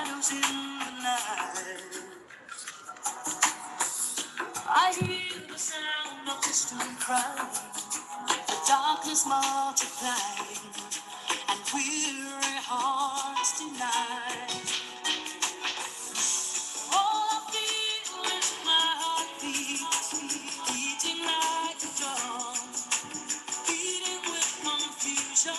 shadows in the night. I hear the sound of distant crying, the darkness multiplying, and weary hearts denied. All I feel is my heartbeat, beating like a drum, beating with confusion.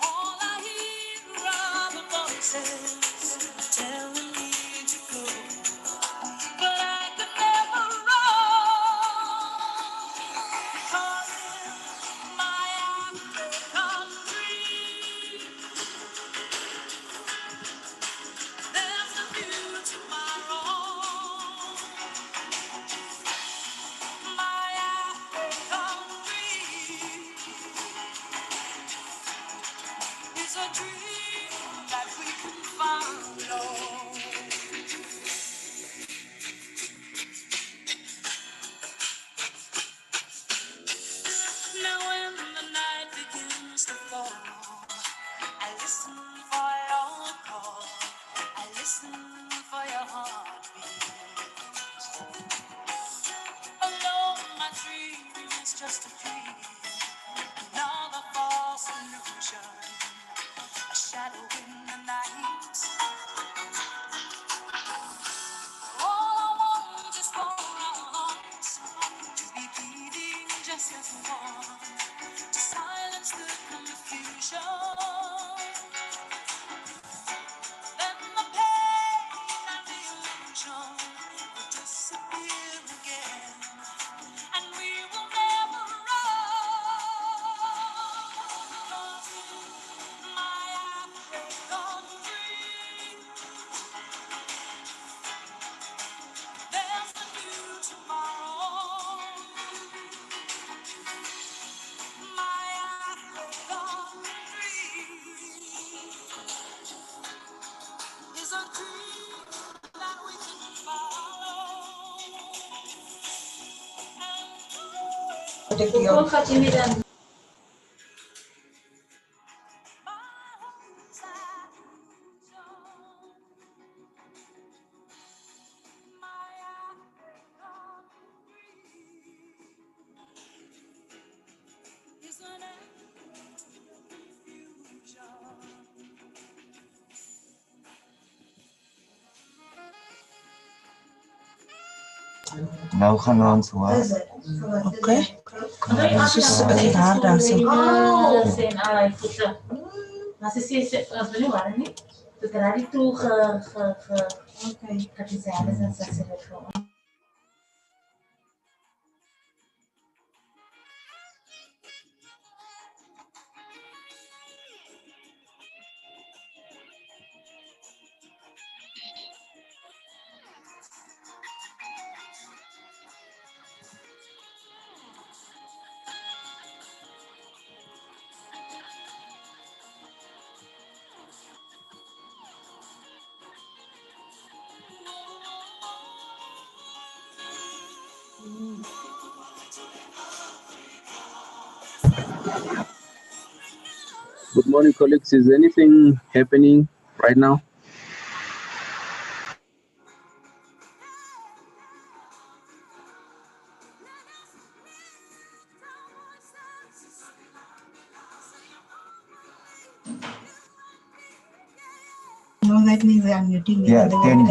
All I hear are the voices telling me to go, but I could never run, because in my African dream, there's a new tomorrow. My African dream is a dream that we can follow. Now when the night begins to fall, I listen for your call. I listen for your heartbeat. Alone, my dream is just a dream, another false illusion, a shadow in the night. All I want is for our hearts to be beating just as one, to silence the confusion. Then the pain and the illusion will disappear again, and we will never run. 'Cause in my African dream, there's a new tomorrow. My African dream is a dream that we can follow. Nou gaan we ons hoor. Oké. Dus het haar daar zo. No sé si los voy a jugar, ¿no? Tu terari tu catizales en sacerdocio. Good morning, colleagues. Is anything happening right now? No, that means they are muting me. Yeah, then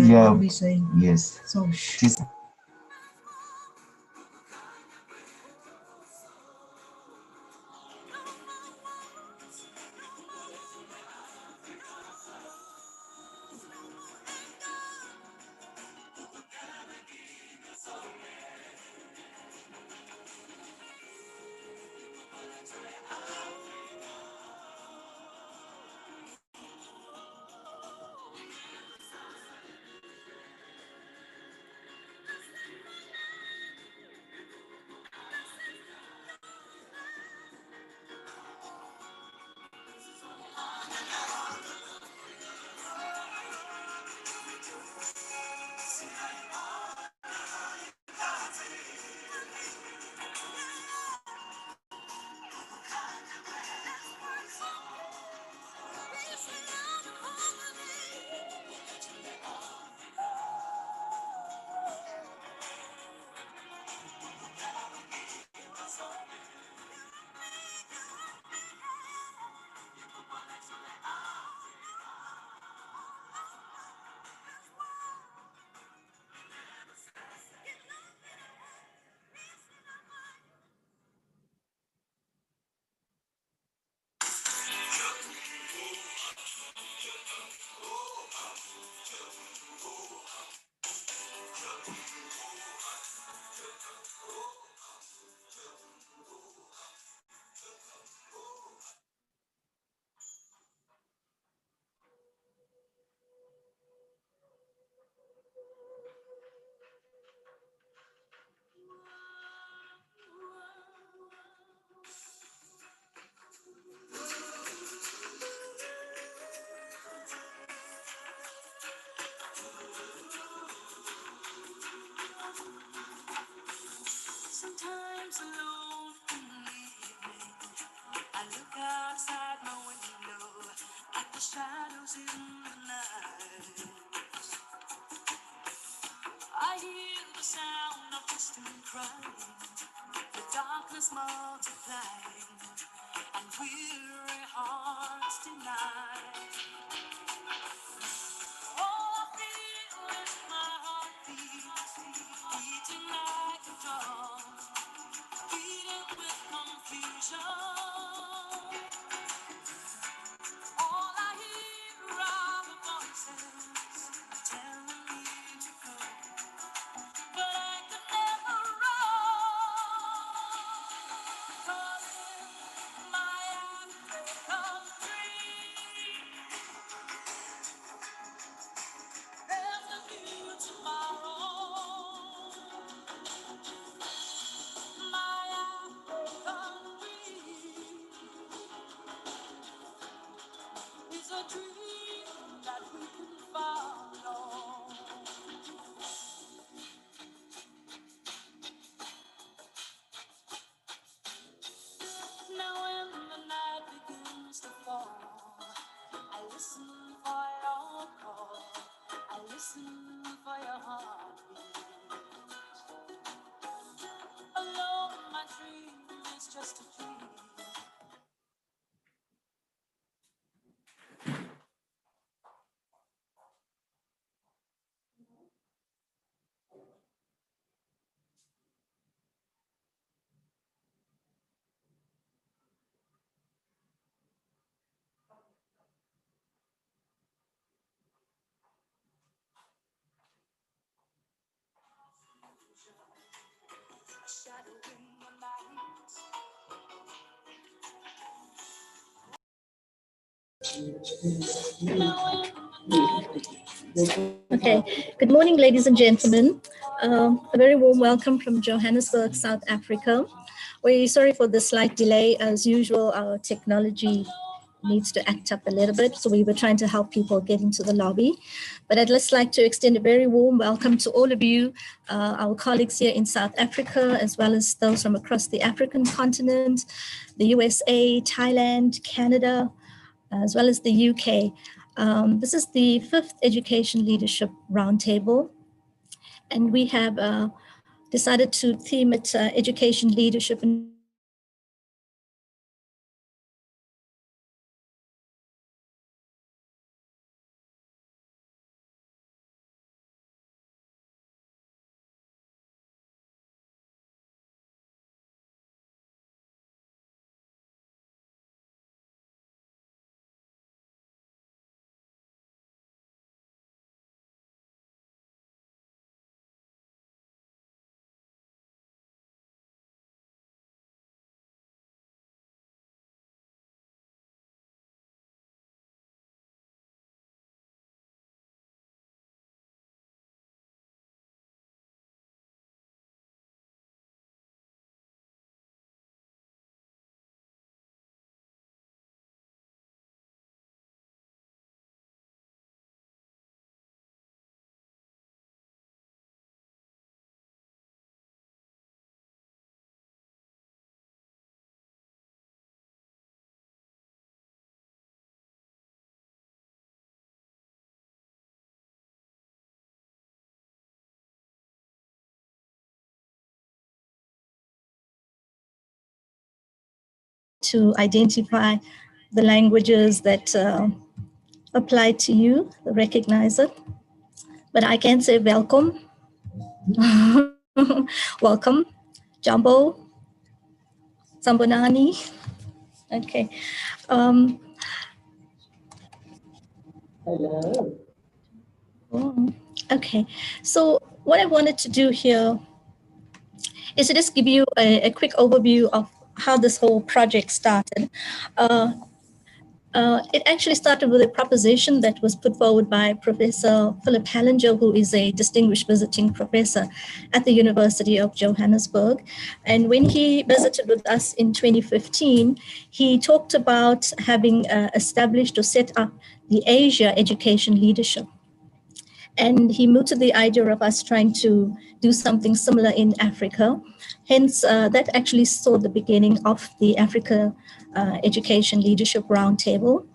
yeah, be saying. yes. So Just shadows in the night. I hear the sound of distant crying, the darkness multiplying, and weary hearts deny. All I feel is my heartbeat, beating like a drum, beating with confusion. All I hear are the voices telling me to go, but I could never run. 'Cause in my African dream, there's a new tomorrow. My African dream is a dream that we can follow. Now when the night begins to fall, I listen for your call. I listen for your heartbeat. Alone, my dream is just a dream. A shadow in the night. Okay, good morning, ladies and gentlemen. A very warm welcome from Johannesburg, South Africa. We're sorry for the slight delay. As usual, our technology needs to act up a little bit, so we were trying to help people get into the lobby. But I'd just like to extend a very warm welcome to all of you, our colleagues here in South Africa, as well as those from across the African continent, the USA, Thailand, Canada, as well as the UK. This is the 5th Education Leadership Roundtable, and we have decided to theme it Education Leadership and to identify the languages that apply to you, recognize it. But I can say welcome. Welcome, Jumbo, Sambonani. Okay. Hello. Okay. So what I wanted to do here is to just give you a quick overview of how this whole project started. It actually started with a proposition that was put forward by Professor Philip Hallinger, who is a distinguished visiting professor at the University of Johannesburg. And when he visited with us in 2015, he talked about having established or set up the Asia Education Leadership. And he mooted the idea of us trying to do something similar in Africa. Hence, that actually saw the beginning of the Africa Education Leadership Roundtable.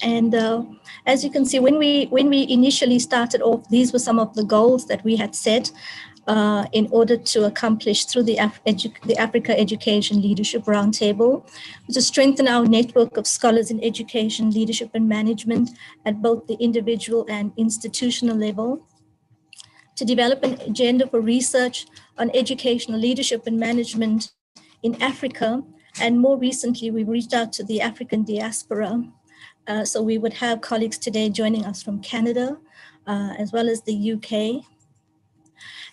And as you can see, when we initially started off, these were some of the goals that we had set in order to accomplish through the Africa Education Leadership Roundtable, to strengthen our network of scholars in education, leadership, and management at both the individual and institutional level, to develop an agenda for research on educational leadership and management in Africa. And more recently, we reached out to the African diaspora. So we would have colleagues today joining us from Canada, as well as the UK.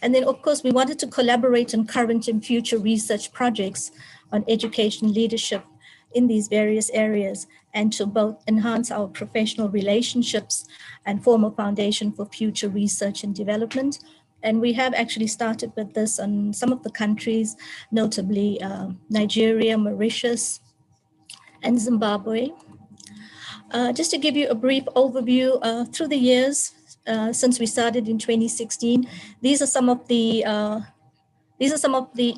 And then, of course, we wanted to collaborate on current and future research projects on education leadership in these various areas, and to both enhance our professional relationships and form a foundation for future research and development. And we have actually started with this on some of the countries, notably Nigeria, Mauritius, and Zimbabwe. Just to give you a brief overview, through the years since we started in 2016, these are some of the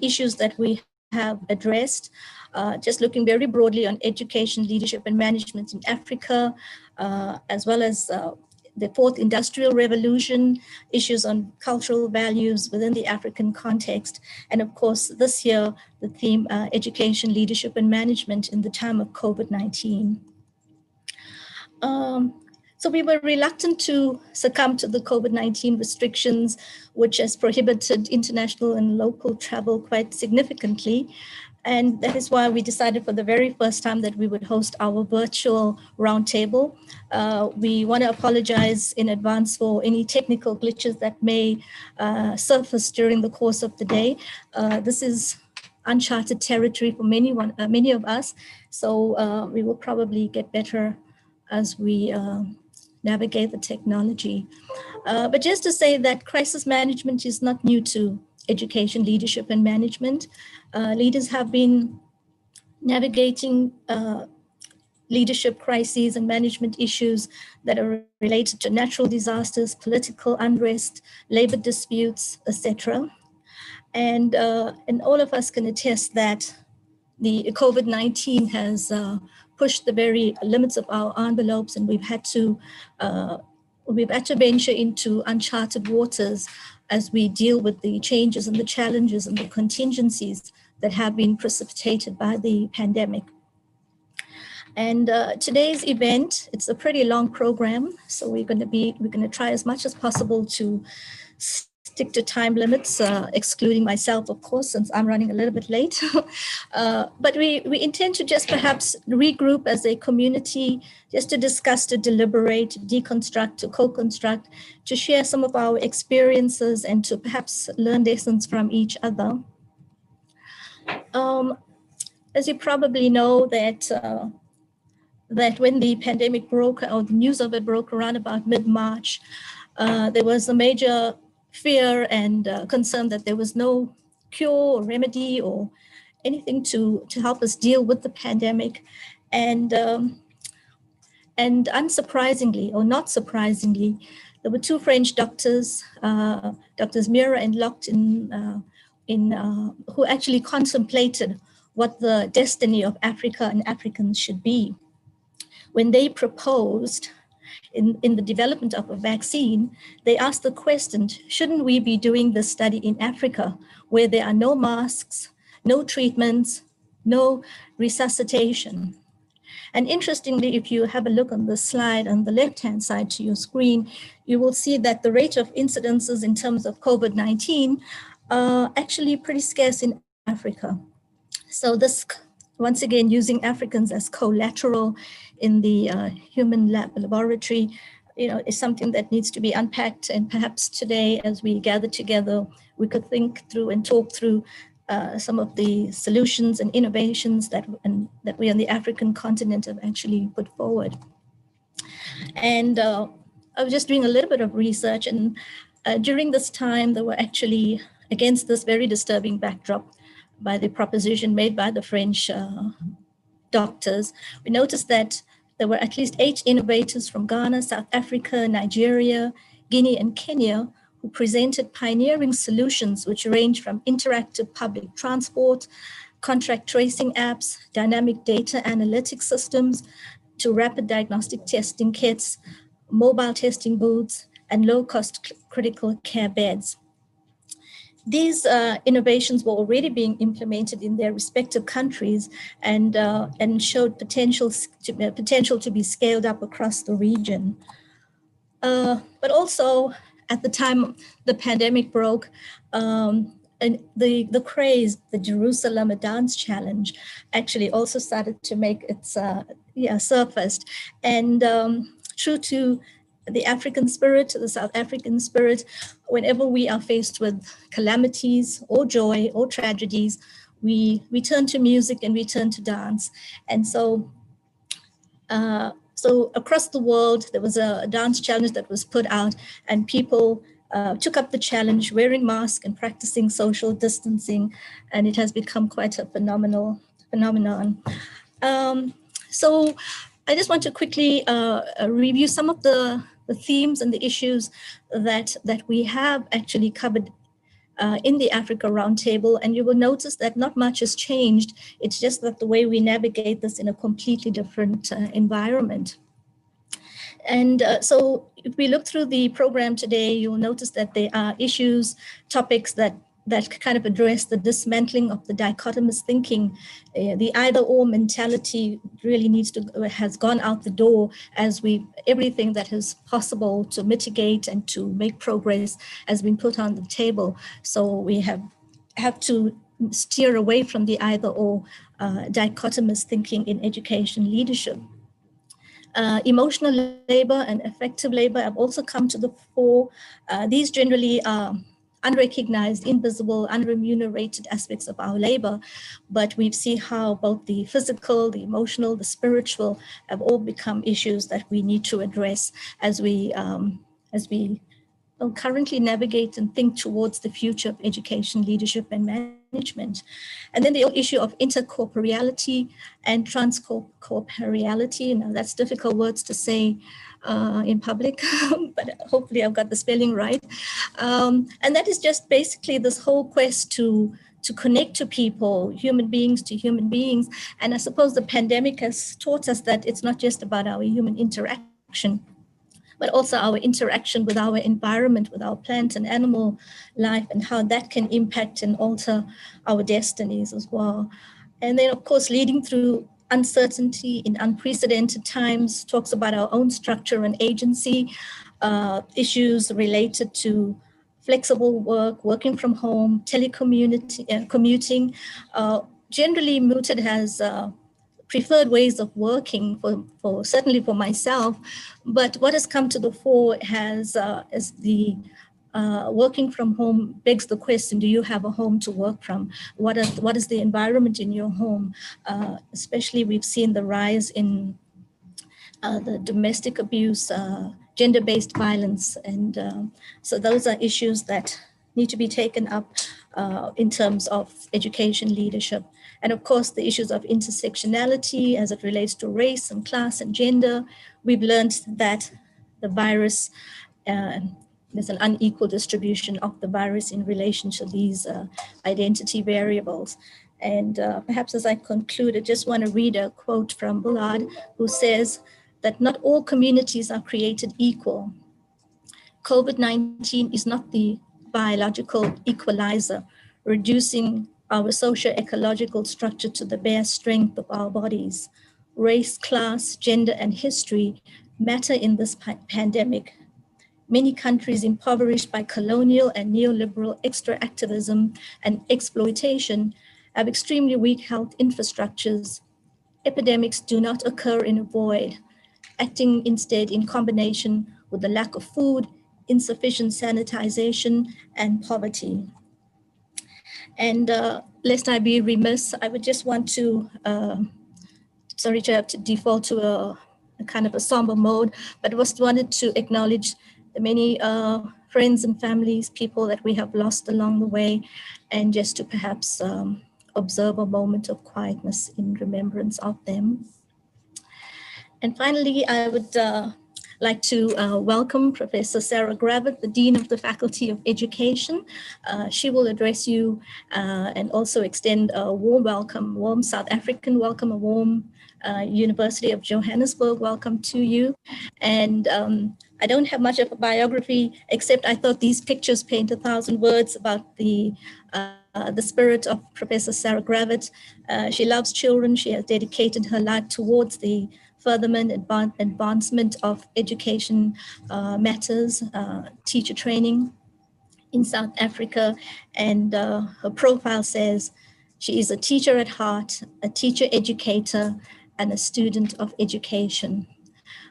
issues that we have addressed. Just looking very broadly on education, leadership, and management in Africa, as well as the fourth industrial revolution, issues on cultural values within the African context, and of course this year the theme education, leadership, and management in the time of COVID-19. So we were reluctant to succumb to the COVID-19 restrictions, which has prohibited international and local travel quite significantly. And that is why we decided for the very first time that we would host our virtual roundtable. We want to apologize in advance for any technical glitches that may surface during the course of the day. This is uncharted territory for many of us, so we will probably get better as we navigate the technology. But just to say that crisis management is not new to education, leadership, and management. Leaders have been navigating leadership crises and management issues that are related to natural disasters, political unrest, labor disputes, etc. And all of us can attest that the COVID-19 has pushed the very limits of our envelopes, and we've had to venture into uncharted waters as we deal with the changes and the challenges and the contingencies that have been precipitated by the pandemic. And today's event, it's a pretty long program, so we're going to try as much as possible to stick to time limits, excluding myself, of course, since I'm running a little bit late. But we intend to just perhaps regroup as a community, just to discuss, to deliberate, to deconstruct, to co-construct, to share some of our experiences and to perhaps learn lessons from each other. As you probably know, that when the pandemic broke, or the news of it broke around about mid-March, there was a major fear and concern that there was no cure or remedy or anything to help us deal with the pandemic. And unsurprisingly, or not surprisingly, there were two French doctors, Doctors Mira and Locht, who actually contemplated what the destiny of Africa and Africans should be. When they proposed in the development of a vaccine, they asked the question, shouldn't we be doing this study in Africa where there are no masks, no treatments, no resuscitation? And interestingly, if you have a look on the slide on the left-hand side to your screen, you will see that the rate of incidences in terms of COVID-19 are actually pretty scarce in Africa. So this, once again, using Africans as collateral in the human laboratory, is something that needs to be unpacked. And perhaps today, as we gather together, we could think through and talk through some of the solutions and innovations that we on the African continent have actually put forward. And I was just doing a little bit of research, and during this time, there were actually, against this very disturbing backdrop by the proposition made by the French doctors, we noticed that there were at least 8 innovators from Ghana, South Africa, Nigeria, Guinea, and Kenya who presented pioneering solutions which range from interactive public transport, contract tracing apps, dynamic data analytics systems, to rapid diagnostic testing kits, mobile testing booths, and low-cost critical care beds. These innovations were already being implemented in their respective countries and showed potential to be scaled up across the region. But also, at the time the pandemic broke, and the craze, the Jerusalem Dance Challenge, actually also started to make its surfaced. And true to the African spirit, the South African spirit, whenever we are faced with calamities or joy or tragedies, we turn to music and we turn to dance. And so across the world, there was a dance challenge that was put out, and people took up the challenge, wearing masks and practicing social distancing, and it has become quite a phenomenon. So I just want to quickly review some of the themes and the issues that we have actually covered in the Africa Roundtable, and you will notice that not much has changed. It's just that the way we navigate this in a completely different environment. And so if we look through the program today, you'll notice that there are issues, topics that kind of address the dismantling of the dichotomous thinking. The either or mentality really has gone out the door, as everything that is possible to mitigate and to make progress has been put on the table. So we have to steer away from the either or dichotomous thinking in education leadership. Emotional labor and affective labor have also come to the fore. These generally are unrecognized, invisible, unremunerated aspects of our labor, but we see how both the physical, the emotional, the spiritual have all become issues that we need to address as we currently navigate and think towards the future of education, leadership, and management. And then the issue of intercorporeality and transcorporeality. Now, that's difficult words to say in public, but hopefully I've got the spelling right. And that is just basically this whole quest to connect to people, human beings to human beings. And I suppose the pandemic has taught us that it's not just about our human interaction, but also our interaction with our environment, with our plant and animal life, and how that can impact and alter our destinies as well. And then, of course, leading through uncertainty in unprecedented times, talks about our own structure and agency, issues related to flexible work, working from home, telecommuting, generally mooted as preferred ways of working for certainly for myself. But what has come to the fore is the working from home begs the question: do you have a home to work from? What is the environment in your home? Especially, we've seen the rise in the domestic abuse, gender-based violence, and so those are issues that need to be taken up in terms of education leadership. And of course, the issues of intersectionality as it relates to race and class and gender. We've learned that the virus, there's an unequal distribution of the virus in relation to these identity variables. And perhaps as I conclude, I just want to read a quote from Bullard, who says that not all communities are created equal. COVID-19 is not the biological equalizer, reducing our socio-ecological structure to the bare strength of our bodies. Race, class, gender, and history matter in this pandemic. Many countries impoverished by colonial and neoliberal extractivism and exploitation have extremely weak health infrastructures. Epidemics do not occur in a void, acting instead in combination with the lack of food, insufficient sanitization, and poverty. And lest I be remiss, I would just want to, sorry to have to default to a kind of a somber mode, but just wanted to acknowledge the many friends and families, people that we have lost along the way, and just to perhaps observe a moment of quietness in remembrance of them. And finally, I would like to welcome Professor Sarah Gravitt, the Dean of the Faculty of Education. She will address you and also extend a warm welcome, warm South African welcome, a warm University of Johannesburg welcome to you. And I don't have much of a biography, except I thought these pictures paint 1,000 words about the spirit of Professor Sarah Gravitt. She loves children. She has dedicated her life towards the furtherment and advancement of education matters, teacher training in South Africa. And her profile says she is a teacher at heart, a teacher educator, and a student of education.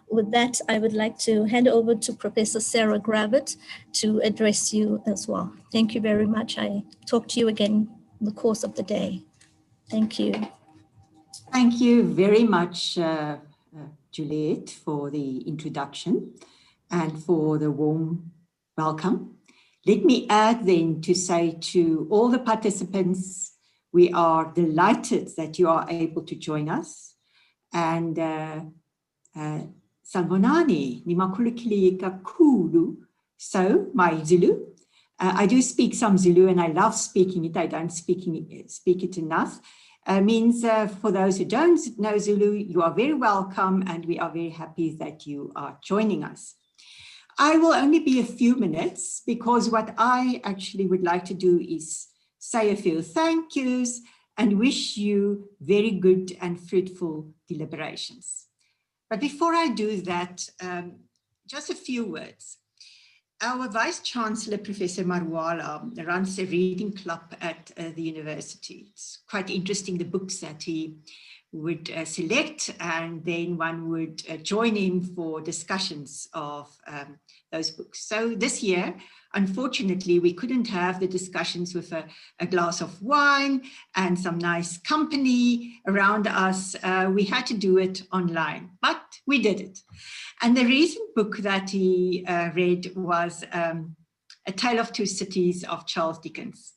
With that, I would like to hand over to Professor Sarah Gravitt to address you as well. Thank you very much. I talk to you again in the course of the day. Thank you. Thank you very much, Juliet, for the introduction and for the warm welcome. Let me add then to say to all the participants, we are delighted that you are able to join us. And Sanbonani, Nimakulikili Kakulu, so my Zulu. I do speak some Zulu and I love speaking it. I don't speak it enough. Means for those who don't know Zulu, you are very welcome and we are very happy that you are joining us. I will only be a few minutes because what I actually would like to do is say a few thank yous and wish you very good and fruitful deliberations. But before I do that, just a few words. Our Vice Chancellor, Professor Marwala, runs a reading club at the university. It's quite interesting, the books that he would select, and then one would join in for discussions of those books. So this year, unfortunately, we couldn't have the discussions with a glass of wine and some nice company around us. We had to do it online, but we did it. And the recent book that he read was A Tale of Two Cities of Charles Dickens.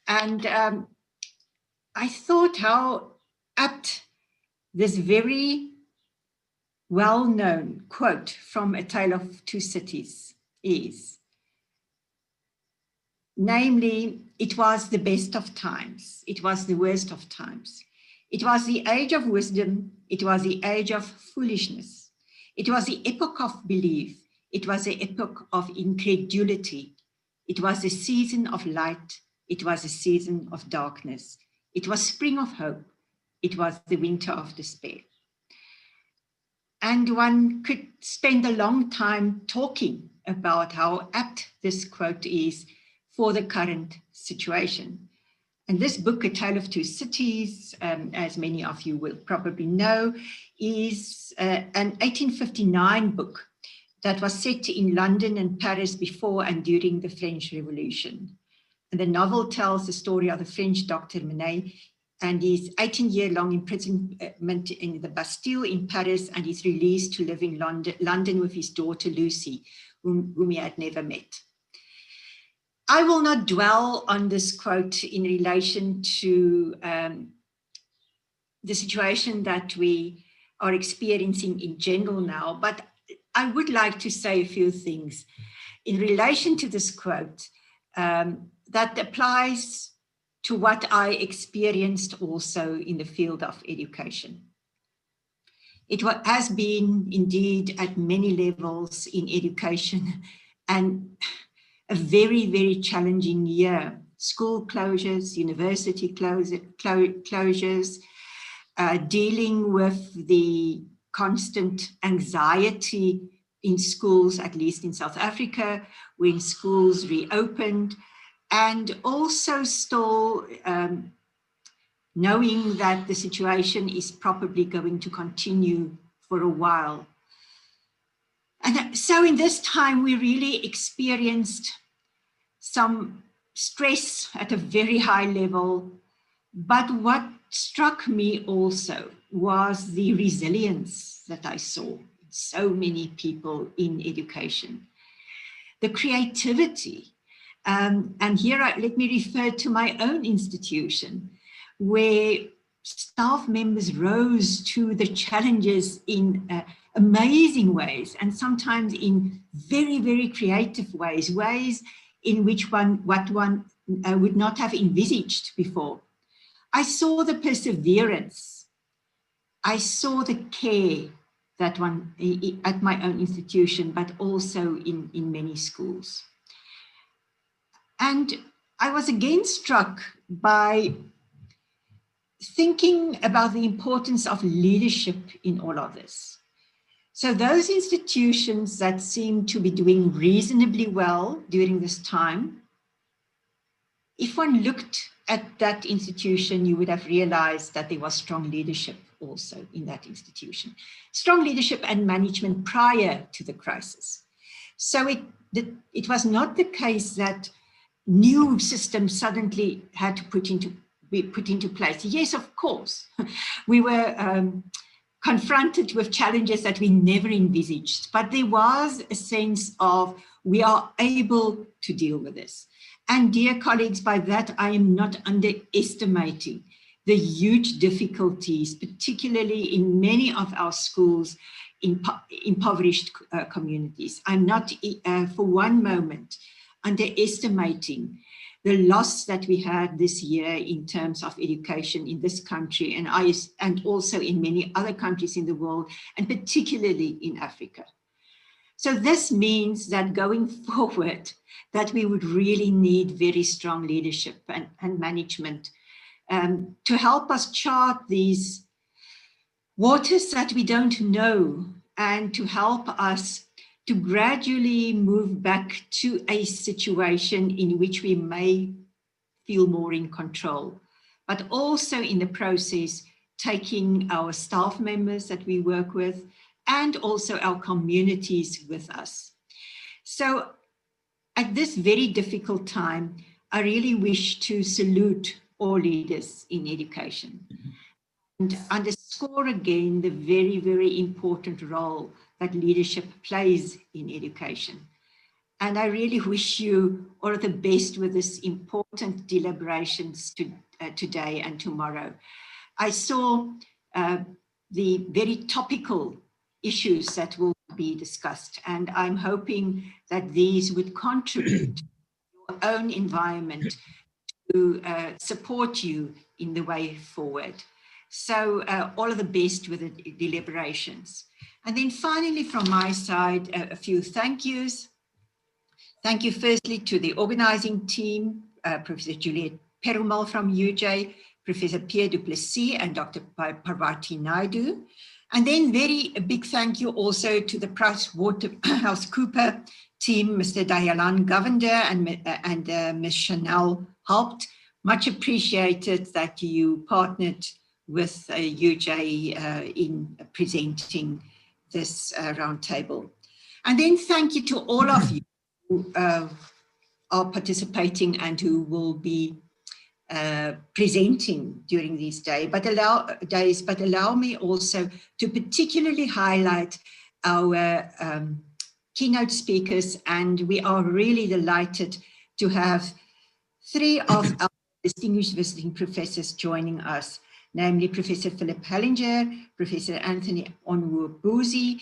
And I thought how apt this very well-known quote from A Tale of Two Cities is. Namely, it was the best of times. It was the worst of times. It was the age of wisdom. It was the age of foolishness. It was the epoch of belief. It was the epoch of incredulity. It was the season of light. It was a season of darkness. It was spring of hope. It was the winter of despair. And one could spend a long time talking about how apt this quote is for the current situation. And this book, A Tale of Two Cities, as many of you will probably know, is an 1859 book that was set in London and Paris before and during the French Revolution. And the novel tells the story of the French Dr. Manet and his 18-year-long imprisonment in the Bastille in Paris, and he's released to live in London with his daughter Lucy, whom he had never met. I will not dwell on this quote in relation to the situation that we are experiencing in general now, but I would like to say a few things in relation to this quote that applies to what I experienced also in the field of education. It has been indeed at many levels in education and a very, very challenging year. School closures, university closures, dealing with the constant anxiety in schools, at least in South Africa, when schools reopened, and also still knowing that the situation is probably going to continue for a while. And so in this time, we really experienced some stress at a very high level. But what struck me also was the resilience that I saw in so many people in education, the creativity. And here, let me refer to my own institution, where staff members rose to the challenges in amazing ways, and sometimes in very, very creative ways, ways in which one would not have envisaged before. I saw the perseverance. I saw the care that one at my own institution, but also in many schools. And I was again struck by thinking about the importance of leadership in all of this. So those institutions that seem to be doing reasonably well during this time, if one looked at that institution, you would have realized that there was strong leadership also in that institution. Strong leadership and management prior to the crisis. So it was not the case that new systems suddenly had to be put into place. Yes, of course, we were confronted with challenges that we never envisaged, but there was a sense of we are able to deal with this. And dear colleagues, by that I am not underestimating the huge difficulties, particularly in many of our schools in impoverished communities. I'm not for one moment underestimating the loss that we had this year in terms of education in this country and also in many other countries in the world, and particularly in Africa. So this means that going forward, that we would really need very strong leadership and management to help us chart these waters that we don't know, and to help us to gradually move back to a situation in which we may feel more in control, but also in the process, taking our staff members that we work with and also our communities with us. So at this very difficult time, I really wish to salute all leaders in education and underscore again the very, very important role that leadership plays in education. And I really wish you all the best with this important deliberations today and tomorrow. I saw the very topical issues that will be discussed, and I'm hoping that these would contribute to your own environment to support you in the way forward. So all of the best with the deliberations. And then finally, from my side, a few thank yous. Thank you firstly to the organizing team, Professor Juliet Perumal from UJ, Professor Pierre Duplessis and Dr. Parvati Naidu. And then a big thank you also to the PricewaterhouseCoopers team, Mr. Dayalan Govender and Ms. Chanel Haupt. Much appreciated that you partnered with UJ in presenting this roundtable. And then thank you to all of you who are participating and who will be presenting during these days, but allow me also to particularly highlight our keynote speakers, and we are really delighted to have three of our distinguished visiting professors joining us, namely Professor Philip Hellinger, Professor Anthony Onwubuzi,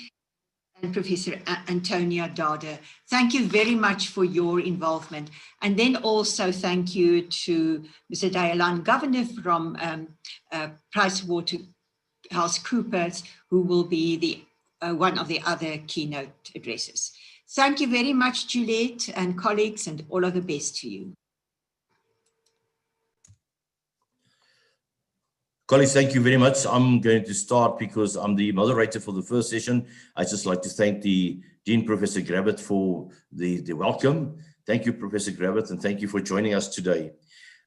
and Professor Antonia Dada. Thank you very much for your involvement. And then also thank you to Mr. Dayalan Govender from PricewaterhouseCoopers, who will be the one of the other keynote addresses. Thank you very much, Juliet and colleagues, and all of the best to you. Colleagues, thank you very much. I'm going to start because I'm the moderator for the first session. I'd just like to thank the Dean, Professor Grabbett, for the welcome. Thank you, Professor Grabbett, and thank you for joining us today.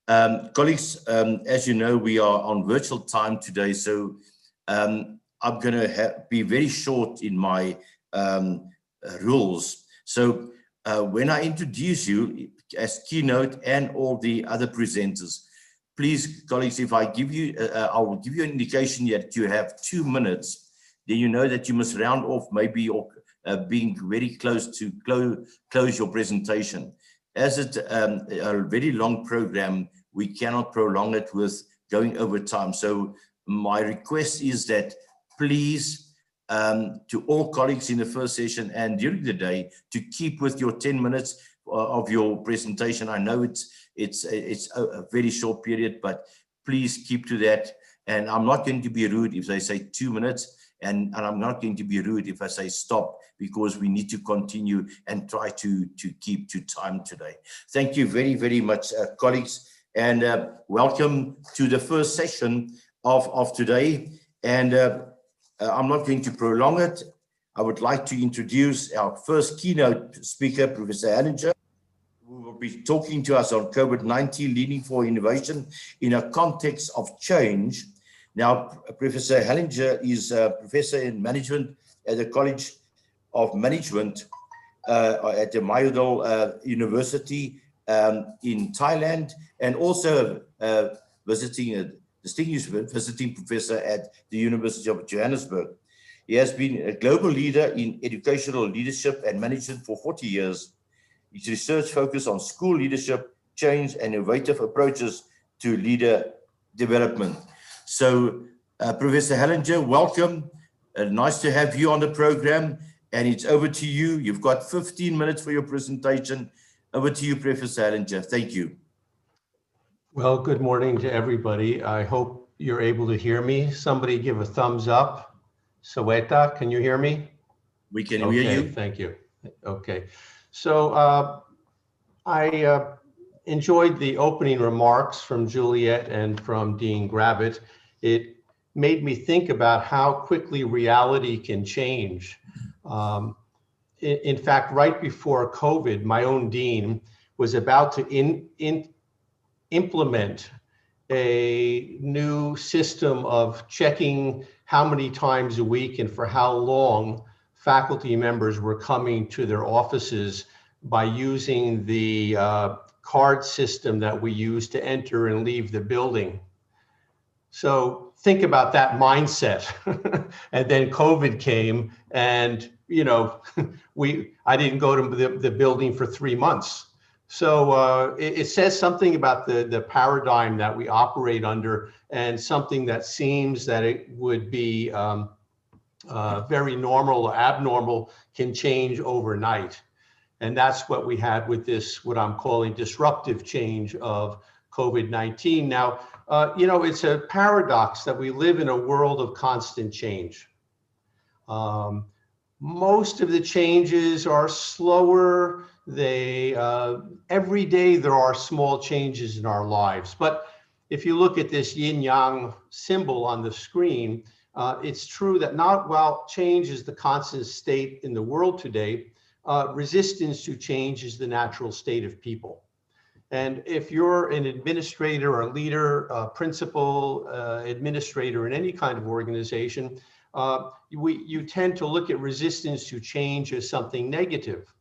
Colleagues, as you know, we are on virtual time today, so I'm going to be very short in my rules. So when I introduce you as keynote and all the other presenters, please, colleagues, if I give you, I will give you an indication that you have 2 minutes, then you know that you must round off maybe or being very close to close your presentation. As it's a very long program, we cannot prolong it with going over time. So my request is that please, to all colleagues in the first session and during the day, to keep with your 10 minutes of your presentation. I know it's a very short period, but please keep to that. And I'm not going to be rude if they say 2 minutes, and I'm not going to be rude if I say stop, because we need to continue and try to keep to time today. Thank you very, very much, colleagues, and welcome to the first session of today. And I'm not going to prolong it. I would like to introduce our first keynote speaker, Professor Hellinger, who will be talking to us on COVID-19, leading for innovation in a context of change. Now, Professor Hellinger is a professor in management at the College of Management at the Mayodel University in Thailand, and also visiting a distinguished visiting professor at the University of Johannesburg. He has been a global leader in educational leadership and management for 40 years. His research focuses on school leadership, change, and innovative approaches to leader development. So, Professor Hellinger, welcome. Nice to have you on the program, and it's over to you. You've got 15 minutes for your presentation. Over to you, Professor Hellinger. Thank you. Well, good morning to everybody. I hope you're able to hear me. Somebody give a thumbs up. Soweto, can you hear me? We can hear you. Thank you. Okay. So I enjoyed the opening remarks from Juliet and from Dean Gravitt. It made me think about how quickly reality can change. In fact, right before COVID, my own dean was about to implement a new system of checking how many times a week and for how long faculty members were coming to their offices by using the card system that we use to enter and leave the building. So think about that mindset. And then COVID came, and I didn't go to the building for 3 months. So it says something about the paradigm that we operate under, and something that seems that it would be very normal or abnormal can change overnight. And that's what we had with this, what I'm calling disruptive change of COVID-19. Now, it's a paradox that we live in a world of constant change. Most of the changes are slower. Every day there are small changes in our lives. But if you look at this yin-yang symbol on the screen, it's true that not while change is the constant state in the world today, resistance to change is the natural state of people. And if you're an administrator or a leader, principal, administrator in any kind of organization, you tend to look at resistance to change as something negative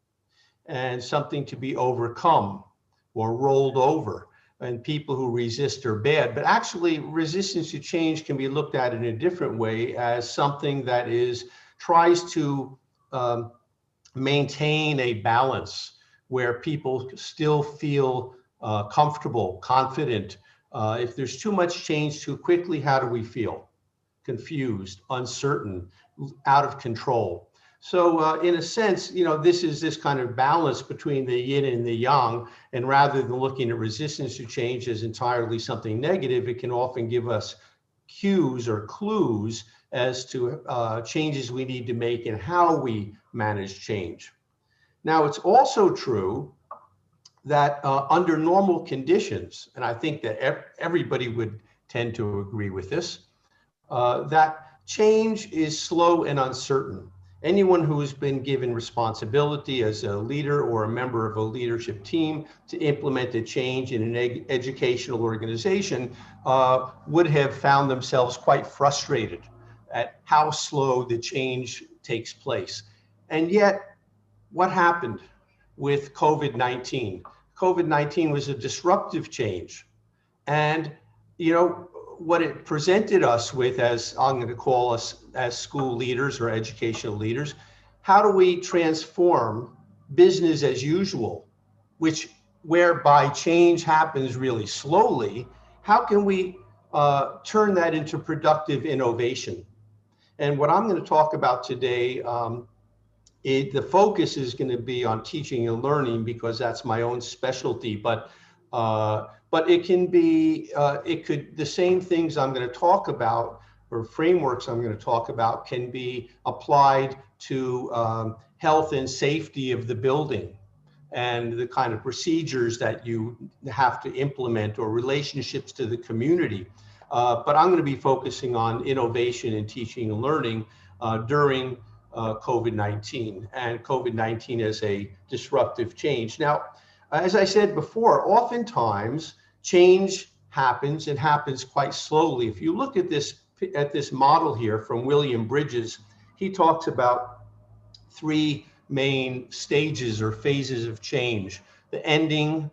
and something to be overcome or rolled over, and people who resist are bad. But actually, resistance to change can be looked at in a different way, as something that tries to maintain a balance where people still feel comfortable, confident. If there's too much change too quickly, how do we feel? Confused, uncertain, out of control. So in a sense, this is this kind of balance between the yin and the yang. And rather than looking at resistance to change as entirely something negative, it can often give us cues or clues as to changes we need to make and how we manage change. Now, it's also true that under normal conditions, and I think that everybody would tend to agree with this, that change is slow and uncertain. Anyone who has been given responsibility as a leader or a member of a leadership team to implement a change in an educational organization would have found themselves quite frustrated at how slow the change takes place. And yet, what happened with COVID-19? COVID-19 was a disruptive change. And, what it presented us with, as I'm going to call us as school leaders or educational leaders, how do we transform business as usual, whereby change happens really slowly? How can we turn that into productive innovation. And what I'm going to talk about today, the focus is going to be on teaching and learning because that's my own specialty. But it can be, the same things I'm going to talk about or frameworks I'm going to talk about can be applied to health and safety of the building and the kind of procedures that you have to implement or relationships to the community. But I'm going to be focusing on innovation in teaching and learning during COVID-19 and COVID-19 as a disruptive change. Now, as I said before, oftentimes change happens. It happens quite slowly. If you look at this model here from William Bridges, he talks about 3 main stages or phases of change: the ending,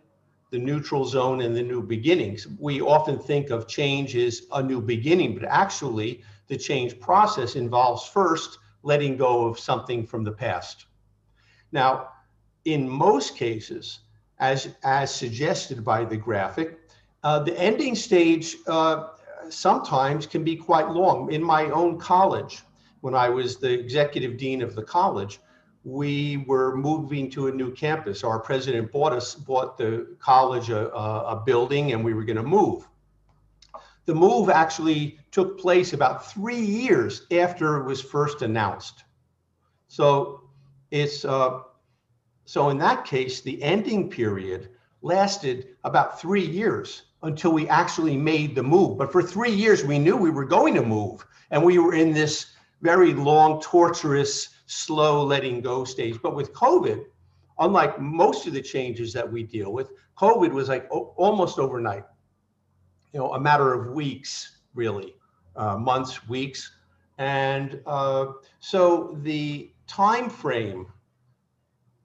the neutral zone, and the new beginnings. We often think of change as a new beginning, but actually the change process involves first letting go of something from the past. Now, in most cases, as suggested by the graphic, the ending stage sometimes can be quite long. In my own college, when I was the executive dean of the college, we were moving to a new campus. Our president bought the college a building, and we were going to move. The move actually took place about 3 years after it was first announced. So so in that case, the ending period lasted about 3 years until we actually made the move. But for 3 years, we knew we were going to move, and we were in this very long, torturous, slow letting go stage. But with COVID, unlike most of the changes that we deal with, COVID was like almost overnight, a matter of weeks, really, months, weeks. And so the time frame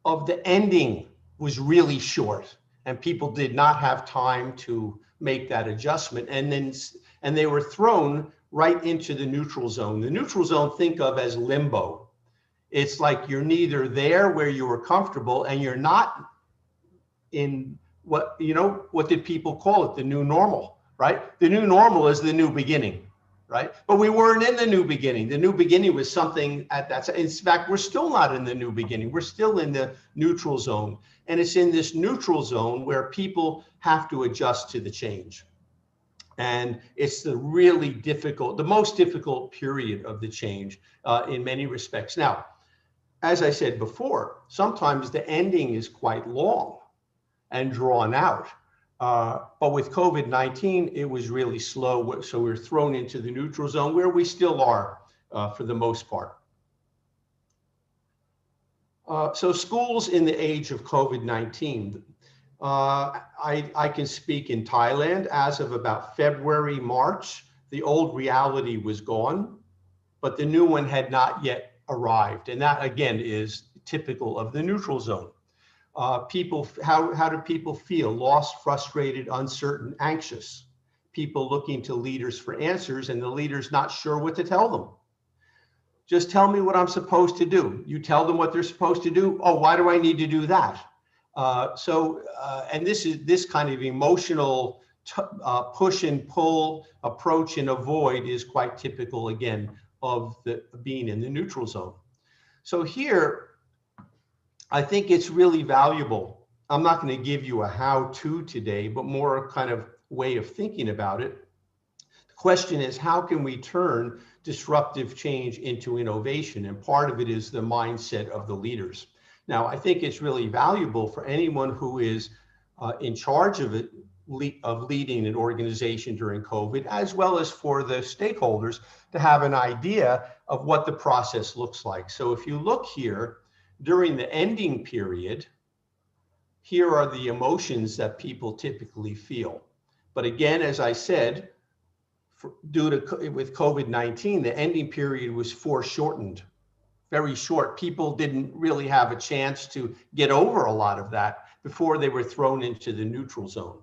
of the ending was really short, and people did not have time to make that adjustment. And they were thrown right into the neutral zone. The neutral zone, think of as limbo. It's like you're neither there where you were comfortable, and you're not in what did people call it? The new normal, right? The new normal is the new beginning, right? But we weren't in the new beginning. The new beginning was something at that. In fact, we're still not in the new beginning. We're still in the neutral zone. And it's in this neutral zone where people have to adjust to the change. And it's the really difficult, the most difficult period of the change in many respects. Now, as I said before, sometimes the ending is quite long and drawn out. But with COVID-19, it was really slow. So we were thrown into the neutral zone where we still are for the most part. So schools in the age of COVID-19, I can speak in Thailand. As of about February, March, the old reality was gone, but the new one had not yet arrived. And that, again, is typical of the neutral zone. How do people feel? Lost, frustrated, uncertain, anxious. People looking to leaders for answers, and the leaders not sure what to tell them. Just tell me what I'm supposed to do. You tell them what they're supposed to do. Oh, why do I need to do that? And this kind of emotional push and pull approach and avoid is quite typical, again, of being in the neutral zone. So here, I think it's really valuable. I'm not going to give you a how-to today, but more a kind of way of thinking about it. The question is, how can we turn disruptive change into innovation? And part of it is the mindset of the leaders. Now, I think it's really valuable for anyone who is in charge of leading an organization during COVID, as well as for the stakeholders to have an idea of what the process looks like. So if you look here, during the ending period, here are the emotions that people typically feel. But again, as I said, with COVID-19, the ending period was foreshortened, very short. People didn't really have a chance to get over a lot of that before they were thrown into the neutral zone.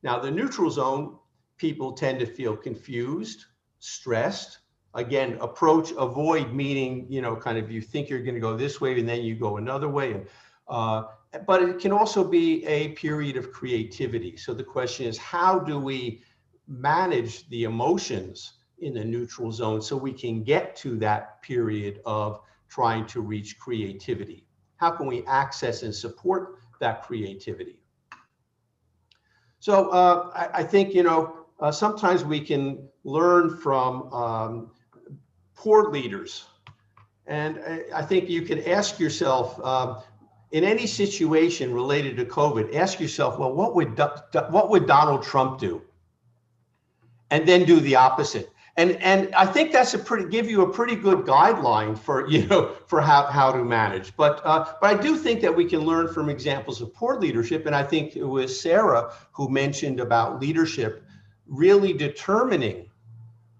Now, the neutral zone, people tend to feel confused, stressed. Again, approach, avoid, meaning, kind of you think you're going to go this way and then you go another way. But it can also be a period of creativity. So the question is, how do we manage the emotions in the neutral zone so we can get to that period of trying to reach creativity? How can we access and support that creativity? So I think, sometimes we can learn from poor leaders. And I think you can ask yourself, in any situation related to COVID, ask yourself, well, what would Donald Trump do? And then do the opposite. And I think that's give you a pretty good guideline for, for how to manage. But I do think that we can learn from examples of poor leadership. And I think it was Sarah who mentioned about leadership really determining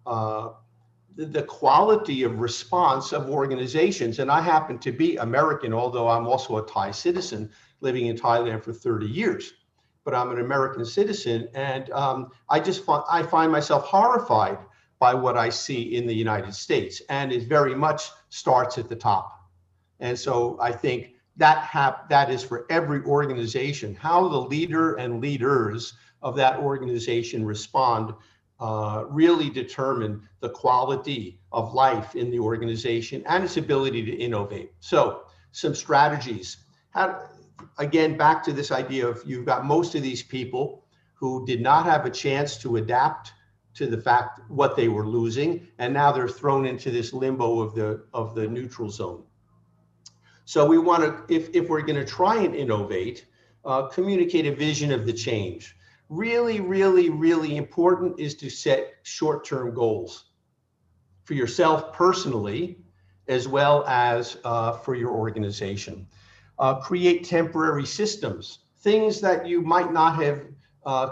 the quality of response of organizations. And I happen to be American, although I'm also a Thai citizen living in Thailand for 30 years. But I'm an American citizen, and I find myself horrified by what I see in the United States, and it very much starts at the top. And so I think that is for every organization, how the leader and leaders of that organization respond really determine the quality of life in the organization and its ability to innovate. So some strategies. Again, back to this idea of you've got most of these people who did not have a chance to adapt to the fact what they were losing, and now they're thrown into this limbo of the neutral zone. So we want to, if we're going to try and innovate, communicate a vision of the change. Really, really, really important is to set short-term goals for yourself personally, as well as for your organization. Create temporary systems, things that you might not have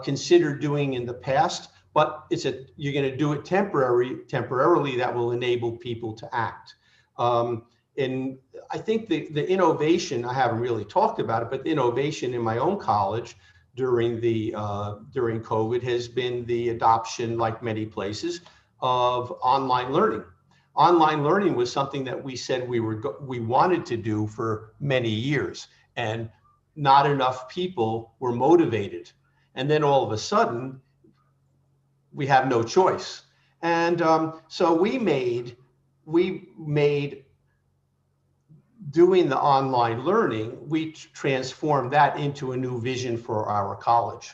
considered doing in the past, but you're going to do it temporarily that will enable people to act. And I think the innovation, I haven't really talked about it, but the innovation in my own college during COVID has been the adoption, like many places, of online learning. Online learning was something that we said we wanted to do for many years, and not enough people were motivated. And then all of a sudden, we have no choice. And so we made doing the online learning, we transformed that into a new vision for our college.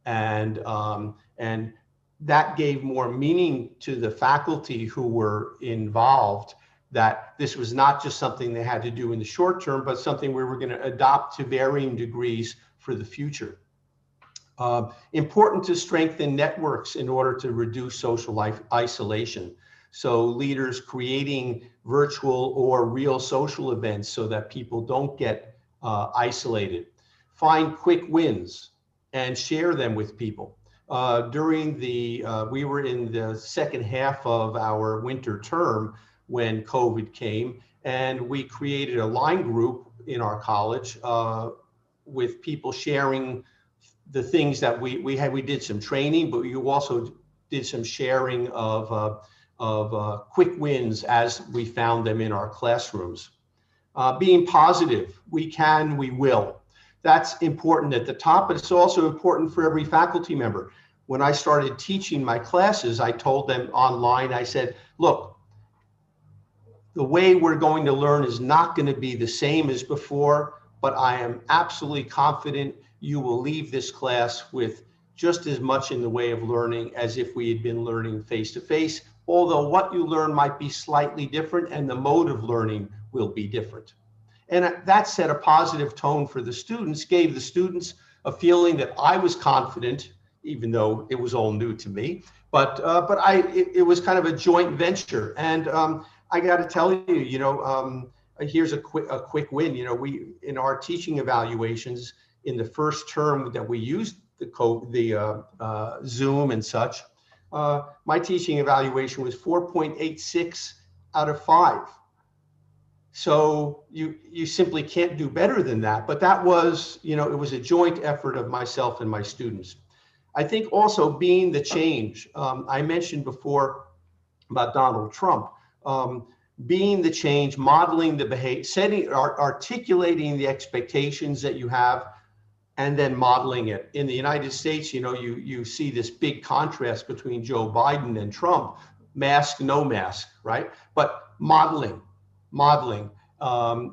And that gave more meaning to the faculty who were involved, that this was not just something they had to do in the short term, but something we were going to adopt to varying degrees for the future. Important to strengthen networks in order to reduce social life isolation. So leaders creating virtual or real social events so that people don't get isolated. Find quick wins and share them with people. We were in the second half of our winter term when COVID came, and we created a line group in our college with people sharing the things that we had. We did some training, but we also did some sharing of quick wins as we found them in our classrooms. Being positive, we can, we will. That's important at the top, but it's also important for every faculty member. When I started teaching my classes, I told them online, I said, look, the way we're going to learn is not going to be the same as before, but I am absolutely confident you will leave this class with just as much in the way of learning as if we had been learning face-to-face, although what you learn might be slightly different and the mode of learning will be different. And that set a positive tone for the students, gave the students a feeling that I was confident, even though it was all new to me, but it was kind of a joint venture. And I got to tell you, here's a quick win. We, in our teaching evaluations in the first term that we used the Zoom and such, my teaching evaluation was 4.86 out of 5. So you simply can't do better than that. But that was, it was a joint effort of myself and my students. I think also being the change. I mentioned before about Donald Trump. Being the change, modeling the behavior, articulating the expectations that you have, and then modeling it. In the United States, you know, you see this big contrast between Joe Biden and Trump, mask, no mask, right? But modeling.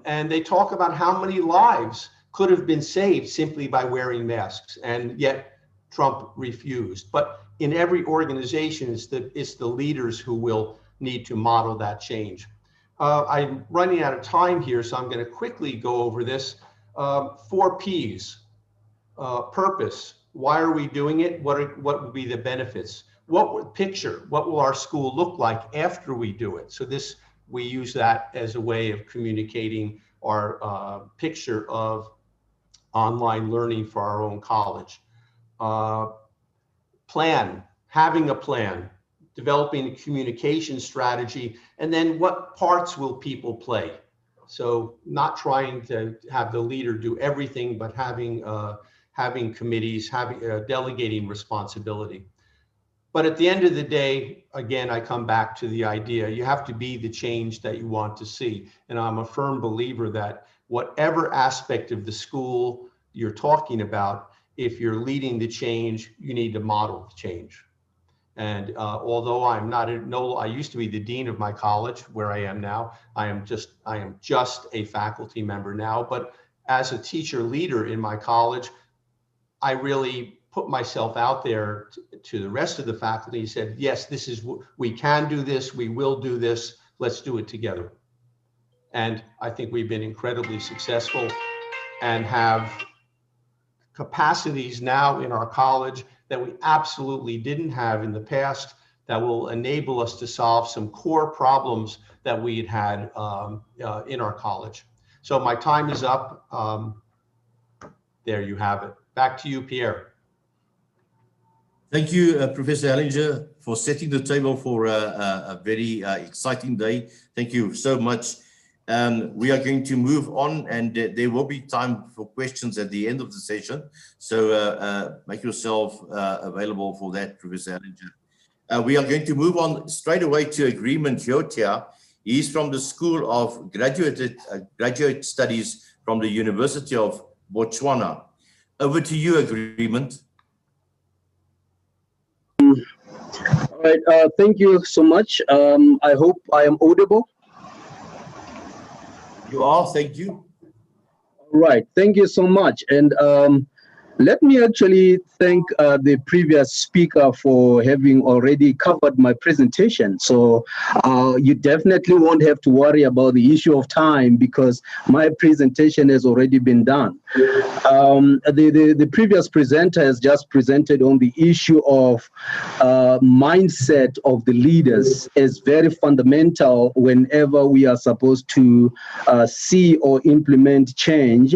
And they talk about how many lives could have been saved simply by wearing masks, and yet Trump refused. But in every organization, it's the leaders who will need to model that change. I'm running out of time here, so I'm going to quickly go over this. 4 Ps. Purpose. Why are we doing it? What will be the benefits? What will our school look like after we do it? So we use that as a way of communicating our picture of online learning for our own college. Plan, having a plan, developing a communication strategy, and then what parts will people play? So not trying to have the leader do everything, but having committees, delegating responsibility. But at the end of the day, again, I come back to the idea, you have to be the change that you want to see. And I'm a firm believer that whatever aspect of the school you're talking about, if you're leading the change, you need to model the change. And although I used to be the dean of my college, where I am now, I am just a faculty member now. But as a teacher leader in my college, I really put myself out there to the rest of the faculty and said, yes, we can do this, we will do this, let's do it together. And I think we've been incredibly successful and have capacities now in our college that we absolutely didn't have in the past that will enable us to solve some core problems that we had in our college. So my time is up. There you have it. Back to you, Pierre. Thank you, Professor Hellinger, for setting the table for a very exciting day. Thank you so much. We are going to move on, and there will be time for questions at the end of the session. So make yourself available for that, Professor Hellinger. We are going to move on straight away to Agreement Hyotia. He's from the School of Graduate Studies from the University of Botswana. Over to you, Agreement. All right, thank you so much. I hope I am audible. You are, thank you. All right, thank you so much. And let me actually thank the previous speaker for having already covered my presentation. So you definitely won't have to worry about the issue of time because my presentation has already been done. The previous presenter has just presented on the issue of mindset of the leaders as very fundamental whenever we are supposed to see or implement change.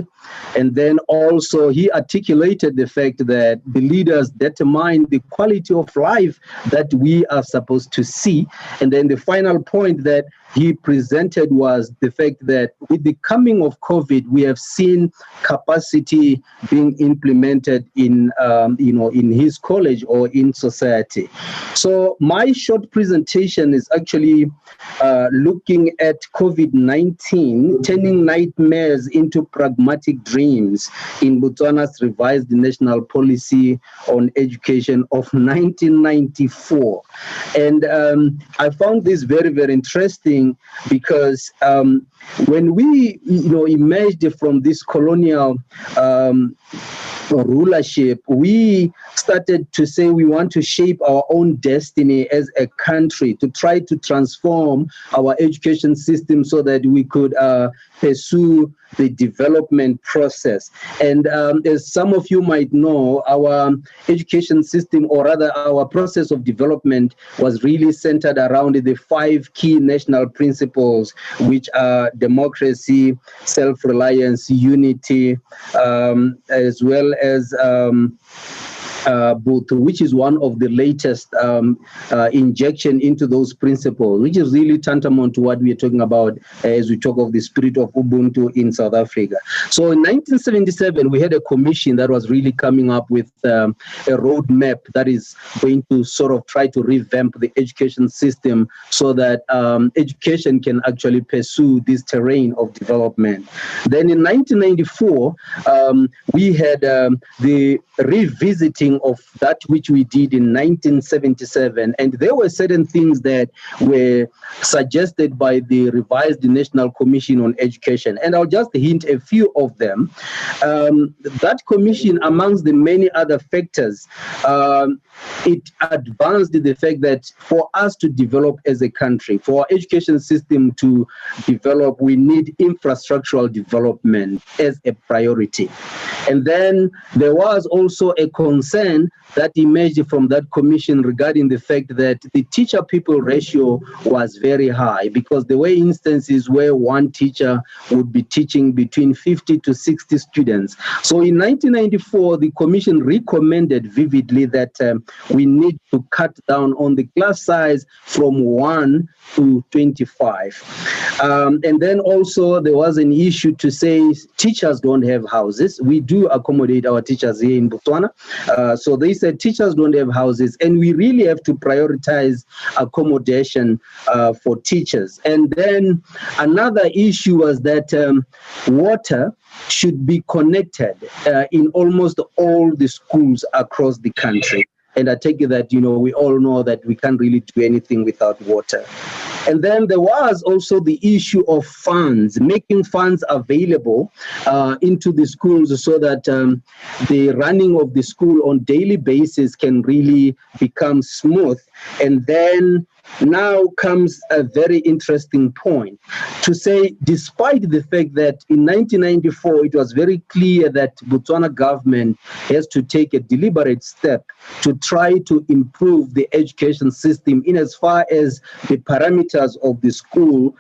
And then also he articulated the fact that the leaders determine the quality of life that we are supposed to see. And then the final point that he presented was the fact that with the coming of COVID, we have seen capacity being implemented in, in his college or in society. So my short presentation is actually looking at COVID-19, turning nightmares into pragmatic dreams in Botswana's revised national policy on education of 1994. And I found this very, very interesting because when we emerged from this colonial rulership, we started to say we want to shape our own destiny as a country, to try to transform our education system so that we could pursue the development process. And as some of you might know, our education system, or rather our process of development, was really centered around the 5 key national principles, which are democracy, self-reliance, unity, as well as booth, which is one of the latest injection into those principles, which is really tantamount to what we are talking about as we talk of the spirit of Ubuntu in South Africa. So in 1977, we had a commission that was really coming up with a roadmap that is going to sort of try to revamp the education system so that education can actually pursue this terrain of development. Then in 1994, we had the revisiting of that which we did in 1977, and there were certain things that were suggested by the revised National Commission on Education, and I'll just hint a few of them. That commission, amongst the many other factors, it advanced the fact that for us to develop as a country, for our education system to develop, we need infrastructural development as a priority. And then there was also a concern that emerged from that commission regarding the fact that the teacher-pupil ratio was very high, because there were instances where one teacher would be teaching between 50 to 60 students. So in 1994, the commission recommended vividly that we need to cut down on the class size from 1 to 25. And then also there was an issue to say teachers don't have houses. We do accommodate our teachers here in Botswana. So they said teachers don't have houses, and we really have to prioritize accommodation for teachers. And then another issue was that water should be connected in almost all the schools across the country. And I take it that, we all know that we can't really do anything without water. And then there was also the issue of funds, making funds available into the schools so that the running of the school on daily basis can really become smooth. And then now comes a very interesting point to say, despite the fact that in 1994, it was very clear that Botswana government has to take a deliberate step to try to improve the education system in as far as the parameters of the school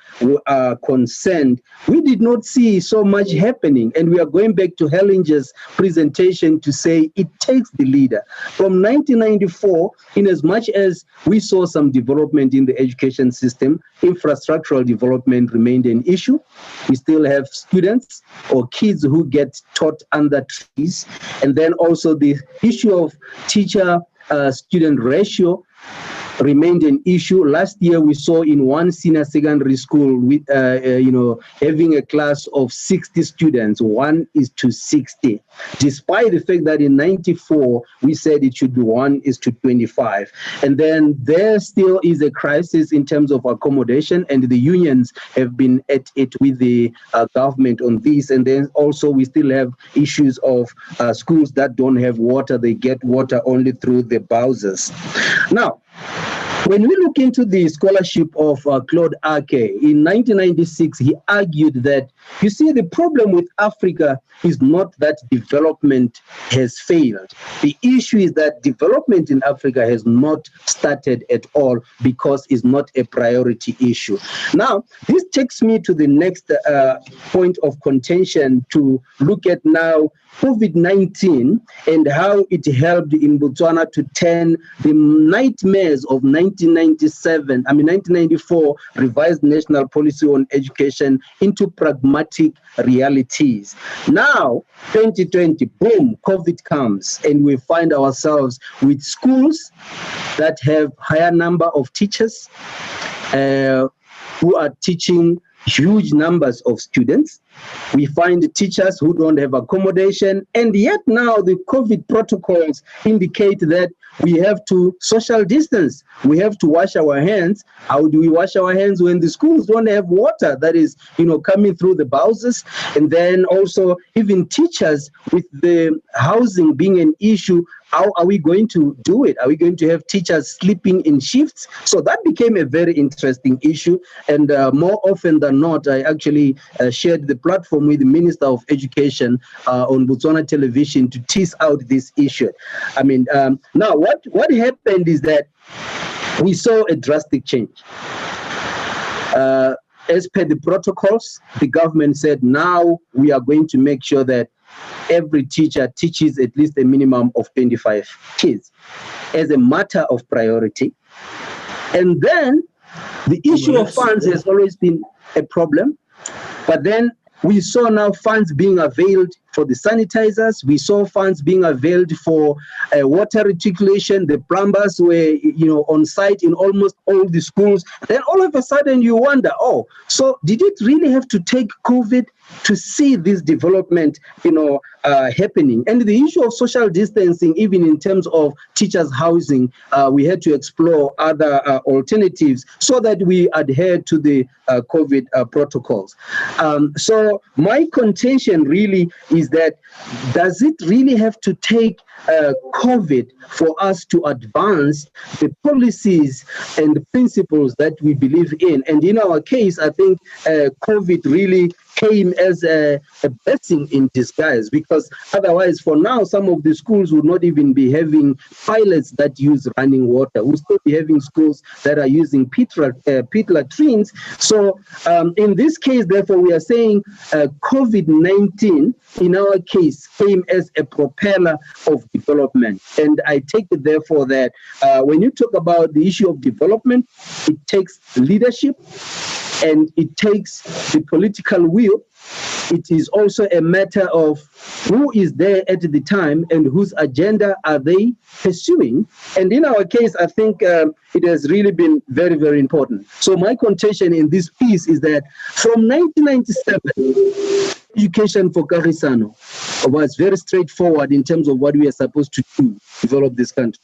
are concerned, we did not see so much happening. And we are going back to Hellinger's presentation to say it takes the leader. From 1994, in as much as we saw some development in the education system, infrastructural development remained an issue. We still have students or kids who get taught under trees. And then also the issue of teacher-student ratio remained an issue. Last year, we saw in one senior secondary school with, having a class of 60 students, 1:60, despite the fact that in 94, we said it should be 1:25. And then there still is a crisis in terms of accommodation, and the unions have been at it with the government on this. And then also we still have issues of schools that don't have water. They get water only through the bowsers. Now, when we look into the scholarship of Claude Ake, in 1996, he argued that, you see, the problem with Africa is not that development has failed. The issue is that development in Africa has not started at all because it's not a priority issue. Now, this takes me to the next point of contention to look at now COVID-19 and how it helped in Botswana to turn the nightmares of 1994 revised national policy on education into pragmatic realities. Now, 2020, boom, COVID comes, and we find ourselves with schools that have higher number of teachers who are teaching huge numbers of students. We find teachers who don't have accommodation, and yet now the COVID protocols indicate that we have to social distance. We have to wash our hands. How do we wash our hands when the schools don't have water that is, coming through the bowsers? And then also even teachers, with the housing being an issue, how are we going to do it? Are we going to have teachers sleeping in shifts? So that became a very interesting issue. And more often than not, I actually shared the platform with the Minister of Education on Botswana television to tease out this issue. I mean, now what happened is that we saw a drastic change. As per the protocols, the government said, now we are going to make sure that every teacher teaches at least a minimum of 25 kids as a matter of priority. And then the issue of funds has always been a problem, but then we saw now funds being availed for the sanitizers. We saw funds being availed for water reticulation. The plumbers were, on site in almost all the schools. Then all of a sudden you wonder, so did it really have to take COVID to see this development, happening? And the issue of social distancing, even in terms of teachers' housing, we had to explore other alternatives so that we adhere to the COVID protocols. So my contention really is that, does it really have to take COVID for us to advance the policies and the principles that we believe in? And in our case, I think COVID really came as a blessing in disguise, because otherwise, for now, some of the schools would not even be having pilots that use running water. We'll still be having schools that are using pit latrines. So in this case, therefore, we are saying COVID-19, in our case, came as a propeller of development. And I take it, therefore, that when you talk about the issue of development, it takes leadership, and it takes the political will. It is also a matter of who is there at the time and whose agenda are they pursuing. And in our case, I think it has really been very, very important. So my contention in this piece is that from 1997, education for Kagisano was very straightforward in terms of what we are supposed to do to develop this country.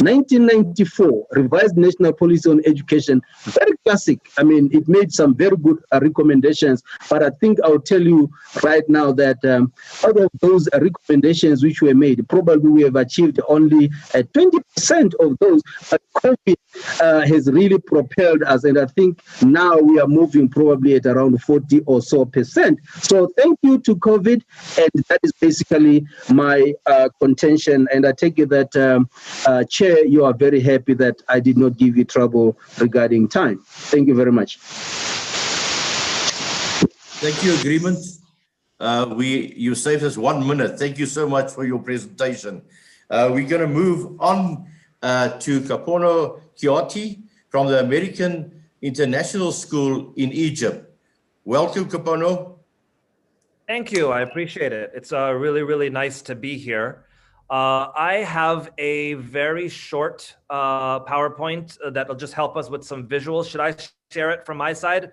1994, revised national policy on education, very classic. I mean, it made some very good recommendations, but I think I'll tell you right now that out of those recommendations which were made, probably we have achieved only 20% of those. But COVID has really propelled us, and I think now we are moving probably at around 40 or so percent. So thank you to COVID, and that is basically my contention. And I take it that, Chair, you are very happy that I did not give you trouble regarding time. Thank you very much. Thank you, Agreement. You saved us 1 minute. Thank you so much for your presentation. We're going to move on to Kapono Kioti from the American International School in Egypt. Welcome, Kapono. Thank you. I appreciate it. It's really, really nice to be here. I have a very short PowerPoint that'll just help us with some visuals. Should I share it from my side?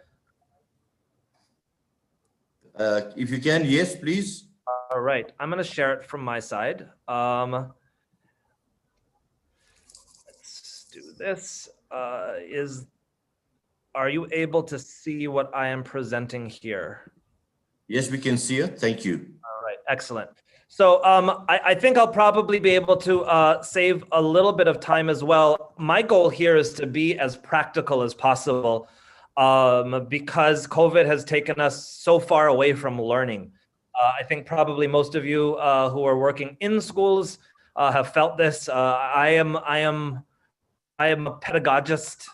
If you can, yes, please. All right, I'm going to share it from my side. Let's do this. Are you able to see what I am presenting here? Yes, we can see it. Thank you. All right, excellent. So I think I'll probably be able to save a little bit of time as well. My goal here is to be as practical as possible because COVID has taken us so far away from learning. I think probably most of you who are working in schools have felt this. I am a pedagogist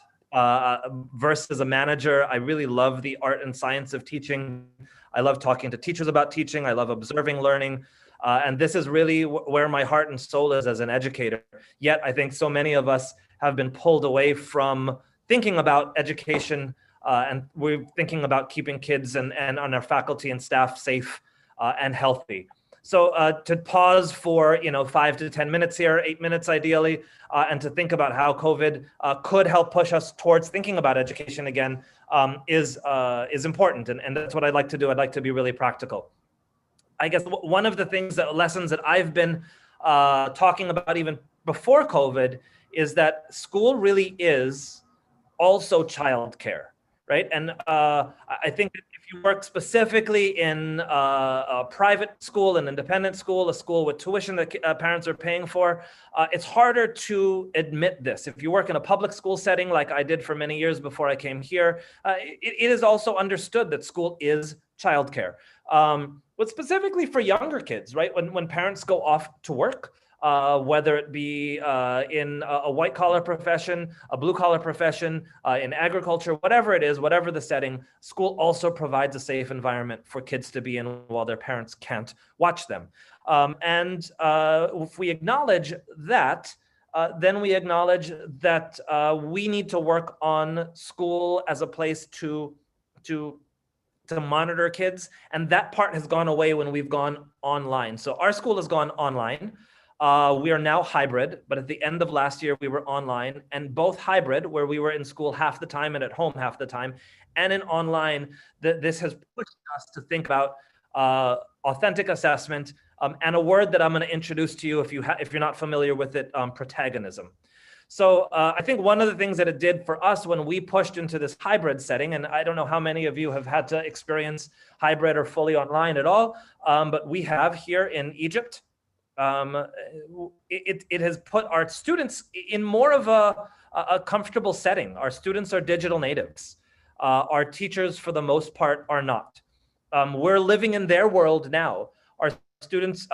versus a manager. I really love the art and science of teaching. I love talking to teachers about teaching. I love observing learning. And this is really where my heart and soul is as an educator. Yet I think so many of us have been pulled away from thinking about education and we're thinking about keeping kids and on our faculty and staff safe and healthy. So to pause for 5 to 10 minutes here, 8 minutes ideally, and to think about how COVID could help push us towards thinking about education again is important. And that's what I'd like to do. I'd like to be really practical. I guess one of the lessons that I've been talking about even before COVID is that school really is also childcare, right? And I think that if you work specifically in a private school, an independent school, a school with tuition that parents are paying for, it's harder to admit this. If you work in a public school setting, like I did for many years before I came here, it is also understood that school is childcare. But specifically for younger kids, right? When parents go off to work, whether it be in a white collar profession, a blue collar profession, in agriculture, whatever it is, whatever the setting, school also provides a safe environment for kids to be in while their parents can't watch them. And if we acknowledge that, then we acknowledge that we need to work on school as a place to monitor kids. And that part has gone away when we've gone online. So our school has gone online. We are now hybrid, but at the end of last year, we were online, and both hybrid, where we were in school half the time and at home half the time, and in online, this has pushed us to think about authentic assessment, and a word that I'm going to introduce to you if you're not familiar with it, protagonism. So I think one of the things that it did for us when we pushed into this hybrid setting, and I don't know how many of you have had to experience hybrid or fully online at all, but we have here in Egypt. It has put our students in more of a comfortable setting. Our students are digital natives. Our teachers, for the most part, are not. We're living in their world now. Our students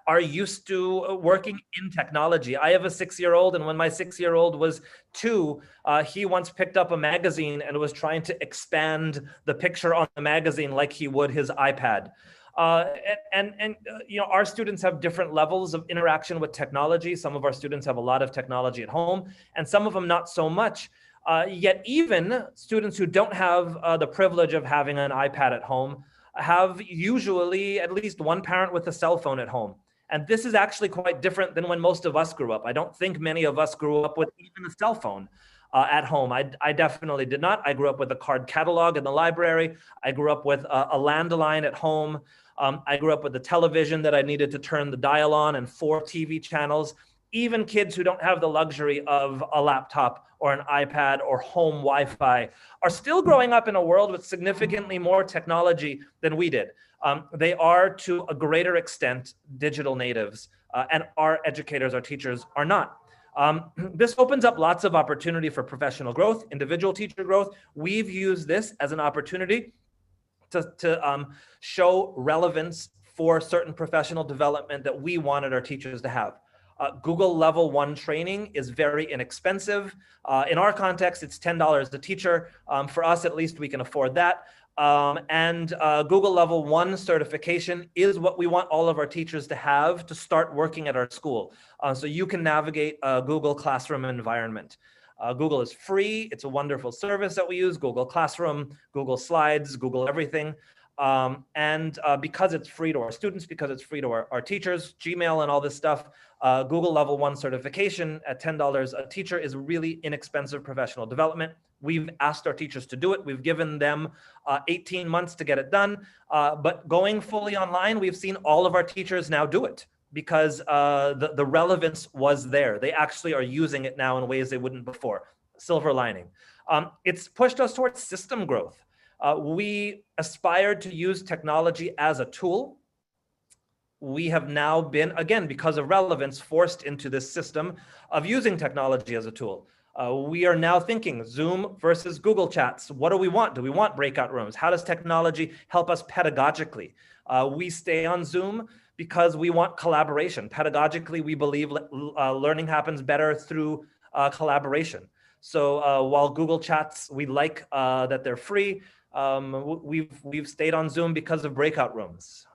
are used to working in technology. I have a 6-year-old, and when my 6-year-old was 2, he once picked up a magazine and was trying to expand the picture on the magazine like he would his iPad. You know, our students have different levels of interaction with technology. Some of our students have a lot of technology at home, and some of them not so much. Yet even students who don't have the privilege of having an iPad at home have usually at least one parent with a cell phone at home. And this is actually quite different than when most of us grew up. I don't think many of us grew up with even a cell phone at home. I definitely did not. I grew up with a card catalog in the library. I grew up with a landline at home. I grew up with a television that I needed to turn the dial on and 4 TV channels. Even kids who don't have the luxury of a laptop or an iPad or home Wi-Fi are still growing up in a world with significantly more technology than we did. They are, to a greater extent, digital natives, and our educators, our teachers, are not. This opens up lots of opportunity for professional growth, individual teacher growth. We've used this as an opportunity to show relevance for certain professional development that we wanted our teachers to have. Google Level 1 training is very inexpensive. In our context, it's $10 a teacher. For us, at least, we can afford that. Google Level 1 certification is what we want all of our teachers to have to start working at our school. So you can navigate a Google Classroom environment. Google is free. It's a wonderful service that we use, Google Classroom, Google Slides, Google everything. Because it's free to our students, because it's free to our teachers, Gmail and all this stuff, Google Level 1 certification at $10 a teacher is really inexpensive professional development. We've asked our teachers to do it. We've given them 18 months to get it done. But going fully online, we've seen all of our teachers now do it because the relevance was there. They actually are using it now in ways they wouldn't before. Silver lining. It's pushed us towards system growth. We aspired to use technology as a tool. We have now been, again, because of relevance, forced into this system of using technology as a tool. We are now thinking Zoom versus Google Chats. What do we want? Do we want breakout rooms? How does technology help us pedagogically? We stay on Zoom because we want collaboration. Pedagogically, we believe learning happens better through collaboration. So while Google Chats, we like that they're free, we've stayed on Zoom because of breakout rooms.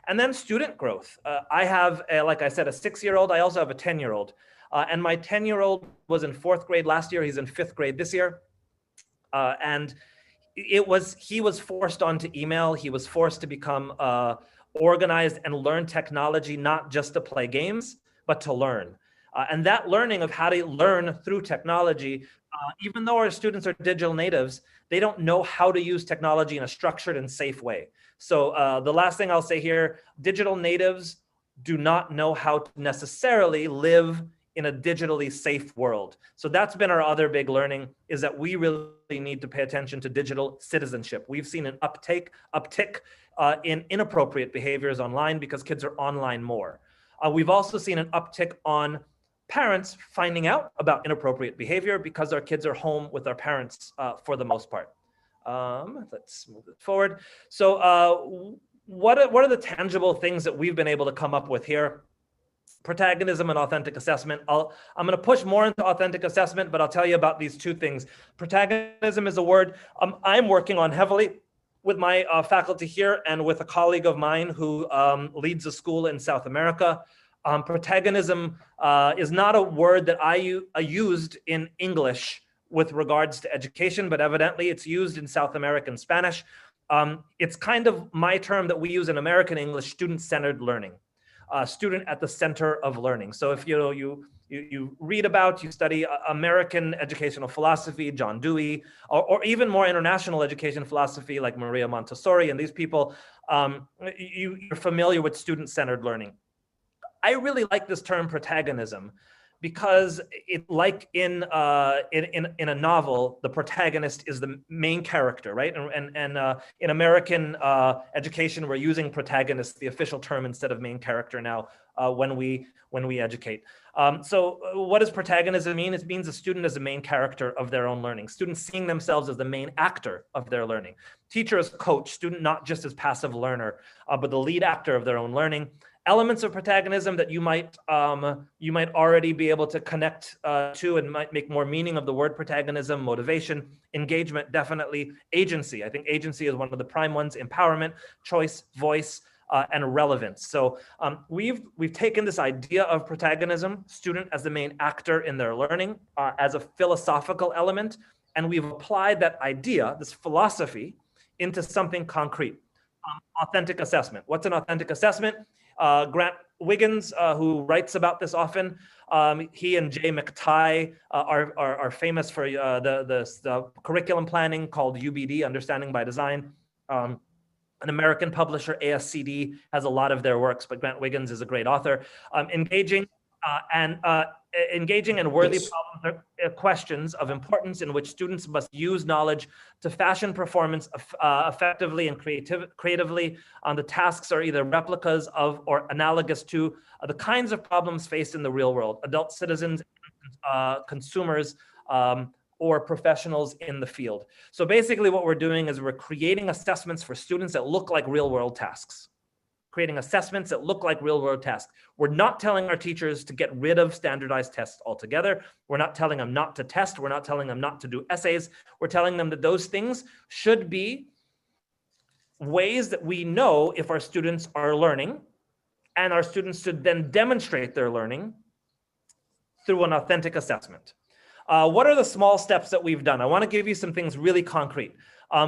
And then student growth. I have, like I said, a 6-year-old. I also have a 10-year-old. And my 10-year-old was in 4th grade last year. He's in 5th grade this year. And he was forced onto email. He was forced to become organized and learn technology, not just to play games, but to learn. And that learning of how to learn through technology, even though our students are digital natives, they don't know how to use technology in a structured and safe way. So the last thing I'll say here, digital natives do not know how to necessarily live in a digitally safe world. So that's been our other big learning, is that we really need to pay attention to digital citizenship. We've seen an uptick in inappropriate behaviors online because kids are online more. We've also seen an uptick on parents finding out about inappropriate behavior because our kids are home with our parents for the most part. Let's move it forward. So what are the tangible things that we've been able to come up with here? protagonism and authentic assessment. I'm going to push more into authentic assessment, but I'll tell you about these two things. Protagonism is a word I'm working on heavily with my faculty here and with a colleague of mine who leads a school in South America. Protagonism is not a word that I used in English with regards to education, but evidently it's used in South American Spanish. It's kind of my term that we use in American English, student-centered learning. Student at the center of learning. So if you read about, you study American educational philosophy, John Dewey, or even more international education philosophy like Maria Montessori and these people, you're familiar with student-centered learning. I really like this term protagonism because it, like in a novel, the protagonist is the main character, right? And in American education, we're using protagonist, the official term, instead of main character now when we educate. So what does protagonism mean? It means a student is the main character of their own learning. Students seeing themselves as the main actor of their learning. Teacher as coach, student not just as passive learner, but the lead actor of their own learning. Elements of protagonism that you might already be able to connect to and might make more meaning of the word protagonism: motivation, engagement, definitely agency. I think agency is one of the prime ones: empowerment, choice, voice, and relevance. So we've taken this idea of protagonism, student as the main actor in their learning, as a philosophical element, and we've applied that idea, this philosophy, into something concrete. Authentic assessment. What's an authentic assessment? Grant Wiggins, who writes about this often, he and Jay McTighe are famous for the curriculum planning called UBD, Understanding by Design. An American publisher, ASCD, has a lot of their works, but Grant Wiggins is a great author. Engaging and worthy problem questions of importance in which students must use knowledge to fashion performance effectively and creatively. The tasks are either replicas of or analogous to the kinds of problems faced in the real world, adult citizens, consumers, or professionals in the field. So basically what we're doing is we're creating assessments for students that look like real world tasks. Creating assessments that look like real world tasks. We're not telling our teachers to get rid of standardized tests altogether. We're not telling them not to test. We're not telling them not to do essays. We're telling them that those things should be ways that we know if our students are learning, and our students should then demonstrate their learning through an authentic assessment. What are the small steps that we've done? I want to give you some things really concrete.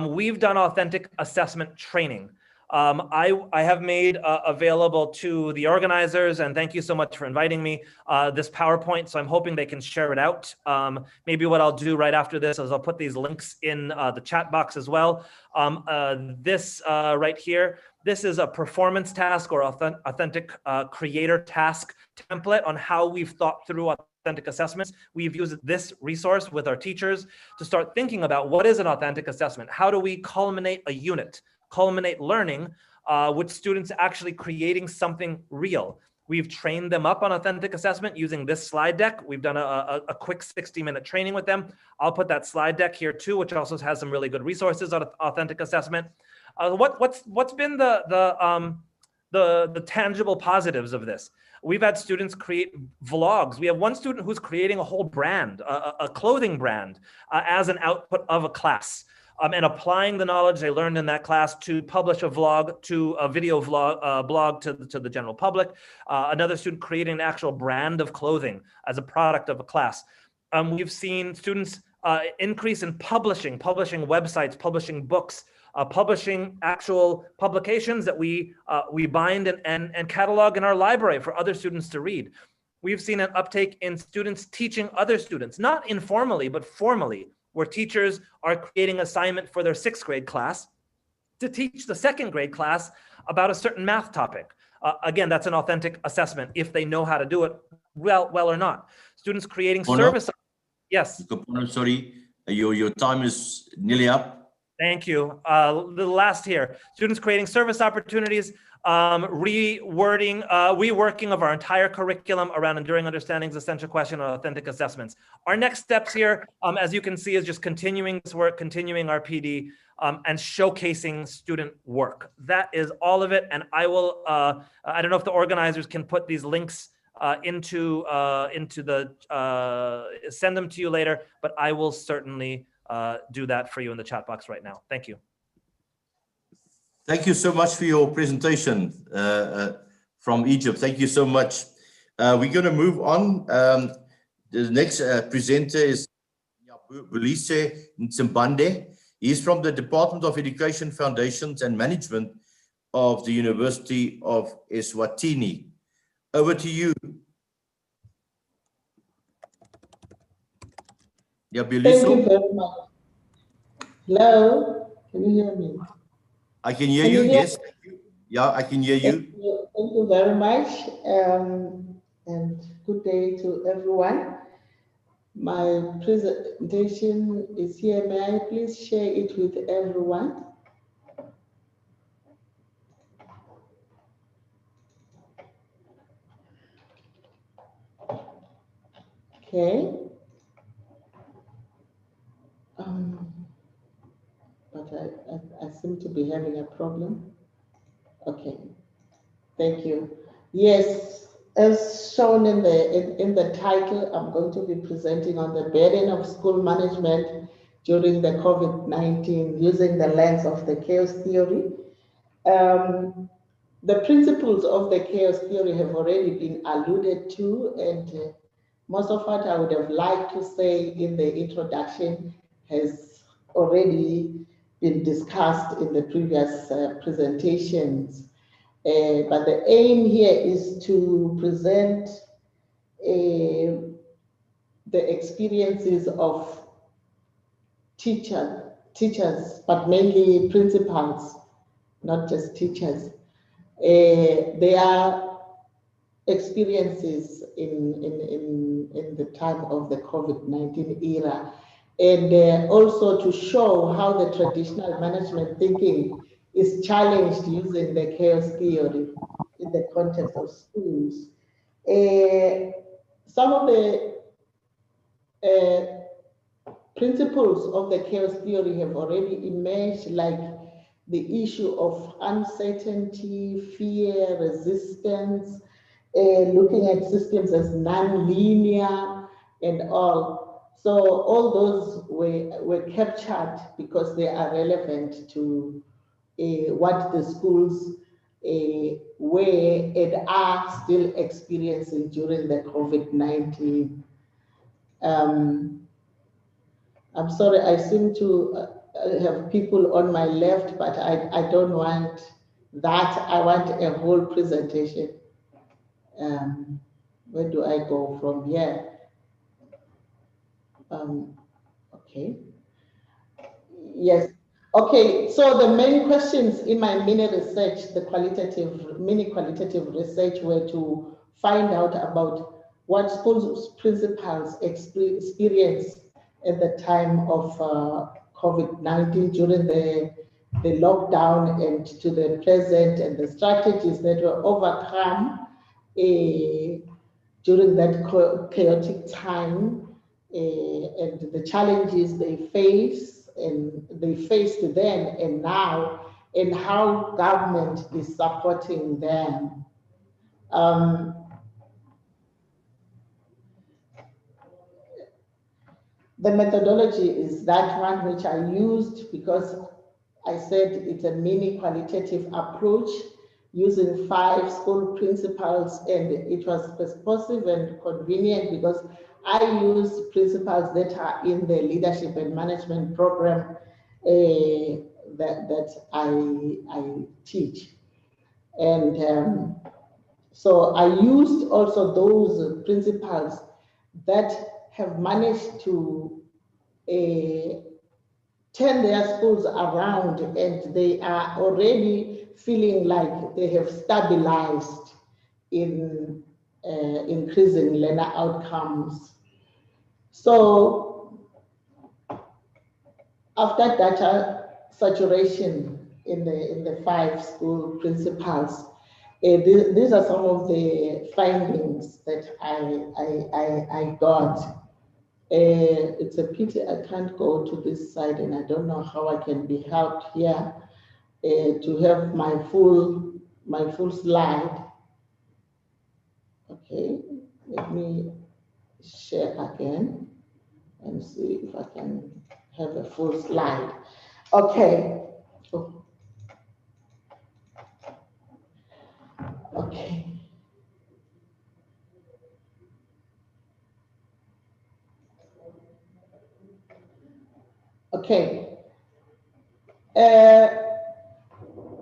We've done authentic assessment training. I have made available to the organizers, and thank you so much for inviting me, this PowerPoint. So I'm hoping they can share it out. Maybe what I'll do right after this is I'll put these links in the chat box as well. This right here, this is a performance task or authentic creator task template on how we've thought through authentic assessments. We've used this resource with our teachers to start thinking about what is an authentic assessment? How do we culminate a unit? Culminate learning with students actually creating something real. We've trained them up on authentic assessment using this slide deck. We've done a quick 60-minute training with them. I'll put that slide deck here too, which also has some really good resources on authentic assessment. What's been the tangible positives of this? We've had students create vlogs. We have one student who's creating a whole brand, a clothing brand, as an output of a class. And applying the knowledge they learned in that class to publish a vlog, to a video vlog, blog to the general public. Another student creating an actual brand of clothing as a product of a class. We've seen students increase in publishing websites, publishing books, publishing actual publications that we bind and catalog in our library for other students to read. We've seen an uptake in students teaching other students, not informally, but formally, where teachers are creating assignment for their 6th grade class to teach the 2nd grade class about a certain math topic. Again, that's an authentic assessment if they know how to do it well or not. Students creating service. Yes. Sorry, your time is nearly up. Thank you. The last here, students creating service opportunities, reworking of our entire curriculum around enduring understandings, essential question, and authentic assessments. Our next steps here, as you can see, is just continuing this work, continuing our PD, and showcasing student work. That is all of it. And I will, I don't know if the organizers can put these links into the send them to you later, but I will certainly do that for you in the chat box right now. Thank you. Thank you so much for your presentation from Egypt. Thank you so much. We're going to move on. The next presenter is Bulise Ntsimbande. He's from the Department of Education, Foundations and Management of the University of Eswatini. Over to you. Yeah, Thank you very much. Hello, can you hear me? I can hear you, yes. Thank you. Yeah, I can hear you. Thank you very much. And good day to everyone. My presentation is here. May I please share it with everyone? Okay. But I seem to be having a problem. Okay. Thank you. Yes, as shown in the title, I'm going to be presenting on the burden of school management during the COVID-19 using the lens of the chaos theory. The principles of the chaos theory have already been alluded to, and most of what I would have liked to say in the introduction has already been discussed in the previous presentations. But the aim here is to present the experiences of teachers, but mainly principals, not just teachers. Their experiences in the time of the COVID-19 era, and also to show how the traditional management thinking is challenged using the chaos theory in the context of schools. Some of the principles of the chaos theory have already emerged, like the issue of uncertainty, fear, resistance, looking at systems as non-linear and all. So all those were captured because they are relevant to what the schools were and are still experiencing during the COVID-19. I'm sorry, I seem to have people on my left, but I don't want that. I want a whole presentation. Where do I go from here? Okay. Yes. Okay, so the main questions in my mini research, mini qualitative research, were to find out about what schools principals experience at the time of COVID-19 during the lockdown and to the present, and the strategies that were overcome during that chaotic time, and the challenges they faced then and now, and how government is supporting them. The methodology is that one which I used because I said it's a mini qualitative approach using 5 school principals, and it was responsive and convenient because I used principles that are in the leadership and management program that I teach. And so I used also those principles that have managed to turn their schools around, and they are already feeling like they have stabilized in increasing learner outcomes. So after data saturation in the 5 school principals, these are some of the findings that I got. It's a pity I can't go to this side, and I don't know how I can be helped here to have my full slide. Okay, Let me share again and see if I can have a full slide. Okay. Oh. Okay. Okay.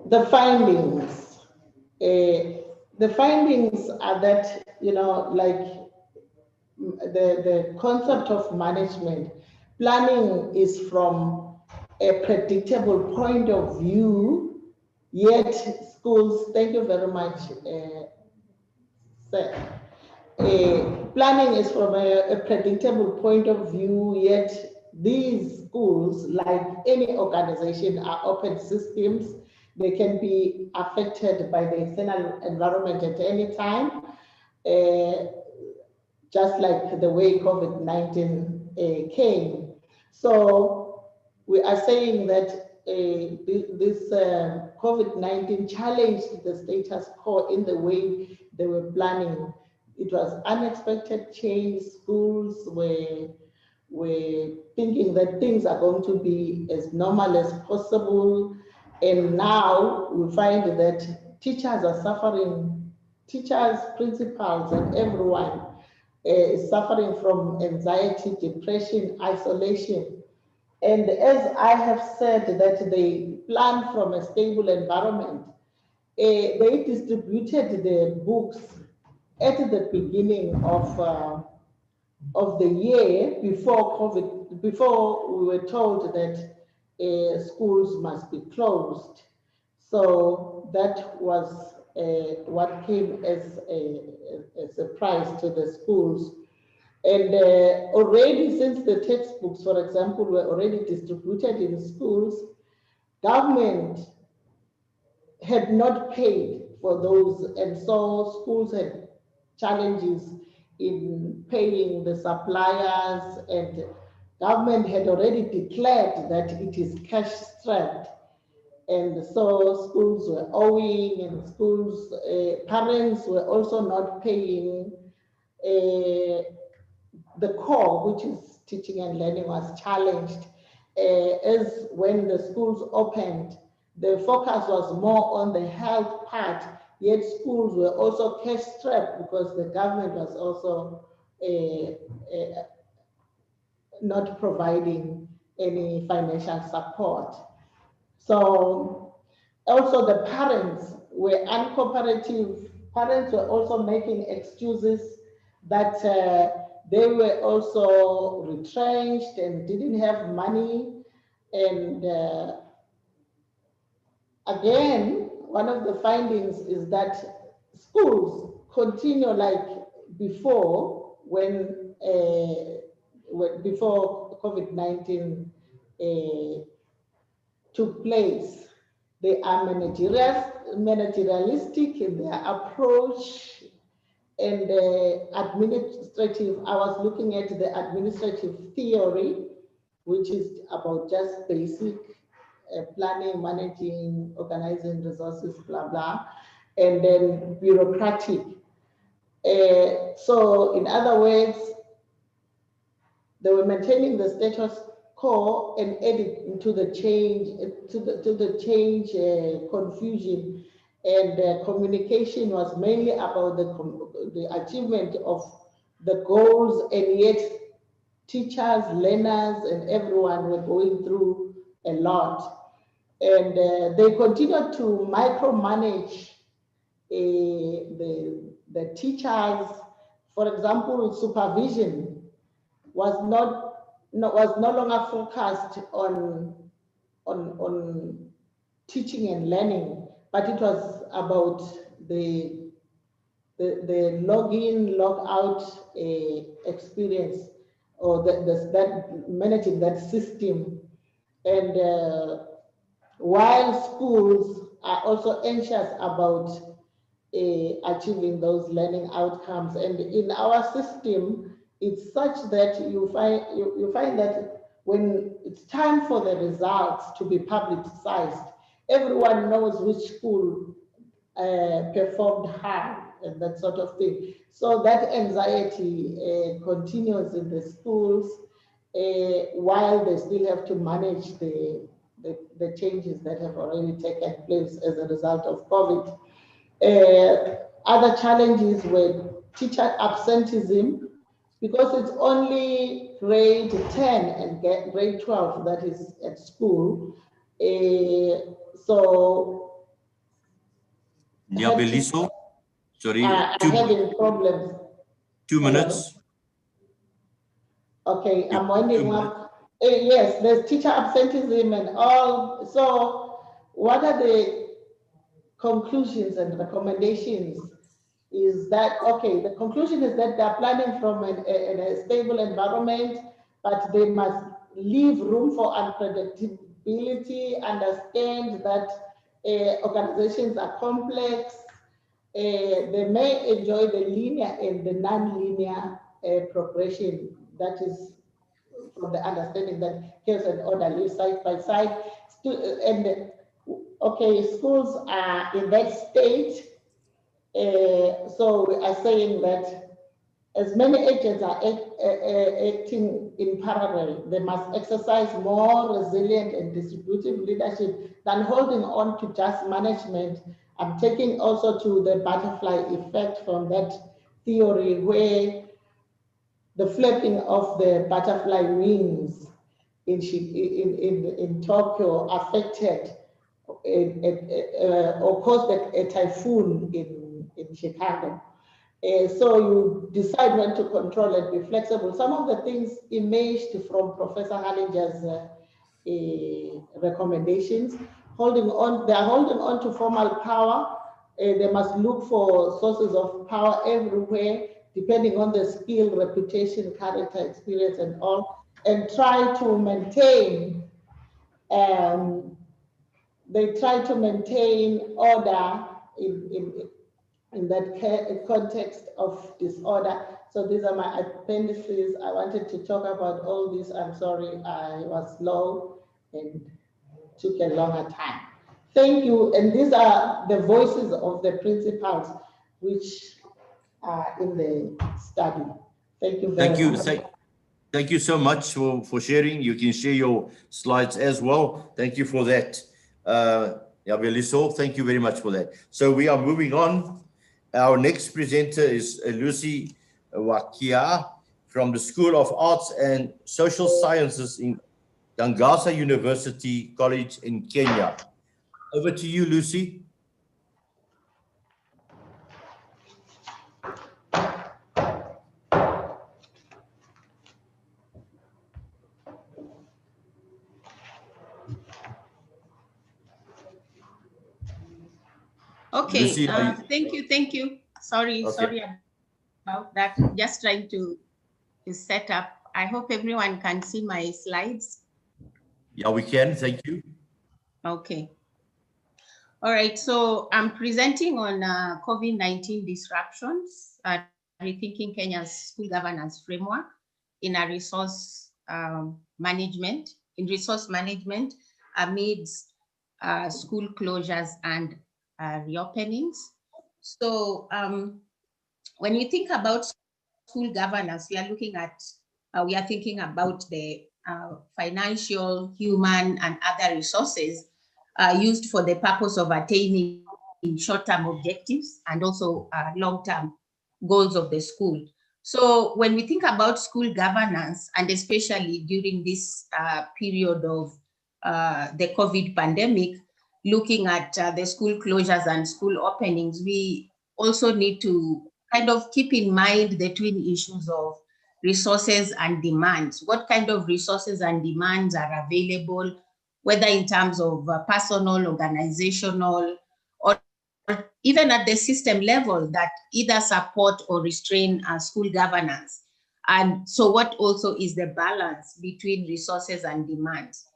The findings. The findings are that, you know, like the concept of management, planning is from a predictable point of view, yet schools, thank you very much, sir. Planning is from a predictable point of view, yet these schools, like any organization, are open systems. They can be affected by the external environment at any time, just like the way COVID-19 came. So we are saying that this COVID-19 challenged the status quo in the way they were planning. It was unexpected change. Schools were thinking that things are going to be as normal as possible. And now we find that teachers are suffering, teachers, principals, and everyone is suffering from anxiety, depression, isolation. And as I have said that they plan from a stable environment, they distributed the books at the beginning of the year before COVID, before we were told that schools must be closed. So that was what came as a surprise to the schools. And already since the textbooks, for example, were already distributed in schools, government had not paid for those, and so schools had challenges in paying the suppliers, and government had already declared that it is cash strapped. And so schools were owing, and schools, parents were also not paying. The core, which is teaching and learning, was challenged. As when the schools opened, the focus was more on the health part, yet schools were also cash strapped because the government was also not providing any financial support. So also the parents were uncooperative. Parents were also making excuses that they were also retrenched and didn't have money. And again, one of the findings is that schools continue like before, before COVID-19 took place. They are managerialistic in their approach, and administrative. I was looking at the administrative theory, which is about just basic planning, managing, organizing resources, blah, blah, and then bureaucratic. So in other words, they were maintaining the status quo and added to the change, confusion, and communication was mainly about the achievement of the goals, and yet teachers, learners, and everyone were going through a lot. And they continued to micromanage the teachers. For example, supervision was no longer focused on teaching and learning, but it was about the login, log out experience, or that managing that system. And while schools are also anxious about achieving those learning outcomes, and in our system, it's such that you find that when it's time for the results to be publicized, everyone knows which school performed and that sort of thing. So that anxiety continues in the schools while they still have to manage the changes that have already taken place as a result of COVID. Other challenges were teacher absenteeism, because it's only grade 10 and grade 12 that is at school. So Beliso, sorry, having problems. 2 minutes. Okay, I'm winding up. Yes, there's teacher absenteeism and all. So what are the conclusions and recommendations? Is that, okay, the conclusion is that they're planning from a stable environment, but they must leave room for unpredictability, understand that organizations are complex. They may enjoy the linear and the non-linear progression. That is from the understanding that chaos and order live side by side. And okay, schools are in that state. So we are saying that as many agents are acting in parallel, they must exercise more resilient and distributive leadership than holding on to just management. I'm taking also to the butterfly effect from that theory, where the flapping of the butterfly wings in Tokyo affected or caused a typhoon in Chicago. So you decide when to control and be flexible. Some of the things emerged from Professor Hallinger's recommendations. They're holding on to formal power. They must look for sources of power everywhere, depending on the skill, reputation, character, experience, and all, and try to maintain. They try to maintain order in that context of disorder. So these are my appendices. I wanted to talk about all this. I'm sorry, I was slow and took a longer time. Thank you. And these are the voices of the principals which are in the study. Thank you very much. Thank you so much for sharing. You can share your slides as well. Thank you for that. Beliso, thank you very much for that. So we are moving on. Our next presenter is Lucy Wakia from the School of Arts and Social Sciences in Gangasa University College in Kenya. Over to you, Lucy. Okay, Lucy, thank you. Sorry about that. Just trying to set up. I hope everyone can see my slides. Yeah, we can. Thank you. Okay. All right. So I'm presenting on COVID-19 disruptions, rethinking Kenya's school governance framework in a resource management amidst school closures and reopenings. So when you think about school governance, we are thinking about the financial, human, and other resources used for the purpose of attaining short-term objectives and also long-term goals of the school. So when we think about school governance, and especially during this period of the COVID pandemic, looking at the school closures and school openings, we also need to kind of keep in mind the twin issues of resources and demands. What kind of resources and demands are available, whether in terms of personal, organizational, or even at the system level that either support or restrain school governance. And so what also is the balance between resources and demands?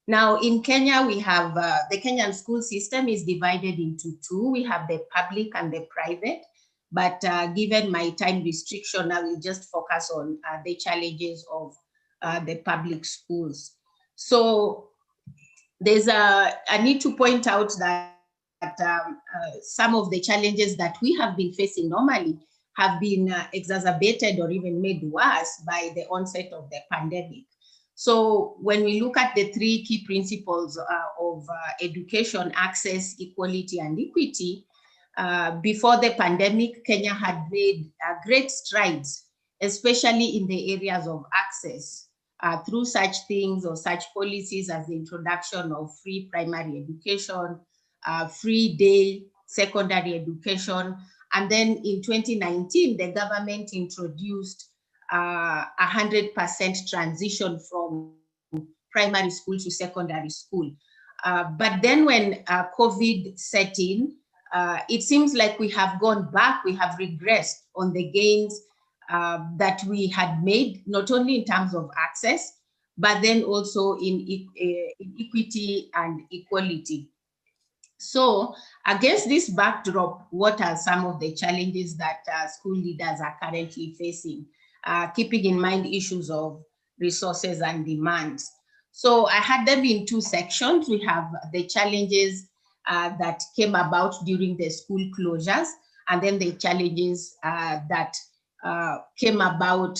Now in Kenya, we have the Kenyan school system is divided into two. We have the public and the private, but given my time restriction, I will just focus on the challenges of the public schools. So I need to point out that some of the challenges that we have been facing normally have been exacerbated or even made worse by the onset of the pandemic. So when we look at the three key principles of education, access, equality, and equity, before the pandemic, Kenya had made great strides, especially in the areas of access, through such things or such policies as the introduction of free primary education, free day secondary education. And then in 2019, the government introduced 100% transition from primary school to secondary school. But then when COVID set in, it seems like we have gone back, we have regressed on the gains that we had made, not only in terms of access, but then also in equity and equality. So against this backdrop, what are some of the challenges that school leaders are currently facing, keeping in mind issues of resources and demands? So I had them in two sections. We have the challenges that came about during the school closures, and then the challenges that came about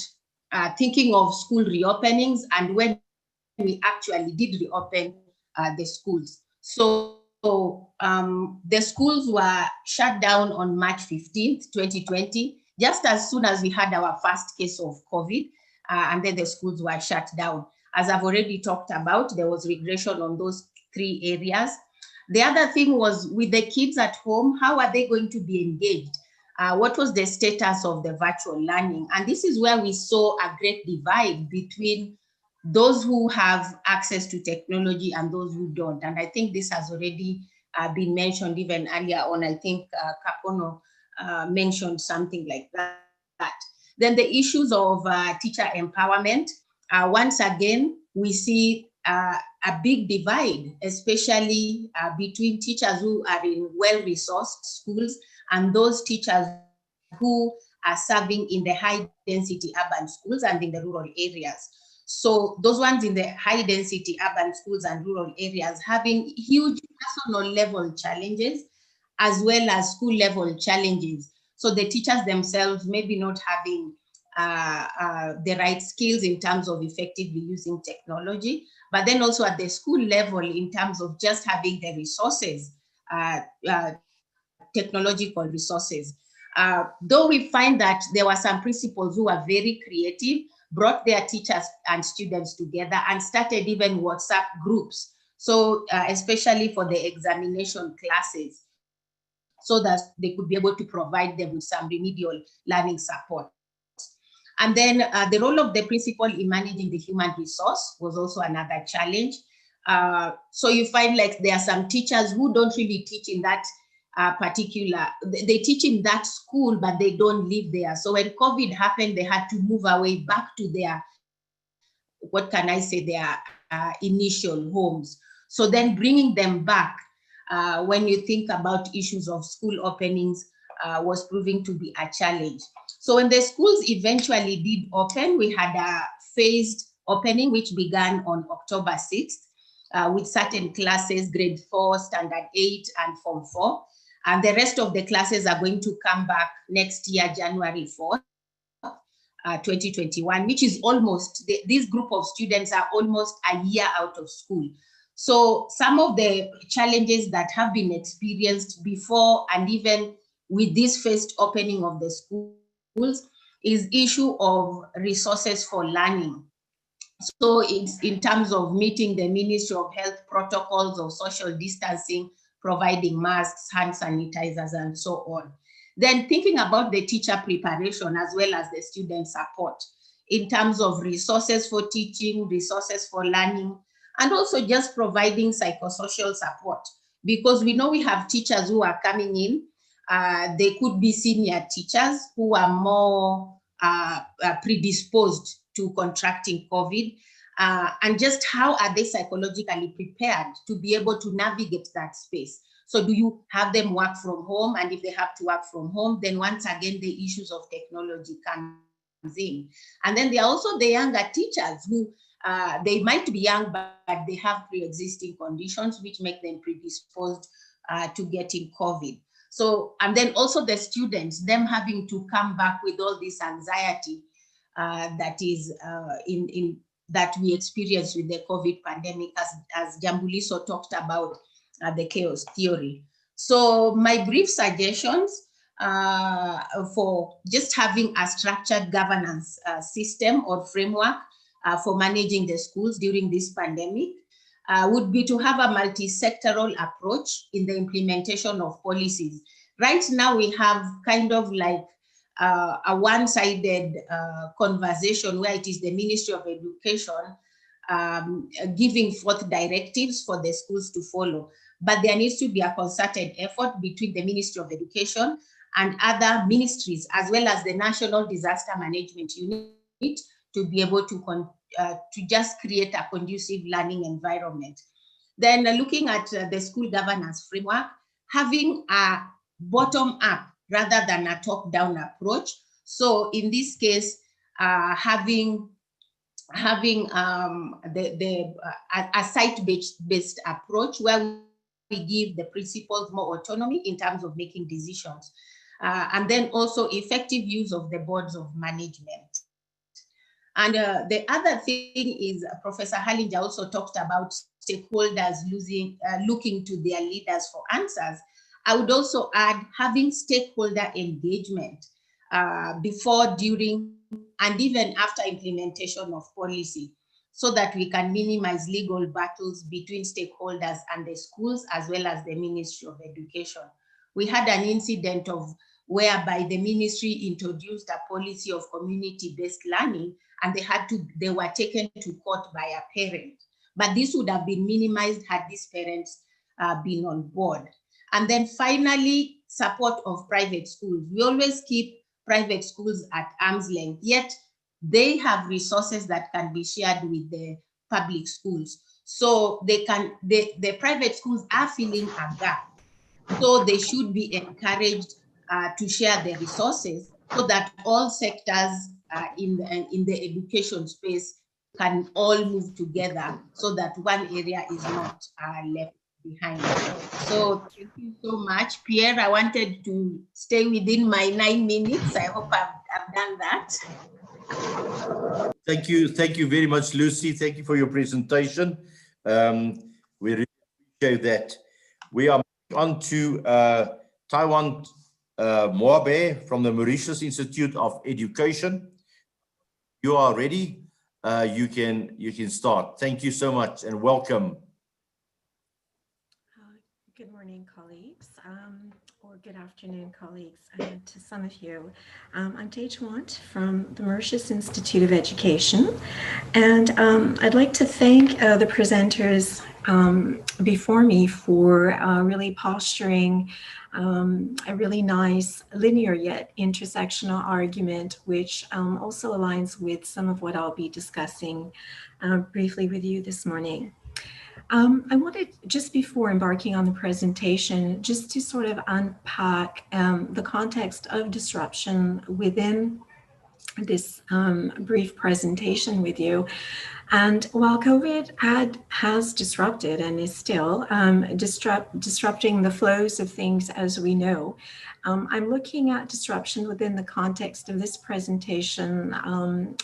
thinking of school reopenings and when we actually did reopen the schools. So the schools were shut down on March 15th, 2020, just as soon as we had our first case of COVID, and then the schools were shut down. As I've already talked about, there was regression on those three areas. The other thing was with the kids at home, how are they going to be engaged? What was the status of the virtual learning? And this is where we saw a great divide between those who have access to technology and those who don't. And I think this has already been mentioned even earlier on. I think Kapono mentioned something like that. Then the issues of teacher empowerment. Once again, we see a big divide, especially between teachers who are in well-resourced schools and those teachers who are serving in the high-density urban schools and in the rural areas. So those ones in the high-density urban schools and rural areas having huge personal level challenges as well as school level challenges. So the teachers themselves maybe not having the right skills in terms of effectively using technology, but then also at the school level in terms of just having the resources, technological resources. Though we find that there were some principals who were very creative, brought their teachers and students together and started even WhatsApp groups. So especially for the examination classes, so that they could be able to provide them with some remedial learning support. And then the role of the principal in managing the human resource was also another challenge. So you find like there are some teachers who don't really teach in that they teach in that school, but they don't live there. So when COVID happened, they had to move away back to their, what can I say, their initial homes. So then bringing them back, when you think about issues of school openings, was proving to be a challenge. So when the schools eventually did open, we had a phased opening, which began on October 6th, with certain classes, grade 4, standard 8, and form 4. And the rest of the classes are going to come back next year, January 4th, 2021, which is almost, this group of students are almost a year out of school. So some of the challenges that have been experienced before and even with this first opening of the schools is issue of resources for learning. So it's in terms of meeting the Ministry of Health protocols of social distancing, providing masks, hand sanitizers, and so on. Then thinking about the teacher preparation as well as the student support in terms of resources for teaching, resources for learning, and also just providing psychosocial support. Because we know we have teachers who are coming in, they could be senior teachers who are more predisposed to contracting COVID, and just how are they psychologically prepared to be able to navigate that space? So do you have them work from home? And if they have to work from home, then once again, the issues of technology comes in. And then there are also the younger teachers who, they might be young, but they have pre-existing conditions which make them predisposed to getting COVID. So, and then also the students, them having to come back with all this anxiety that is that we experience with the COVID pandemic, as Jambuliso talked about the chaos theory. So my brief suggestions for just having a structured governance system or framework for managing the schools during this pandemic would be to have a multi-sectoral approach in the implementation of policies. Right now, we have kind of like a one-sided conversation where it is the Ministry of Education giving forth directives for the schools to follow. But there needs to be a concerted effort between the Ministry of Education and other ministries, as well as the National Disaster Management Unit, to be able to just create a conducive learning environment. Then looking at the school governance framework, having a bottom-up rather than a top-down approach. So in this case, having a site-based approach where we give the principals more autonomy in terms of making decisions. And then also effective use of the boards of management. And the other thing is Professor Hallinger also talked about stakeholders looking to their leaders for answers. I would also add having stakeholder engagement before, during, and even after implementation of policy, so that we can minimize legal battles between stakeholders and the schools, as well as the Ministry of Education. We had an incident whereby the ministry introduced a policy of community-based learning, and they were taken to court by a parent. But this would have been minimized had these parents been on board. And then finally, support of private schools. We always keep private schools at arm's length, yet they have resources that can be shared with the public schools. So the private schools are filling a gap. So they should be encouraged to share their resources so that all sectors in the education space can all move together, so that one area is not left behind. So thank you so much, Pierre. I wanted to stay within my 9 minutes. I hope I've done that. Thank you very much, Lucy. Thank you for your presentation. We really appreciate that. We are on to Taiwan Moabe from the Mauritius Institute of Education. You are ready. You can start. Thank you so much and welcome. Good morning, colleagues, or good afternoon, colleagues, to some of you. I'm Tejwant from the Mauritius Institute of Education, and I'd like to thank the presenters before me for really posturing a really nice linear yet intersectional argument, which also aligns with some of what I'll be discussing briefly with you this morning. I wanted, just before embarking on the presentation, just to sort of unpack the context of disruption within this brief presentation with you. And while COVID has disrupted and is still disrupting the flows of things as we know, I'm looking at disruption within the context of this presentation,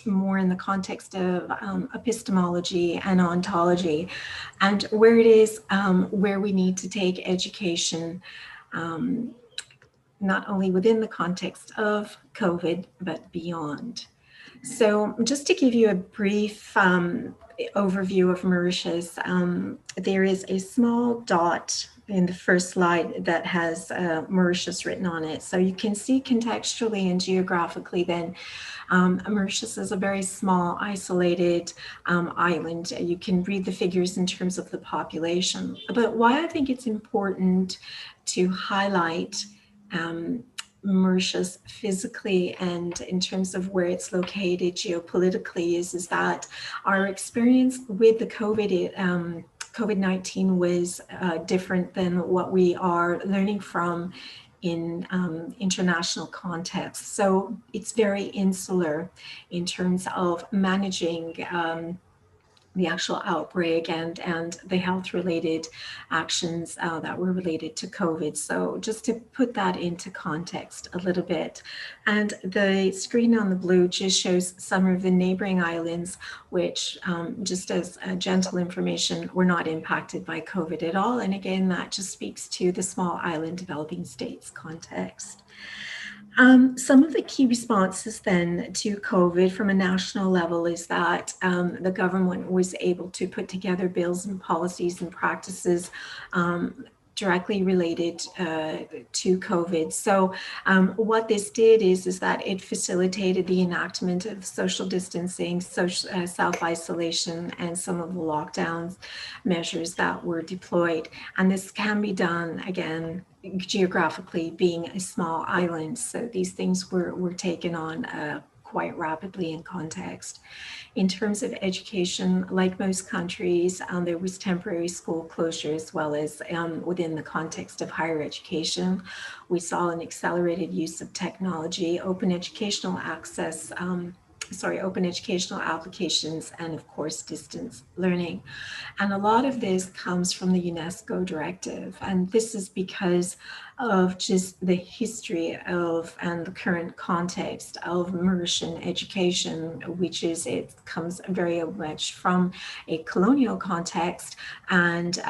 more in the context of epistemology and ontology, and where it is where we need to take education, not only within the context of COVID, but beyond. So just to give you a brief overview of Mauritius, there is a small dot in the first slide that has Mauritius written on it. So you can see contextually and geographically then Mauritius is a very small, isolated island. You can read the figures in terms of the population. But why I think it's important to highlight Mauritius physically and in terms of where it's located geopolitically is that our experience with the COVID-19 was different than what we are learning from in international context. So it's very insular in terms of managing the actual outbreak and the health-related actions that were related to COVID. So just to put that into context a little bit. And the screen on the blue just shows some of the neighboring islands, which just as gentle information, were not impacted by COVID at all. And again, that just speaks to the small island developing states context. Some of the key responses then to COVID from a national level is that the government was able to put together bills and policies and practices directly related to COVID. So what this did is that it facilitated the enactment of social distancing, social self-isolation, and some of the lockdown measures that were deployed. And this can be done, again, geographically being a small island. So these things were taken on quite rapidly in context. In terms of education, like most countries, there was temporary school closure as well as within the context of higher education. We saw an accelerated use of technology, open educational access, open educational applications, and of course, distance learning. And a lot of this comes from the UNESCO directive. And this is because of just the history of and the current context of immersion education, which is, it comes very much from a colonial context, and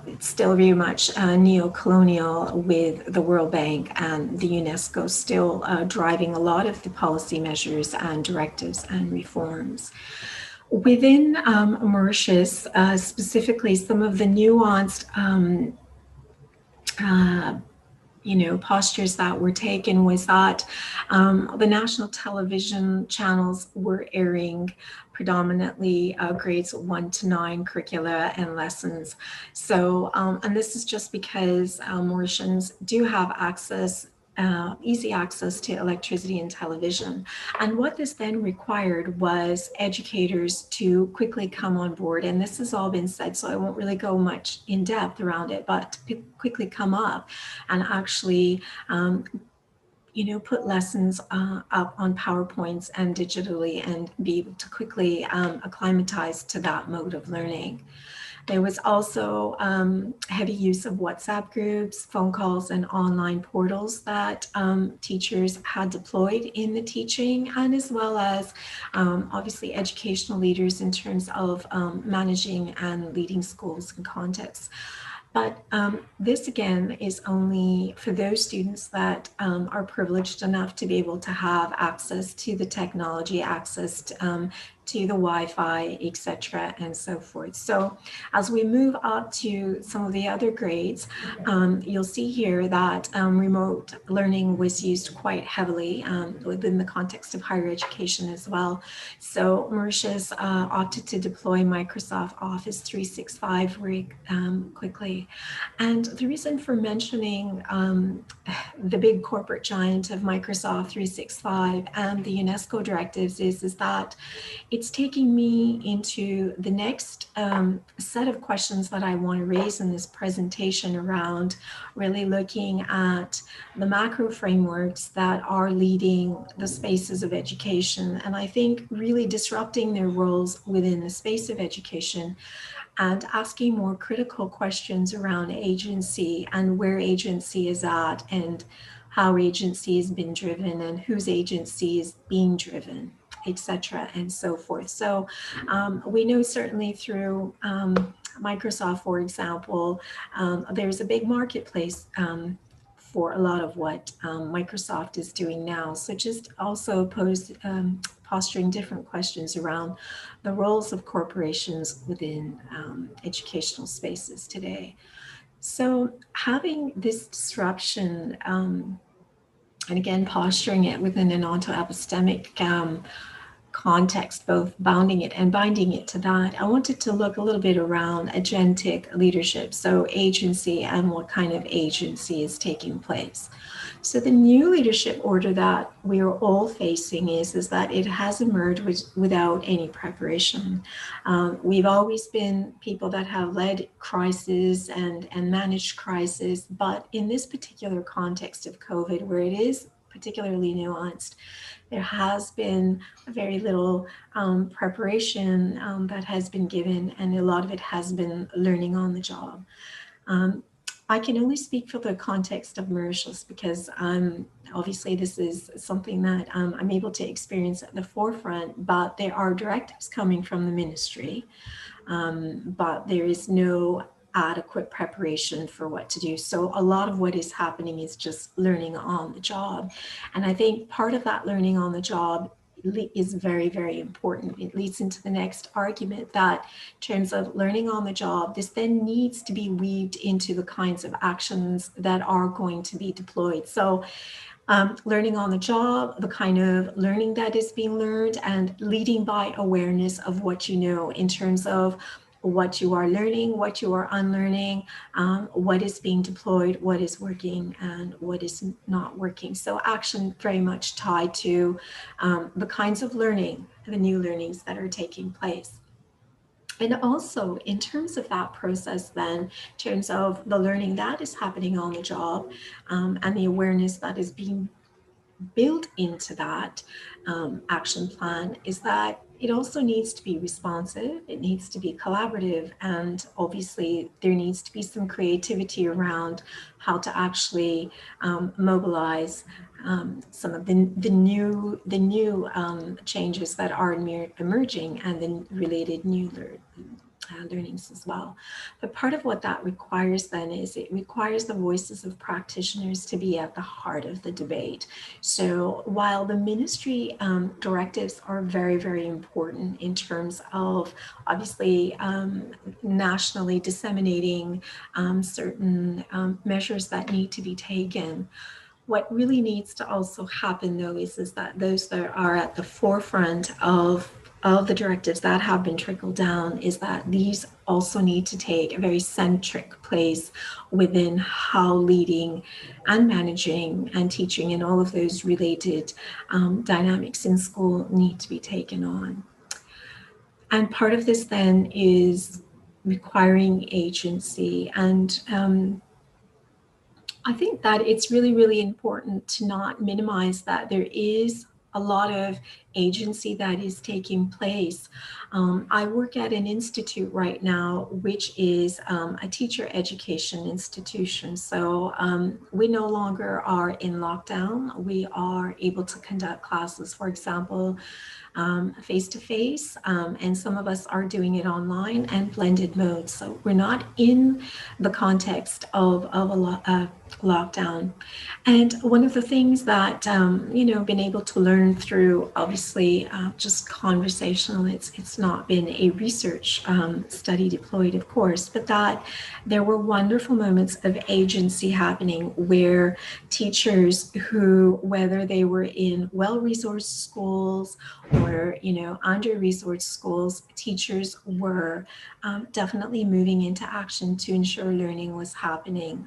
it's still very much neo-colonial, with the World Bank and the UNESCO still driving a lot of the policy measures and directives and reforms. Within Mauritius, specifically, some of the nuanced postures that were taken was that the national television channels were airing predominantly grades 1 to 9 curricula and lessons. So, and this is just because Mauritians do have access, easy access to electricity and television. And what this then required was educators to quickly come on board. And this has all been said, so I won't really go much in depth around it, but to quickly come up and actually put lessons up on PowerPoints and digitally, and be able to quickly acclimatize to that mode of learning. There was also heavy use of WhatsApp groups, phone calls, and online portals that teachers had deployed in the teaching, and as well as obviously educational leaders in terms of managing and leading schools and contexts. But this, again, is only for those students that are privileged enough to be able to have access to the technology, access to the Wi-Fi, etc., and so forth. So as we move up to some of the other grades, you'll see here that remote learning was used quite heavily within the context of higher education as well. So Mauritius opted to deploy Microsoft Office 365 very quickly. And the reason for mentioning the big corporate giant of Microsoft 365 and the UNESCO directives is that it's taking me into the next set of questions that I want to raise in this presentation around really looking at the macro frameworks that are leading the spaces of education. And I think really disrupting their roles within the space of education and asking more critical questions around agency and where agency is at and how agency has been driven and whose agency is being driven, etc., and so forth. So we know certainly through Microsoft, for example, there's a big marketplace for a lot of what Microsoft is doing now. So just also posturing different questions around the roles of corporations within educational spaces today. So having this disruption, and again, posturing it within an onto-epistemic context, both bounding it and binding it to that, I wanted to look a little bit around agentic leadership, so agency and what kind of agency is taking place. So the new leadership order that we are all facing is that it has emerged without any preparation. We've always been people that have led crisis and managed crisis, but in this particular context of COVID, where it is particularly nuanced. There has been very little preparation that has been given, and a lot of it has been learning on the job. I can only speak for the context of Mauritius because obviously this is something that I'm able to experience at the forefront, but there are directives coming from the ministry, but there is no adequate preparation for what to do. So a lot of what is happening is just learning on the job. And I think part of that learning on the job is very, very important. It leads into the next argument that in terms of learning on the job, this then needs to be weaved into the kinds of actions that are going to be deployed. So learning on the job, the kind of learning that is being learned, and leading by awareness of what you know in terms of what you are learning, what you are unlearning, what is being deployed, what is working, and what is not working. So action very much tied to the kinds of learning, the new learnings that are taking place. And also in terms of that process then, in terms of the learning that is happening on the job and the awareness that is being built into that action plan, is that it also needs to be responsive, it needs to be collaborative, and obviously there needs to be some creativity around how to actually mobilize some of the new changes that are emerging and the related new learnings as well. But part of what that requires then is it requires the voices of practitioners to be at the heart of the debate. So while the ministry directives are very, very important in terms of obviously nationally disseminating certain measures that need to be taken, what really needs to also happen though is that those that are at the forefront of the directives that have been trickled down is that these also need to take a very centric place within how leading and managing and teaching and all of those related dynamics in school need to be taken on. And part of this then is requiring agency, and I think that it's really, really important to not minimize that there is a lot of agency that is taking place. I work at an institute right now, which is a teacher education institution. So we no longer are in lockdown. We are able to conduct classes, for example, face-to-face, and some of us are doing it online and blended modes. So we're not in the context of a lockdown. And one of the things that, been able to learn through, obviously, just conversational, it's not been a research study deployed, of course, but that there were wonderful moments of agency happening where teachers who, whether they were in well-resourced schools or, under-resourced schools, teachers were definitely moving into action to ensure learning was happening.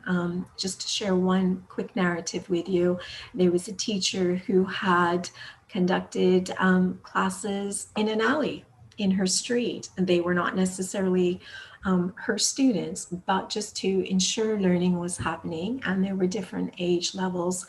Just to share one quick narrative with you, there was a teacher who had conducted classes in an alley in her street, and they were not necessarily her students, but just to ensure learning was happening, and there were different age levels.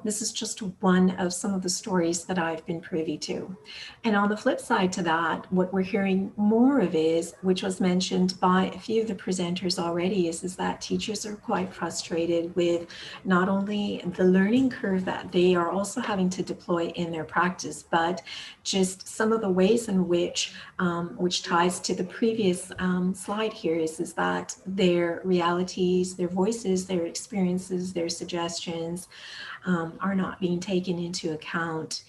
This is just one of some of the stories that I've been privy to. And on the flip side to that, what we're hearing more of is, which was mentioned by a few of the presenters already, is that teachers are quite frustrated with not only the learning curve that they are also having to deploy in their practice, but just some of the ways in which ties to the previous slide here is that their realities, their voices, their experiences, their suggestions are not being taken into account.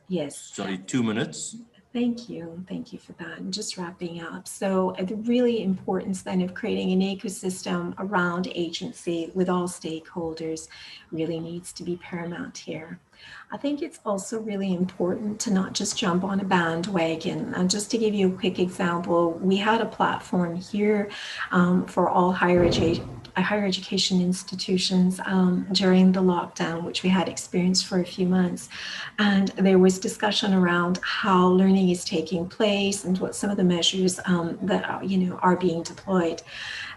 Yes. Sorry, 2 minutes. Thank you for that. And just wrapping up. So the really importance then of creating an ecosystem around agency with all stakeholders really needs to be paramount here. I think it's also really important to not just jump on a bandwagon. And just to give you a quick example, we had a platform here for all higher education institutions during the lockdown, which we had experienced for a few months. And there was discussion around how learning is taking place and what some of the measures that are being deployed.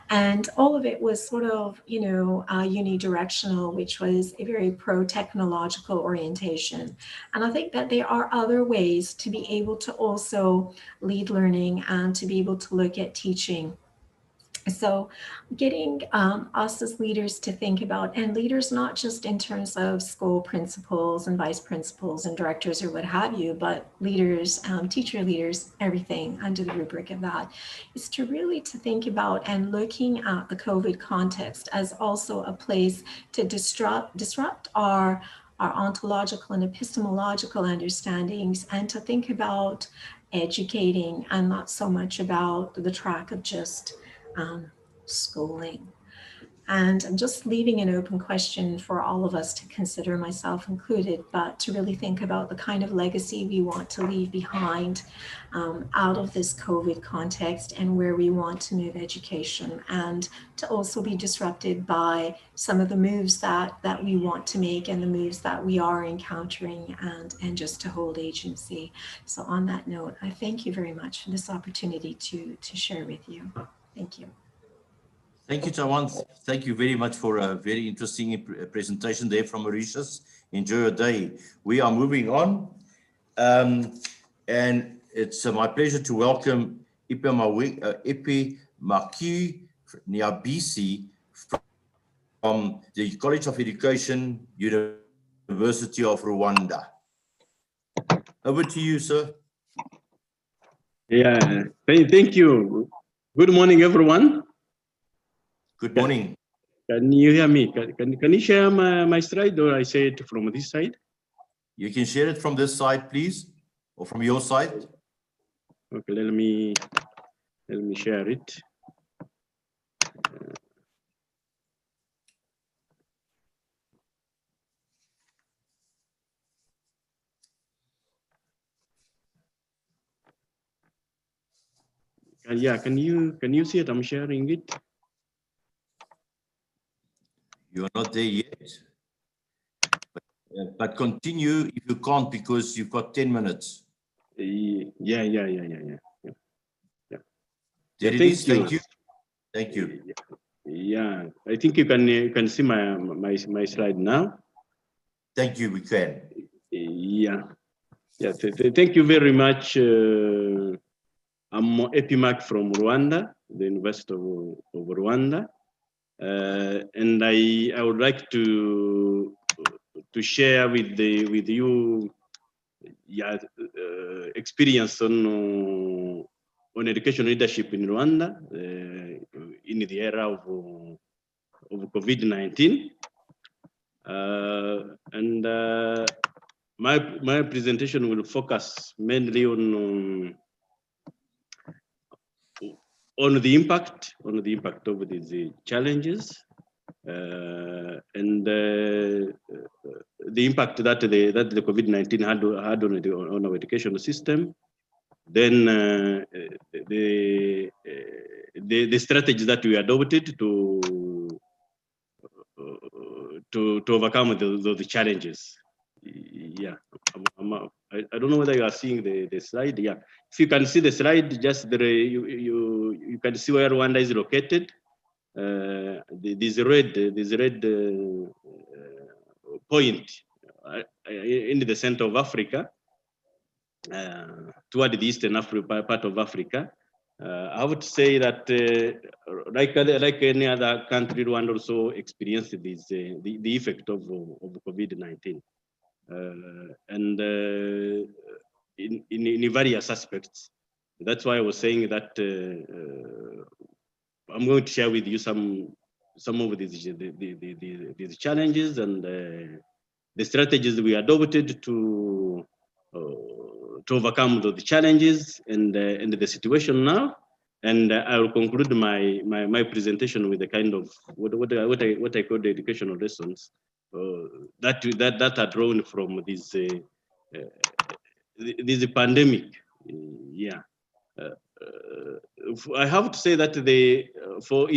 And all of it was sort of, unidirectional, which was a very pro-technological orientation. And I think that there are other ways to be able to also lead learning and to be able to look at teaching. So getting us as leaders to think about, and leaders not just in terms of school principals and vice principals and directors or what have you, but leaders, teacher leaders, everything under the rubric of that, is to really to think about and looking at the COVID context as also a place to disrupt our ontological and epistemological understandings, and to think about educating and not so much about the track of just schooling. And I'm just leaving an open question for all of us to consider, myself included, but to really think about the kind of legacy we want to leave behind out of this COVID context, and where we want to move education, and to also be disrupted by some of the moves that we want to make and the moves that we are encountering, and just to hold agency. So on that note, I thank you very much for this opportunity to share with you. Thank you. Thank you, Tawan. Thank you very much for a very interesting presentation there from Mauritius. Enjoy your day. We are moving on. And it's my pleasure to welcome Ipe Maki Niabisi from the College of Education, University of Rwanda. Over to you, sir. Yeah, thank you. Good morning, everyone. Good morning. Can you hear me? Can you share my slide, or I say it from this side? You can share it from this side, please, or from your side. Okay, let me share it. Yeah, can you see it? I'm sharing it. You're not there yet, but continue if you can't, because you've got 10 minutes. Yeah. There it is. Thank you. Thank you. Yeah, I think you can see my slide now. Thank you. We can. Yeah. Thank you very much. I'm Epimac from Rwanda, the University of Rwanda, and I would like to share with you, experience on education leadership in Rwanda in the era of COVID-19, and my presentation will focus mainly on the impact of these challenges, and the impact that the COVID-19 had on our educational system. Then the strategies that we adopted to overcome those challenges. Yeah, I don't know whether you are seeing the slide. Yeah, if you can see the slide, just there, you can see where Rwanda is located. This red point in the center of Africa, toward the eastern Africa, part of Africa. I would say that like any other country, Rwanda also experienced this the effect of COVID-19, and in various aspects. That's why I was saying that I'm going to share with you some of these challenges and the strategies we adopted to overcome those challenges and the situation now. And I will conclude my presentation with a kind of what I call the educational lessons that are drawn from this pandemic. Yeah. I have to say that in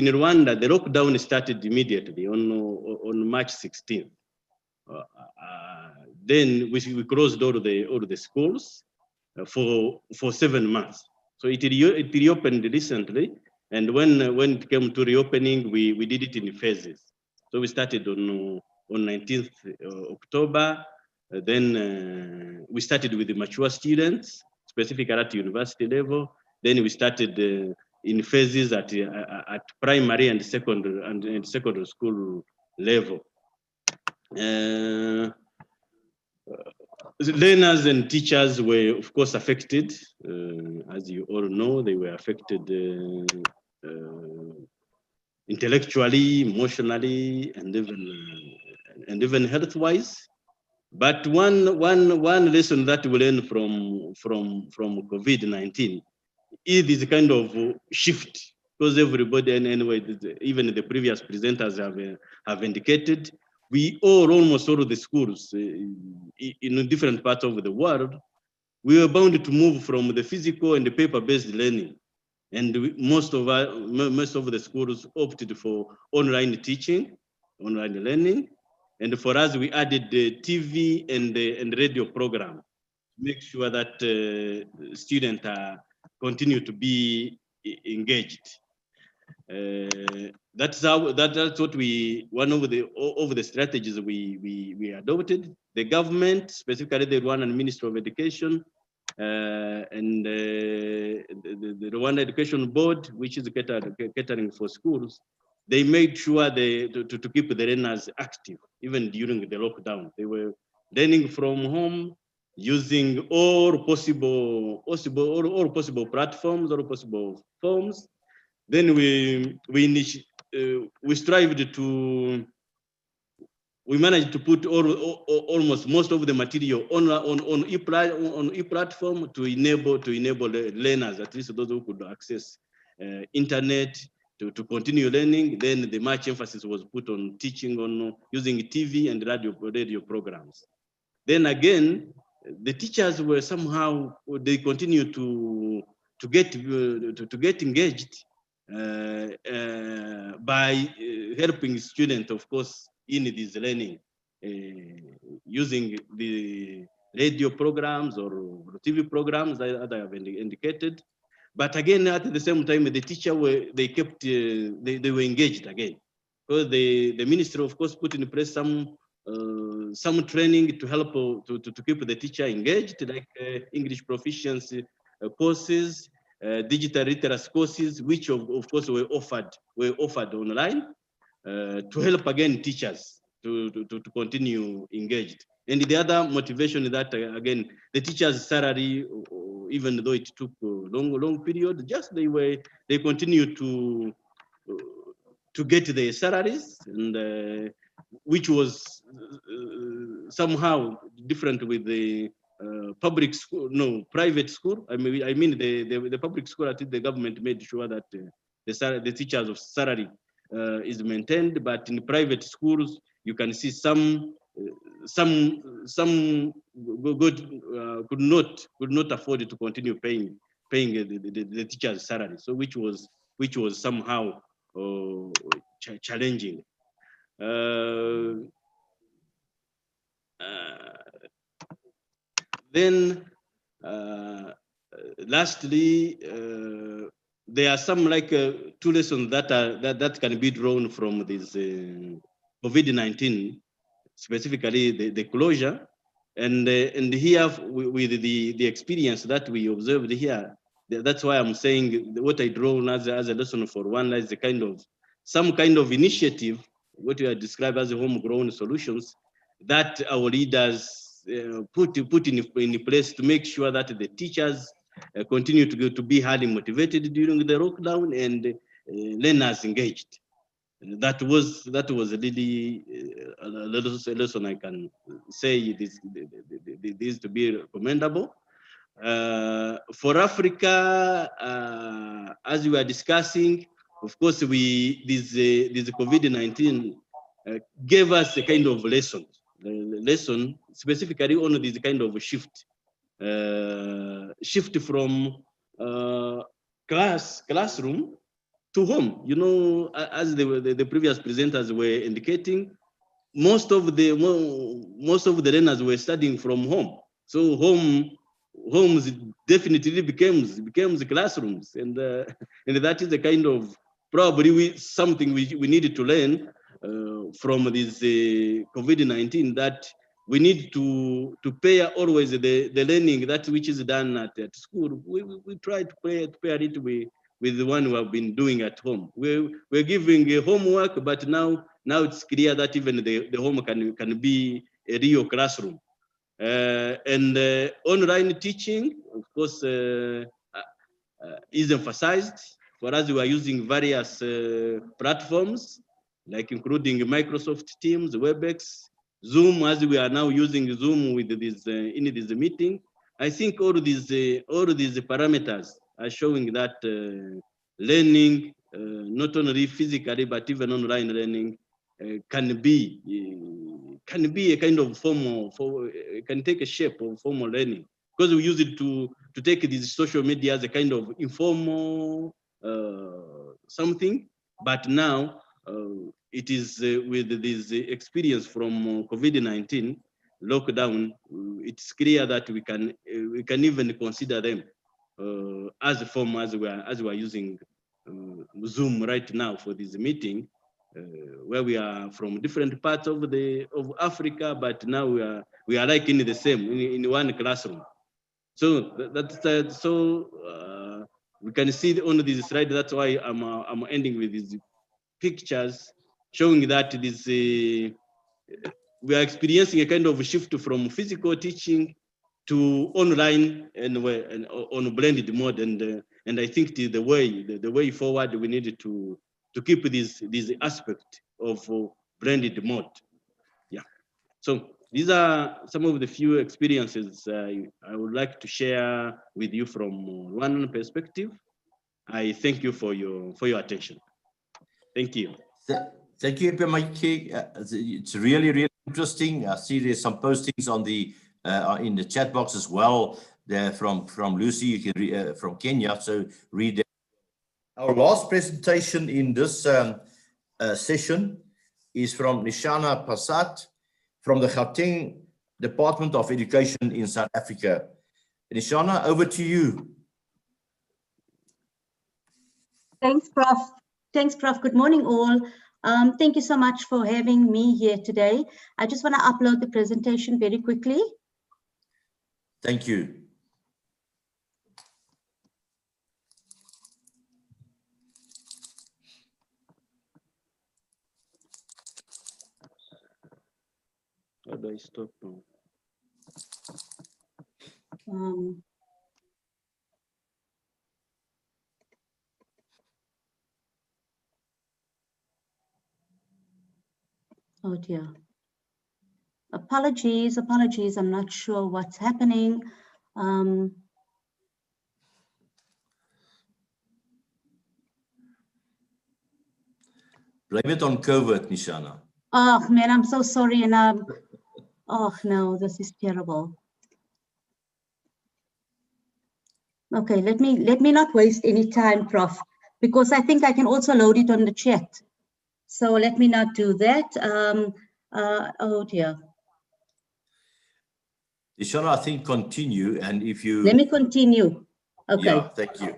Rwanda, the lockdown started immediately on March 16th. Then we closed all the schools for 7 months. So it reopened recently, And when it came to reopening, we did it in phases. So we started on 19th October. Then we started with the mature students, specifically at university level. Then we started in phases at primary and secondary school level. Learners and teachers were, of course, affected. As you all know, they were affected intellectually, emotionally, and even health-wise. But one lesson that we learned from COVID-19 is this kind of shift, because everybody, and anyway, even the previous presenters have indicated, almost all of the schools in different parts of the world, we were bound to move from the physical and the paper-based learning. And most of the schools opted for online teaching, online learning. And for us, we added the TV and radio program to make sure that students continue to be engaged. That's what one of the strategies we adopted. The government, specifically the Rwandan Ministry of Education, and the Rwanda Education Board, which is catering for schools, they made sure to keep the learners active, even during the lockdown. They were learning from home, using all possible platforms, all possible forms. Then we strived to. We managed to put almost most of the material on e-platform to enable learners, at least those who could access internet, to continue learning. Then the much emphasis was put on teaching on using TV and radio programs. Then again, the teachers were somehow, they continue to get engaged by helping students, of course, in this learning, using the radio programs or TV programs that I have indicated. But again, at the same time, the teacher they were engaged again, because the ministry, of course, put in place some training to help to keep the teacher engaged, like English proficiency courses, digital literacy courses, which of course were offered online, to help again teachers to continue engaged. And the other motivation is that again, the teachers' salary, even though it took a long period, just they continue to get their salaries, and which was somehow different with the public school, private school. I mean the public school, I think the government made sure that the teachers' salary is maintained, but in private schools you can see some could not afford to continue paying the teachers' salary. So which was somehow challenging. Then lastly, there are some two lessons that can be drawn from this COVID-19, specifically the closure, and here with the experience that we observed here. That's why I'm saying what I draw as a lesson for Rwanda is some kind of initiative, what we are described as homegrown solutions, that our leaders put in place to make sure that the teachers continue to be highly motivated during the lockdown and learners engaged. That was really a lesson I can say this to be commendable. For Africa, as we are discussing, of course, this COVID-19 gave us a kind of lesson specifically on this kind of shift from classroom to home. As the previous presenters were indicating, most of the learners were studying from home. So home homes definitely becomes classrooms, and that is the kind of probably something we needed to learn from this COVID-19, that we need to pair always the learning that which is done at school. We try to pair it with the one we have been doing at home. We're giving homework, but now it's clear that even the home can be a real classroom. And online teaching, of course, is emphasized. For us, we are using various platforms, like including Microsoft Teams, WebEx, Zoom, as we are now using Zoom with this in this meeting. I think all these parameters are showing that learning, not only physically but even online learning, can be a kind of can take a shape of formal learning, because we use it to take these social media as a kind of informal something. But now it is with this experience from COVID-19 lockdown, it's clear that we can even consider them as a form, as we are using Zoom right now for this meeting, where we are from different parts of Africa, but now we are like in the same in one classroom. So we can see on this slide. That's why I'm ending with these pictures showing that this we are experiencing a kind of shift from physical teaching to online and on a blended mode, and I think the way forward, we need to keep this aspect of blended mode. Yeah. So these are some of the few experiences I would like to share with you from one perspective. I thank you for your attention. Thank you. Thank you, Mike. It's really interesting. I see there's some postings on the in the chat box as well. There from Lucy, you can from Kenya. So read that. Our last presentation in this session is from Nishana Pasat from the Gauteng Department of Education in South Africa. Nishana, over to you. Thanks, Prof. Thanks, Prof. Good morning, all. Thank you so much for having me here today. I just want to upload the presentation very quickly. Thank you. How do I stop now? Oh dear. Apologies. I'm not sure what's happening. Blame it on COVID, Nishana. Oh man, I'm so sorry. And oh no, this is terrible. Okay, let me not waste any time, Prof, because I think I can also load it on the chat. So let me not do that. Oh dear. Nishana, I think continue, and if you let me continue. Okay. Yeah, thank you.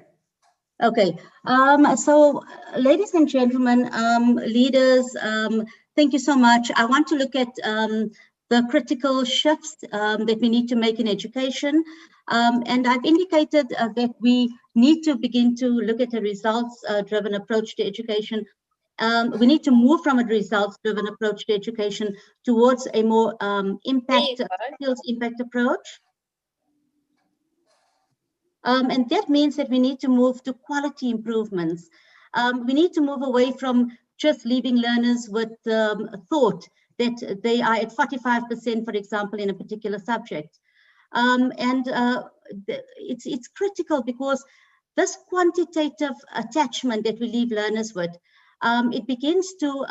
Okay. So, ladies and gentlemen, leaders, thank you so much. I want to look at the critical shifts that we need to make in education. And I've indicated that we need to begin to look at a results-driven approach to education. We need to move from a results-driven approach to education towards a more skills impact approach. And that means that we need to move to quality improvements. We need to move away from just leaving learners with thought that they are at 45%, for example, in a particular subject. It's critical because this quantitative attachment that we leave learners with, it begins to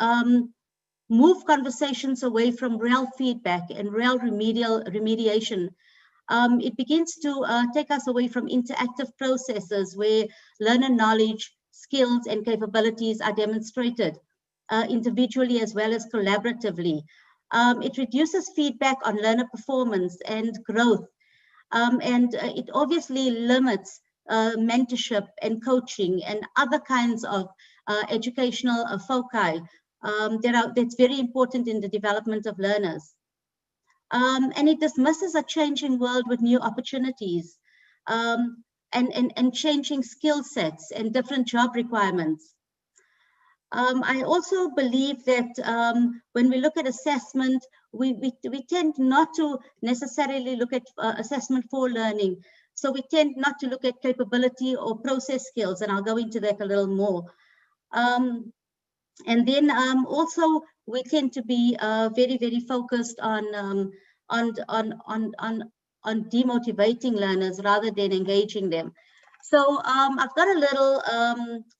move conversations away from real feedback and real remediation. It begins to take us away from interactive processes where learner knowledge, skills, and capabilities are demonstrated individually as well as collaboratively. It reduces feedback on learner performance and growth. and it obviously limits mentorship and coaching and other kinds of educational foci that's very important in the development of learners. And it dismisses a changing world with new opportunities and changing skill sets and different job requirements. I also believe that when we look at assessment, we tend not to necessarily look at assessment for learning. So we tend not to look at capability or process skills, and I'll go into that a little more. And then also we tend to be very, very focused on demotivating learners rather than engaging them. So I've got a little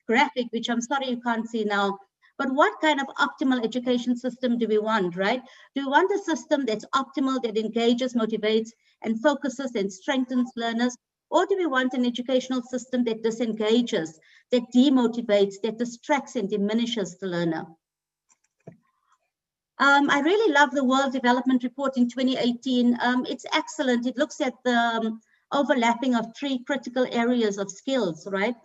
graphic, which I'm sorry you can't see now, but what kind of optimal education system do we want, right? Do we want a system that's optimal, that engages, motivates, and focuses and strengthens learners? Or do we want an educational system that disengages, that demotivates, that distracts and diminishes the learner? I really love the World Development Report in 2018. It's excellent. It looks at the overlapping of 3 critical areas of skills, right?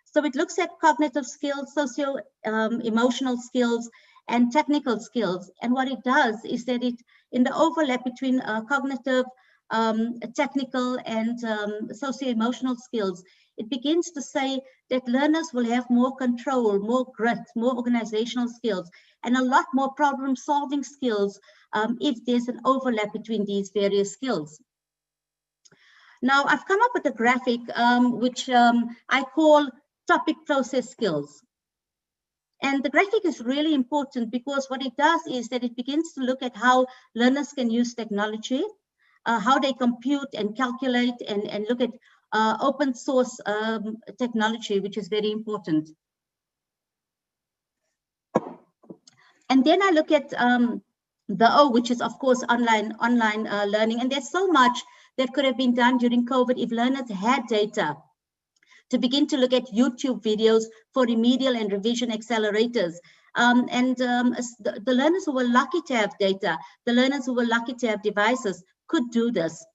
So it looks at cognitive skills, socio-emotional skills, and technical skills. And what it does is that it, in the overlap between cognitive, technical, and socio-emotional skills, it begins to say that learners will have more control, more grit, more organizational skills, and a lot more problem-solving skills if there's an overlap between these various skills. Now, I've come up with a graphic which I call topic process skills. And the graphic is really important because what it does is that it begins to look at how learners can use technology, how they compute and calculate and look at open source technology, which is very important. And then I look at the O, which is of course online learning. And there's so much that could have been done during COVID if learners had data to begin to look at YouTube videos for remedial and revision accelerators. The learners who were lucky to have data, the learners who were lucky to have devices could do this.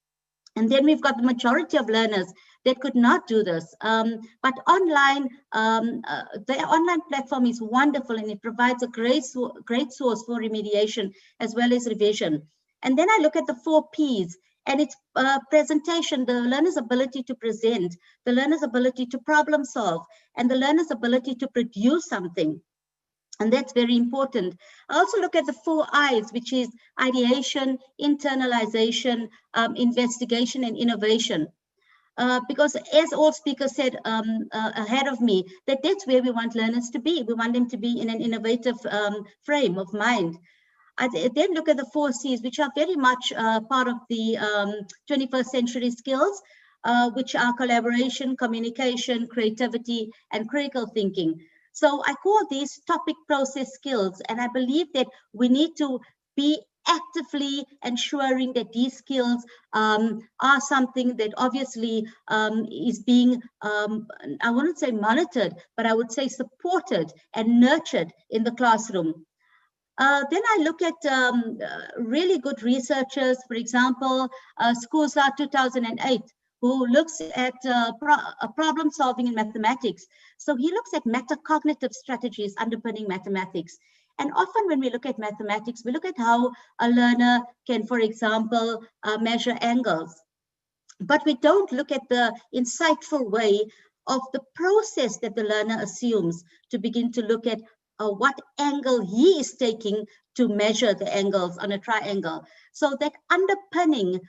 And then we've got the majority of learners that could not do this. But online, the online platform is wonderful and it provides a great source for remediation as well as revision. And then I look at the 4 Ps. And it's presentation, the learner's ability to present, the learner's ability to problem solve, and the learner's ability to produce something. And that's very important. I also look at the 4 Is, which is ideation, internalization, investigation, and innovation. Because as all speakers said ahead of me, that's where we want learners to be. We want them to be in an innovative frame of mind. I then look at the 4 Cs, which are very much part of the 21st century skills, which are collaboration, communication, creativity, and critical thinking. So I call these topic process skills, and I believe that we need to be actively ensuring that these skills are something that obviously is being, I wouldn't say monitored, but I would say supported and nurtured in the classroom. Then I look at really good researchers, for example, Skuza 2008, who looks at problem solving in mathematics. So he looks at metacognitive strategies underpinning mathematics. And often when we look at mathematics, we look at how a learner can, for example, measure angles. But we don't look at the insightful way of the process that the learner assumes to begin to look at what angle he is taking to measure the angles on a triangle. So that underpinning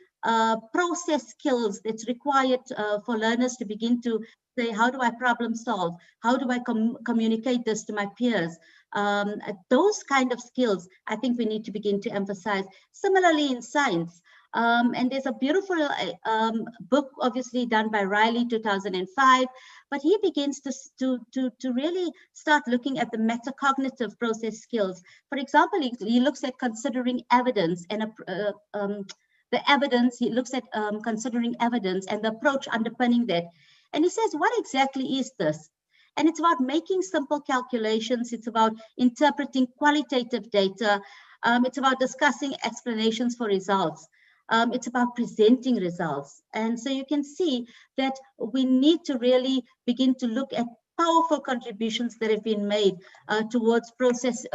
process skills that's required for learners to begin to say, how do I problem solve? How do I communicate this to my peers? Those kind of skills, I think we need to begin to emphasize. Similarly in science, and there's a beautiful book, obviously done by Riley, 2005, but he begins to really start looking at the metacognitive process skills. For example, he looks at considering evidence and the evidence, he looks at considering evidence and the approach underpinning that. And he says, what exactly is this? And it's about making simple calculations. It's about interpreting qualitative data. It's about discussing explanations for results. It's about presenting results. And so you can see that we need to really begin to look at powerful contributions that have been made towards process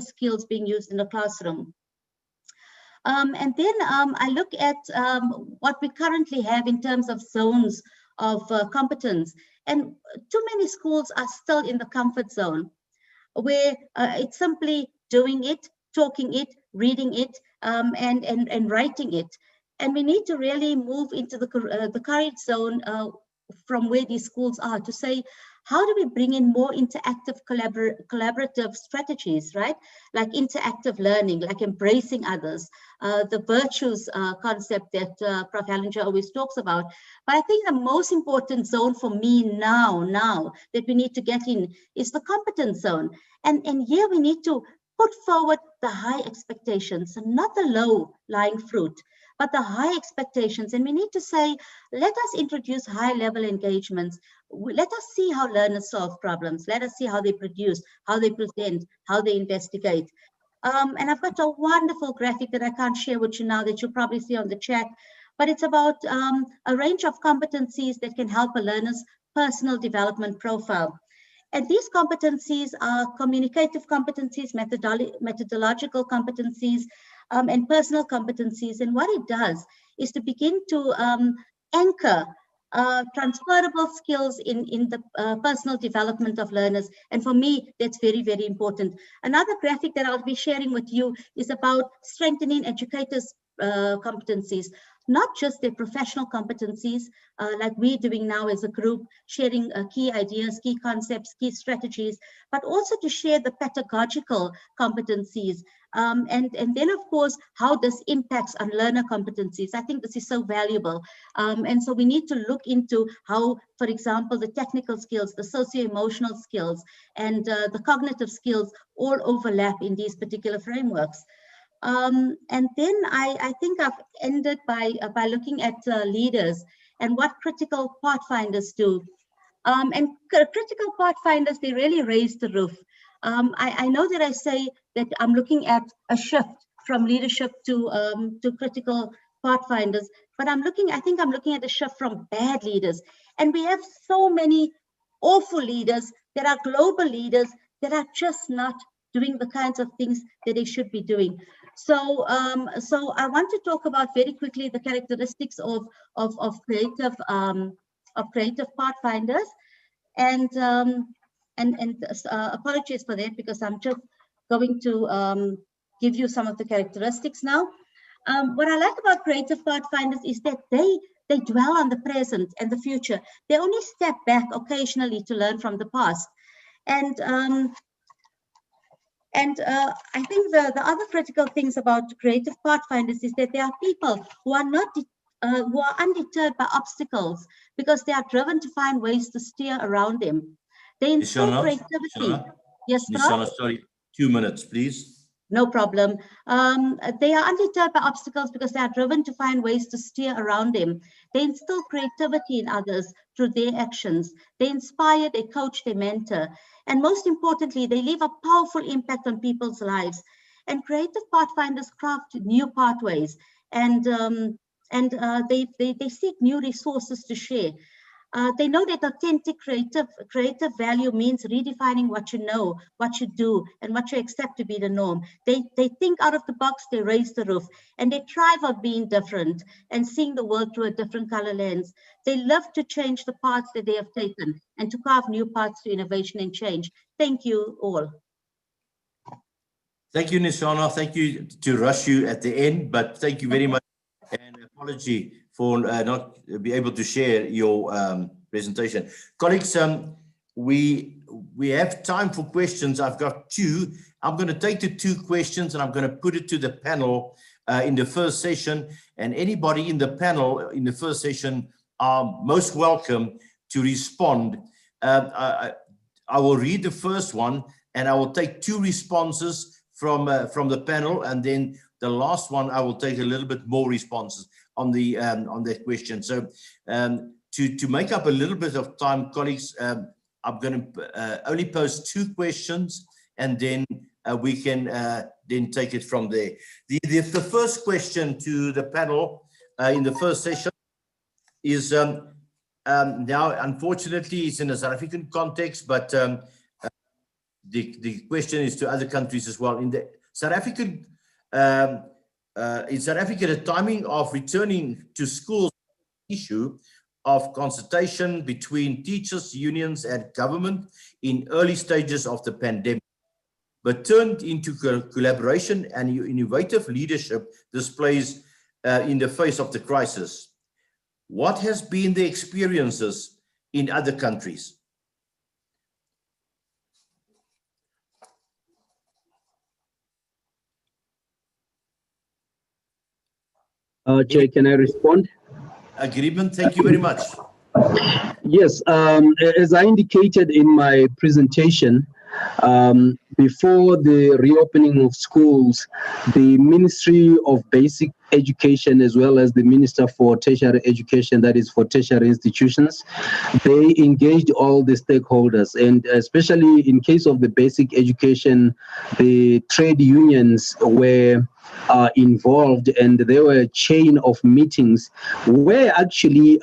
skills being used in the classroom. And then I look at what we currently have in terms of zones of competence. And too many schools are still in the comfort zone, where it's simply doing it, talking it, reading it, and writing it. And we need to really move into the courage zone from where these schools are, to say, how do we bring in more interactive collaborative strategies, right? Like interactive learning, like embracing others, the virtues concept that Prof. Hellinger always talks about. But I think the most important zone for me now that we need to get in is the competence zone. And here we need to put forward the high expectations, and not the low-lying fruit, but the high expectations. And we need to say, let us introduce high-level engagements. Let us see how learners solve problems. Let us see how they produce, how they present, how they investigate. And I've got a wonderful graphic that I can't share with you now that you'll probably see on the chat, but it's about a range of competencies that can help a learner's personal development profile. And these competencies are communicative competencies, methodological competencies, and personal competencies. And what it does is to begin to anchor transferable skills in the personal development of learners. And for me, that's very, very important. Another graphic that I'll be sharing with you is about strengthening educators' competencies, not just their professional competencies, like we're doing now as a group, sharing key ideas, key concepts, key strategies, but also to share the pedagogical competencies. And then, of course, how this impacts on learner competencies. I think this is so valuable. And so we need to look into how, for example, the technical skills, the socio-emotional skills, and the cognitive skills all overlap in these particular frameworks. And then I think I've ended by looking at leaders and what critical pathfinders do. And critical pathfinders, they really raise the roof. I know that I say that I'm looking at a shift from leadership to critical pathfinders, but I think I'm looking at a shift from bad leaders. And we have so many awful leaders that are global leaders that are just not doing the kinds of things that they should be doing. So, so I want to talk about very quickly the characteristics of creative pathfinders, and apologies for that, because I'm just going to give you some of the characteristics now. What I like about creative pathfinders is that they dwell on the present and the future. They only step back occasionally to learn from the past, and I think the other critical things about creative pathfinders is that there are people who are not who are undeterred by obstacles, because they are driven to find ways to steer around them. They instill creativity. Yes, Nishana, sorry, 2 minutes, please. No problem. They are undeterred by obstacles because they are driven to find ways to steer around them. They instill creativity in others through their actions. They inspire, they coach, they mentor. And most importantly, they leave a powerful impact on people's lives. And creative pathfinders craft new pathways, and they seek new resources to share. They know that authentic creative value means redefining what you know, what you do, and what you accept to be the norm. They think out of the box, they raise the roof, and they thrive on being different and seeing the world through a different color lens. They love to change the paths that they have taken and to carve new paths to innovation and change. Thank you all. Thank you, Nishana. Thank you to rush you at the end, but thank you very much. And apology for not be able to share your presentation. Colleagues, we have time for questions. I've got two. I'm going to take the two questions and I'm going to put it to the panel in the first session. And anybody in the panel in the first session are most welcome to respond. I will read the first one and I will take two responses from the panel, and then the last one I will take a little bit more responses on the on that question. So to make up a little bit of time, colleagues, I'm going to only pose two questions, and then we can then take it from there. The first question to the panel in the first session is now, unfortunately, it's in a South African context, but the question is to other countries as well. In the South African, in South Africa, the timing of returning to schools issue of consultation between teachers, unions, and government in early stages of the pandemic, but turned into collaboration and innovative leadership displays in the face of the crisis. What has been the experiences in other countries? Chair, can I respond? Agreement, thank you very much. Yes, as I indicated in my presentation, before the reopening of schools, the Ministry of Basic Education, as well as the Minister for Tertiary Education, that is for tertiary institutions, they engaged all the stakeholders, and especially in case of the basic education, the trade unions were involved, and there were a chain of meetings where actually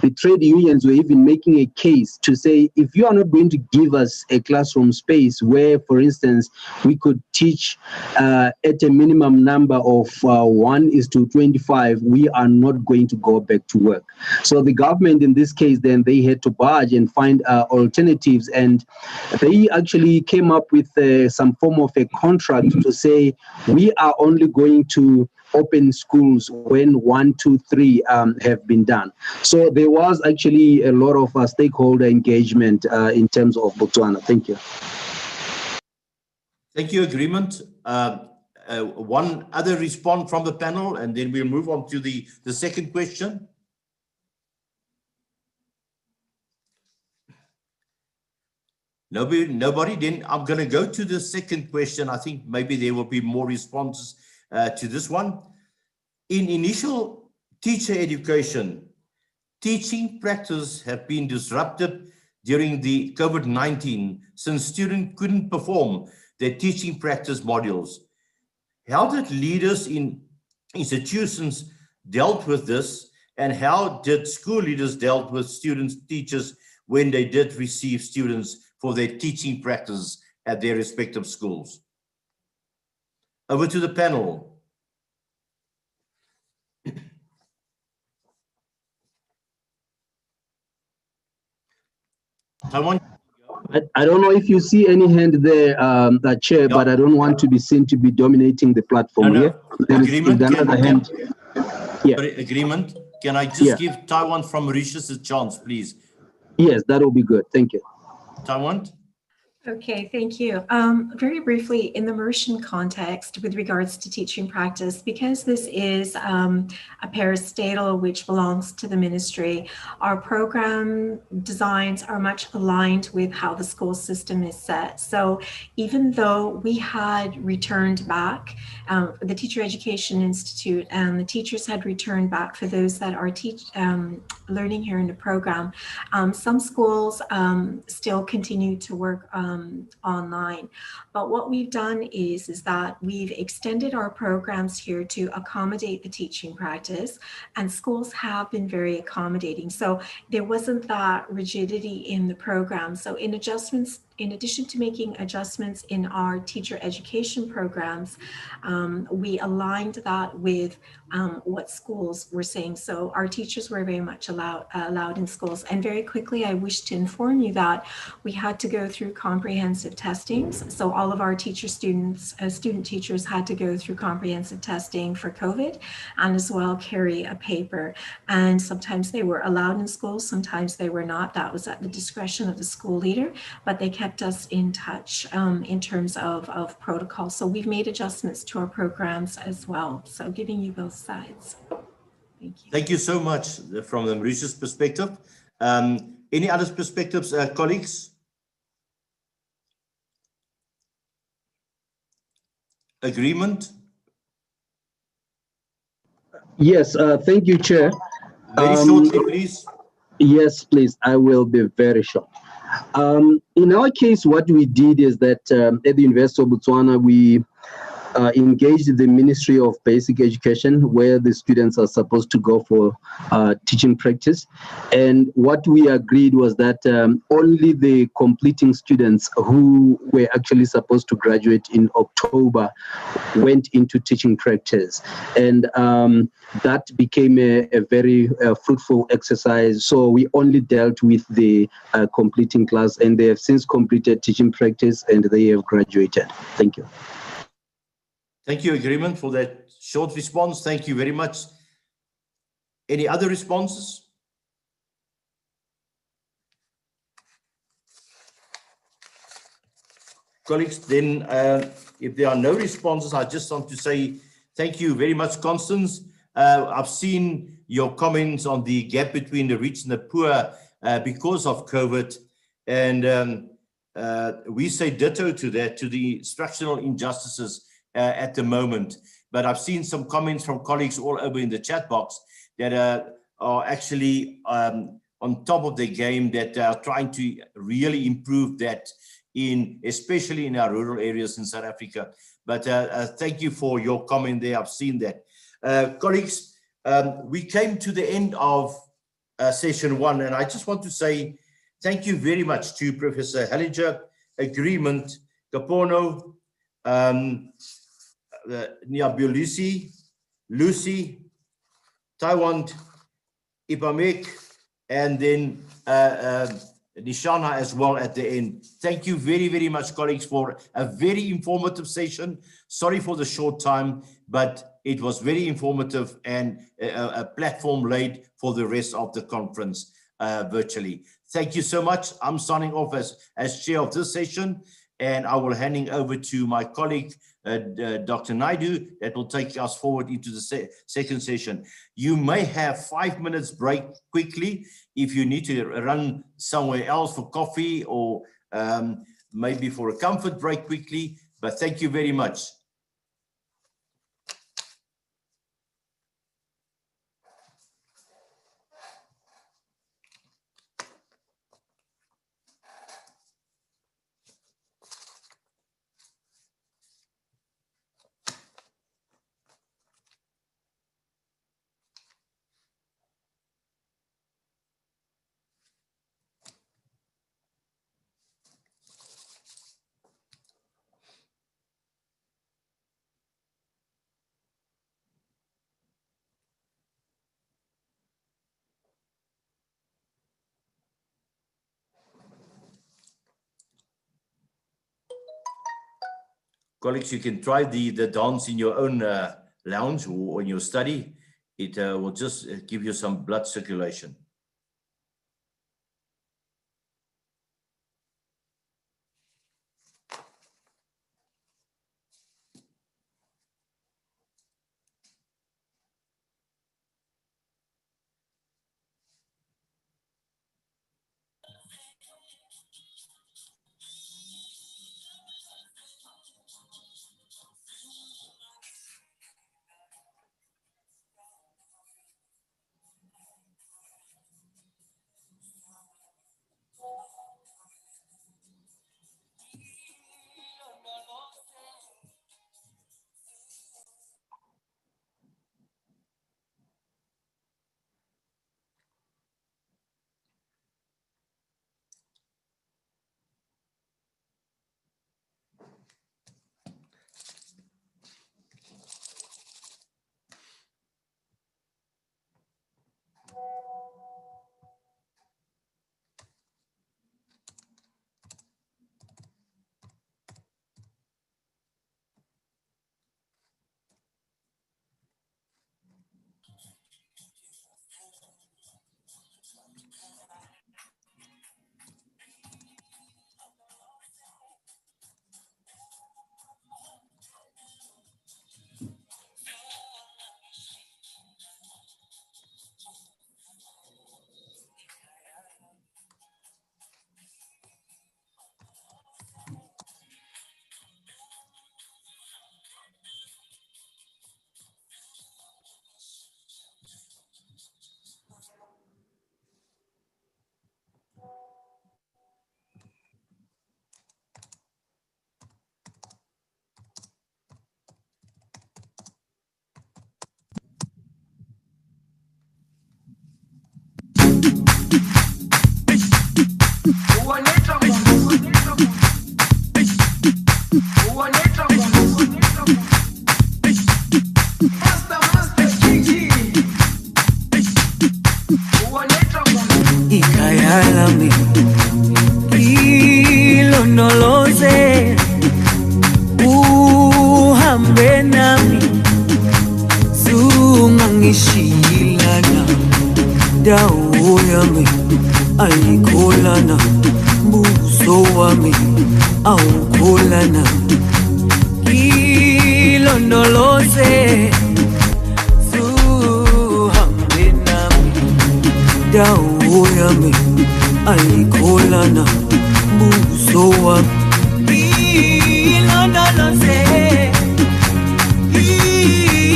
the trade unions were even making a case to say, if you are not going to give us a classroom space where, for instance, we could teach at a minimum number of 1:25, we are not going to go back to work. So the government in this case, then they had to barge and find alternatives, and they actually came up with some form of a contract to say, we are only going to open schools when 1, 2, 3 have been done. So there was actually a lot of stakeholder engagement in terms of Botswana. Thank you. Thank you, Agreement. One other response from the panel, and then we'll move on to the second question. Nobody? Then I'm going to go to the second question. I think maybe there will be more responses to this one. In initial teacher education, teaching practice have been disrupted during the COVID-19 since students couldn't perform their teaching practice modules. How did leaders in institutions dealt with this, and how did school leaders dealt with students, teachers, when they did receive students for their teaching practice at their respective schools? Over to the panel. I don't know if you see any hand there, Chair, but I don't want to be seen to be dominating the platform here. Agreement. Hand. Yeah. Agreement. Can I just give Taiwan from Mauritius a chance, please? Yes, that will be good. Thank you. Taiwan? Okay, thank you. Very briefly, in the Mauritian context with regards to teaching practice, because this is a parastatal which belongs to the ministry, our program designs are much aligned with how the school system is set. So even though we had returned back, the Teacher Education Institute and the teachers had returned back for those that are learning here in the program, some schools still continue to work online. But what we've done is that we've extended our programs here to accommodate the teaching practice, and schools have been very accommodating. So there wasn't that rigidity in the program. So in addition to making adjustments in our teacher education programs, we aligned that with what schools were saying. So our teachers were very much allowed in schools. And very quickly, I wish to inform you that we had to go through comprehensive testings. So all of our student teachers had to go through comprehensive testing for COVID, and as well carry a paper. And sometimes they were allowed in schools, sometimes they were not. That was at the discretion of the school leader, but they kept us in touch in terms of protocol. So we've made adjustments to our programs as well. So giving you both sides. Thank you. Thank you so much from the Mauritius perspective. Any other perspectives, colleagues? Agreement? Yes, thank you, Chair. Very shortly, please. Yes, please. I will be very short. In our case, what we did is that at the University of Botswana, we engaged the Ministry of Basic Education, where the students are supposed to go for teaching practice. And what we agreed was that only the completing students who were actually supposed to graduate in October went into teaching practice. And that became a very fruitful exercise. So we only dealt with the completing class, and they have since completed teaching practice and they have graduated. Thank you. Thank you, Agreement, for that short response. Thank you very much. Any other responses? Colleagues, then if there are no responses, I just want to say thank you very much, Constance. I've seen your comments on the gap between the rich and the poor because of COVID. And we say ditto to that, to the structural injustices at the moment. But I've seen some comments from colleagues all over in the chat box that are actually on top of the game, that are trying to really improve that, especially in our rural areas in South Africa. But thank you for your comment there. I've seen that. Colleagues, we came to the end of session one, and I just want to say thank you very much to Professor Hellinger, Agreement, Kapono, Niabulusi, Lucy, Taiwan, Ipamek, and then Nishana as well at the end. Thank you very, very much, colleagues, for a very informative session. Sorry for the short time, but it was very informative and a platform laid for the rest of the conference virtually. Thank you so much. I'm signing off as chair of this session, and I will handing over to my colleague, Dr. Naidu, that will take us forward into the second session. You may have 5 minutes break quickly if you need to run somewhere else for coffee or maybe for a comfort break quickly, but thank you very much. Colleagues, you can try the dance in your own lounge or in your study. It will just give you some blood circulation. ikayalami ilondoloze uhambe nami zungangishilana dawo yami ayikholana buso wami awukholana ilondoloze zuhambe nami dawo yami ayikholana buso wami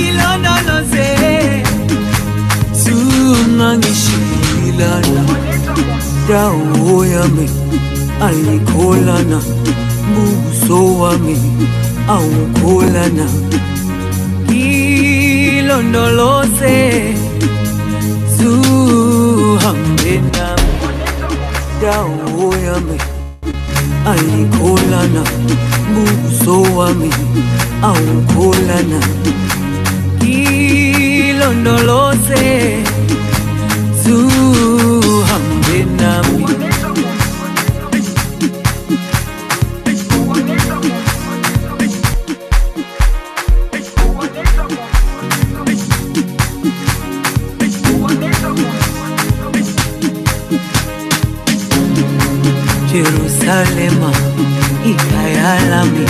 ilondoloze zungangishilana dawo yami ayikholana buso wami awukholana ilondoloze zuhambe nami dawo yami ayikholana buso wami awukholana ilondoloze zuhambe nami Jerusalema ikayalami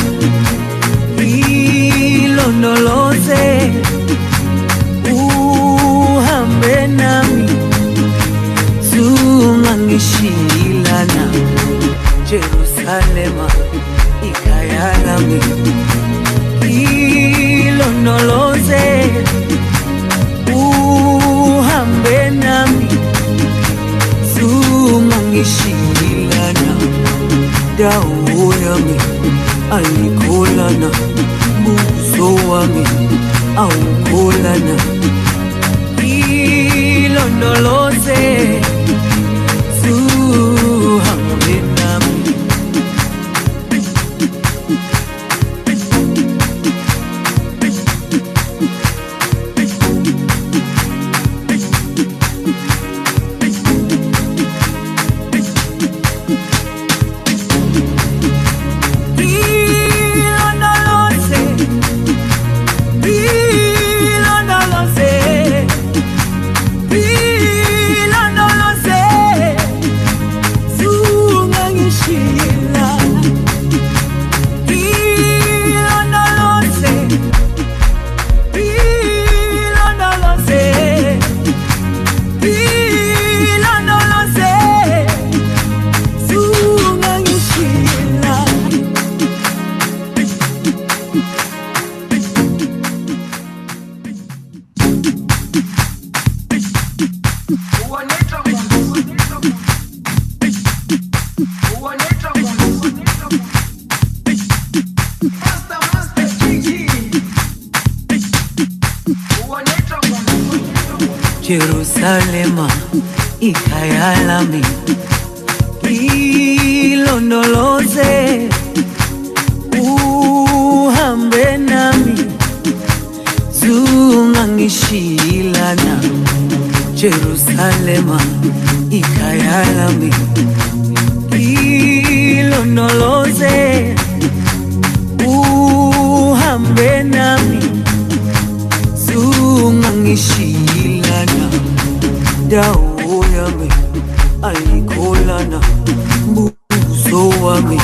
ilondoloze uhambe nami zungangishilana Jerusalema ikayalami ilondoloze uhambe nami zungangishilana dawo yami ayikholana buso wami awukholana ilondoloze zuhambe nami Jerusalema ikayalami ilondoloze uhambe nami zungangishilana Jerusalema ikayalami ilondoloze uhambe nami zungangishilana dawo yami ayikholana buso wami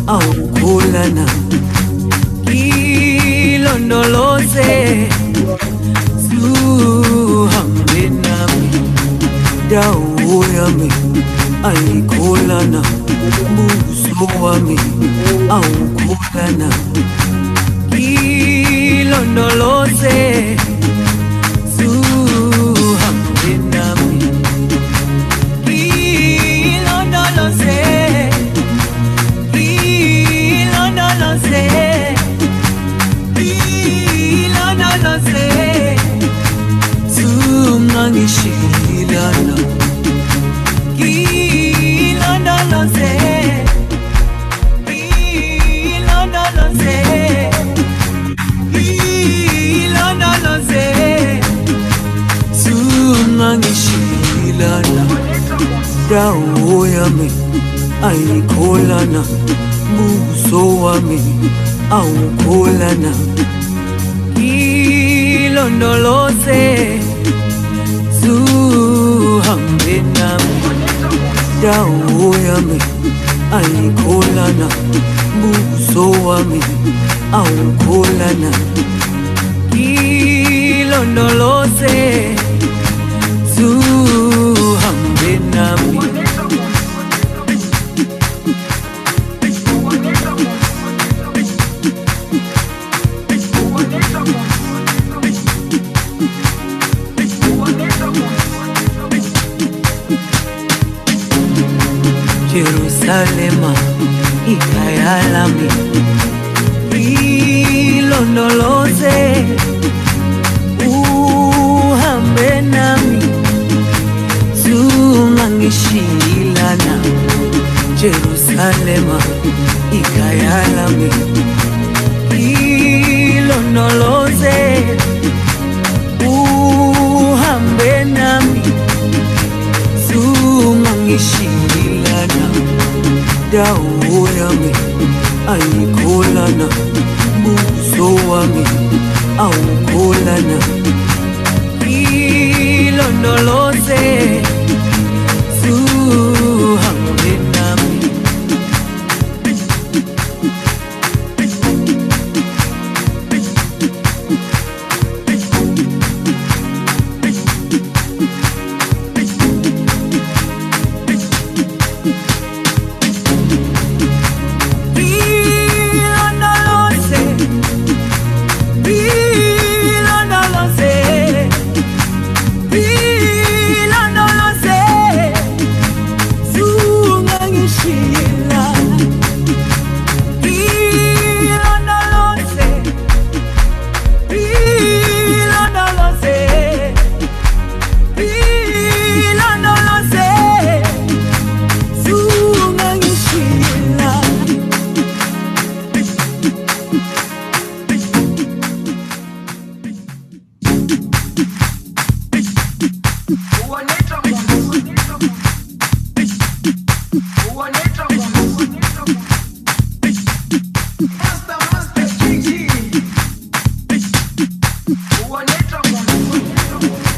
awukholana ilondoloze zuhambe nami dawo yami ayikholana buso wami awukholana ilondoloze zuhambe nami ilondoloze ilondoloze ilondoloze zungangishilana ilondoloze ilondoloze ilondoloze zungangishilana dawo yami ayikholana, buso wami awukholana. Ilondoloze zuhambe nami, dawo yami ayikholana, buso wami awukholana. Ilondoloze zuhambe nami. Jerusalema ikhaya lami, ilondoloze uhambe nami, zungangishilana. Jerusalema ikhaya lami, ilondoloze uhambe nami, zungangishilana. Dawo yami ayikholana, buso wami awukholana. Ilondoloze zuhambe nami.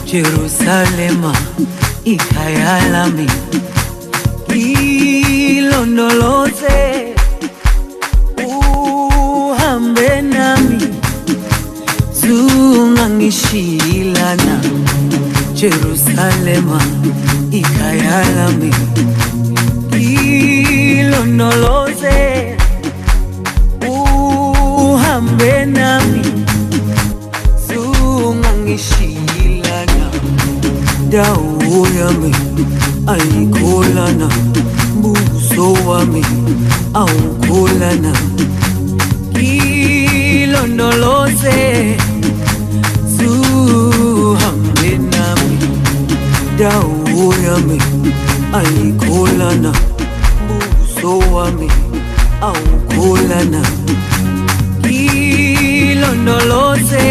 Jerusalema ikhaya lami, ilondoloze uhambe nami, zungangishilana. Jerusalema ikhaya lami, ilondoloze uhambe nami, zungangishilana. Dawo yami ayikholana, buso wami awukholana. Ilondoloze zuhambe nami, dawo yami ayikholana, buso wami awukholana. Ilondoloze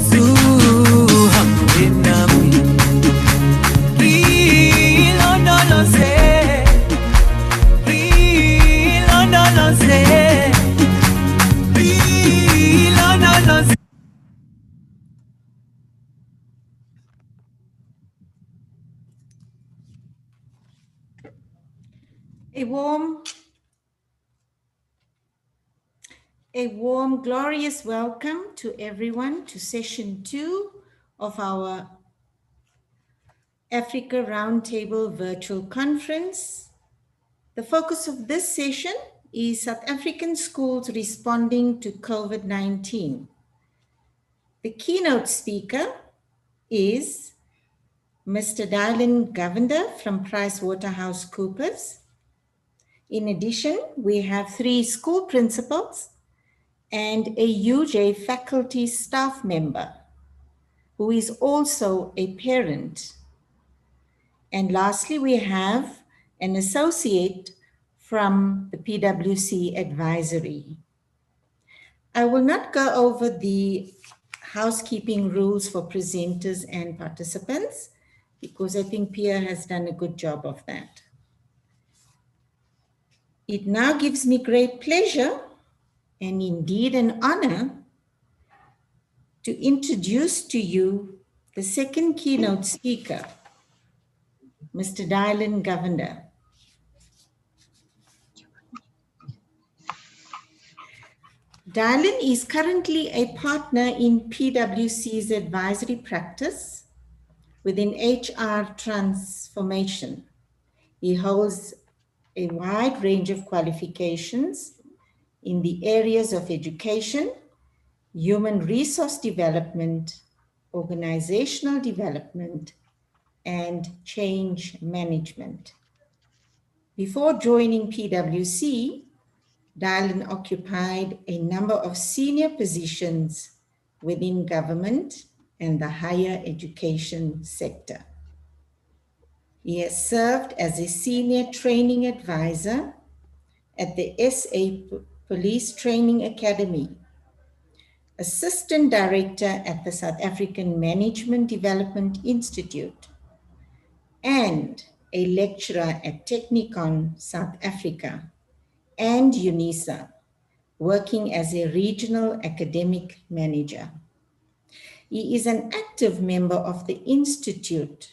zuhambe nami. Ilondoloze, ilondoloze, ilondoloze. A warm, glorious welcome to everyone to session 2 of our Africa Roundtable virtual conference. The focus of this session is South African schools responding to COVID-19. The keynote speaker is Mr. Dylan Govender from PricewaterhouseCoopers. In addition, we have 3 school principals and a UJ faculty staff member who is also a parent. And lastly, we have an associate from the PwC advisory. I will not go over the housekeeping rules for presenters and participants. because I think Pia has done a good job of that. It now gives me great pleasure and indeed an honor to introduce to you the second keynote speaker, Mr. Dylan Govender. Dylan is currently a partner in PwC's advisory practice within HR transformation. He holds a wide range of qualifications in the areas of education, human resource development, organizational development, and change management. Before joining PwC, Dylan occupied a number of senior positions within government and the higher education sector. He has served as a senior training advisor at the SA Police Training Academy, assistant director at the South African Management Development Institute, and a lecturer at Technikon South Africa and UNISA, working as a regional academic manager. He is an active member of the Institute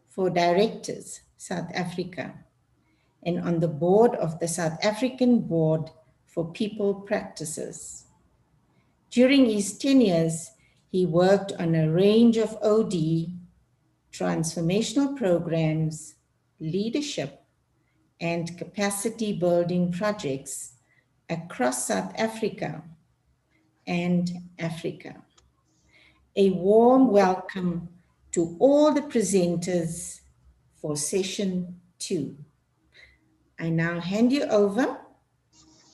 for Directors, South Africa, and on the board of the South African Board for People Practices. During his tenures, he worked on a range of OD, transformational programs, leadership, and capacity building projects across South Africa and Africa. A warm welcome to all the presenters for session 2. I now hand you over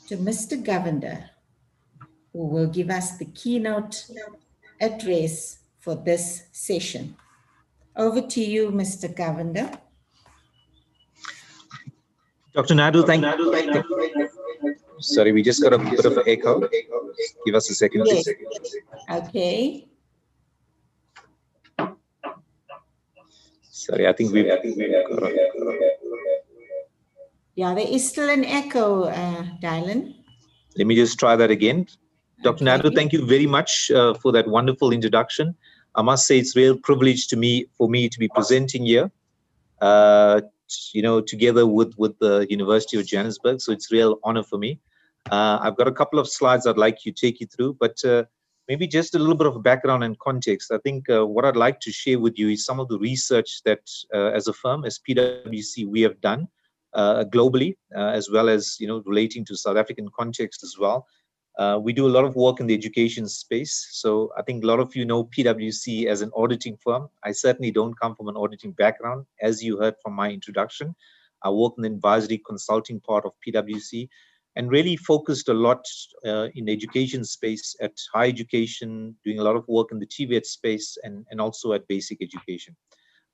to Mr. Govender, who will give us the keynote address for this session. Over to you, Mr. Govender. Dr. Nadu, thank you. Sorry, we just got a bit of an echo. Give us a second, please. Yes. Okay. Sorry, I think we've got Yeah, there is still an echo, Dylan. Let me just try that again. Dr. Okay. Nadu, thank you very much for that wonderful introduction. I must say it's a real privilege for me to be presenting here, together with the University of Johannesburg. So it's a real honor for me. I've got a couple of slides I'd like to take you through, but maybe just a little bit of background and context. I think what I'd like to share with you is some of the research that as a firm, as PwC, we have done globally, as well as relating to South African context as well. We do a lot of work in the education space. So I think a lot of you know PwC as an auditing firm. I certainly don't come from an auditing background, as you heard from my introduction. I work in the advisory consulting part of PwC and really focused a lot in the education space at higher education, doing a lot of work in the TVET space and also at basic education.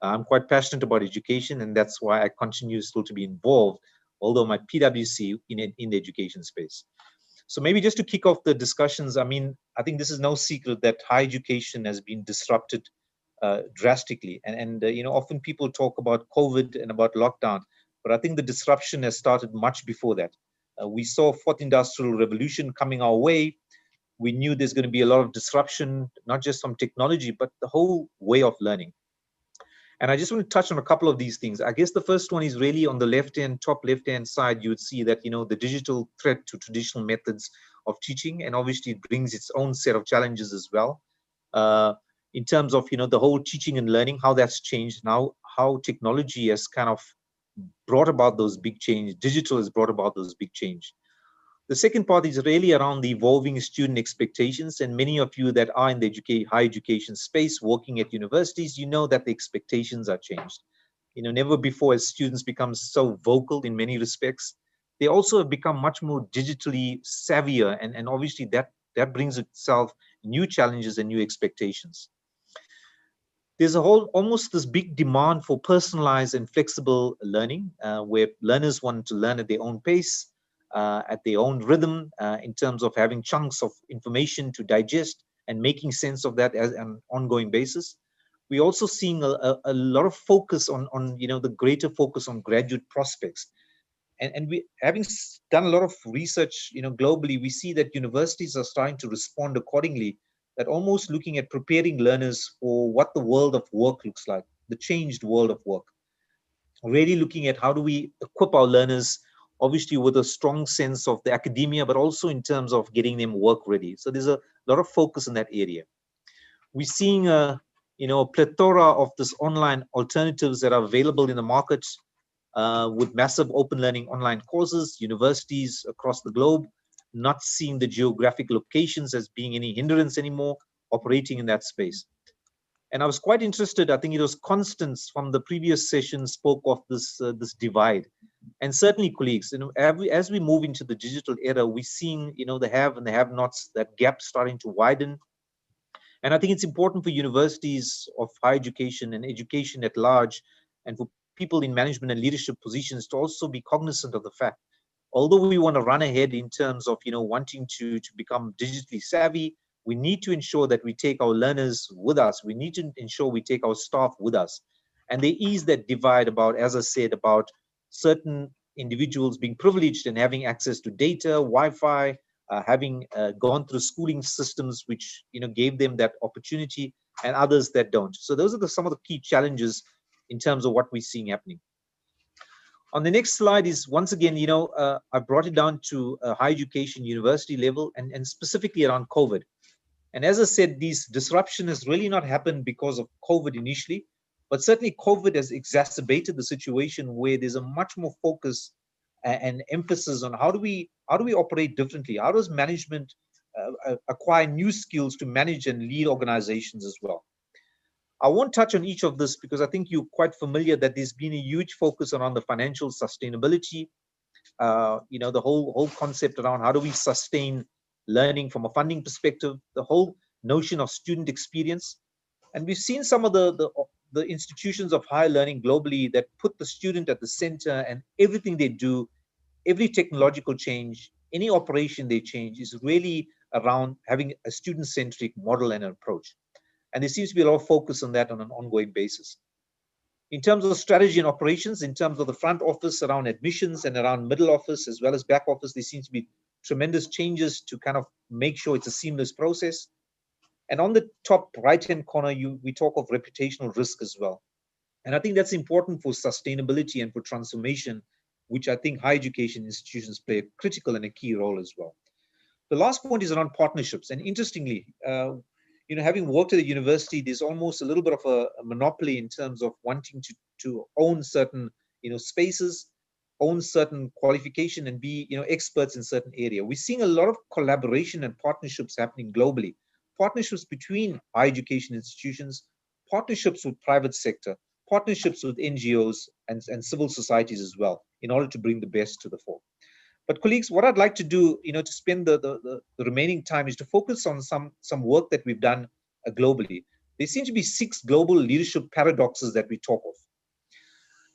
I'm quite passionate about education, and that's why I continue still to be involved, although my PwC in the education space. So maybe just to kick off the discussions, I mean, I think this is no secret that higher education has been disrupted drastically. And often people talk about COVID and about lockdown, but I think the disruption has started much before that. We saw fourth industrial revolution coming our way. We knew there's going to be a lot of disruption, not just from technology, but the whole way of learning. And I just want to touch on a couple of these things. I guess the first one is really on the top left-hand side, you would see that, the digital threat to traditional methods of teaching, and obviously it brings its own set of challenges as well. In terms of, the whole teaching and learning, how that's changed now, how technology has kind of brought about those big change. Digital has brought about those big change. The second part is really around the evolving student expectations. And many of you that are in the higher education space, working at universities, you know that the expectations are changed. Never before has students become so vocal in many respects. They also have become much more digitally savvier. And obviously that brings itself new challenges and new expectations. There's almost this big demand for personalized and flexible learning, where learners want to learn at their own pace, at their own rhythm, in terms of having chunks of information to digest and making sense of that as an ongoing basis. We're also seeing a lot of focus on the greater focus on graduate prospects. And we, having done a lot of research, globally, we see that universities are starting to respond accordingly, that almost looking at preparing learners for what the world of work looks like, the changed world of work. Really looking at how do we equip our learners, obviously with a strong sense of the academia, but also in terms of getting them work ready. So there's a lot of focus in that area. We're seeing a plethora of this online alternatives that are available in the market, with massive open learning online courses, universities across the globe, not seeing the geographic locations as being any hindrance anymore, operating in that space. And I was quite interested, I think it was Constance from the previous session spoke of this divide. And certainly colleagues, as we move into the digital era, we're seeing, the have and the have-nots, that gap starting to widen. And I think it's important for universities of higher education and education at large, and for people in management and leadership positions to also be cognizant of the fact, although we want to run ahead in terms of wanting to become digitally savvy, we need to ensure that we take our learners with us. We need to ensure we take our staff with us. And there is that divide about, as I said, about certain individuals being privileged and having access to data, Wi-Fi, having gone through schooling systems which gave them that opportunity, and others that don't. So those are some of the key challenges in terms of what we're seeing happening. On the next slide is, once again, I brought it down to a higher education university level, and specifically around COVID. And as I said, this disruption has really not happened because of COVID initially, but certainly COVID has exacerbated the situation where there's a much more focus and emphasis on how do we operate differently? How does management acquire new skills to manage and lead organizations as well? I won't touch on each of this because I think you're quite familiar that there's been a huge focus around the financial sustainability, the whole concept around how do we sustain learning from a funding perspective, the whole notion of student experience. And we've seen some of the institutions of higher learning globally that put the student at the center, and everything they do, every technological change, any operation they change is really around having a student-centric model and approach. And there seems to be a lot of focus on that on an ongoing basis. In terms of strategy and operations, in terms of the front office around admissions and around middle office as well as back office, there seems to be tremendous changes to kind of make sure it's a seamless process. And on the top right-hand corner, we talk of reputational risk as well. And I think that's important for sustainability and for transformation, which I think higher education institutions play a critical and a key role as well. The last point is around partnerships. And interestingly, having worked at a university, there's almost a little bit of a monopoly in terms of wanting to own certain, spaces, own certain qualification, and be, experts in certain area. We're seeing a lot of collaboration and partnerships happening globally. Partnerships between higher education institutions, partnerships with private sector, partnerships with NGOs and civil societies as well, in order to bring the best to the fore. But colleagues, what I'd like to do, to spend the remaining time is to focus on some work that we've done globally. There seem to be 6 global leadership paradoxes that we talk of.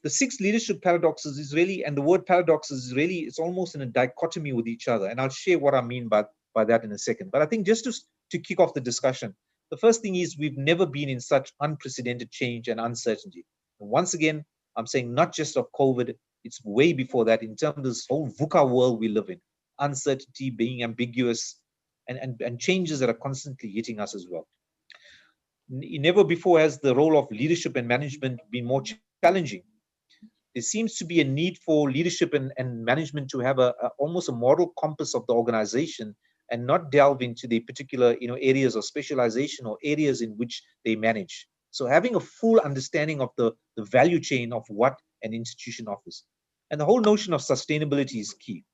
The 6 leadership paradoxes is really, and the word paradoxes is really, it's almost in a dichotomy with each other. And I'll share what I mean by that in a second. But I think just to kick off the discussion, the first thing is we've never been in such unprecedented change and uncertainty. And once again, I'm saying not just of COVID, it's way before that in terms of this whole VUCA world we live in, uncertainty, being ambiguous, and changes that are constantly hitting us as well. Never before has the role of leadership and management been more challenging. There seems to be a need for leadership and management to have almost a moral compass of the organization and not delve into the particular areas of specialization or areas in which they manage. So having a full understanding of the value chain of what an institution offers. And the whole notion of sustainability is key.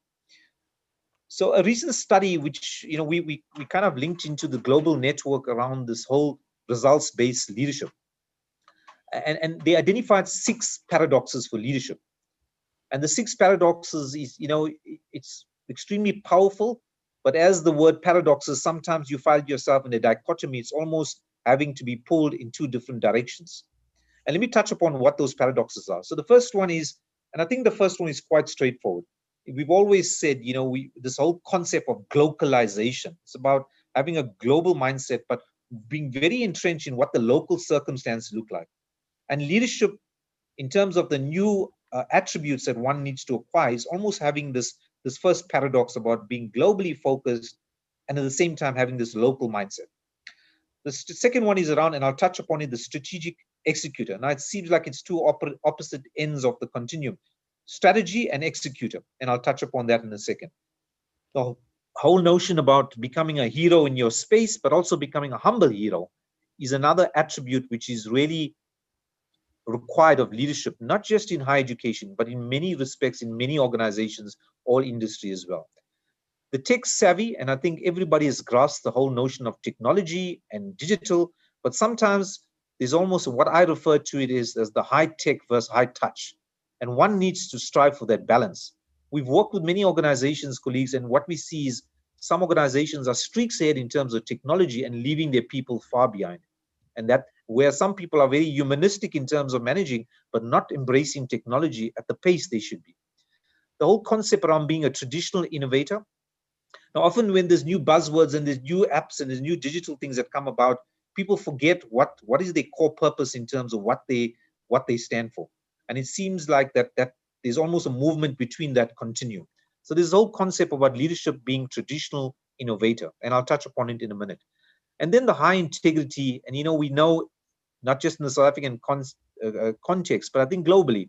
So a recent study, which we kind of linked into the global network around this whole results-based leadership. And they identified 6 paradoxes for leadership. And the 6 paradoxes is, it's extremely powerful, but as the word paradoxes, sometimes you find yourself in a dichotomy. It's almost having to be pulled in 2 different directions. And let me touch upon what those paradoxes are. So the first one is, and I think the first one is quite straightforward. We've always said, this whole concept of globalization, it's about having a global mindset, but being very entrenched in what the local circumstances look like. And leadership, in terms of the new attributes that one needs to acquire, is almost having this first paradox about being globally focused and at the same time having this local mindset. The second one is around, and I'll touch upon it, the strategic executor. Now, it seems like it's two opposite ends of the continuum, strategy and executor, and I'll touch upon that in a second. The whole notion about becoming a hero in your space, but also becoming a humble hero, is another attribute which is really required of leadership, not just in higher education, but in many respects, in many organizations or industry as well. The tech savvy, and I think everybody has grasped the whole notion of technology and digital, but sometimes there's almost what I refer to it as the high tech versus high touch. And one needs to strive for that balance. We've worked with many organizations, colleagues, and what we see is some organizations are streaks ahead in terms of technology and leaving their people far behind. And that where some people are very humanistic in terms of managing, but not embracing technology at the pace they should be. The whole concept around being a traditional innovator. Now, often when there's new buzzwords and there's new apps and there's new digital things that come about, people forget what is their core purpose in terms of what they stand for. And it seems like that there's almost a movement between that continuum. So there's a whole concept about leadership being traditional innovator, and I'll touch upon it in a minute. And then the high integrity, and we know not just in the South African context, but I think globally,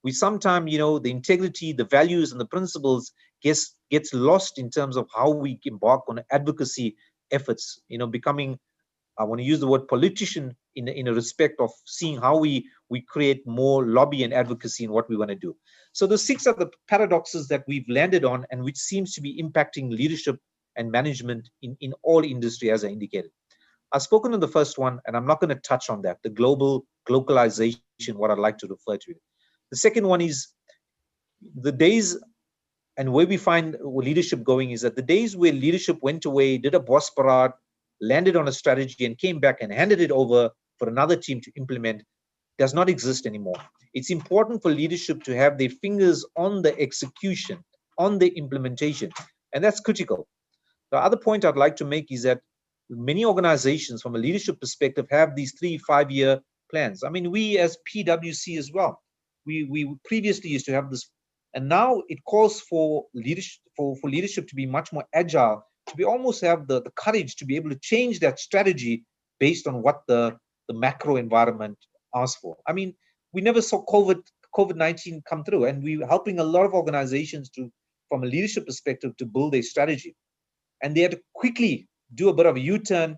we sometimes, the integrity, the values, and the principles gets lost in terms of how we embark on advocacy efforts. Becoming, I want to use the word politician in a respect of seeing how we create more lobby and advocacy in what we want to do. So the 6 are the paradoxes that we've landed on, and which seems to be impacting leadership and management in all industry, as I indicated. I've spoken on the first one, and I'm not going to touch on that, the globalization, what I'd like to refer to it. The second one is the days, and where we find leadership going is that the days where leadership went away, did a boss parade, landed on a strategy, and came back and handed it over for another team to implement does not exist anymore. It's important for leadership to have their fingers on the execution, on the implementation, and that's critical. The other point I'd like to make is that many organizations, from a leadership perspective, have these 3-5-year plans. I mean, we as PwC as well, we previously used to have this, and now it calls for leadership to be much more agile, to be almost have the courage to be able to change that strategy based on what the macro environment asks for. I mean, we never saw COVID-19 come through, and we're helping a lot of organizations to, from a leadership perspective, to build a strategy. And they had to quickly do a bit of a U-turn,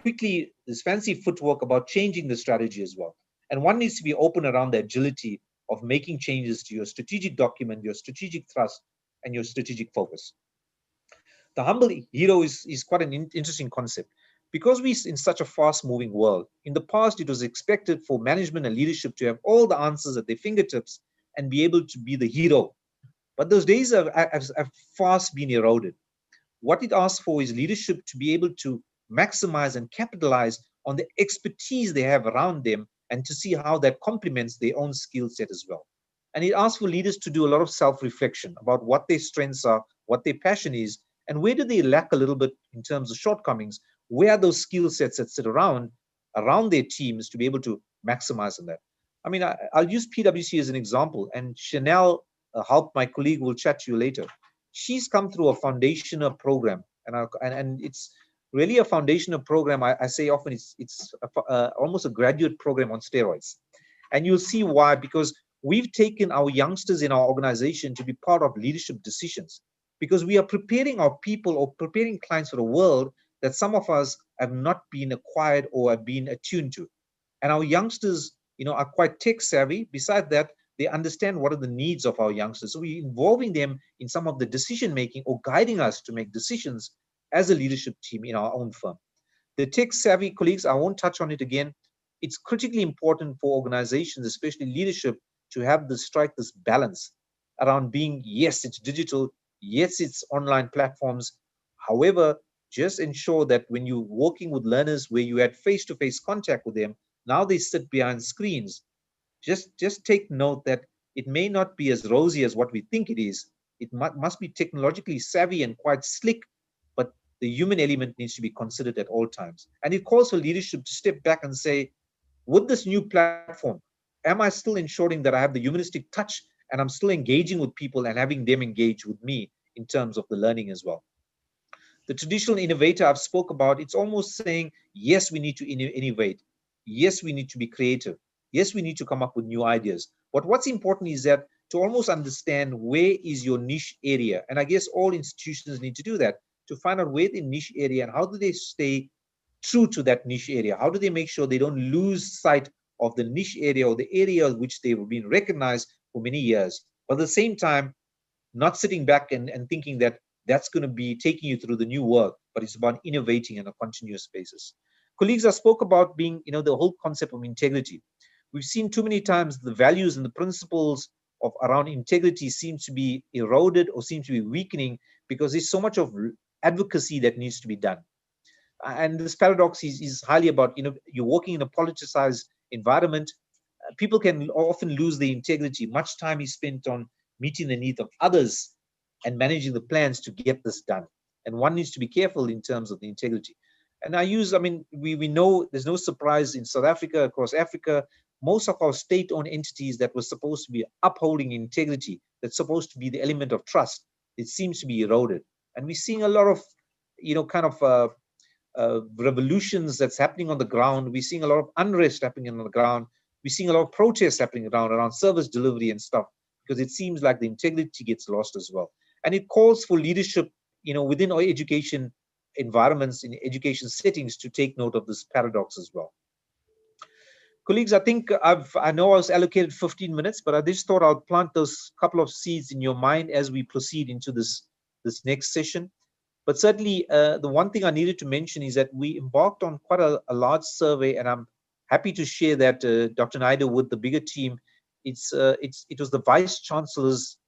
quickly this fancy footwork about changing the strategy as well. And one needs to be open around the agility of making changes to your strategic document, your strategic thrust, and your strategic focus. The humble hero is quite an interesting concept. Because we're in such a fast-moving world, in the past it was expected for management and leadership to have all the answers at their fingertips and be able to be the hero. But those days have fast been eroded. What it asks for is leadership to be able to maximize and capitalize on the expertise they have around them and to see how that complements their own skill set as well. And it asks for leaders to do a lot of self-reflection about what their strengths are, what their passion is, and where do they lack a little bit in terms of shortcomings. Where are those skill sets that sit around their teams to be able to maximize on that? I mean, I'll use PwC as an example, and Chanel Halp, my colleague, will chat to you later. She's come through a foundational program, and it's really a foundational program. I say often it's almost a graduate program on steroids. And you'll see why, because we've taken our youngsters in our organization to be part of leadership decisions, because we are preparing our people or preparing clients for a world that some of us have not been acquired or have been attuned to. And our youngsters, are quite tech savvy. Besides that, they understand what are the needs of our youngsters. So we're involving them in some of the decision making or guiding us to make decisions as a leadership team in our own firm. The tech savvy colleagues, I won't touch on it again. It's critically important for organizations, especially leadership, to have strike this balance around being, yes, it's digital, yes, it's online platforms. However, just ensure that when you're working with learners where you had face-to-face contact with them, now they sit behind screens. Just take note that it may not be as rosy as what we think it is. It must be technologically savvy and quite slick, but the human element needs to be considered at all times. And it calls for leadership to step back and say, with this new platform, am I still ensuring that I have the humanistic touch and I'm still engaging with people and having them engage with me in terms of the learning as well? The traditional innovator I've spoke about, it's almost saying, yes, we need to innovate. Yes, we need to be creative. Yes, we need to come up with new ideas. But what's important is that to almost understand where is your niche area. And I guess all institutions need to do that, to find out where the niche area and how do they stay true to that niche area. How do they make sure they don't lose sight of the niche area or the area which they've been recognized for many years. But at the same time, not sitting back and thinking that that's going to be taking you through the new work, but it's about innovating on a continuous basis. Colleagues, I spoke about being, the whole concept of integrity. We've seen too many times the values and the principles of around integrity seems to be eroded or seem to be weakening because there's so much of advocacy that needs to be done. And this paradox is highly about, you're working in a politicized environment. People can often lose their integrity. Much time is spent on meeting the needs of others and managing the plans to get this done. And one needs to be careful in terms of the integrity. And we know there's no surprise in South Africa, across Africa, most of our state-owned entities that were supposed to be upholding integrity, that's supposed to be the element of trust, it seems to be eroded. And we're seeing a lot of, revolutions that's happening on the ground. We're seeing a lot of unrest happening on the ground. We're seeing a lot of protests happening around service delivery and stuff, because it seems like the integrity gets lost as well. And it calls for leadership, within our education environments, in education settings, to take note of this paradox as well. Colleagues, I think I know I was allocated 15 minutes, but I just thought I'll plant those couple of seeds in your mind as we proceed into this next session. But certainly, the one thing I needed to mention is that we embarked on quite a large survey, and I'm happy to share that Dr. Naidu with the bigger team. It was the Vice Chancellor's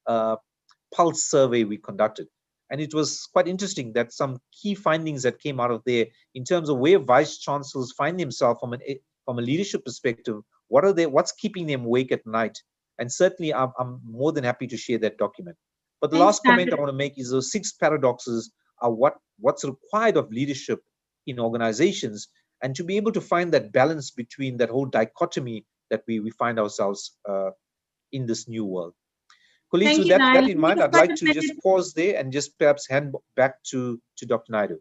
Pulse survey we conducted. And it was quite interesting that some key findings that came out of there in terms of where Vice Chancellors find themselves from a leadership perspective, what's keeping them awake at night. And certainly, I'm more than happy to share that document. But the last comment I want to make is those 6 paradoxes are what's required of leadership in organizations, and to be able to find that balance between that whole dichotomy that we find ourselves in this new world. Colleagues, with that in mind, I'd like to just pause there and just perhaps hand back to Dr. Naidu.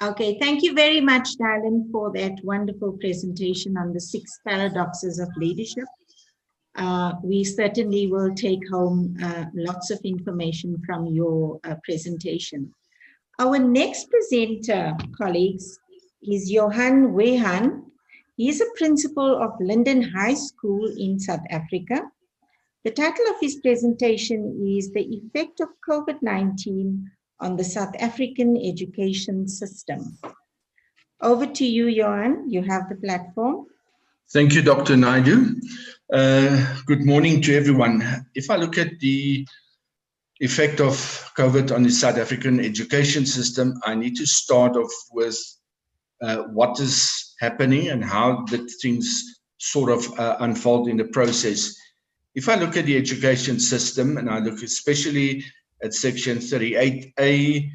Okay, thank you very much, Dylan, for that wonderful presentation on the 6 paradoxes of leadership. We certainly will take home lots of information from your presentation. Our next presenter, colleagues, is Johan Wehan. He is a principal of Linden High School in South Africa. The title of his presentation is The Effect of COVID-19 on the South African Education System. Over to you, Johan. You have the platform. Thank you, Dr. Naidu. Good morning to everyone. If I look at the effect of COVID on the South African education system, I need to start off with what is happening and how the things sort of unfold in the process. If I look at the education system, and I look especially at section 38A,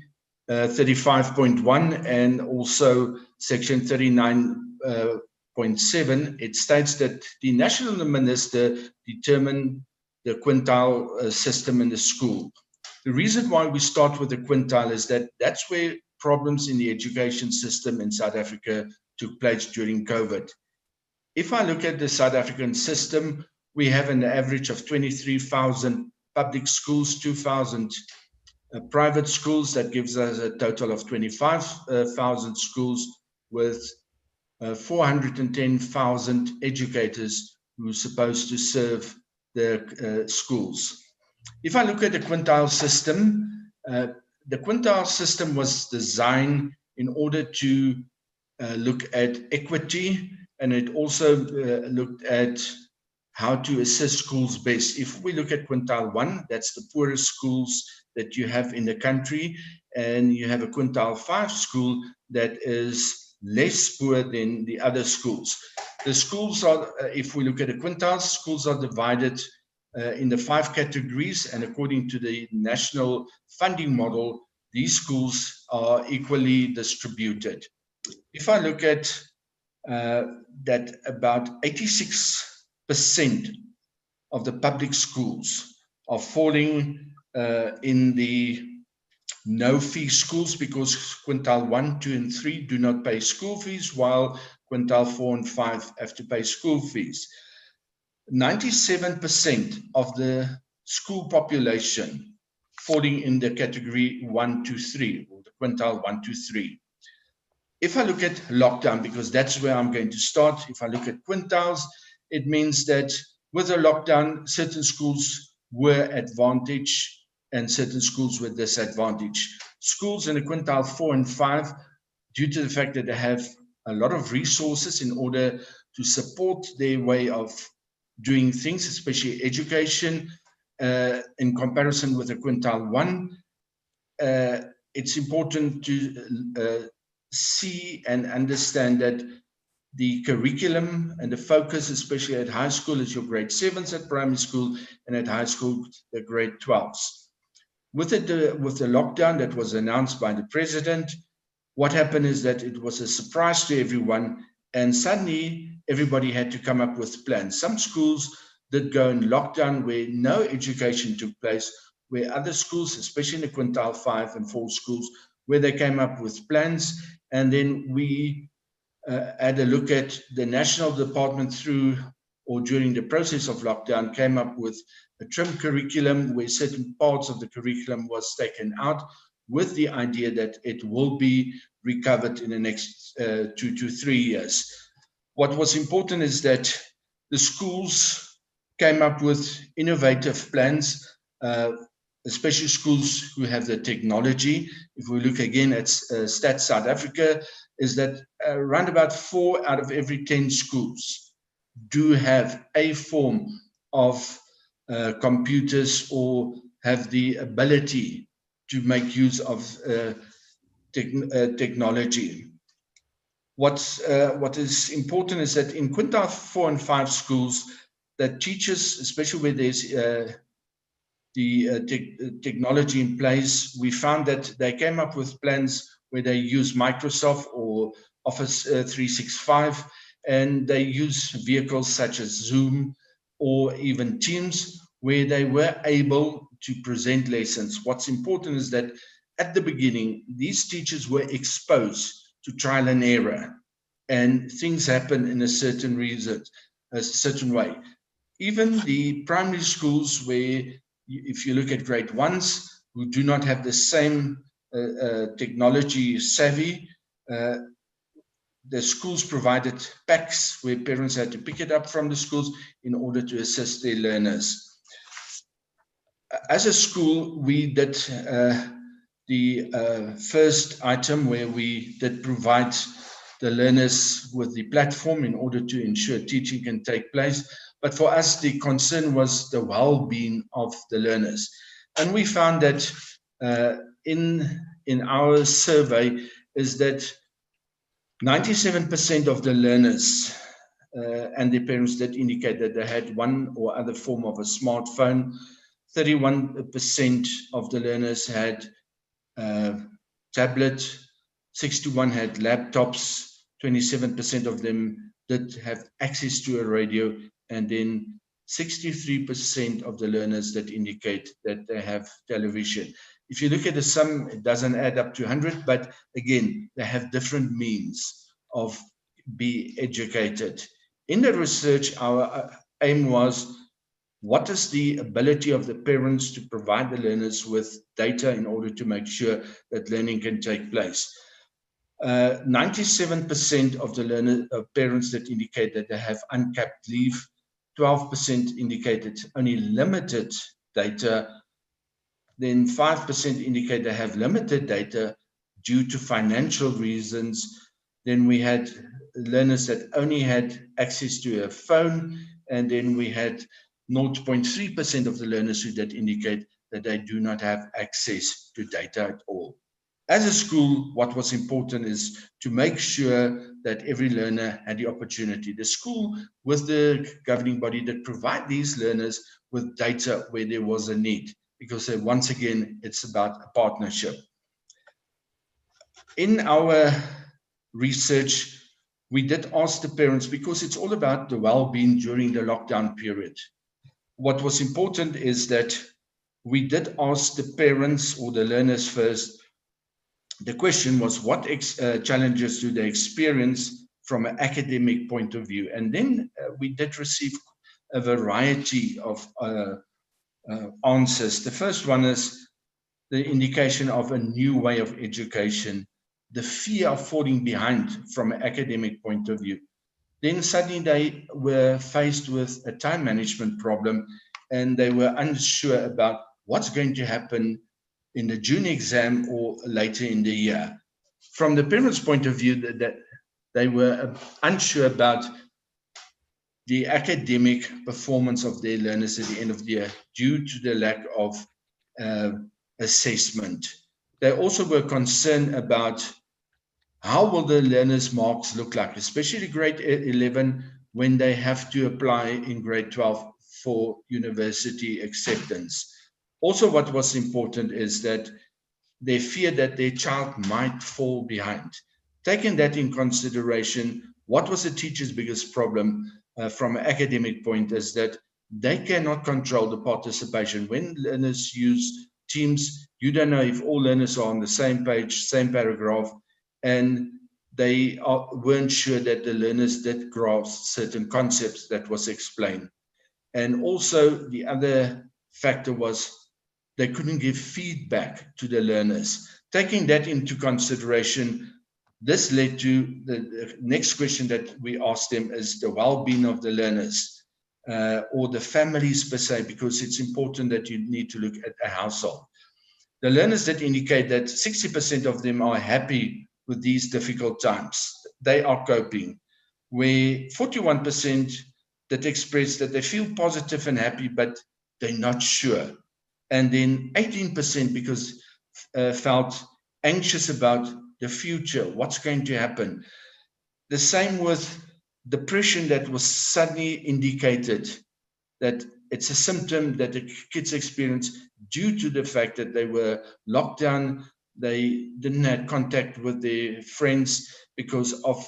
35.1, and also section 39.7, it states that the national minister determined the quintile system in the school. The reason why we start with the quintile is that that's where problems in the education system in South Africa took place during COVID. If I look at the South African system, we have an average of 23,000 public schools, 2,000 private schools. That gives us a total of 25,000 schools with 410,000 educators who are supposed to serve the schools. If I look at the quintile system, the quintile system was designed in order to look at equity, and it also looked at how to assist schools best. If we look at quintile 1, that's the poorest schools that you have in the country, and you have a quintile 5 school that is less poor than the other schools. The schools are, if we look at the quintiles, schools are divided in the 5 categories, and according to the national funding model, these schools are equally distributed. If I look at that about 86% of the public schools are falling in the no-fee schools, because quintile 1, 2, and 3 do not pay school fees, while quintile 4 and 5 have to pay school fees. 97% of the school population falling in the category 1 to 3, or the quintile 1 to 3. If I look at lockdown, because that's where I'm going to start, if I look at quintiles, it means that with a lockdown, certain schools were advantaged and certain schools were disadvantaged. Schools in the quintile 4 and 5, due to the fact that they have a lot of resources in order to support their way of doing things, especially education, in comparison with the quintile 1, it's important to see and understand that the curriculum and the focus, especially at high school, is your grade 7s at primary school, and at high school, the grade 12s. With the lockdown that was announced by the president, what happened is that it was a surprise to everyone, and suddenly everybody had to come up with plans. Some schools did go in lockdown where no education took place, where other schools, especially in the quintile 5 and 4 schools, where they came up with plans. And then we had a look at the national department through, or during the process of lockdown, came up with a trim curriculum where certain parts of the curriculum was taken out, with the idea that it will be recovered in the next 2 to 3 years. What was important is that the schools came up with innovative plans, especially schools who have the technology. If we look again at Stats South Africa, is that around about 4 out of every 10 schools do have a form of computers or have the ability to make use of technology. What is important is that in quintile 4 and 5 schools, that teachers, especially where there's the technology in place, we found that they came up with plans where they use Microsoft or Office 365, and they use vehicles such as Zoom or even Teams, where they were able to present lessons. What's important is that at the beginning, these teachers were exposed to trial and error, and things happen in a certain way. Even the primary schools, where if you look at grade 1s who do not have the same technology savvy, the schools provided packs where parents had to pick it up from the schools in order to assist their learners. As a school, we did the first item where we did provide the learners with the platform in order to ensure teaching can take place. But for us, the concern was the well-being of the learners. And we found that in our survey is that 97% of the learners and their parents did indicate that they had one or other form of a smartphone. 31% of the learners had tablet, 61 had laptops, 27% of them did have access to a radio, and then 63% of the learners that indicate that they have television. If you look at the sum, it doesn't add up to 100, but again, they have different means of being educated. In the research, our aim was, what is the ability of the parents to provide the learners with data in order to make sure that learning can take place? 97% of the parents that indicate that they have uncapped leave, 12% indicated only limited data, then 5% indicate they have limited data due to financial reasons. Then we had learners that only had access to a phone, and then we had 0.3% of the learners who did indicate that they do not have access to data at all. As a school, what was important is to make sure that every learner had the opportunity. The school, with the governing body, that provide these learners with data where there was a need, because once again, it's about a partnership. In our research, we did ask the parents, because it's all about the well-being during the lockdown period. What was important is that we did ask the parents or the learners first. The question was, what challenges do they experience from an academic point of view? And then we did receive a variety of answers. The first one is the indication of a new way of education, the fear of falling behind from an academic point of view. Then suddenly they were faced with a time management problem, and they were unsure about what's going to happen in the June exam or later in the year. From the parents' point of view, that they were unsure about the academic performance of their learners at the end of the year due to the lack of assessment. They also were concerned about how will the learners' marks look like, especially grade 11, when they have to apply in grade 12 for university acceptance. Also, what was important is that they fear that their child might fall behind. Taking that in consideration, what was the teacher's biggest problem from an academic point is that they cannot control the participation. When learners use Teams, you don't know if all learners are on the same page, same paragraph, and they weren't sure that the learners did grasp certain concepts that was explained. And also the other factor was they couldn't give feedback to the learners. Taking that into consideration, this led to the next question that we asked them is the well-being of the learners or the families per se, because it's important that you need to look at a household. The learners that indicate that 60% of them are happy with these difficult times. They are coping, where 41% that express that they feel positive and happy, but they're not sure. And then 18% because felt anxious about the future, what's going to happen. The same with depression that was suddenly indicated, that it's a symptom that the kids experience due to the fact that they were locked down, they didn't have contact with their friends because of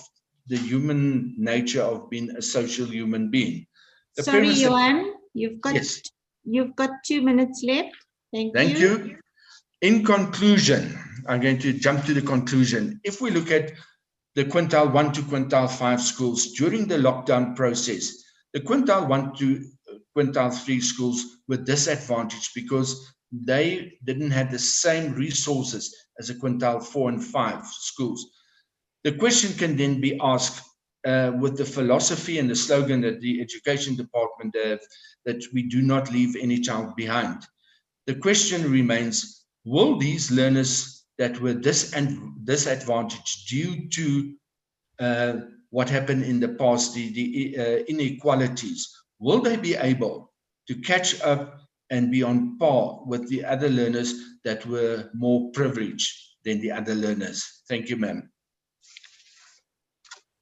the human nature of being a social human being. Sorry, Johan, you've got 2 minutes left. Thank you. In conclusion, I'm going to jump to the conclusion. If we look at the quintile 1 to quintile 5 schools during the lockdown process, the quintile 1 to quintile 3 schools were disadvantaged because they didn't have the same resources as the quintile 4 and 5 schools. The question can then be asked with the philosophy and the slogan that the education department have, that we do not leave any child behind. The question remains, will these learners that were disadvantaged due to what happened in the past, the inequalities, will they be able to catch up and be on par with the other learners that were more privileged than the other learners? Thank you, ma'am.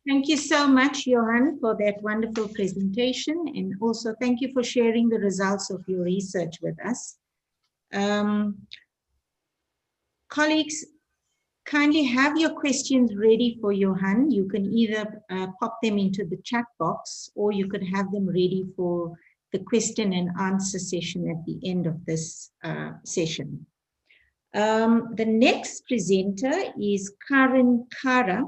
Thank you so much, Johan, for that wonderful presentation. And also thank you for sharing the results of your research with us. Colleagues, kindly have your questions ready for Johan. You can either pop them into the chat box, or you could have them ready for the question and answer session at the end of this session. The next presenter is Karen Kara.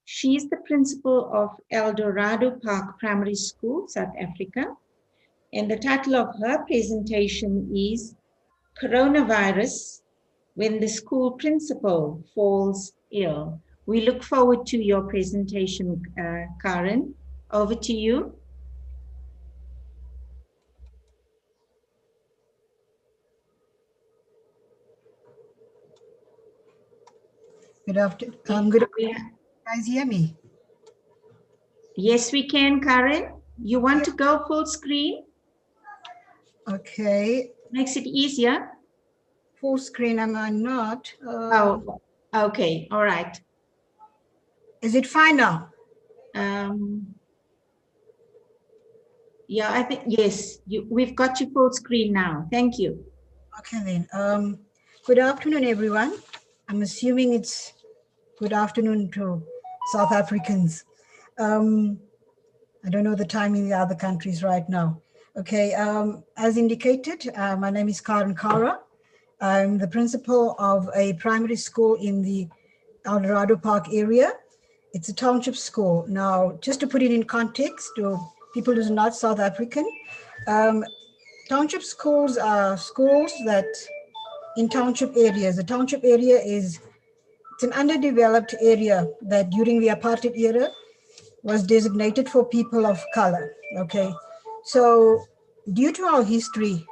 She's the principal of El Dorado Park Primary School, South Africa. And the title of her presentation is Coronavirus, When the School Principal Falls Ill. We look forward to your presentation, Karen. Over to you. Good afternoon. Good afternoon. Guys, hear me? Yes, we can, Karen. You want to go full screen? Okay. Makes it easier. Full screen, am I not? Oh, okay. All right. Is it fine now? Yeah, I think, yes, we've got you full screen now. Thank you. Okay then. Good afternoon, everyone. I'm assuming it's Good afternoon to South Africans. I don't know the time in the other countries right now. Okay, as indicated, my name is Karen Kara. I'm the principal of a primary school in the Eldorado Park area. It's a township school. Now, just to put it in context to people who's not South African, township schools are schools that in township areas. The township area it's an underdeveloped area that during the apartheid era was designated for people of color, okay? So due to our history,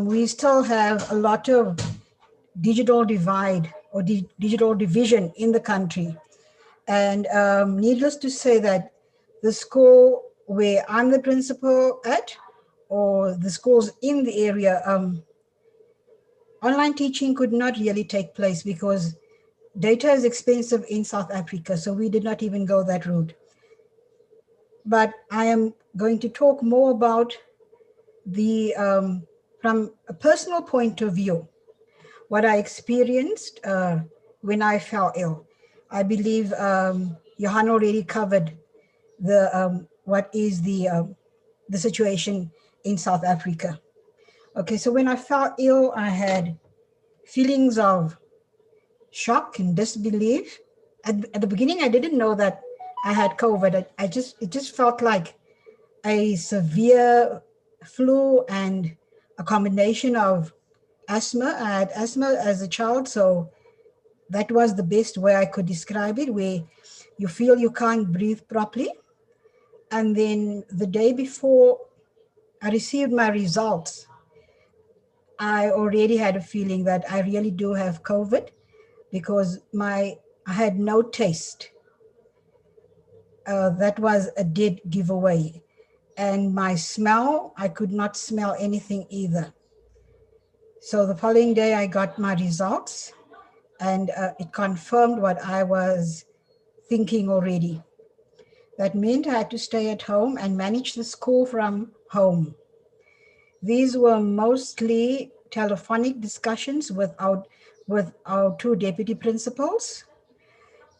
we still have a lot of digital divide or digital division in the country. And needless to say that the school where I'm the principal at, or the schools in the area, online teaching could not really take place because data is expensive in South Africa, so we did not even go that route. But I am going to talk more about the, from a personal point of view, what I experienced when I fell ill. I believe Johan already covered the what is the situation in South Africa. Okay, so when I fell ill, I had feelings of shock and disbelief. At the beginning, I didn't know that I had COVID. It just felt like a severe flu and a combination of asthma. I had asthma as a child, so that was the best way I could describe it, where you feel you can't breathe properly. And then the day before I received my results, I already had a feeling that I really do have COVID because I had no taste. That was a dead giveaway. And my smell, I could not smell anything either. So the following day I got my results and it confirmed what I was thinking already. That meant I had to stay at home and manage the school from home. These were mostly telephonic discussions with our two deputy principals.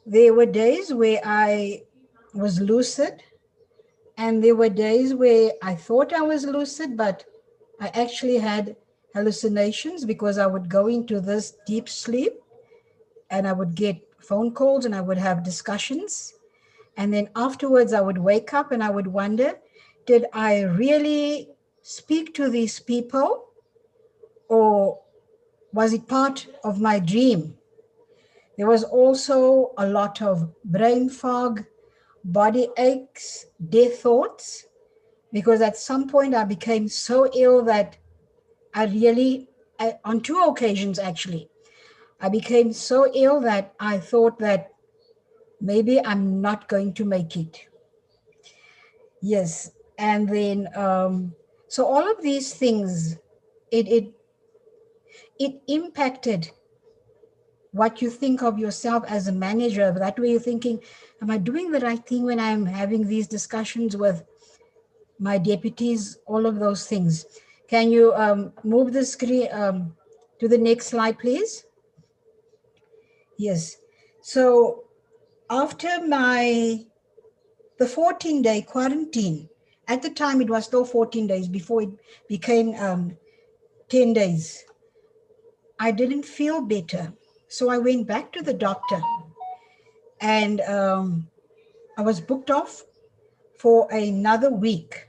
There were days where I was lucid, and there were days where I thought I was lucid, but I actually had hallucinations because I would go into this deep sleep and I would get phone calls and I would have discussions. And then afterwards I would wake up and I would wonder, did I really speak to these people or was it part of my dream? There was also a lot of brain fog, body aches, death thoughts, because at some point I became so ill that on two occasions actually, I became so ill that I thought that maybe I'm not going to make it. Yes, and then, so all of these things, it impacted what you think of yourself as a manager. That way you're thinking, am I doing the right thing when I'm having these discussions with my deputies, all of those things. Can you move the screen to the next slide, please? Yes. So after the 14-day quarantine, at the time it was still 14 days before it became 10 days, I didn't feel better. So I went back to the doctor and I was booked off for another week.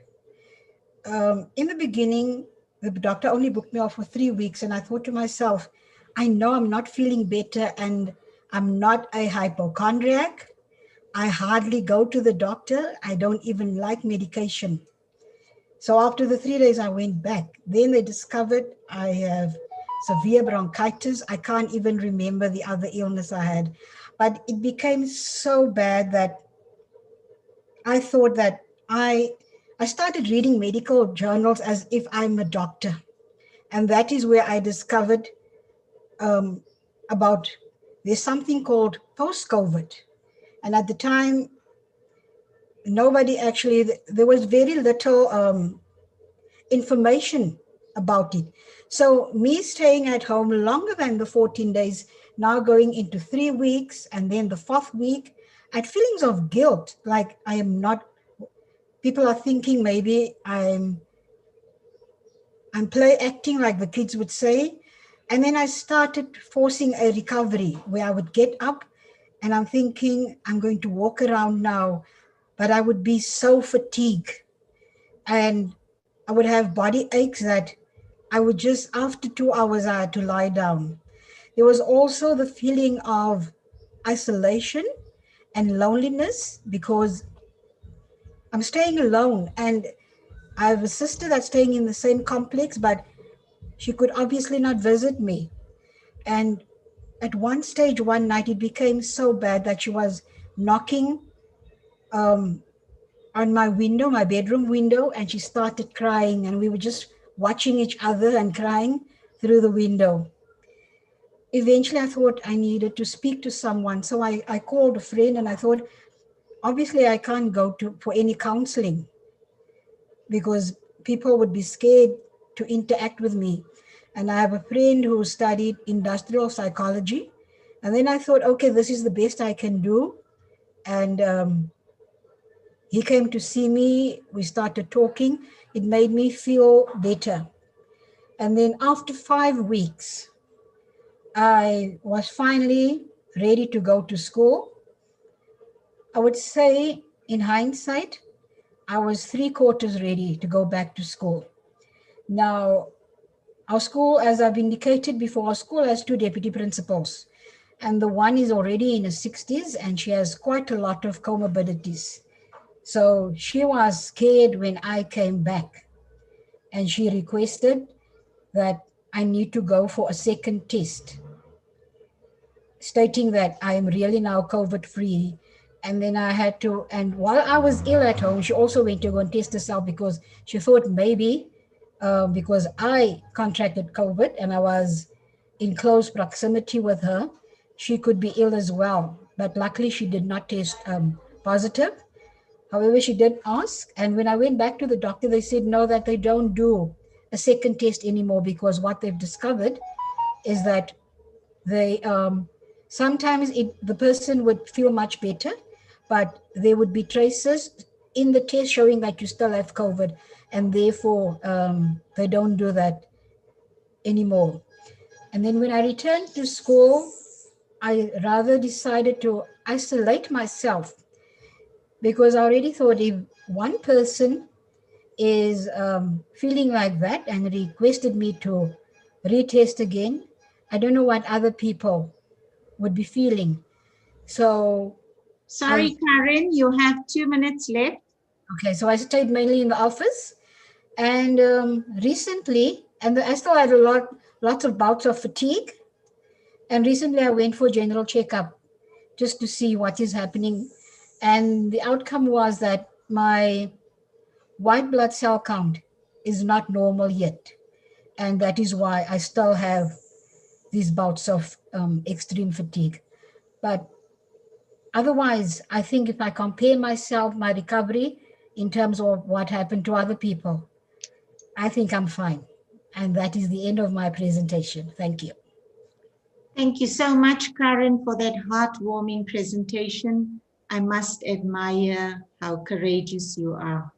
In the beginning, the doctor only booked me off for 3 weeks, and I thought to myself, I know I'm not feeling better and I'm not a hypochondriac. I hardly go to the doctor. I don't even like medication. So after the 3 days, I went back. Then they discovered I have severe bronchitis. I can't even remember the other illness I had, but it became so bad that I thought that I started reading medical journals as if I'm a doctor. And that is where I discovered about there's something called post-COVID. And at the time, nobody actually, there was very little information about it. So me staying at home longer than the 14 days now going into 3 weeks, and then the 4th week, I had feelings of guilt, like I am not, people are thinking maybe I'm play acting, like the kids would say. And then I started forcing a recovery where I would get up and I'm thinking I'm going to walk around now, but I would be so fatigued and I would have body aches that I would just, after 2 hours, I had to lie down. There was also the feeling of isolation and loneliness because I'm staying alone, and I have a sister that's staying in the same complex, but she could obviously not visit me. And at one stage, one night, it became so bad that she was knocking on my window, my bedroom window, and she started crying, and we were just watching each other and crying through the window. Eventually, I thought I needed to speak to someone. So I called a friend, and I thought, obviously, I can't go for any counseling because people would be scared to interact with me. And I have a friend who studied industrial psychology. And then I thought, okay, this is the best I can do. And he came to see me. We started talking. It made me feel better. And then after 5 weeks, I was finally ready to go to school. I would say, in hindsight, I was 3/4 ready to go back to school. Now, our school, as I've indicated before, our school has 2 deputy principals. And the one is already in her 60s and she has quite a lot of comorbidities. So she was scared when I came back. And she requested that I need to go for a second test, stating that I am really now COVID-free. And then I had to, and while I was ill at home, she also went to go and test herself because she thought maybe because I contracted COVID and I was in close proximity with her, she could be ill as well. But luckily she did not test positive. However, she did ask. And when I went back to the doctor, they said, no, that they don't do a second test anymore because what they've discovered is that they sometimes the person would feel much better, but there would be traces in the test showing that you still have COVID, and therefore they don't do that anymore. And then when I returned to school, I rather decided to isolate myself because I already thought if one person is feeling like that and requested me to retest again, I don't know what other people would be feeling. So sorry, Karen, you have 2 minutes left. Okay, so I stayed mainly in the office, and recently, and I still had lots of bouts of fatigue, and recently I went for a general checkup just to see what is happening, and the outcome was that my white blood cell count is not normal yet, and that is why I still have these bouts of extreme fatigue. But otherwise, I think if I compare myself, my recovery in terms of what happened to other people, I think I'm fine. And that is the end of my presentation. Thank you. Thank you so much, Karen, for that heartwarming presentation. I must admire how courageous you are.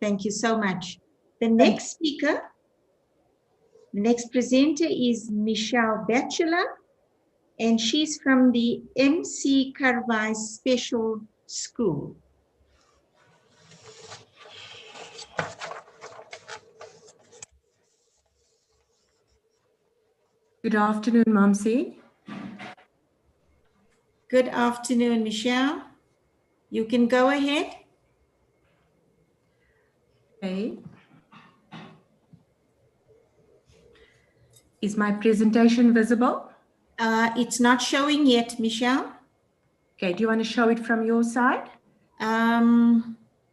Thank you so much. The next speaker, the next presenter is Michelle Batchelor, and she's from the MC Karwai Special School. Good afternoon, Mamsi. Good afternoon, Michelle. You can go ahead. Okay. Is my presentation visible? It's not showing yet, Michelle. Okay, do you want to show it from your side?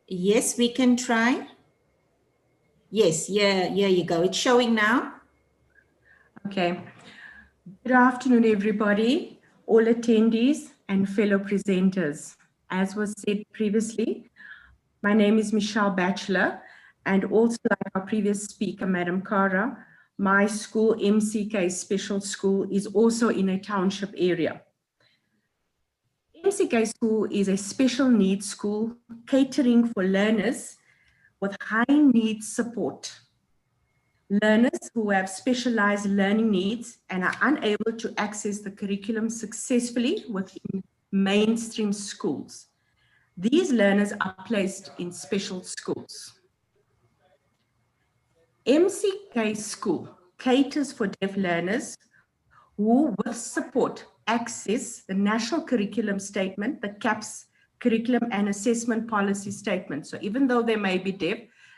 Yes, we can try. Yes, yeah, here you go. It's showing now. Okay. Good afternoon, everybody, all attendees and fellow presenters. As was said previously, my name is Michelle Batchelor, and also like our previous speaker, Madam Kara, my school, MCK Special School, is also in a township area. MCK School is a special needs school catering for learners with high needs support. Learners who have specialized learning needs and are unable to access the curriculum successfully within mainstream schools. These learners are placed in special schools. MCK School caters for deaf learners who, with support, access the National Curriculum Statement, the CAPS Curriculum and Assessment Policy Statement. So even though they may be deaf,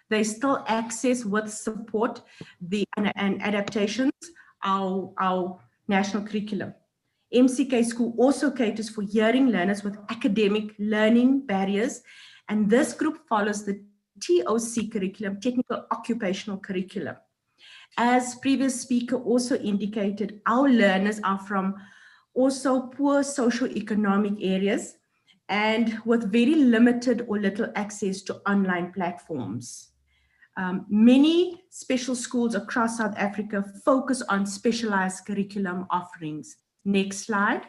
they still access with support and adaptations our national curriculum. MCK School also caters for hearing learners with academic learning barriers, and this group follows the TOC curriculum, Technical Occupational Curriculum. As previous speaker also indicated, our learners are from also poor socioeconomic areas and with very limited or little access to online platforms. Many special schools across South Africa focus on specialized curriculum offerings. Next slide.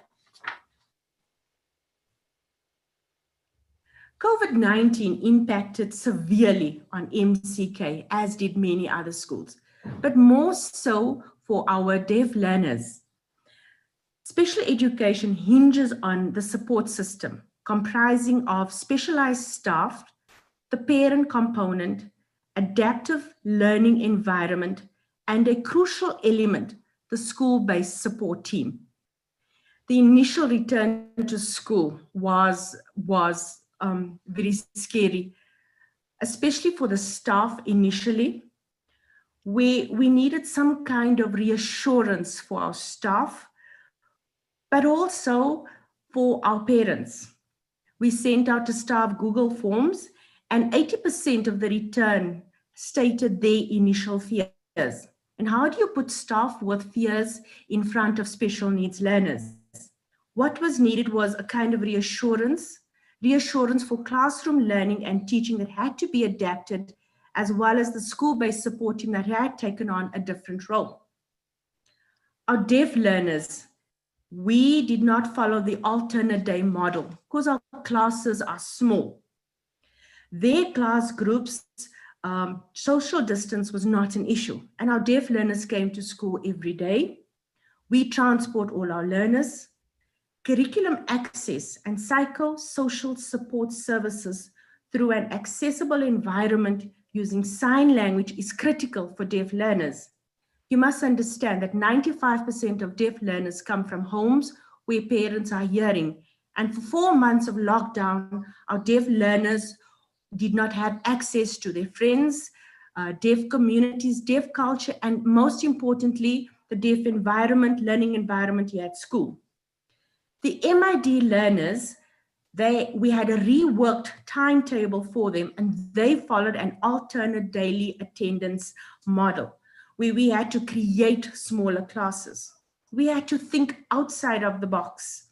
COVID-19 impacted severely on MCK, as did many other schools, but more so for our deaf learners. Special education hinges on the support system, comprising of specialized staff, the parent component, adaptive learning environment, and a crucial element, the school-based support team. The initial return to school was very scary, especially for the staff initially. We needed some kind of reassurance for our staff, but also for our parents. We sent out to staff Google Forms, and 80% of the return stated their initial fears. And how do you put staff with fears in front of special needs learners? What was needed was a kind of reassurance for classroom learning and teaching that had to be adapted, as well as the school-based support team that had taken on a different role. Our deaf learners, we did not follow the alternate day model because our classes are small. Their class groups, social distance was not an issue, and our deaf learners came to school every day. We transport all our learners. Curriculum access and psychosocial support services through an accessible environment using sign language is critical for deaf learners. You must understand that 95% of deaf learners come from homes where parents are hearing. And for 4 months of lockdown, our deaf learners did not have access to their friends, deaf communities, deaf culture, and most importantly, the deaf environment, learning environment here at school. The MID learners, we had a reworked timetable for them, and they followed an alternate daily attendance model where we had to create smaller classes. We had to think outside of the box,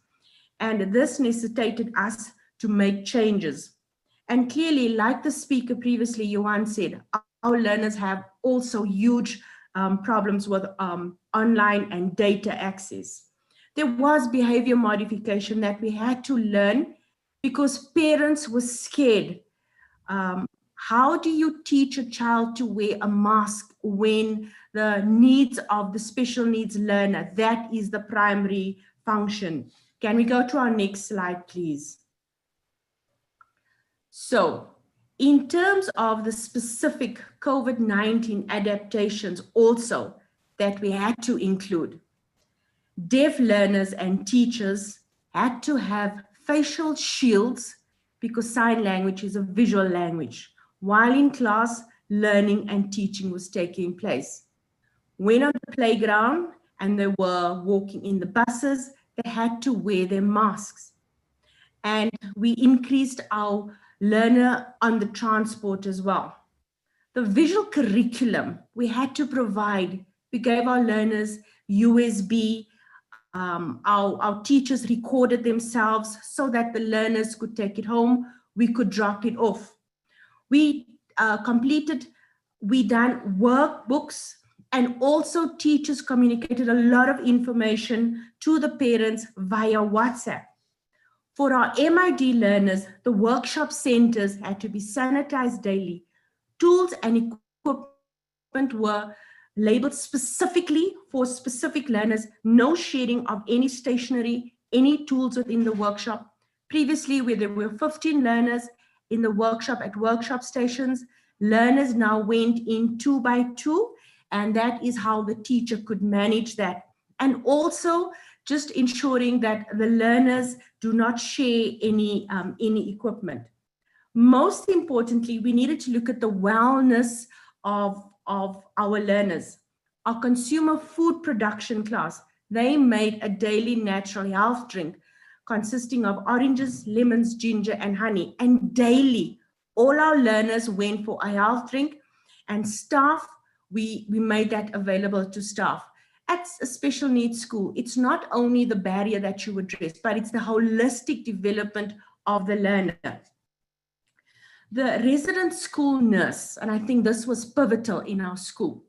and this necessitated us to make changes. And clearly, like the speaker previously, Johan said, our learners have also huge problems with online and data access. There was behavior modification that we had to learn because parents were scared. How do you teach a child to wear a mask when the needs of the special needs learner, that is the primary function? Can we go to our next slide, please? So in terms of the specific COVID-19 adaptations also that we had to include, deaf learners and teachers had to have facial shields because sign language is a visual language, while in class, learning and teaching was taking place. When on the playground and they were walking in the buses, they had to wear their masks. And we increased our learner on the transport as well. The visual curriculum we had to provide, we gave our learners USB. Our teachers recorded themselves so that the learners could take it home. We could drop it off. We done workbooks And also teachers communicated a lot of information to the parents via WhatsApp. For our MID learners, the workshop centers had to be sanitized daily. Tools and equipment were labeled specifically for specific learners, no sharing of any stationery, any tools within the workshop. Previously, where there were 15 learners in the workshop at workshop stations, learners now went in 2 by 2, and that is how the teacher could manage that. And also just ensuring that the learners do not share any equipment. Most importantly, we needed to look at the wellness of our learners. Our consumer food production class, they made a daily natural health drink consisting of oranges, lemons, ginger, and honey. And daily, all our learners went for a health drink, and staff, we made that available to staff. At a special needs school, it's not only the barrier that you address, but it's the holistic development of the learner. The resident school nurse, and I think this was pivotal in our school,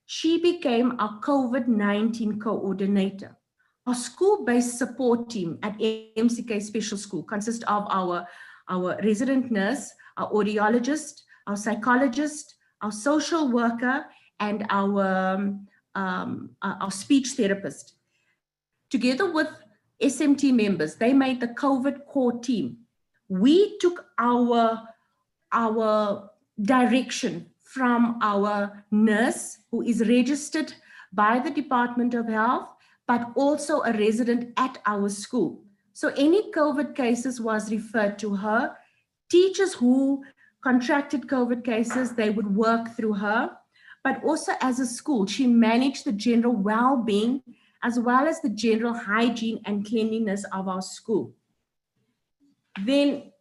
she became our COVID-19 coordinator. Our school-based support team at MCK Special School consists of our resident nurse, our audiologist, our psychologist, our social worker, and our speech therapist. Together with SMT members, they made the COVID core team. We took our direction from our nurse, who is registered by the Department of Health, but also a resident at our school. So any COVID cases was referred to her. Teachers who contracted COVID cases, they would work through her. But also as a school, she managed the general well-being as well as the general hygiene and cleanliness of our school. Then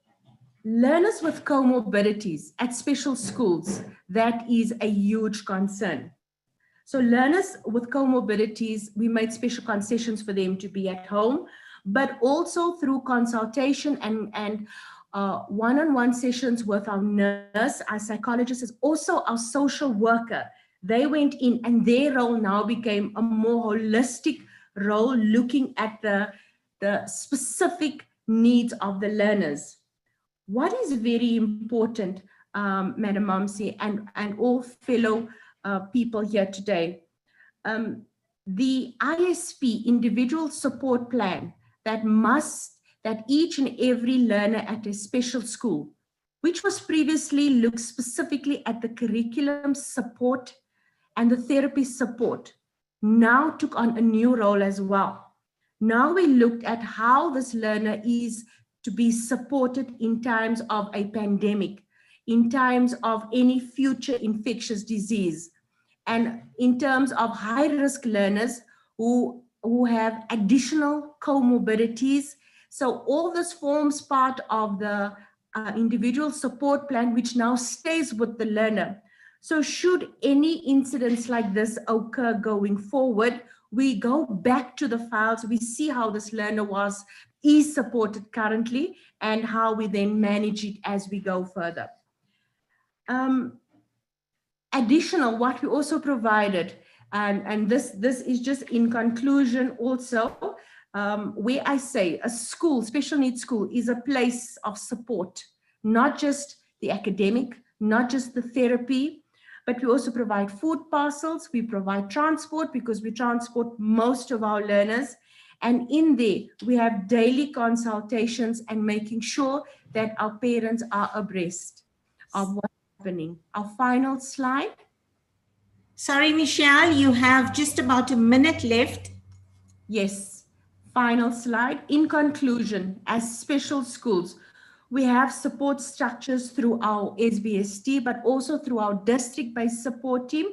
learners with comorbidities at special schools, that is a huge concern. So learners with comorbidities, we made special concessions for them to be at home, but also through consultation and one-on-one sessions with our nurse, our psychologist, also our social worker. They went in, and their role now became a more holistic role, looking at the specific needs of the learners. What is very important, Madam Mamsi and all fellow people here today, the ISP, individual support plan, that each and every learner at a special school, which was previously looked specifically at the curriculum support and the therapy support, now took on a new role as well. Now we looked at how this learner is to be supported in times of a pandemic, in times of any future infectious disease, and in terms of high-risk learners who have additional comorbidities. So all this forms part of the individual support plan, which now stays with the learner. So should any incidents like this occur going forward, we go back to the files, we see how this learner is supported currently, and how we then manage it as we go further. Additional, what we also provided, and this is just in conclusion also, where I say a school, special needs school, is a place of support, not just the academic, not just the therapy, but we also provide food parcels, we provide transport because we transport most of our learners. And in there, we have daily consultations and making sure that our parents are abreast of what's happening. Our final slide. Sorry, Michelle, you have just about a minute left. Yes, final slide. In conclusion, as special schools, we have support structures through our SBST, but also through our district-based support team.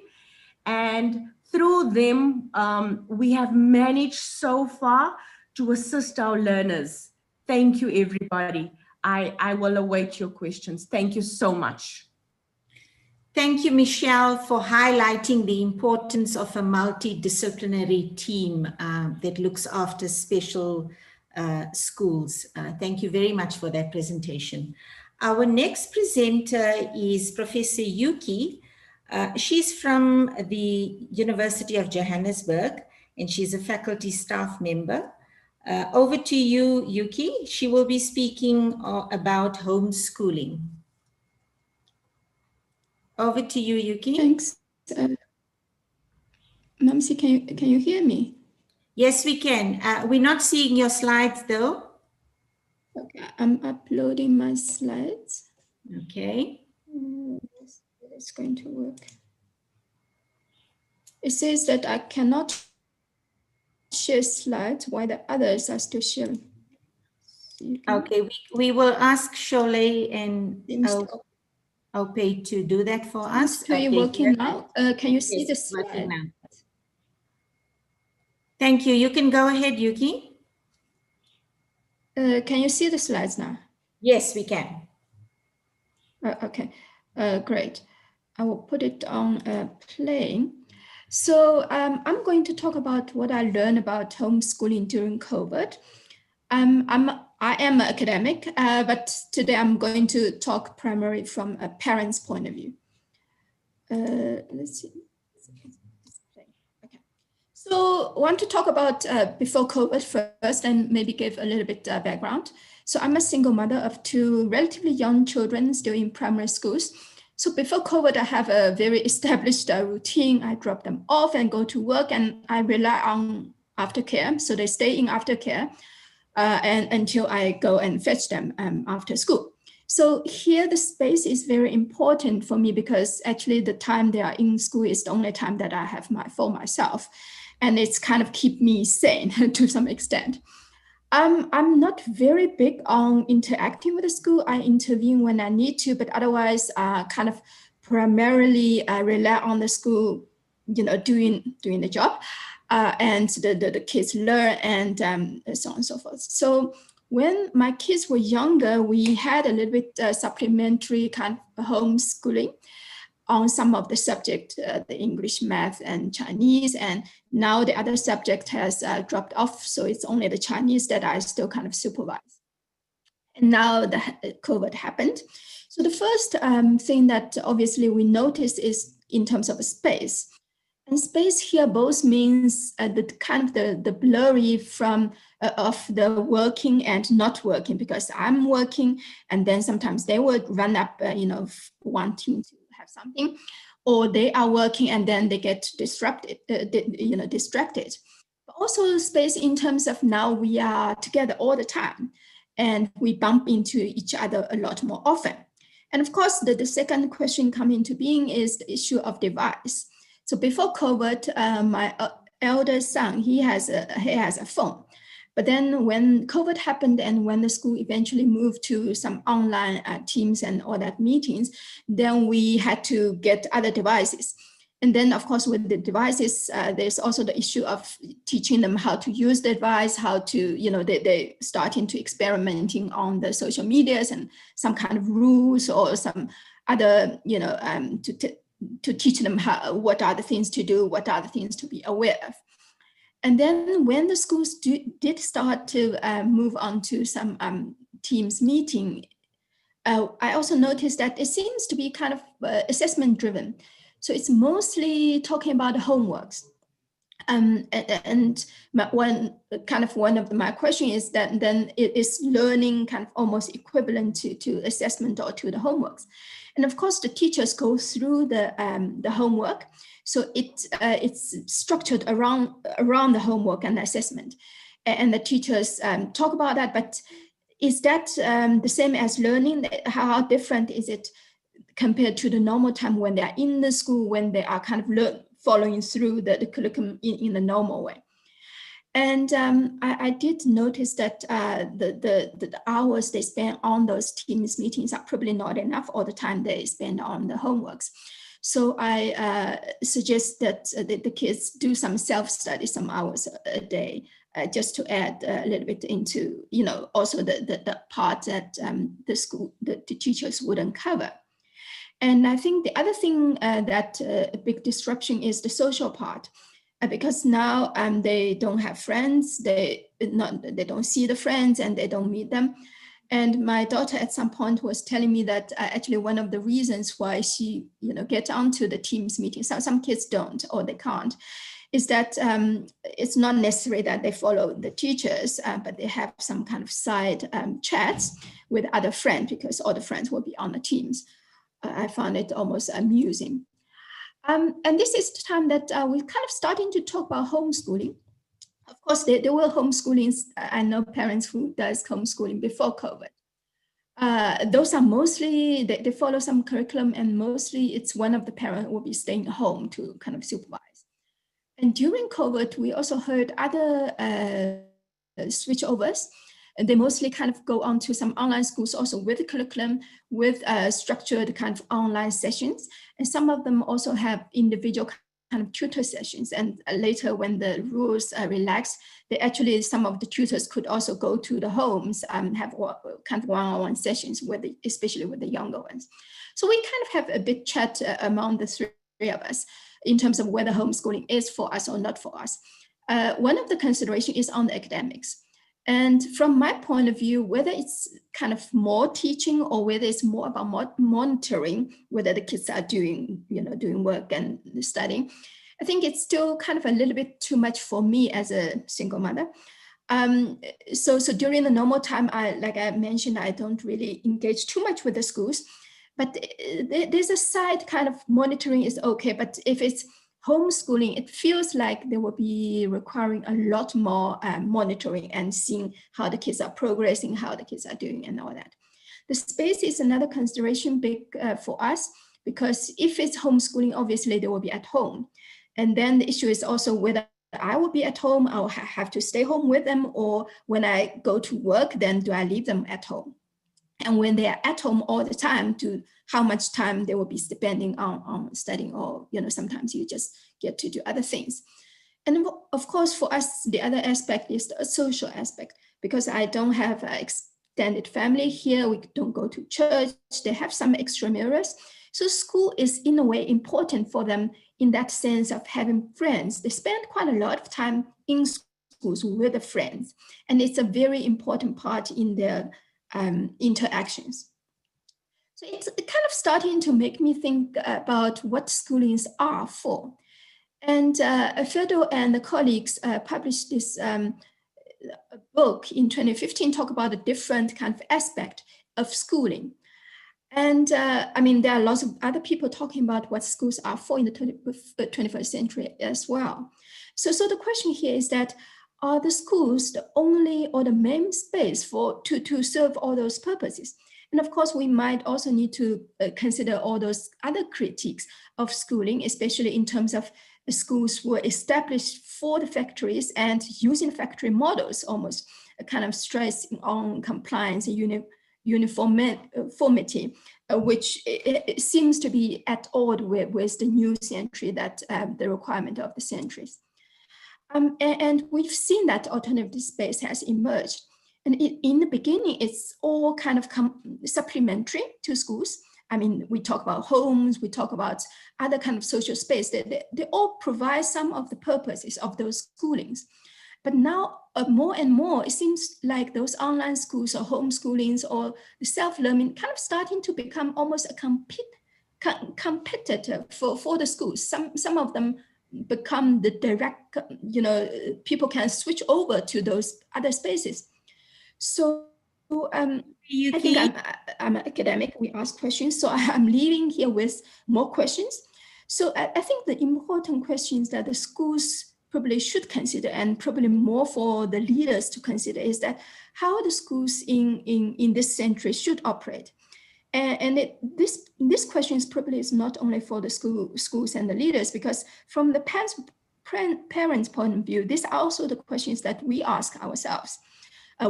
And through them, we have managed so far to assist our learners. Thank you, everybody. I will await your questions. Thank you so much. Thank you, Michelle, for highlighting the importance of a multidisciplinary team that looks after special schools. Thank you very much for that presentation. Our next presenter is Professor Yuki. She's from the University of Johannesburg, and she's a faculty staff member. Over to you, Yuki. She will be speaking about homeschooling. Over to you, Yuki. Thanks. Mamsi, can you hear me? Yes, we can. We're not seeing your slides though. Okay, I'm uploading my slides. Okay. It's going to work. It says that I cannot share slides while the others are still sharing. Okay, we will ask Sholay and Opay to do that for us. Are you working now? Can you see the slide? Thank you. You can go ahead, Yuki. Can you see the slides now? Yes, we can. Okay, great. I will put it on playing. So I'm going to talk about what I learned about homeschooling during COVID. I am an academic, but today I'm going to talk primarily from a parent's point of view. Let's see. Okay. So I want to talk about before COVID first and maybe give a little bit background. So I'm a single mother of two relatively young children still in primary schools. So before COVID, I have a very established routine. I drop them off and go to work, and I rely on aftercare. So they stay in aftercare and until I go and fetch them after school. So here the space is very important for me because actually the time they are in school is the only time that I have for myself. And it's kind of keep me sane to some extent. I'm not very big on interacting with the school. I intervene when I need to, but otherwise kind of primarily rely on the school, doing the job and the kids learn and so on and so forth. So when my kids were younger, we had a little bit supplementary kind of homeschooling on some of the subject, the English, math, and Chinese. And now the other subject has dropped off. So it's only the Chinese that I still kind of supervise. And now the COVID happened. So the first thing that obviously we notice is in terms of space. And space here both means the kind of the blurry from of the working and not working, because I'm working and then sometimes they would run up, wanting to have something, or they are working and then they get distracted. But also space in terms of now we are together all the time and we bump into each other a lot more often. And of course, the second question coming into being is the issue of device. So before COVID, my elder son, he has a phone. But then when COVID happened and when the school eventually moved to some online Teams and all that meetings, then we had to get other devices. And then, of course, with the devices, there's also the issue of teaching them how to use the device, how to, they starting to experimenting on the social medias and some kind of rules or some other, to teach them what are the things to do, what are the things to be aware of. And then when the schools did start to move on to some Teams meeting, I also noticed that it seems to be kind of assessment driven. So it's mostly talking about homeworks. And one of my question is that then it is learning kind of almost equivalent to assessment or to the homeworks. And of course, the teachers go through the homework. So it's structured around the homework and the assessment. And the teachers talk about that, but is that the same as learning? How different is it compared to the normal time when they are in the school, when they are kind of following through the curriculum in the normal way? And I did notice that the hours they spend on those Teams meetings are probably not enough all the time they spend on the homeworks. So I suggest that the kids do some self-study, some hours a day, just to add a little bit into, also the part that the teachers wouldn't cover. And I think the other thing that a big disruption is the social part. Because now they don't have friends, they don't see the friends and they don't meet them. And my daughter at some point was telling me that actually one of the reasons why she, get onto the Teams meeting, some kids don't or they can't, is that it's not necessary that they follow the teachers, but they have some kind of side chats with other friends because all the friends will be on the Teams. I found it almost amusing. And this is the time that we're kind of starting to talk about homeschooling. Of course, there were homeschoolings. I know parents who does homeschooling before COVID. Those are mostly, they follow some curriculum, and mostly it's one of the parents will be staying home to kind of supervise. And during COVID, we also heard other switchovers. And they mostly kind of go on to some online schools also with the curriculum, with structured kind of online sessions. And some of them also have individual kind of tutor sessions. And later when the rules relaxed, some of the tutors could also go to the homes and have kind of one-on-one sessions, especially with the younger ones. So we kind of have a big chat among the three of us in terms of whether homeschooling is for us or not for us. One of the considerations is on the academics. And from my point of view, whether it's kind of more teaching or whether it's more about monitoring whether the kids are doing work and studying, I think it's still kind of a little bit too much for me as a single mother. So during the normal time, like I mentioned, I don't really engage too much with the schools, but there's a side kind of monitoring is okay. But if it's homeschooling, it feels like they will be requiring a lot more monitoring and seeing how the kids are progressing, how the kids are doing and all that. The space is another consideration big for us, because if it's homeschooling, obviously they will be at home. And then the issue is also whether I will be at home, I will have to stay home with them, or when I go to work, then do I leave them at home? And when they are at home all the time, how much time they will be spending on studying, or sometimes you just get to do other things. And of course, for us, the other aspect is the social aspect, because I don't have an extended family here. We don't go to church. They have some extramurals. So school is in a way important for them in that sense of having friends. They spend quite a lot of time in schools with the friends, and it's a very important part in their interactions. So it's kind of starting to make me think about what schoolings are for. And Fedo and the colleagues published this book in 2015, talk about a different kind of aspect of schooling. And there are lots of other people talking about what schools are for in the 21st century as well. So the question here is that, are the schools the only or the main space to serve all those purposes? And of course, we might also need to consider all those other critiques of schooling, especially in terms of the schools were established for the factories and using factory models, almost a kind of stress on compliance and uniformity, which it seems to be at odds with the new century, that the requirement of the centuries. And we've seen that alternative space has emerged. And in the beginning, it's all kind of supplementary to schools. We talk about homes, we talk about other kind of social space. They all provide some of the purposes of those schoolings. But now more and more, it seems like those online schools or homeschoolings or the self-learning kind of starting to become almost a competitor for the schools. Some of them become the direct, people can switch over to those other spaces. So I think I'm an academic, we ask questions. So I'm leaving here with more questions. So I think the important questions that the schools probably should consider, and probably more for the leaders to consider, is that how the schools in this century should operate. And this question is probably not only for the schools and the leaders, because from the parents' point of view, these are also the questions that we ask ourselves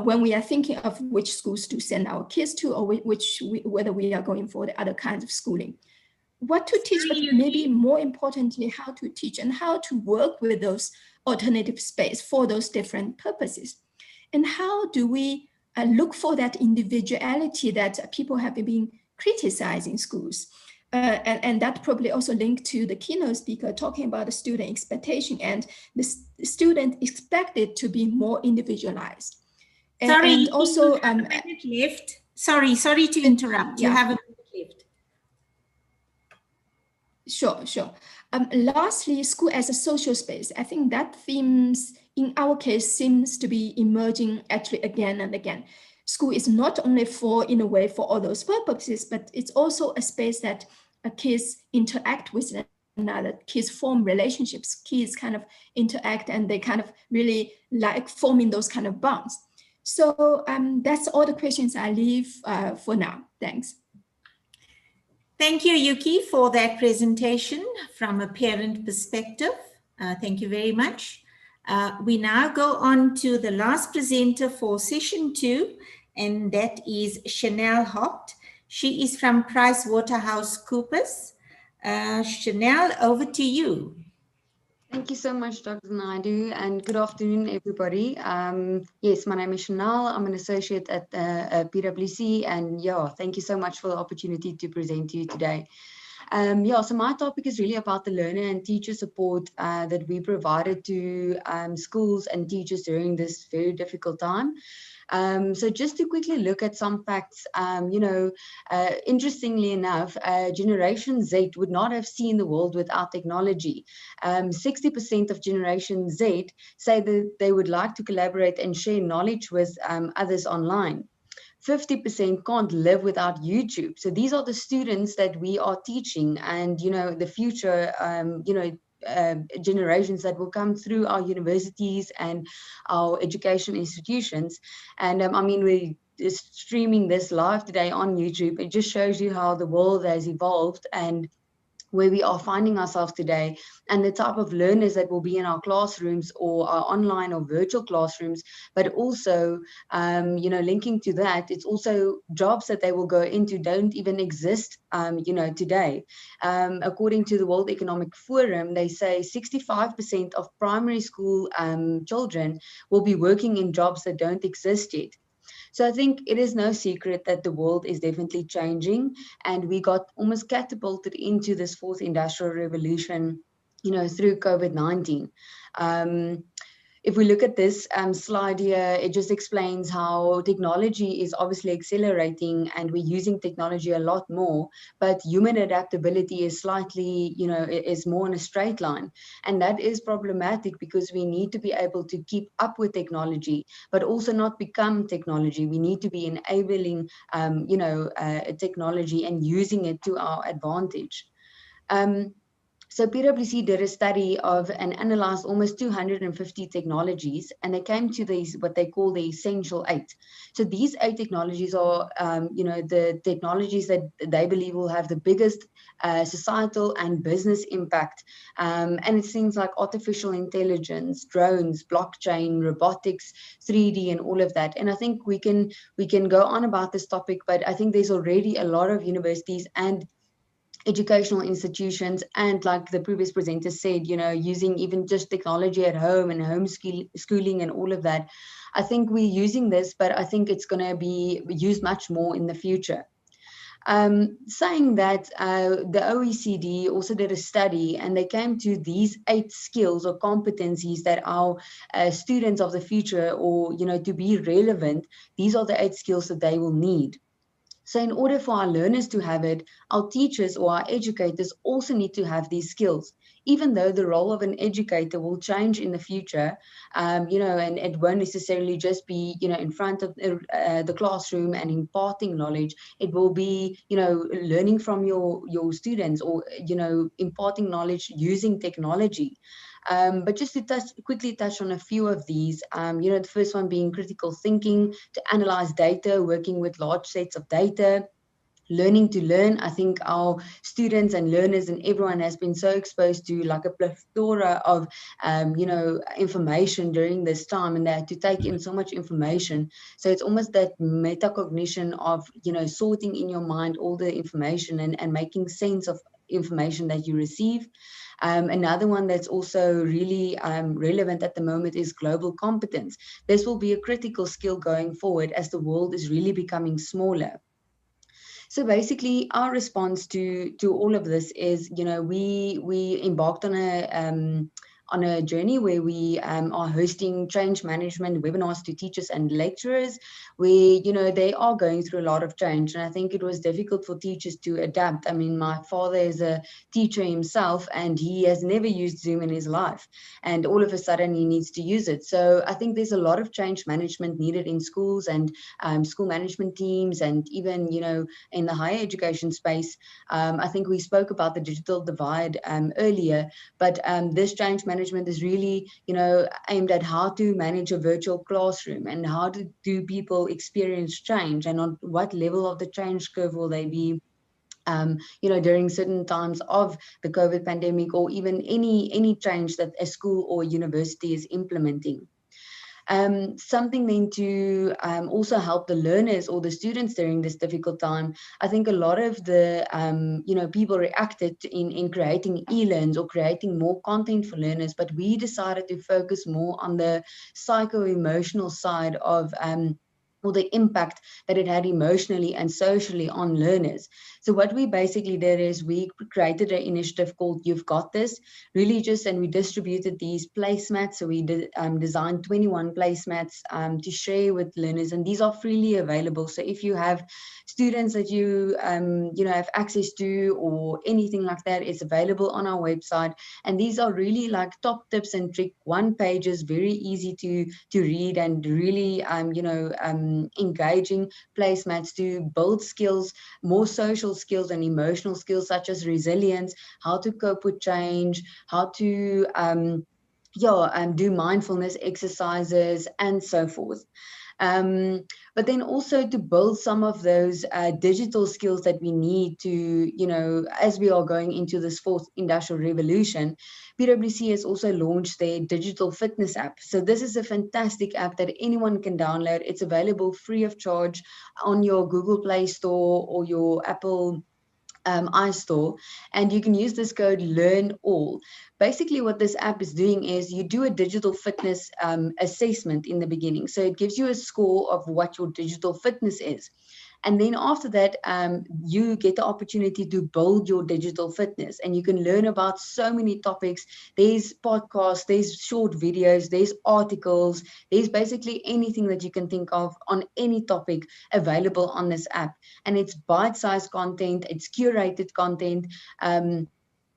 when we are thinking of which schools to send our kids to, or whether we are going for the other kinds of schooling. What to teach, but maybe more importantly, how to teach and how to work with those alternative space for those different purposes. And how do we look for that individuality that people have been criticizing schools? And that probably also linked to the keynote speaker talking about the student expectation, and the student expected to be more individualized. Sorry, And you also, have a minute left. Sorry to interrupt. You yeah. have a minute left. Sure. Lastly, school as a social space. I think that themes in our case seems to be emerging actually again and again. School is not only in a way for all those purposes, but it's also a space that kids interact with another. Kids form relationships. Kids kind of interact and they kind of really like forming those kind of bonds. So that's all the questions I leave for now. Thanks. Thank you, Yuki, for that presentation from a parent perspective. Thank you very much. We now go on to the last presenter for session 2, and that is Chanel Hopt. She is from PricewaterhouseCoopers. Chanel, over to you. Thank you so much, Dr. Naidu, and good afternoon, everybody. Yes, my name is Chanel. I'm an associate at PwC, and yeah, thank you so much for the opportunity to present to you today. So my topic is really about the learner and teacher support that we provided to schools and teachers during this very difficult time. So just to quickly look at some facts, interestingly enough, Generation Z would not have seen the world without technology. 60% of Generation Z say that they would like to collaborate and share knowledge with others online. 50% can't live without YouTube. So these are the students that we are teaching, and the future generations that will come through our universities and our education institutions. And I mean, we're streaming this live today on YouTube. It just shows you how the world has evolved and where we are finding ourselves today, and the type of learners that will be in our classrooms or our online or virtual classrooms, but also, linking to that, it's also jobs that they will go into don't even exist, today. According to the World Economic Forum, they say 65% of primary school children will be working in jobs that don't exist yet. So I think it is no secret that the world is definitely changing, and we got almost catapulted into this fourth industrial revolution, through COVID-19. If we look at this slide here, it just explains how technology is obviously accelerating and we're using technology a lot more, but human adaptability is slightly, is more in a straight line. And that is problematic because we need to be able to keep up with technology, but also not become technology. We need to be enabling, technology and using it to our advantage. So PwC did a study of and analyzed almost 250 technologies, and they came to these, what they call the essential 8. So these 8 technologies are, the technologies that they believe will have the biggest societal and business impact. And it's things like artificial intelligence, drones, blockchain, robotics, 3D, and all of that. And I think we can go on about this topic, but I think there's already a lot of universities and educational institutions, and like the previous presenter said, using even just technology at home and homeschooling and all of that. I think we're using this, but I think it's going to be used much more in the future. Saying that, the OECD also did a study, and they came to these 8 skills or competencies that our students of the future, or to be relevant, these are the 8 skills that they will need. So in order for our learners to have it, our teachers or our educators also need to have these skills. Even though the role of an educator will change in the future, and it won't necessarily just be, in front of the classroom and imparting knowledge. It will be, learning from your students, or, imparting knowledge using technology. But just to quickly touch on a few of these, the first one being critical thinking, to analyze data, working with large sets of data, learning to learn. I think our students and learners and everyone has been so exposed to like a plethora of, information during this time, and they had to take in so much information. So it's almost that metacognition of, sorting in your mind all the information and making sense of information that you receive. Another one that's also really relevant at the moment is global competence. This will be a critical skill going forward as the world is really becoming smaller. So basically, our response to all of this is, we embarked on on a journey where we are hosting change management webinars to teachers and lecturers, where, you know, they are going through a lot of change. And I think it was difficult for teachers to adapt. I mean, my father is a teacher himself, and he has never used Zoom in his life. And all of a sudden he needs to use it. So I think there's a lot of change management needed in schools and school management teams, and even, you know, in the higher education space. I think we spoke about the digital divide earlier, but this change management is really, you know, aimed at how to manage a virtual classroom and how do people experience change, and on what level of the change curve will they be, you know, during certain times of the COVID pandemic, or even any change that a school or university is implementing. Something then to also help the learners or the students during this difficult time. I think a lot of the, you know, people reacted in creating e-learns or creating more content for learners, but we decided to focus more on the psycho-emotional side of or the impact that it had emotionally and socially on learners. So what we basically did is we created an initiative called You've Got This, really just, and we distributed these placemats. So we did designed 21 placemats to share with learners, and these are freely available. So if you have students that you you know, have access to or anything like that, it's available on our website. And these are really like top tips and trick one pages, very easy to read, and really you know, engaging placemats to build skills, more social skills and emotional skills such as resilience, how to cope with change, how to do mindfulness exercises, and so forth. But then also to build some of those digital skills that we need to, you know, as we are going into this fourth industrial revolution. PwC has also launched their digital fitness app. So this is a fantastic app that anyone can download. It's available free of charge on your Google Play Store or your Apple iStore, and you can use this code LEARNALL. Basically what this app is doing is you do a digital fitness assessment in the beginning. So it gives you a score of what your digital fitness is. And then after that, you get the opportunity to build your digital fitness, and you can learn about so many topics. There's podcasts, there's short videos, there's articles, there's basically anything that you can think of on any topic available on this app. And it's bite-sized content, it's curated content,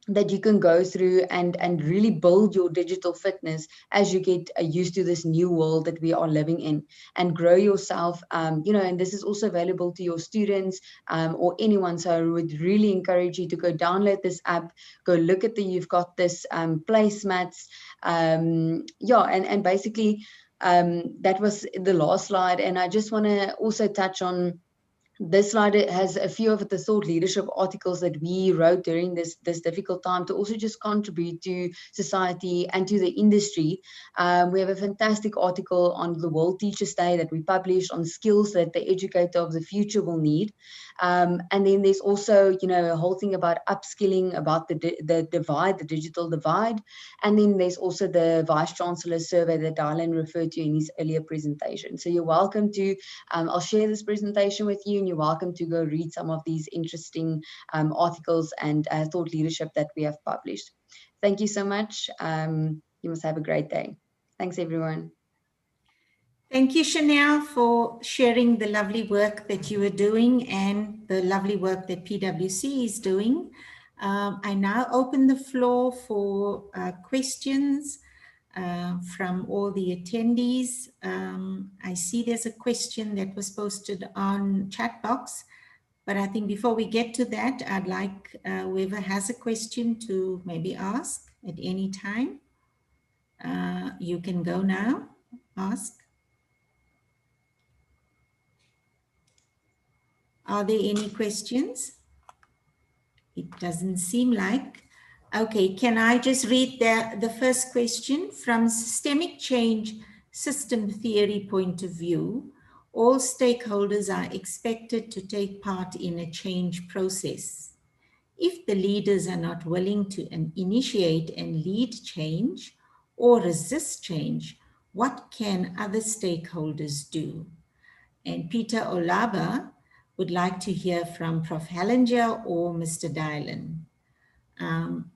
that you can go through and really build your digital fitness as you get used to this new world that we are living in, and grow yourself, you know. And this is also available to your students or anyone. So I would really encourage you to go download this app, go look at the You've Got This placemats. And basically that was the last slide. And I just want to also touch on this slide. It has a few of the thought leadership articles that we wrote during this difficult time to also just contribute to society and to the industry. We have a fantastic article on the World Teachers' Day that we published on skills that the educator of the future will need. And then there's also, you know, a whole thing about upskilling, about the divide, the digital divide. And then there's also the Vice Chancellor's survey that Dylan referred to in his earlier presentation. So you're welcome to, I'll share this presentation with you, and you're welcome to go read some of these interesting articles and thought leadership that we have published. Thank you so much. You must have a great day. Thanks, everyone. Thank you, Chanel, for sharing the lovely work that you are doing and the lovely work that PwC is doing. I now open the floor for questions from all the attendees. I see there's a question that was posted on chat box, but I think before we get to that, I'd like whoever has a question to maybe ask at any time. You can go now, ask. Are there any questions? It doesn't seem like. Okay, can I just read the first question? From systemic change system theory point of view, all stakeholders are expected to take part in a change process. If the leaders are not willing to initiate and lead change or resist change, what can other stakeholders do? And Peter Olaba would like to hear from Prof. Hellinger or Mr. Dylan.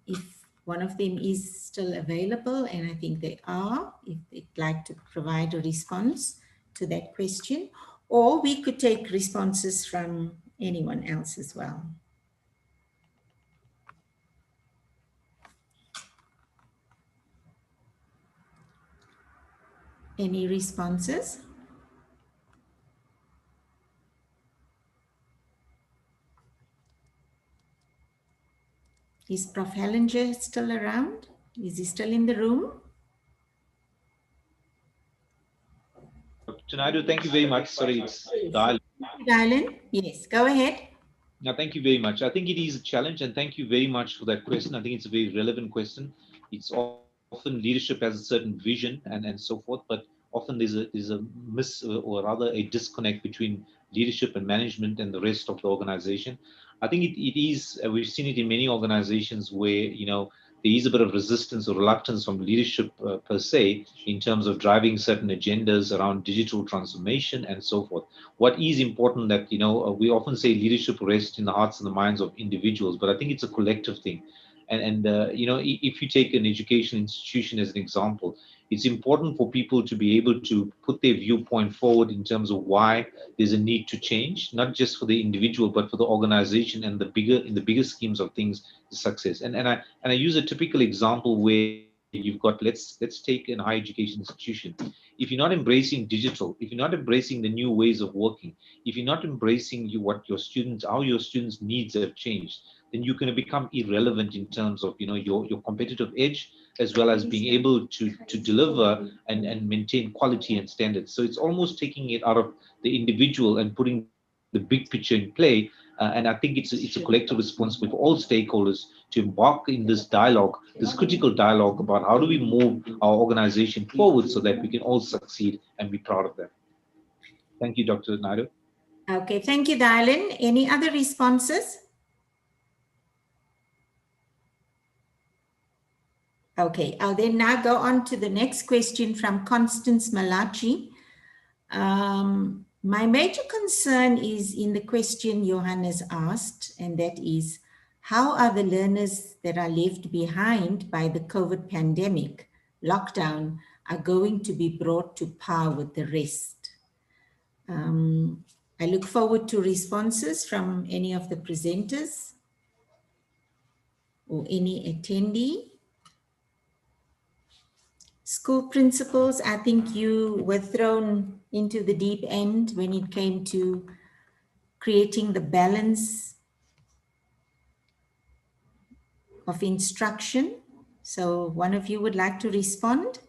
If one of them is still available, and I think they are, if they'd like to provide a response to that question, or we could take responses from anyone else as well. Any responses? Is Prof. Hellinger still around? Is he still in the room? Dr. Naidu, thank you very much. Sorry, it's Dylan. Dylan, yes, go ahead. No, thank you very much. I think it is a challenge, and thank you very much for that question. I think it's a very relevant question. It's often leadership has a certain vision and so forth, but often there's a miss, or rather a disconnect between leadership and management and the rest of the organization. I think it is, we've seen it in many organizations where, you know, there is a bit of resistance or reluctance from leadership per se in terms of driving certain agendas around digital transformation and so forth. What is important that, you know, we often say leadership rests in the hearts and the minds of individuals, but I think it's a collective thing. And you know, if you take an education institution as an example, it's important for people to be able to put their viewpoint forward in terms of why there's a need to change, not just for the individual, but for the organization and in the bigger schemes of things, the success. And I use a typical example where you've got, let's take an higher education institution. If you're not embracing digital, if you're not embracing the new ways of working, if you're not embracing how your students' needs have changed, then you're going to become irrelevant in terms of, you know, your competitive edge, as well as being able to deliver and maintain quality and standards. So it's almost taking it out of the individual and putting the big picture in play. And I think it's a collective responsibility for all stakeholders to embark in this dialogue, this critical dialogue about how do we move our organization forward so that we can all succeed and be proud of that. Thank you, Dr. Naidu. Okay, thank you, Dylan. Any other responses? Okay, I'll then now go on to the next question from Constance Malachi. My major concern is in the question Johannes asked, and that is, how are the learners that are left behind by the COVID pandemic lockdown are going to be brought to par with the rest? I look forward to responses from any of the presenters or any attendee. School principals, I think you were thrown into the deep end when it came to creating the balance of instruction. So one of you would like to respond?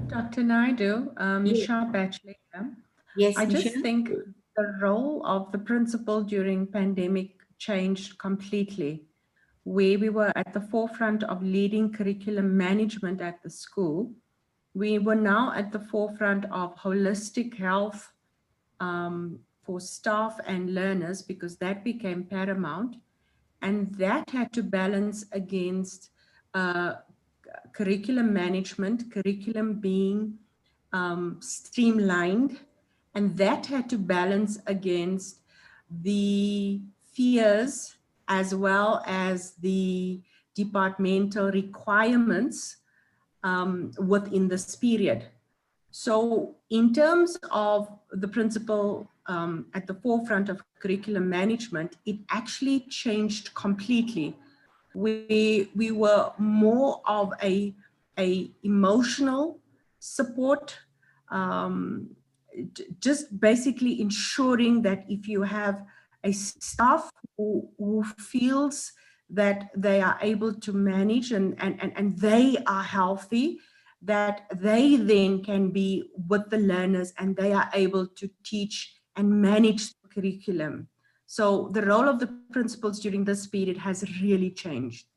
Dr. Naidu, Michelle Batchley. Yes, I Michelle? just think the role of the principal during pandemic changed completely. Where we were at the forefront of leading curriculum management at the school, we were now at the forefront of holistic health for staff and learners, because that became paramount. And that had to balance against curriculum management, curriculum being streamlined, and that had to balance against the fears as well as the departmental requirements within this period. So in terms of the principal at the forefront of curriculum management, it actually changed completely. We were more of a emotional support, just basically ensuring that if you have a staff who feels that they are able to manage and they are healthy, that they then can be with the learners and they are able to teach and manage the curriculum. So the role of the principals during this period has really changed,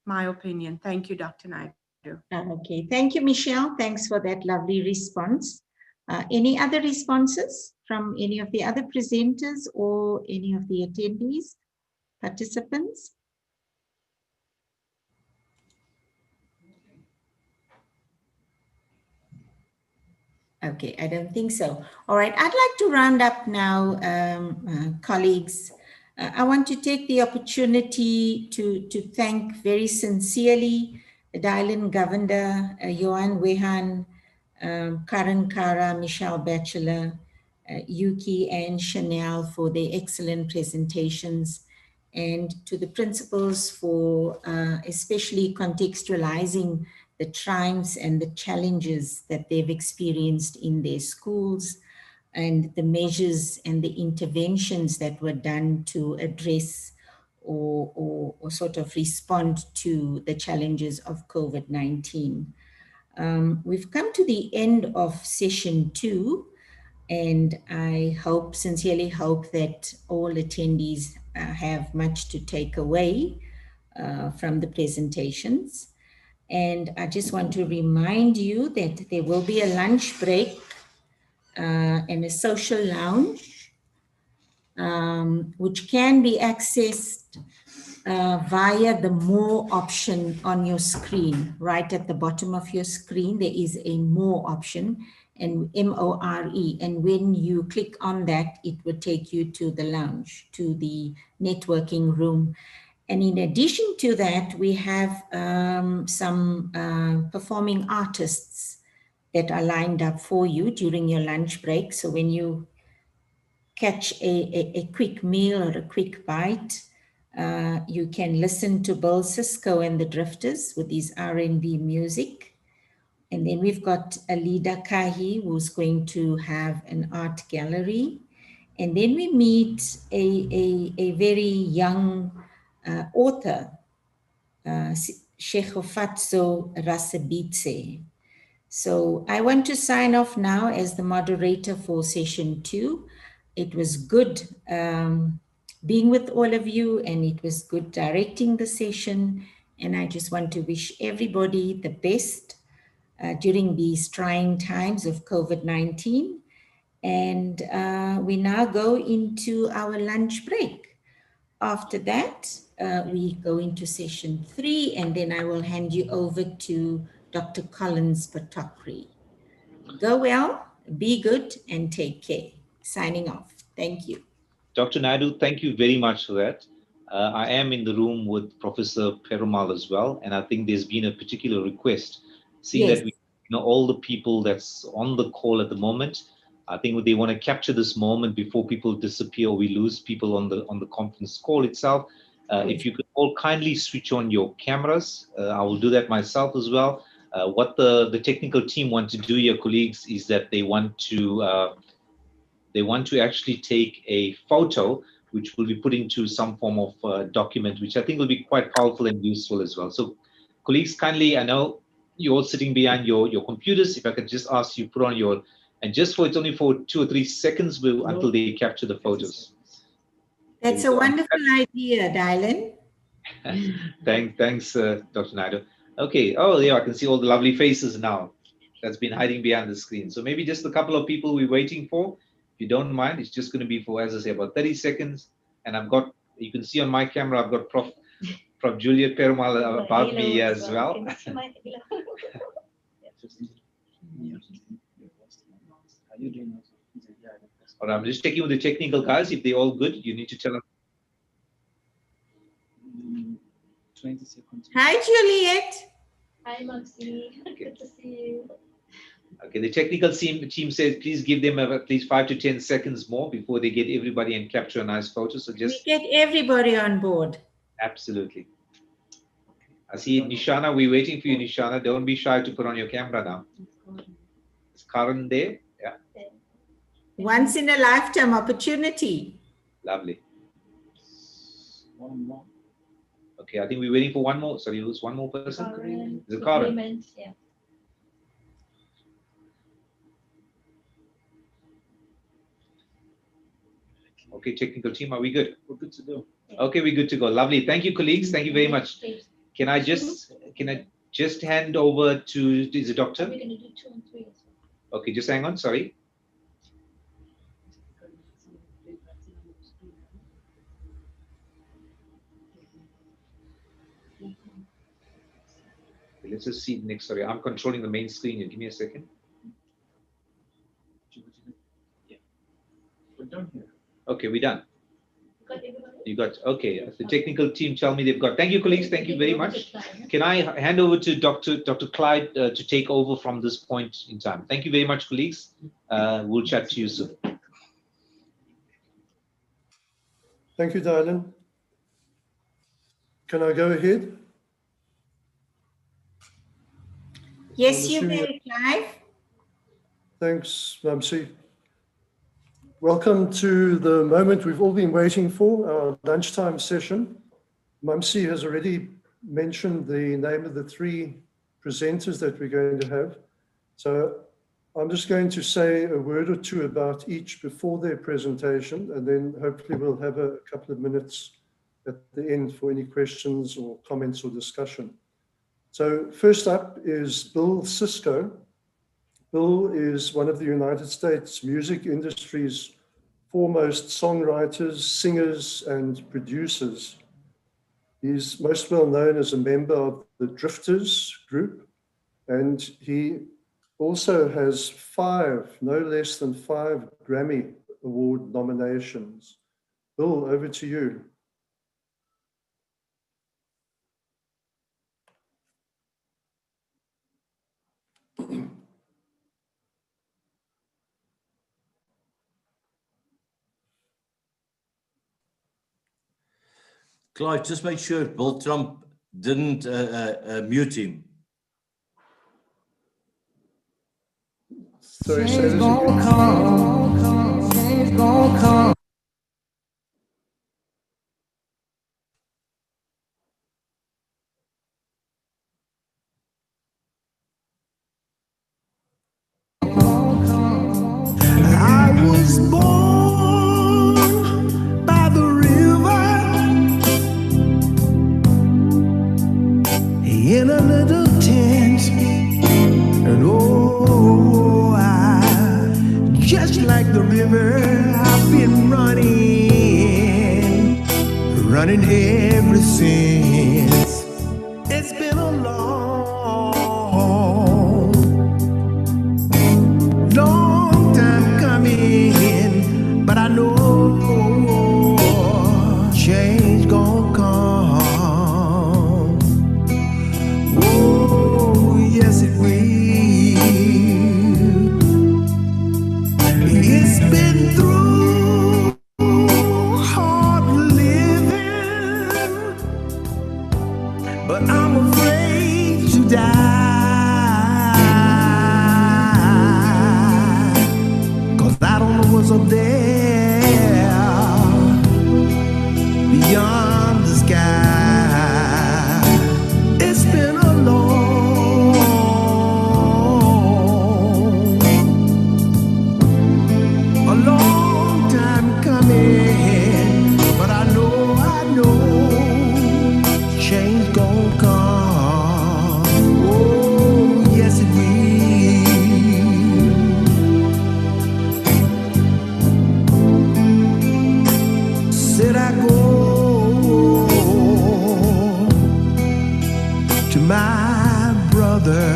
my opinion. Thank you, Dr. Naidu. Okay, thank you, Michelle. Thanks for that lovely response. Any other responses from any of the other presenters or any of the attendees, participants? Okay, I don't think so. All right, I'd like to round up now, colleagues. I want to take the opportunity to thank very sincerely Dylan Govender, Johan Wehan, Karen Kara, Michelle Batchelor, Yuki and Chanel for their excellent presentations, and to the principals for especially contextualizing the triumphs and the challenges that they've experienced in their schools, and the measures and the interventions that were done to address or sort of respond to the challenges of COVID-19. We've come to the end of session 2, and I sincerely hope that all attendees have much to take away from the presentations. And I just want to remind you that there will be a lunch break and a social lounge, which can be accessed via the More option on your screen. Right at the bottom of your screen, there is a More option, and M-O-R-E. And when you click on that, it will take you to the lounge, to the networking room. And in addition to that, we have some performing artists that are lined up for you during your lunch break. So when you catch a quick meal or a quick bite, you can listen to Bill Sisko and the Drifters with his R&B music. And then we've got Alida Kahi, who's going to have an art gallery. And then we meet a very young author, Shegofatso Rasebitse. So I want to sign off now as the moderator for session 2. It was good being with all of you, and it was good directing the session. And I just want to wish everybody the best during these trying times of COVID-19. And we now go into our lunch break. After that, we go into session 3, and then I will hand you over to Dr. Collins Patokri. Go well, be good, and take care. Signing off. Thank you. Dr. Naidu, thank you very much for that. I am in the room with Professor Perumal as well, and I think there's been a particular request, seeing that we know all the people that's on the call at the moment. I think they want to capture this moment before people disappear or we lose people on the conference call itself. If you could all kindly switch on your cameras, I will do that myself as well. What the technical team want to do here, colleagues, is that they want to actually take a photo, which will be put into some form of document, which I think will be quite powerful and useful as well. So colleagues, kindly, I know you're all sitting behind your computers. If I could just ask you put on your, and just for, it's only for 2 or 3 seconds until they capture the photos. That's a wonderful idea, Dylan. Thanks, Dr. Naidu. Okay, oh yeah, I can see all the lovely faces now that's been hiding behind the screen. So maybe just a couple of people we're waiting for. If you don't mind, it's just going to be for, as I say, about 30 seconds. And I've got, you can see on my camera, I've got Prof. Juliet Perumal about me as well. All right, I'm just checking with the technical guys. If they're all good, you need to tell us. 20 seconds. Hi, Juliet. Hi, Maxi. Okay. Good to see you. Okay, the technical team says please give them at least 5 to 10 seconds more before they get everybody and capture a nice photo. So just we get everybody on board. Absolutely. I see Nishana. We're waiting for you, Nishana. Don't be shy to put on your camera now. Is Karan there? Yeah. Once in a lifetime opportunity. Lovely. One more. Okay, I think we're waiting for one more. Sorry, who's one more person? Is it Karan? Yeah. Okay, technical team, are we good? We're good to go. Okay, we're good to go. Lovely. Thank you, colleagues. Thank you very much. Can I just hand over to the doctor? We're going to do 2 and 3 as well. Okay, just hang on. Sorry. Okay, let's just see next. Sorry, I'm controlling the main screen here. Give me a second. Okay, we're done. You got, okay. The technical team tell me they've got. Thank you, colleagues. Thank you very much. Can I hand over to Dr. Clyde to take over from this point in time? Thank you very much, colleagues. We'll chat to you soon. Thank you, Dylan. Can I go ahead? Yes, you may, Clive. Thanks, Mamsi. Welcome to the moment we've all been waiting for, our lunchtime session. Mamsi has already mentioned the name of the three presenters that we're going to have. So I'm just going to say a word or two about each before their presentation, and then hopefully we'll have a couple of minutes at the end for any questions or comments or discussion. So first up is Bill Sisko. Bill is one of the United States music industry's foremost songwriters, singers, and producers. He's most well known as a member of the Drifters group, and he also has no less than five Grammy Award nominations. Bill, over to you. Clive, just make sure Bill Trump didn't mute him. Sorry, say Change this gon' again. come, change gon' come. I was born by the river in a little tent, and oh, just like the river, I've been running ever since. It's been a long time coming, but I know change gon' come. Oh, yes it will. It's been through hard living, but I'm afraid to die, 'cause I don't know what's up there beyond the sky. It's been a long time coming, but I know change gon' come. Oh, yes it will. Said I go to my brother,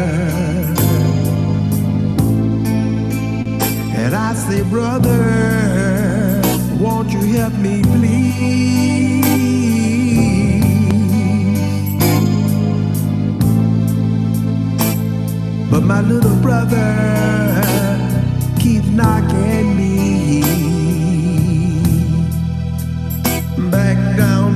and I say, brother, won't you help me please? But my little brother keeps knocking me back down.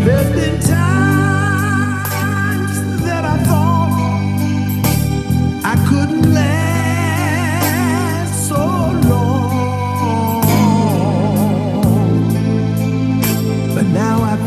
There's been times that I thought I couldn't last so long, but now I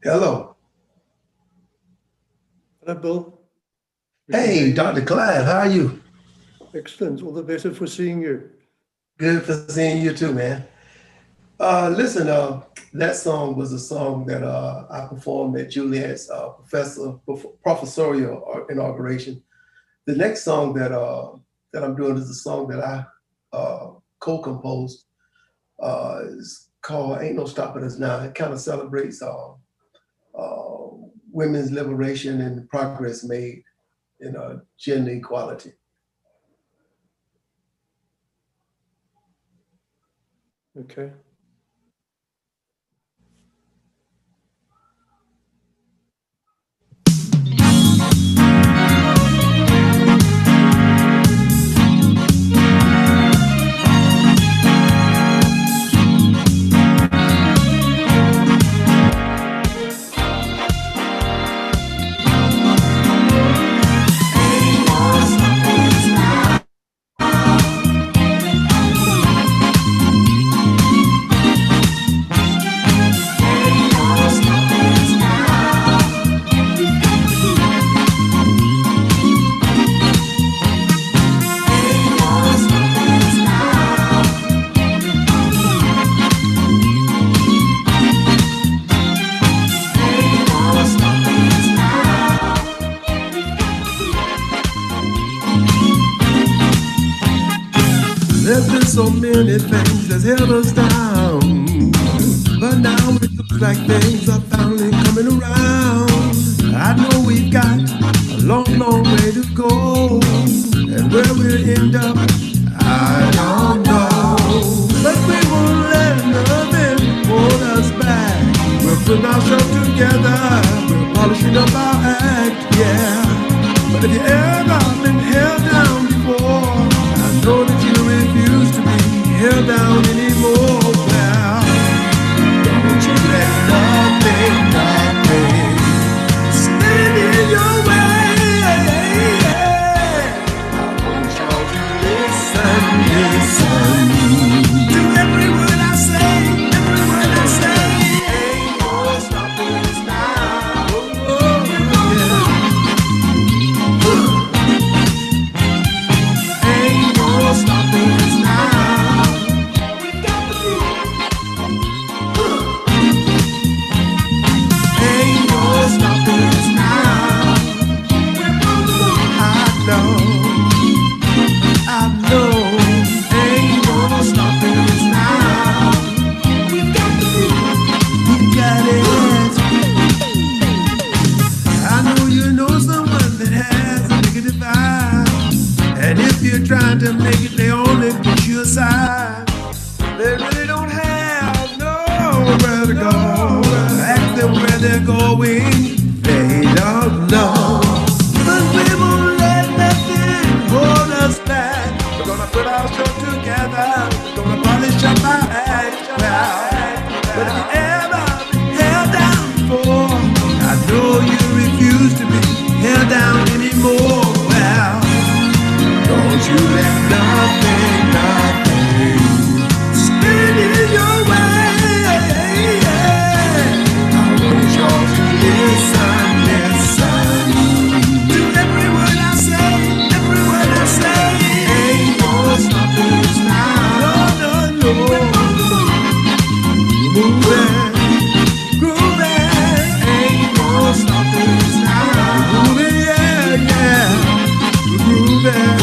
Hello. Hello, Bill. Hey, Dr. Clive, how are you? Excellent. All the better for seeing you. Good for seeing you too, man. Listen, that song was a song that I performed at Juliet's professorial inauguration. The next song that I'm doing is a song that I co-composed. It's called "Ain't No Stopping Us Now." It kind of celebrates women's liberation and progress made in gender equality. Okay. There's been so many things that's held us down, but now it looks like things are finally coming around. I know we've got a long, long way to go, and where we'll end up, I don't know. But we won't let nothing hold us back. We're putting ourselves together, we're polishing up our act, yeah. But if you ever been held down before, I know that you refuse to be held down anymore. Well, don't you let nothing stand in your way. I want y'all to listen to every word I say, every word I say. Ain't no stopping us now. Oh, yeah. Ain't no stopping us now. We got the groove. Ain't no stopping us now. We're on the move. I know. Ain't no stopping us now. We got the groove. We got it. I know you know someone that has a negative vibe, and if you're trying to make it, they only push you aside. They really don't have nowhere to go. Ask them where they're going, they don't know. But we won't let nothing hold us back. We're gonna put ourselves together. We're gonna polish up our act. But if you ever been held down before, I know you refuse to be held down anymore. Well, don't you let nothing stand in your way. I want y'all to listen to every word I say, every word I say. Ain't no stopping us now. No, no, no. Moving, grooving. Ain't no stopping us now. Moving, yeah, yeah. Grooving.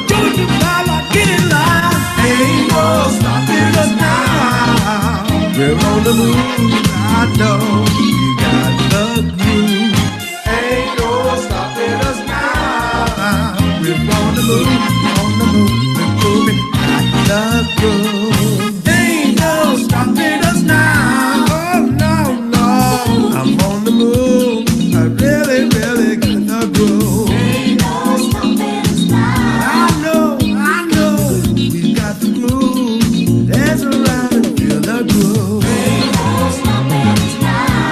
Don't you follow, get in line. Ain't no stopping us now. We're on the move, I know you got the groove. Ain't no stopping us now. We're on the move, we're moving at the groove. Ain't no stopping us now. Oh, no, no, I'm on the move. I really, really got the groove. Ain't no stopping us now. I know, we got the groove. Dance around and feel the groove. Ain't no stopping us now.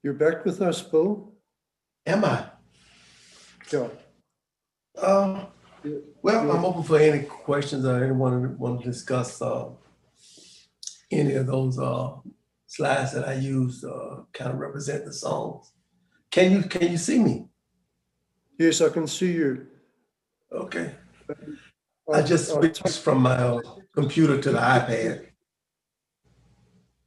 You're back with us, Bill? Am I? Yeah. Well, I'm open for any questions or anyone want to discuss any of those slides that I used kind of represent the songs. Can you see me? Yes, I can see you. Okay. I just switched from my computer to the iPad.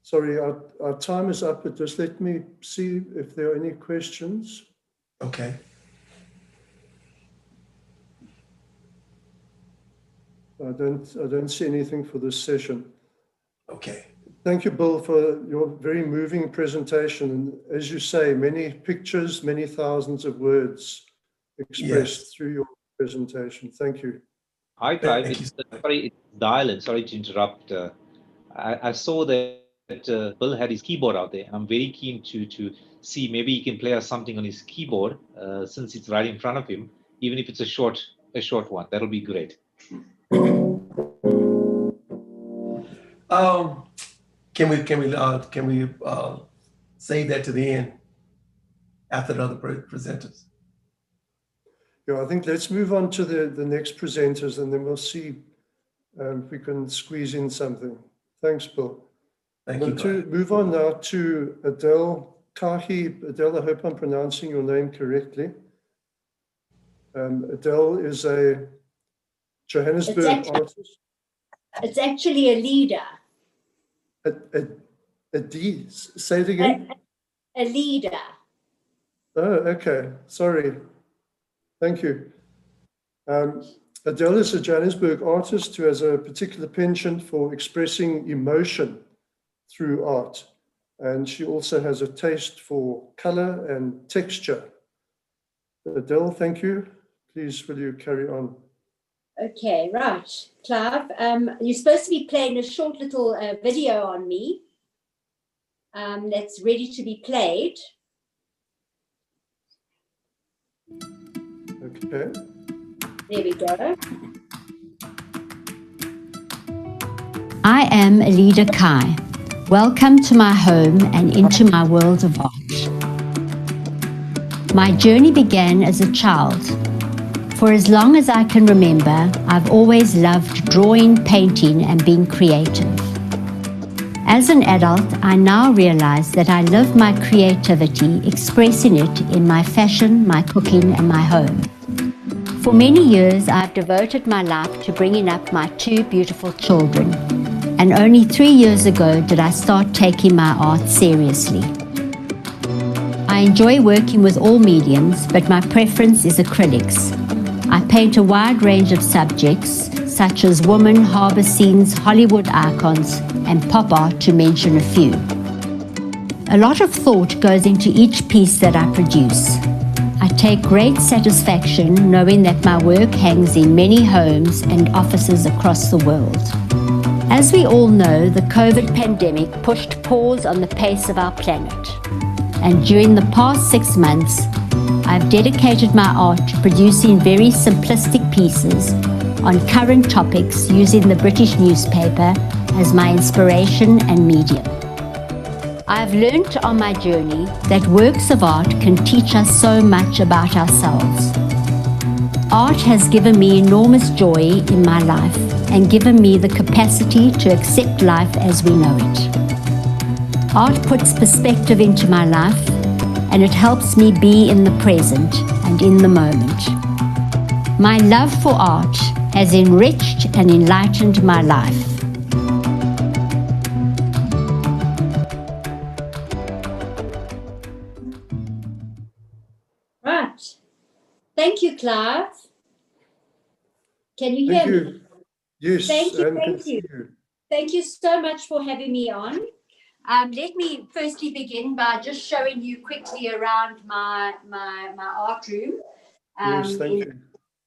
Sorry, our time is up, but just let me see if there are any questions. Okay. I don't see anything for this session. Okay. Thank you, Bill, for your very moving presentation. And as you say, many pictures, many thousands of words expressed through your presentation. Thank you. Hi, Clive. It's Dylan. Sorry to interrupt. I saw that Bill had his keyboard out there, and I'm very keen to see maybe he can play us something on his keyboard since it's right in front of him, even if it's a short one. That'll be great. Can we save that to the end after the other presenters? Yeah, I think let's move on to the next presenters, and then we'll see if we can squeeze in something. Thanks, Bill. Thank you. To move on now to Adele Kahi. Adele, I hope I'm pronouncing your name correctly. Adele is a Johannesburg artist. It's actually a leader. A D, say it again. A leader. Oh, okay. Sorry. Thank you. Adele is a Johannesburg artist who has a particular penchant for expressing emotion through art. And she also has a taste for color and texture. Adele, thank you. Please, will you carry on? Okay, right. Clive, you're supposed to be playing a short little video on me that's ready to be played. Okay. There we go. I am Alida Kai. Welcome to my home and into my world of art. My journey began as a child. For as long as I can remember, I've always loved drawing, painting, and being creative. As an adult, I now realize that I live my creativity expressing it in my fashion, my cooking, and my home. For many years, I've devoted my life to bringing up my two beautiful children, and only 3 years ago did I start taking my art seriously. I enjoy working with all mediums, but my preference is acrylics. I paint a wide range of subjects, such as women, harbour scenes, Hollywood icons, and pop art, to mention a few. A lot of thought goes into each piece that I produce. I take great satisfaction knowing that my work hangs in many homes and offices across the world. As we all know, the COVID pandemic pushed pause on the pace of our planet. And during the past 6 months, I've dedicated my art to producing very simplistic pieces on current topics using the British newspaper as my inspiration and medium. I've learnt on my journey that works of art can teach us so much about ourselves. Art has given me enormous joy in my life and given me the capacity to accept life as we know it. Art puts perspective into my life, and it helps me be in the present and in the moment. My love for art has enriched and enlightened my life. Right. Thank you, Clive. Can you hear me? Yes, thank you. and Thank you. Thank you so much for having me on. Let me firstly begin by just showing you quickly around my art room. Yes, thank you.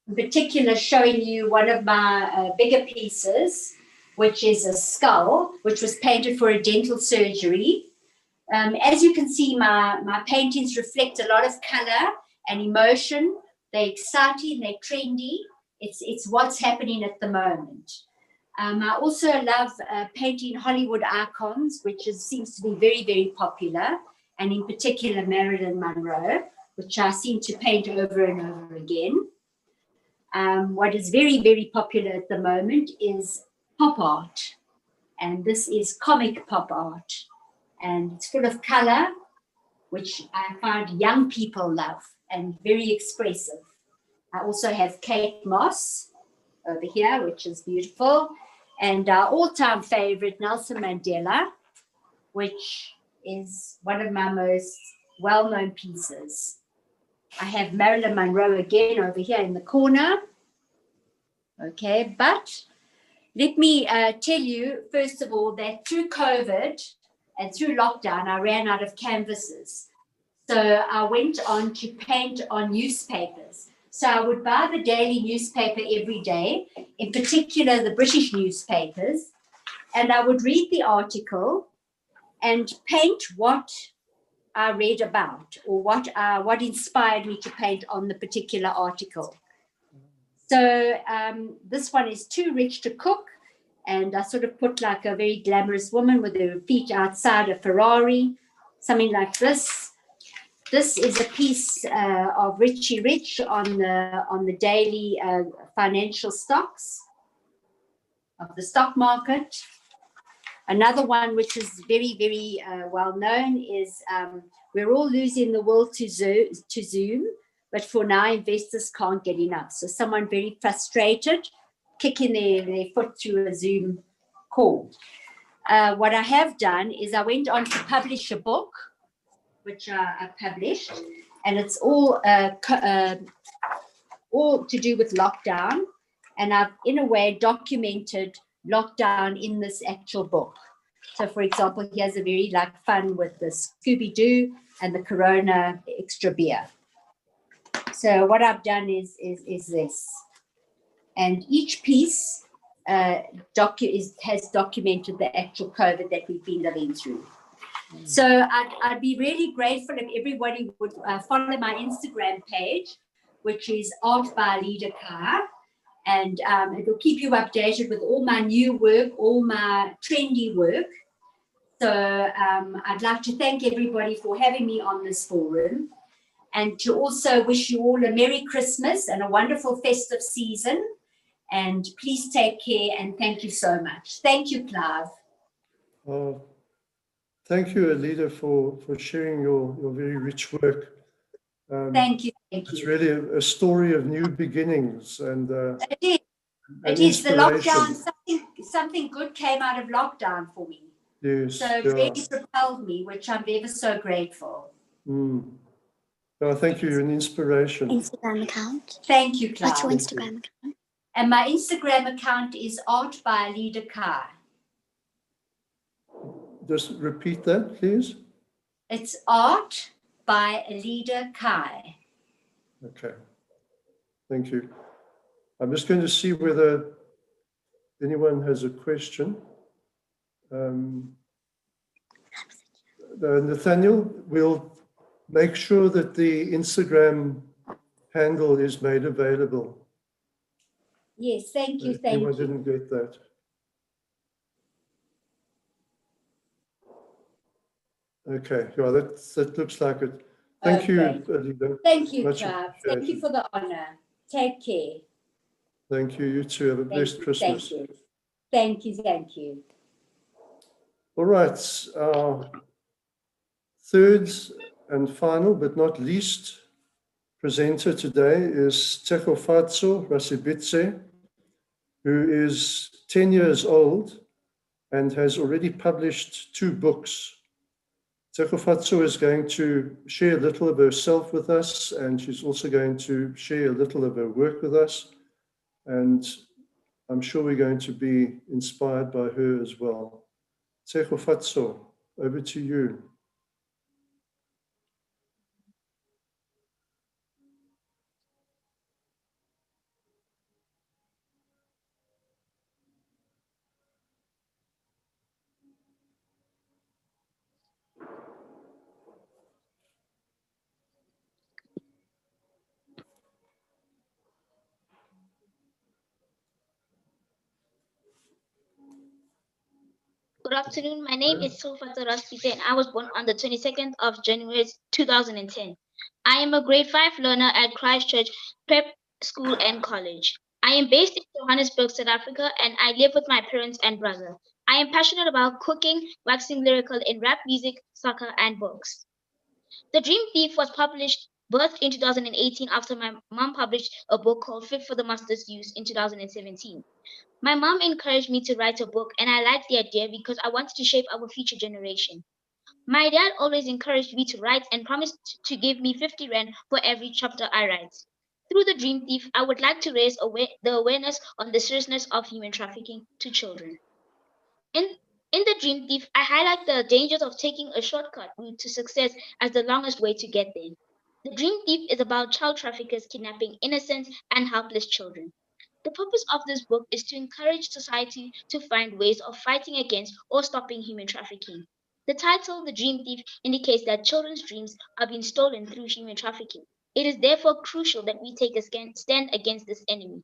In particular, showing you one of my bigger pieces, which is a skull, which was painted for a dental surgery. As you can see, my paintings reflect a lot of color and emotion. They're exciting, they're trendy. It's what's happening at the moment. I also love painting Hollywood icons, which seems to be very, very popular. and in particular Marilyn Monroe, which I seem to paint over and over again. What is very, very popular at the moment is pop art. And this is comic pop art. And it's full of color, which I find young people love and very expressive. I also have Kate Moss over here, which is beautiful. And our all-time favorite, Nelson Mandela, which is one of my most well-known pieces. I have Marilyn Monroe again over here in the corner. Okay, but let me tell you, first of all, that through COVID and through lockdown, I ran out of canvases. So I went on to paint on newspapers. So I would buy the daily newspaper every day, in particular the British newspapers, and I would read the article and paint what I read about or what inspired me to paint on the particular article. So this one is Too Rich to Cook, and I sort of put like a very glamorous woman with her feet outside a Ferrari, something like this. This is a piece of Richie Rich on the daily financial stocks of the stock market. Another one which is very, very well known is we're all losing the world to Zoom, but for now investors can't get enough. So someone very frustrated, kicking their foot through a Zoom call. What I have done is I went on to publish a book, which I published, and it's all to do with lockdown. And I've, in a way, documented lockdown in this actual book. So, for example, here's a very fun with the Scooby-Doo and the Corona extra beer. So what I've done is this. And each piece has documented the actual COVID that we've been living through. So I'd be really grateful if everybody would follow my Instagram page, which is Art by Leader Kai. And it will keep you updated with all my new work, all my trendy work. So I'd like to thank everybody for having me on this forum, and to also wish you all a Merry Christmas and a wonderful festive season. And please take care, and thank you so much. Thank you, Clive. Thank you, Alida, for sharing your very rich work. Thank you. It's really a story of new beginnings, and it is. It is the lockdown. Something good came out of lockdown for me. Yes, so it really propelled me, which I'm ever so grateful. Thank you. You're an inspiration. Instagram account. Thank you, Clive. What's your Instagram account? And my Instagram account is Art by Leader Kai. Just repeat that, please. It's Art by Leader Kai. Okay. Thank you. I'm just going to see whether anyone has a question. Nathaniel, we'll make sure that the Instagram handle is made available. Yes, thank you, thank Anyone you. didn't get that. Okay, yeah, that looks like it. Thank you, Alida. Thank you, Much Clive. Thank you for the honor. Take care. Thank you. You too. Have a blessed Christmas. Thank you. Thank you. Thank you. All right. Our third and final, but not least, presenter today is Tekofatso Rasibitse, who is 10 years old and has already published 2 books. Tekofatso is going to share a little of herself with us, and she's also going to share a little of her work with us. And I'm sure we're going to be inspired by her as well. Tekofatso, over to you. Good afternoon. My name is Sulfata Raspite and I was born on the 22nd of January 2010. I am a grade 5 learner at Christchurch Prep School and College. I am based in Johannesburg, South Africa, and I live with my parents and brother. I am passionate about cooking, waxing lyrical in rap music, soccer, and books. The Dream Thief was birthed in 2018 after my mom published a book called Fit for the Master's Use in 2017. My mom encouraged me to write a book, and I liked the idea because I wanted to shape our future generation. My dad always encouraged me to write and promised to give me 50 Rand for every chapter I write. Through The Dream Thief, I would like to raise the awareness on the seriousness of human trafficking to children. In The Dream Thief, I highlight the dangers of taking a shortcut route to success as the longest way to get there. The Dream Thief is about child traffickers kidnapping innocent and helpless children. The purpose of this book is to encourage society to find ways of fighting against or stopping human trafficking. The title, The Dream Thief, indicates that children's dreams are being stolen through human trafficking. It is therefore crucial that we take a stand against this enemy.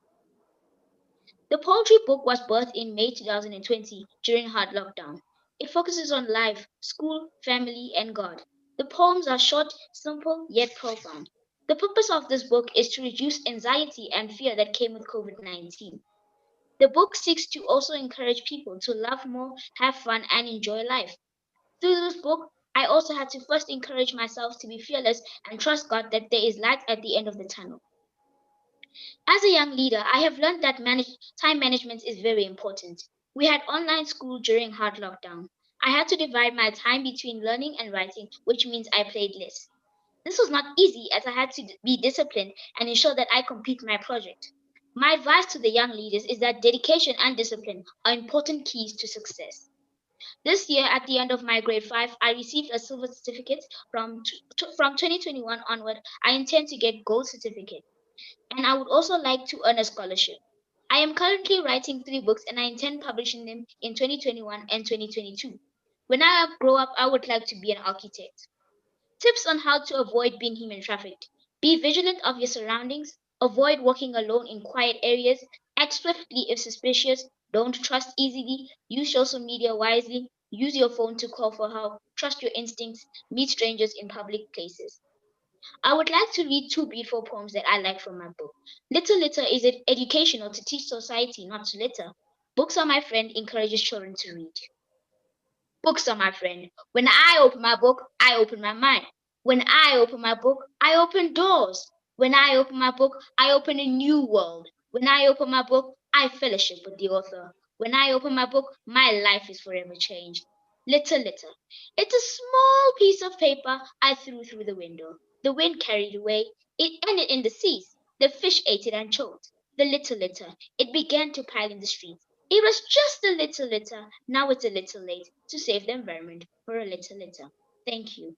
The poetry book was birthed in May 2020 during hard lockdown. It focuses on life, school, family, and God. The poems are short, simple, yet profound. The purpose of this book is to reduce anxiety and fear that came with COVID-19. The book seeks to also encourage people to love more, have fun, and enjoy life. Through this book, I also had to first encourage myself to be fearless and trust God that there is light at the end of the tunnel. As a young leader, I have learned that time management is very important. We had online school during hard lockdown. I had to divide my time between learning and writing, which means I played less. This was not easy as I had to be disciplined and ensure that I complete my project. My advice to the young leaders is that dedication and discipline are important keys to success. This year, at the end of my grade 5, I received a silver certificate. From 2021 onward, I intend to get gold certificate. And I would also like to earn a scholarship. I am currently writing 3 books and I intend publishing them in 2021 and 2022. When I grow up, I would like to be an architect. Tips on how to avoid being human trafficked. Be vigilant of your surroundings. Avoid walking alone in quiet areas. Act swiftly if suspicious. Don't trust easily. Use social media wisely. Use your phone to call for help. Trust your instincts. Meet strangers in public places. I would like to read 2 beautiful poems that I like from my book. Little Litter is educational to teach society not to litter. Books are my friend encourages children to read. Books are my friend. When I open my book, I open my mind. When I open my book, I open doors. When I open my book, I open a new world. When I open my book, I fellowship with the author. When I open my book, my life is forever changed. Little Litter. It's a small piece of paper I threw through the window. The wind carried away. It ended in the seas. The fish ate it and choked. The little litter. It began to pile in the streets. It was just a little litter. Now it's a little late to save the environment for a little litter. Thank you.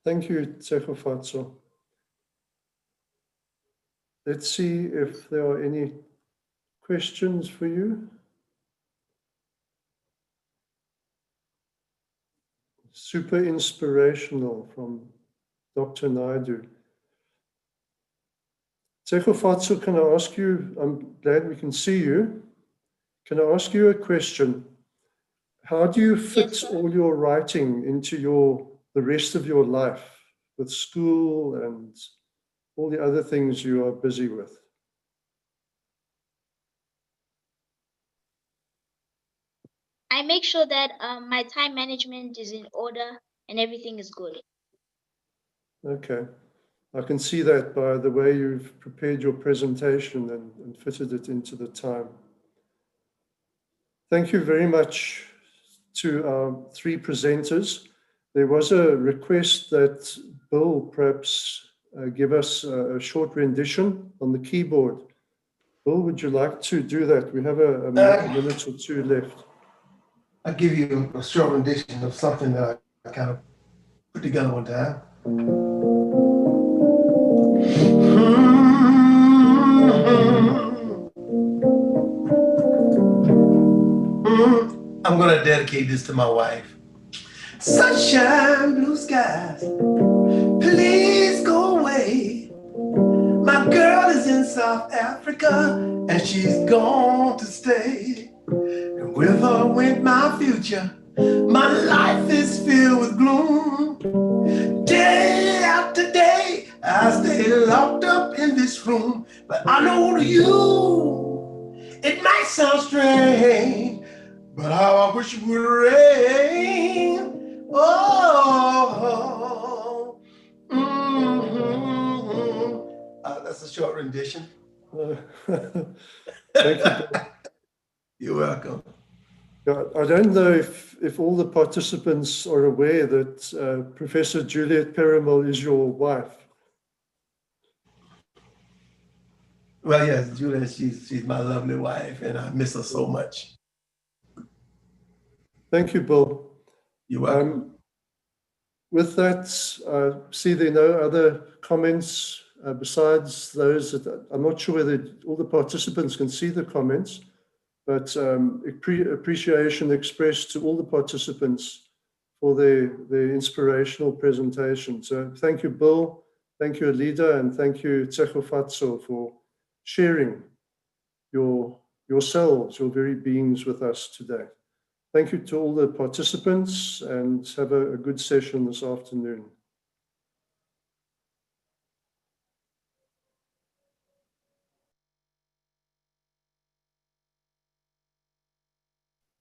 Thank you, Tsegofatso. Let's see if there are any questions for you. Super inspirational from Dr. Naidu. Tsegofatso, can I ask you, I'm glad we can see you. Can I ask you a question? How do you fit all your writing into the rest of your life with school and all the other things you are busy with? I make sure that my time management is in order and everything is good. Okay. I can see that by the way you've prepared your presentation and fitted it into the time. Thank you very much to our 3 presenters. There was a request that Bill perhaps give us a short rendition on the keyboard. Bill, would you like to do that? We have a minute or 2 left. I'll give you a short rendition of something that I kind of put together one time. I'm going to dedicate this to my wife. Sunshine, blue skies, please go away. My girl is in South Africa and she's gone to stay. And with or with my future. My life is filled with gloom. Day after day, I stay locked up in this room. But I know to you, it might sound strange, but how I wish it would rain. Oh, that's a short rendition. Thank you, Bill. You're welcome. Yeah, I don't know if all the participants are aware that Professor Juliet Perumal is your wife. Well, yes, Juliet, she's my lovely wife, and I miss her so much. Thank you, Bill. You're welcome. With that, see there are no other comments besides those that I'm not sure whether all the participants can see the comments, but appreciation expressed to all the participants for their inspirational presentation. So thank you, Bill, thank you, Alida, and thank you, Tsecho Fatso, for sharing yourselves, your very beings with us today. Thank you to all the participants, and have a good session this afternoon.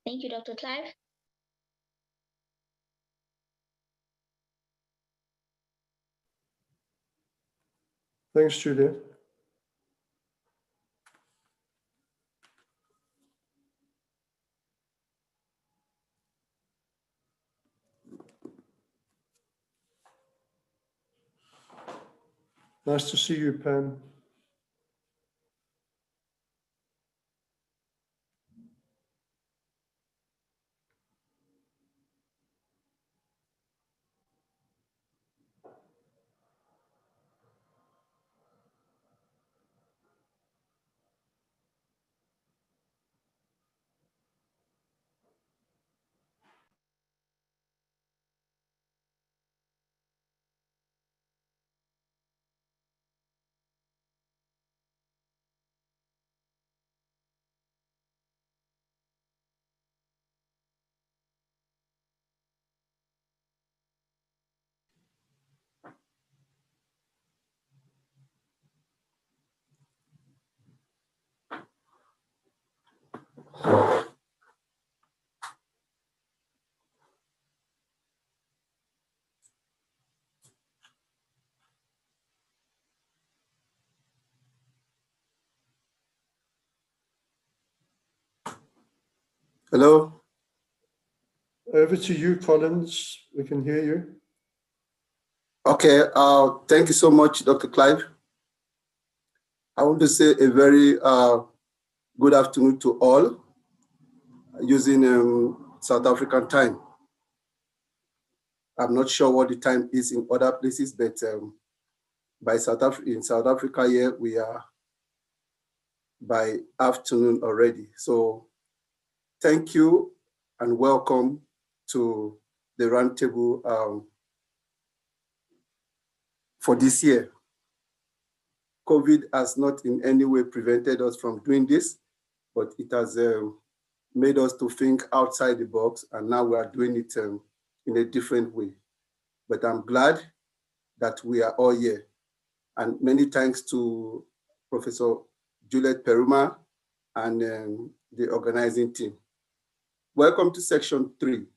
Thank you, Dr. Clive. Thanks, Julia. Nice to see you, Pam. Hello. Over to you, Collins. We can hear you. Okay. Thank you so much, Dr. Clive. I want to say a very good afternoon to all using South African time. I'm not sure what the time is in other places, but in South Africa here, we are by afternoon already. So thank you and welcome to the Roundtable for this year. COVID has not in any way prevented us from doing this, but it has made us to think outside the box, and now we are doing it in a different way. But I'm glad that we are all here. And many thanks to Professor Juliet Perumal and the organizing team. Welcome to section 3.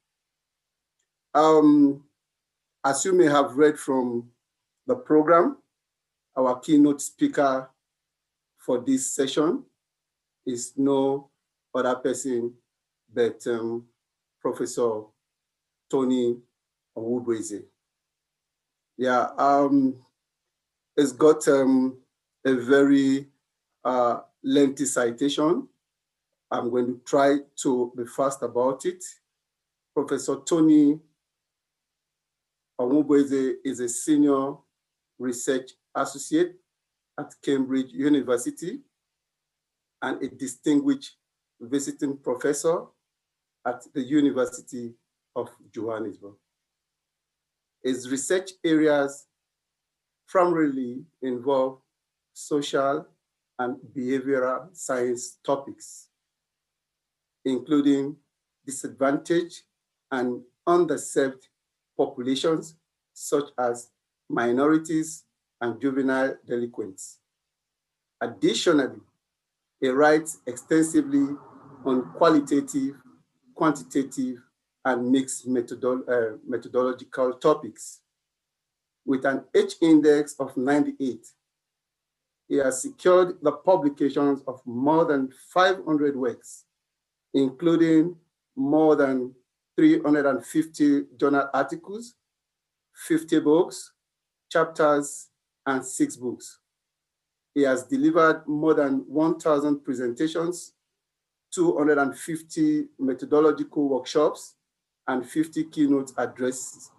As you may have read from the program, our keynote speaker for this session is no other person but Professor Tony Onwubueze. Yeah, it's got a very lengthy citation. I'm going to try to be fast about it. Professor Tony Onwubueze is a senior research associate at Cambridge University and a distinguished visiting professor at the University of Johannesburg. His research areas primarily involve social and behavioral science topics. including disadvantaged and underserved populations, such as minorities and juvenile delinquents. Additionally, it writes extensively on qualitative, quantitative, and mixed methodological topics. With an H index of 98, he has secured the publications of more than 500 works, including more than 350 journal articles, 50 books, chapters, and 6 books. He has delivered more than 1,000 presentations, 250 methodological workshops, and 50 keynote addresses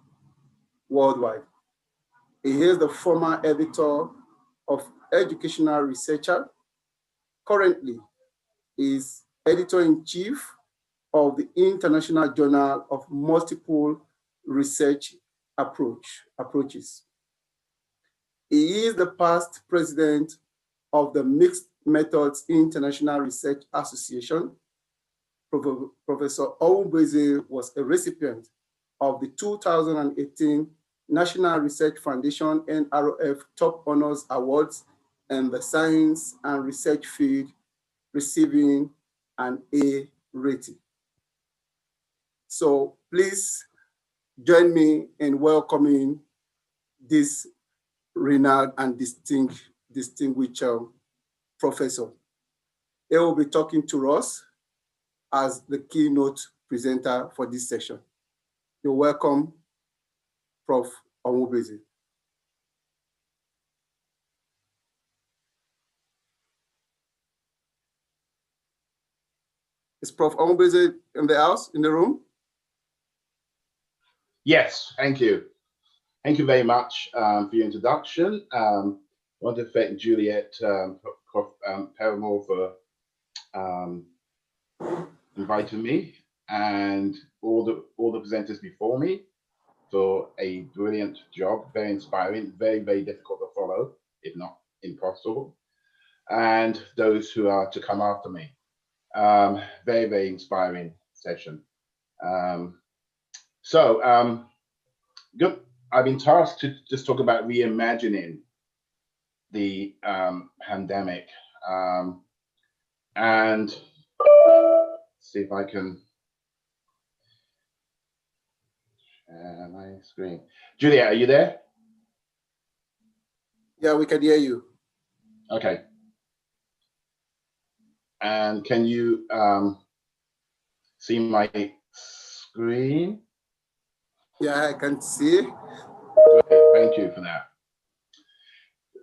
worldwide. He is the former editor of Educational Researcher. Currently, he is editor-in-chief of the International Journal of Multiple Research Approaches. He is the past president of the Mixed Methods International Research Association. Professor Onwubeze was a recipient of the 2018 National Research Foundation NRF Top Honors Awards in the science and research field, receiving an A rating. So please join me in welcoming this renowned and distinguished professor. He will be talking to us as the keynote presenter for this session. You're welcome, Prof. Onwubeze. Is Prof. Onwubeze in the house, in the room? Yes, thank you. Thank you very much for your introduction. I want to thank Juliet Paramore for inviting me, and all the presenters before me for a brilliant job, very inspiring, very, very difficult to follow, if not impossible. And those who are to come after me. Very, very inspiring session. Good. I've been tasked to just talk about reimagining the pandemic, and see if I can share my screen. Julia, are you there? Yeah, we can hear you. Okay. And can you see my screen? Yeah, I can see. Great, thank you for that.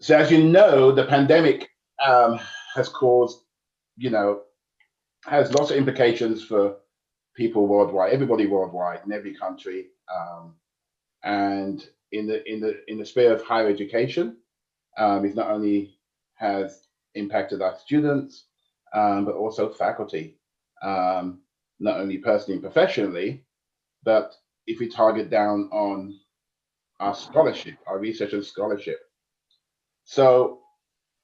So as you know, the pandemic has caused, has lots of implications for people worldwide, everybody worldwide, in every country, and in the sphere of higher education, it not only has impacted our students, but also faculty, not only personally and professionally, but if we target down on our scholarship, our research and scholarship. So,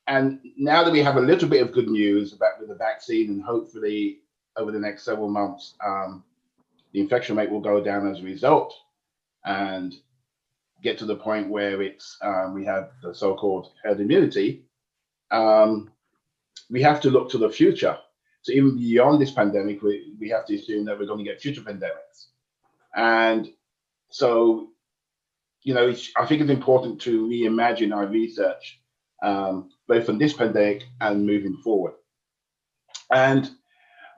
and now that we have a little bit of good news about with the vaccine, and hopefully over the next several months, the infection rate will go down as a result, and get to the point where it's we have the so-called herd immunity. We have to look to the future. So even beyond this pandemic, we have to assume that we're going to get future pandemics. And so, I think it's important to reimagine our research, both from this pandemic and moving forward. And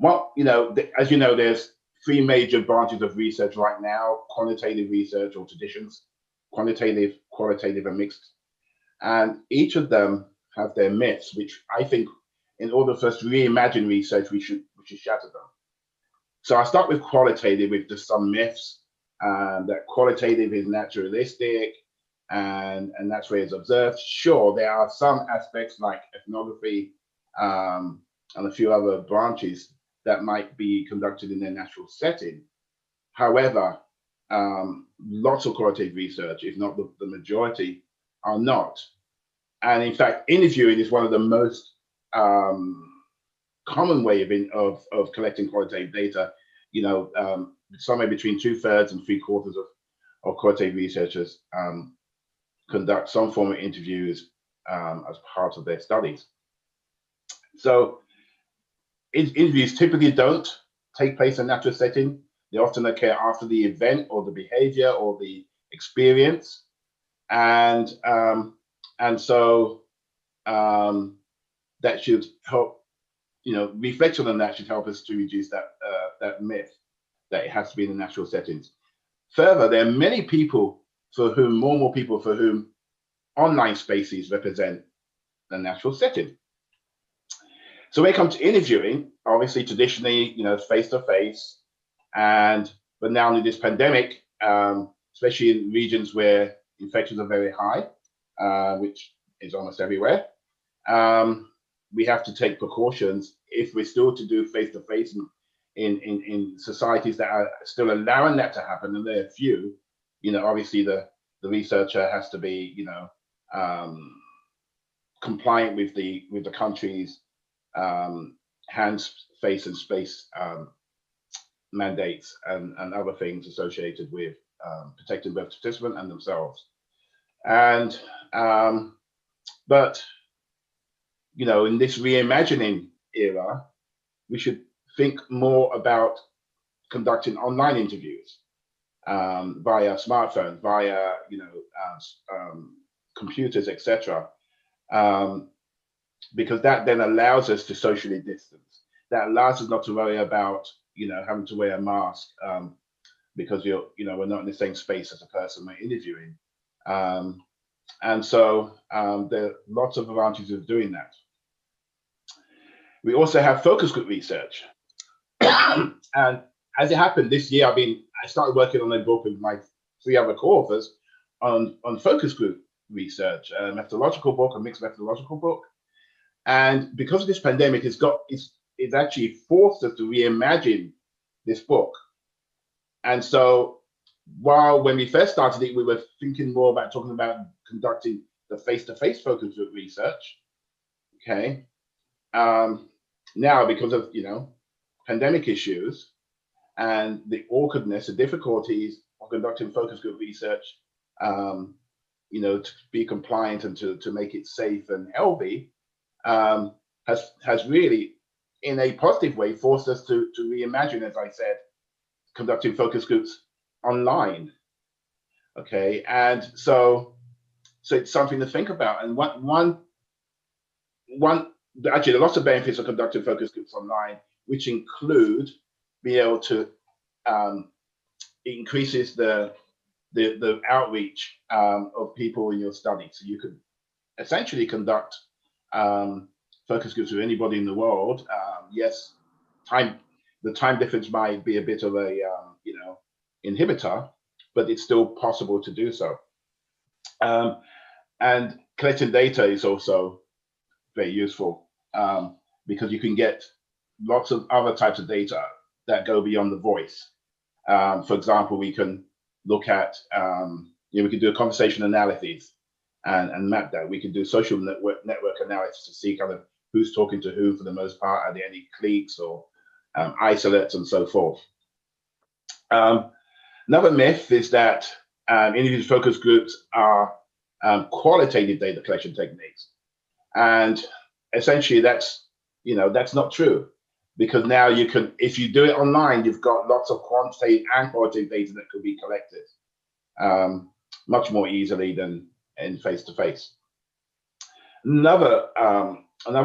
as you know, there's 3 major branches of research right now: quantitative research or traditions, quantitative, qualitative, and mixed. And each of them have their myths, which I think in order for us to reimagine research, we should shatter them. So I'll start with qualitative, with just some myths. That qualitative is naturalistic and that's where it's observed. Sure, there are some aspects like ethnography and a few other branches that might be conducted in their natural setting. However, lots of qualitative research, if not the majority, are not. And in fact, interviewing is one of the most common way of collecting qualitative data. Somewhere between 2/3 and 3/4 of qualitative researchers conduct some form of interviews as part of their studies. So interviews typically don't take place in a natural setting. They often occur after the event or the behavior or the experience. And so that should help, reflection on that should help us to reduce that myth that it has to be in the natural settings. Further, there are many people more and more people for whom online spaces represent the natural setting. So when it comes to interviewing, obviously traditionally, face to face, but now in this pandemic, especially in regions where infections are very high, which is almost everywhere, we have to take precautions if we're still to do face to face in societies that are still allowing that to happen, and there are few. Obviously the researcher has to be, compliant with the country's hands, face, and space mandates and other things associated with protecting both participant and themselves. And but in this reimagining era, we should think more about conducting online interviews via smartphones, via computers, etc. Because that then allows us to socially distance. That allows us not to worry about having to wear a mask because we're not in the same space as a person we're interviewing. And so there are lots of advantages of doing that. We also have focus group research. And as it happened this year, I started working on a book with my 3 other co-authors on focus group research, a methodological book, a mixed methodological book. And because of this pandemic, it's actually forced us to reimagine this book. And so when we first started it, we were thinking more about talking about conducting the face-to-face focus group research. Okay. Now, because of pandemic issues and the awkwardness, the difficulties of conducting focus group research, to be compliant and to make it safe and healthy, has really, in a positive way, forced us to reimagine, as I said, conducting focus groups online. Okay, and so it's something to think about. And actually, there are lots of benefits of conducting focus groups online, which include being able to increases the outreach of people in your study. So you could essentially conduct focus groups with anybody in the world. Yes, the time difference might be a bit of a inhibitor, but it's still possible to do so. And collecting data is also very useful because you can get lots of other types of data that go beyond the voice. For example, we can look at, we can do a conversation analysis and map that. We can do social network analysis to see kind of who's talking to who for the most part. Are there any cliques or isolates and so forth? Another myth is that individual focus groups are qualitative data collection techniques. And essentially that's not true, because now you can, if you do it online, you've got lots of quantitative and qualitative data that could be collected much more easily than in face-to-face. Another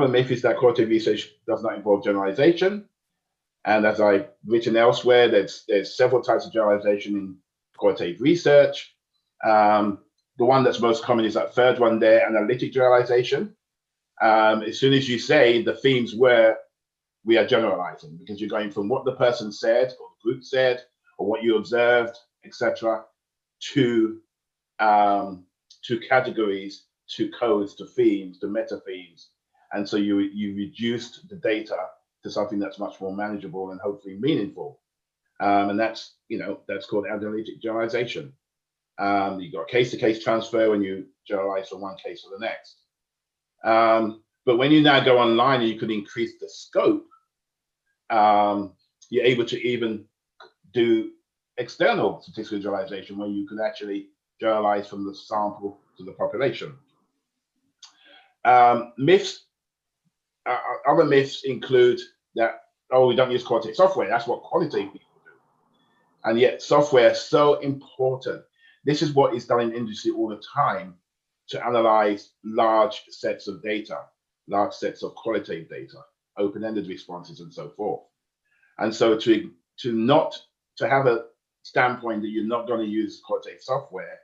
myth is that qualitative research does not involve generalization. And as I've written elsewhere, there's several types of generalization in qualitative research. The one that's most common is that third one there, analytic generalization. As soon as you say the themes where we are generalizing, because you're going from what the person said or the group said or what you observed, etc., to categories, to codes, to themes, to meta themes. And so you reduced the data to something that's much more manageable and hopefully meaningful. And that's called analytic generalization. You've got case-to-case transfer when you generalize from one case to the next. But when you now go online and you can increase the scope, you're able to even do external statistical generalization where you can actually generalize from the sample to the population. Myths, other myths include that, oh, we don't use qualitative software. That's what qualitative people do. And yet software is so important. This is what is done in industry all the time to analyze large sets of data, large sets of qualitative data, open-ended responses and so forth. And so to have a standpoint that you're not going to use qualitative software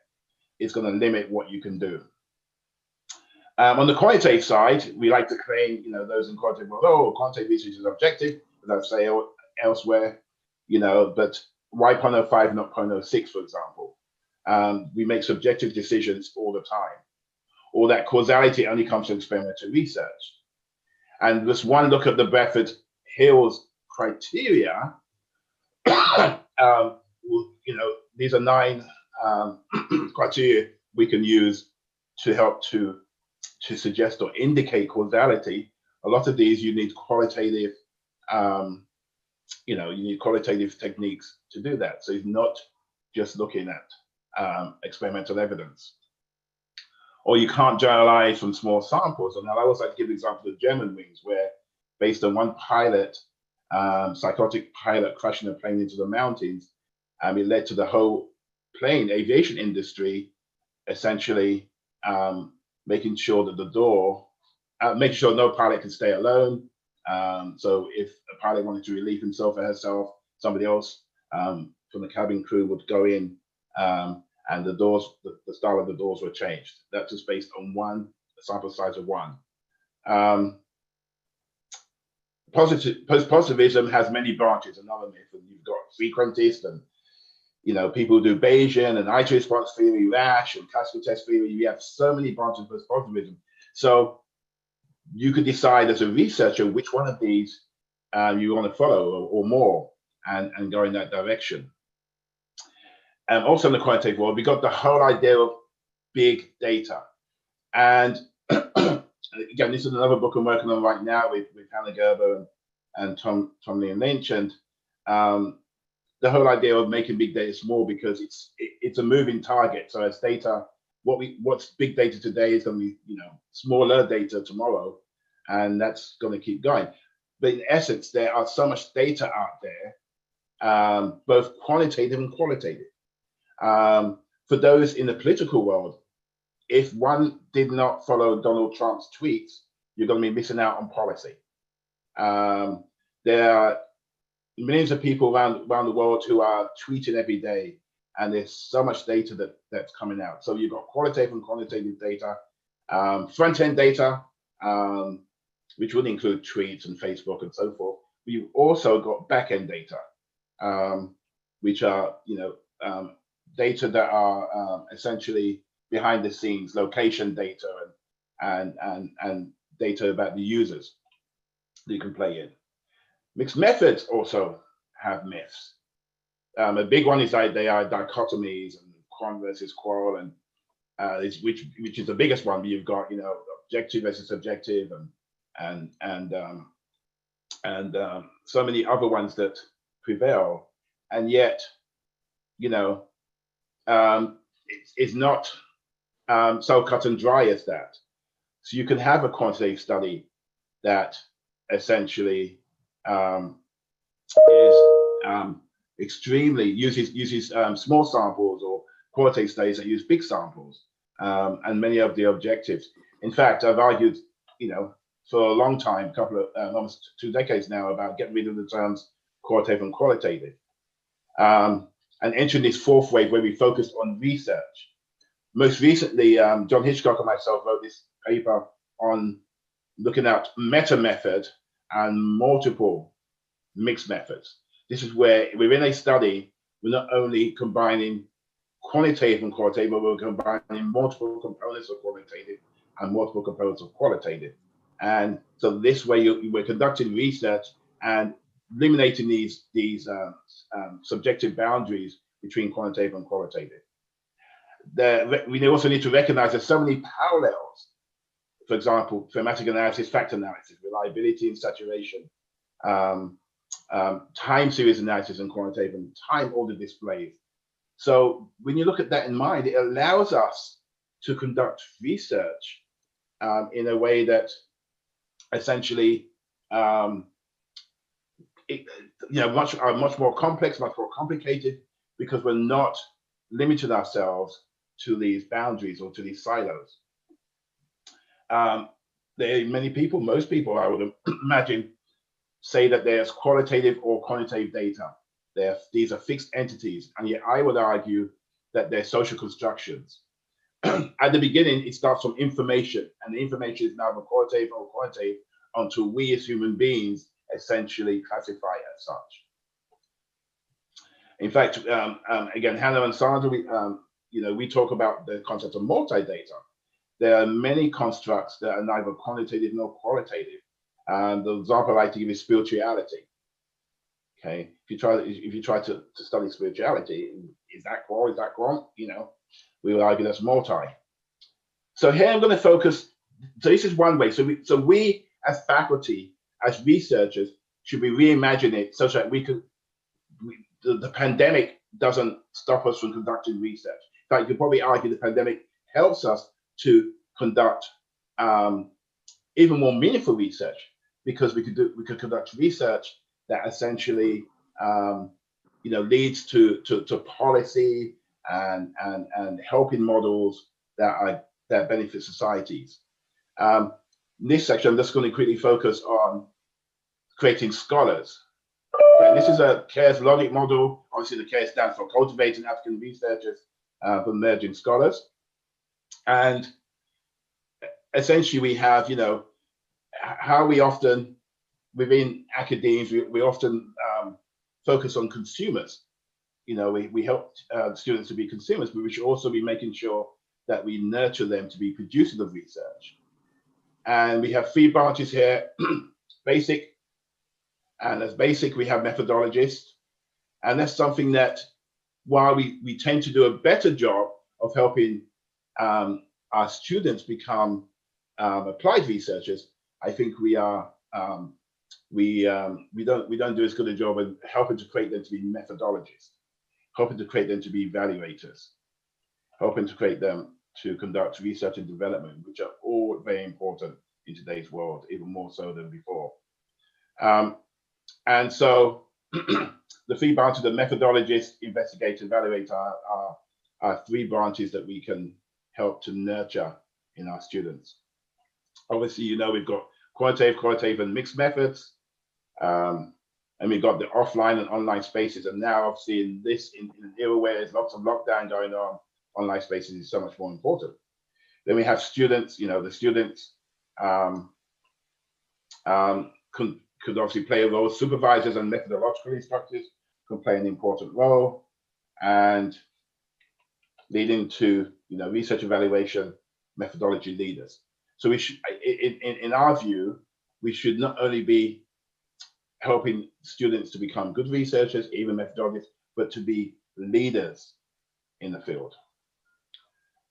is going to limit what you can do. On the quantitative side, we like to claim, you know, those in quantitative, well, oh, quantitative research is objective, as I say elsewhere, you know, but why 0.05, not 0.06, for example? We make subjective decisions all the time, or that causality only comes from experimental research. And just one look at the Bedford-Hills criteria, you know, these are 9 criteria we can use to help to suggest or indicate causality. A lot of these you need qualitative, you know, you need qualitative techniques to do that. So it's not just looking at experimental evidence. Or you can't generalize from small samples. And I always like to give the example of Germanwings, where based on one pilot, psychotic pilot crashing a plane into the mountains, it led to the whole plane aviation industry essentially making sure that the door, making sure no pilot can stay alone. So if a pilot wanted to relieve himself or herself, somebody else from the cabin crew would go in, and the doors, the style of the doors were changed. That's just based on one sample size of one. Post-positivism has many branches. Another myth, and you've got frequentist, and you know, people do Bayesian and IT response theory, Rash and classical test theory. You have so many branches of post-positivism. So you could decide as a researcher which one of these you want to follow, or more, and go in that direction. And also in the quantitative world, we got the whole idea of big data. And again, this is another book I'm working on right now with Hannah Gerber and Tom Leon Lynch. And the whole idea of making big data small, because it's a moving target. So as data, what's big data today is going to be, you know, smaller data tomorrow, and that's going to keep going. But in essence, there are so much data out there, both quantitative and qualitative. For those in the political world, if one did not follow Donald Trump's tweets, you're going to be missing out on policy. There are millions of people around the world who are tweeting every day, and there's so much data that's coming out. So you've got qualitative and quantitative data, front-end data, which would include tweets and Facebook and so forth. But you've also got back-end data, which are, you know, data that are essentially behind the scenes, location data and data about the users that you can play in. Mixed methods also have myths. A big one is that they are dichotomies, and quant versus qual, and which is the biggest one. But you've got, you know, objective versus subjective, and so many other ones that prevail. And yet, you know, it's not so cut and dry as that. So you can have a quantitative study that essentially is extremely uses small samples, or qualitative studies that use big samples, and many of the objectives. In fact, I've argued, you know, for a long time, almost 2 decades now, about getting rid of the terms qualitative and qualitative, and entering this fourth wave where we focus on research. Most recently, John Hitchcock and myself wrote this paper on looking at meta method and multiple mixed methods. This is where within a study, we're not only combining quantitative and qualitative, but we're combining multiple components of quantitative and multiple components of qualitative. And so this way we're conducting research and eliminating these subjective boundaries between quantitative and qualitative. We also need to recognize there's so many parallels for example, thematic analysis, factor analysis, reliability and saturation, time series analysis and quantitative, and time order displays. So when you look at that in mind, it allows us to conduct research in a way that essentially much more complex, much more complicated, because we're not limiting ourselves to these boundaries or to these silos. Many people, most people, I would imagine, say that there's qualitative or quantitative data. These are fixed entities, and yet I would argue that they're social constructions. At the beginning, it starts from information, and the information is neither qualitative or quantitative until we as human beings essentially classify it as such. In fact, again, Hannah and Sandra, we talk about the concept of multi-data. There are many constructs that are neither quantitative nor qualitative. And the example I like to give is spirituality. Okay, if you try to study spirituality, is that qual? Is that quant? We would argue that's multi. So here I'm going to focus. So this is one way. So we as faculty, as researchers, should be reimagine it such that we could. The pandemic doesn't stop us from conducting research. In fact, you could probably argue the pandemic helps us to conduct even more meaningful research, because we could conduct research that essentially leads to policy and helping models that benefit societies. In this section, I'm just going to quickly focus on creating scholars. Okay, this is a CARES logic model. Obviously, the CARES stands for Cultivating African Researchers for Emerging Scholars. And essentially, we have, how we often, within academia, we often focus on consumers. We help students to be consumers, but we should also be making sure that we nurture them to be producers of research. And we have 3 branches here, basic. And as basic, we have methodologists. And that's something that, while we tend to do a better job of helping our students become applied researchers, I think we don't do as good a job of helping to create them to be methodologists, helping to create them to be evaluators, helping to create them to conduct research and development, which are all very important in today's world, even more so than before. And so the 3 branches, the methodologist, investigator, evaluator, are 3 branches that we can help to nurture in our students. Obviously, we've got qualitative and mixed methods, and we've got the offline and online spaces. And now, obviously, in an era where there's lots of lockdown going on, online spaces is so much more important. Then we have students. The students could obviously play a role. Supervisors and methodological instructors can play an important role, and leading to research evaluation methodology leaders. So we should, in our view, we should not only be helping students to become good researchers, even methodologists, but to be leaders in the field.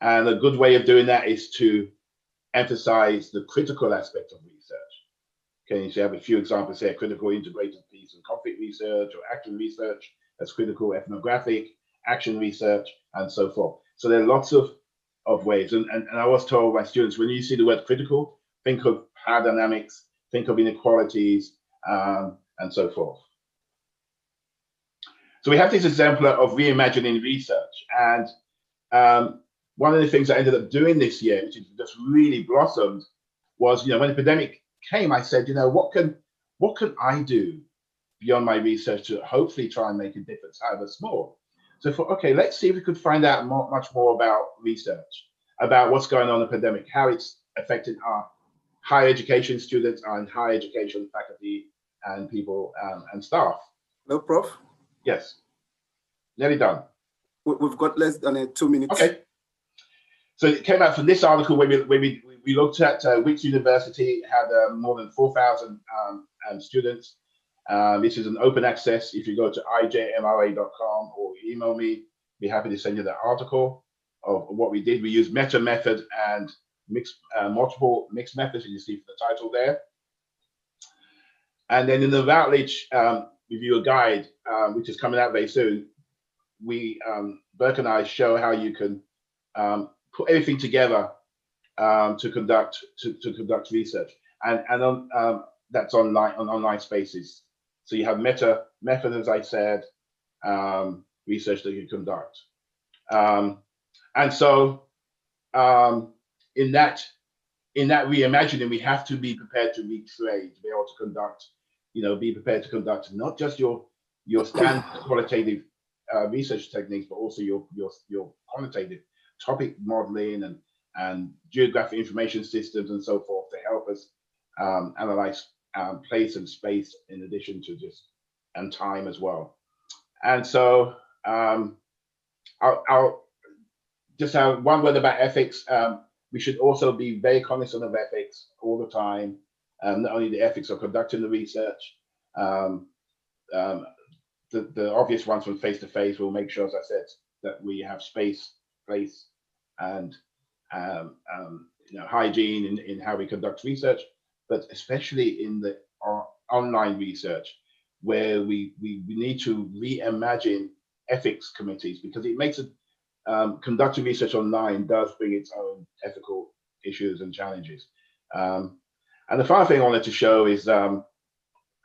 And a good way of doing that is to emphasize the critical aspect of research. Okay, so you have a few examples here: critical integrated peace and conflict research, or action research, that's critical ethnographic, action research, and so forth. So there are lots of ways. And I was told by students, when you see the word critical, think of power dynamics, think of inequalities, and so forth. So we have this example of reimagining research. And one of the things I ended up doing this year, which has just really blossomed, was, when the pandemic came, I said, what can I do beyond my research to hopefully try and make a difference, however small? So I thought, okay, let's see if we could find out much more about research, about what's going on in the pandemic, how it's affected our higher education students and higher education faculty and people and staff. Hello, Prof. Yes, nearly done. We've got less than 2 minutes. Okay. So it came out from this article where we looked at which university had more than 4,000 students. This is an open access. If you go to ijmra.com or email me, be happy to send you that article of what we did. We used meta method and multiple mixed methods, you see for the title there. And then in the Routledge reviewer guide, which is coming out very soon, we, Burke and I, show how you can put everything together to conduct research, and on that's online on online spaces. So you have meta method, as I said, research that you conduct, and so in that reimagining, we have to be prepared to retrade, to be able to conduct, be prepared to conduct not just your standard qualitative research techniques, but also your quantitative topic modeling and geographic information systems and so forth to help us analyze place and space in addition to just time as well. And so I'll just have one word about ethics. We should also be very cognizant of ethics all the time. Not only the ethics of conducting the research, the obvious ones from face-to-face, we'll make sure, as I said, that we have space, place, and hygiene in how we conduct research, but especially in the online research, where we need to reimagine ethics committees, because it makes it conducting research online does bring its own ethical issues and challenges. And the final thing I wanted to show is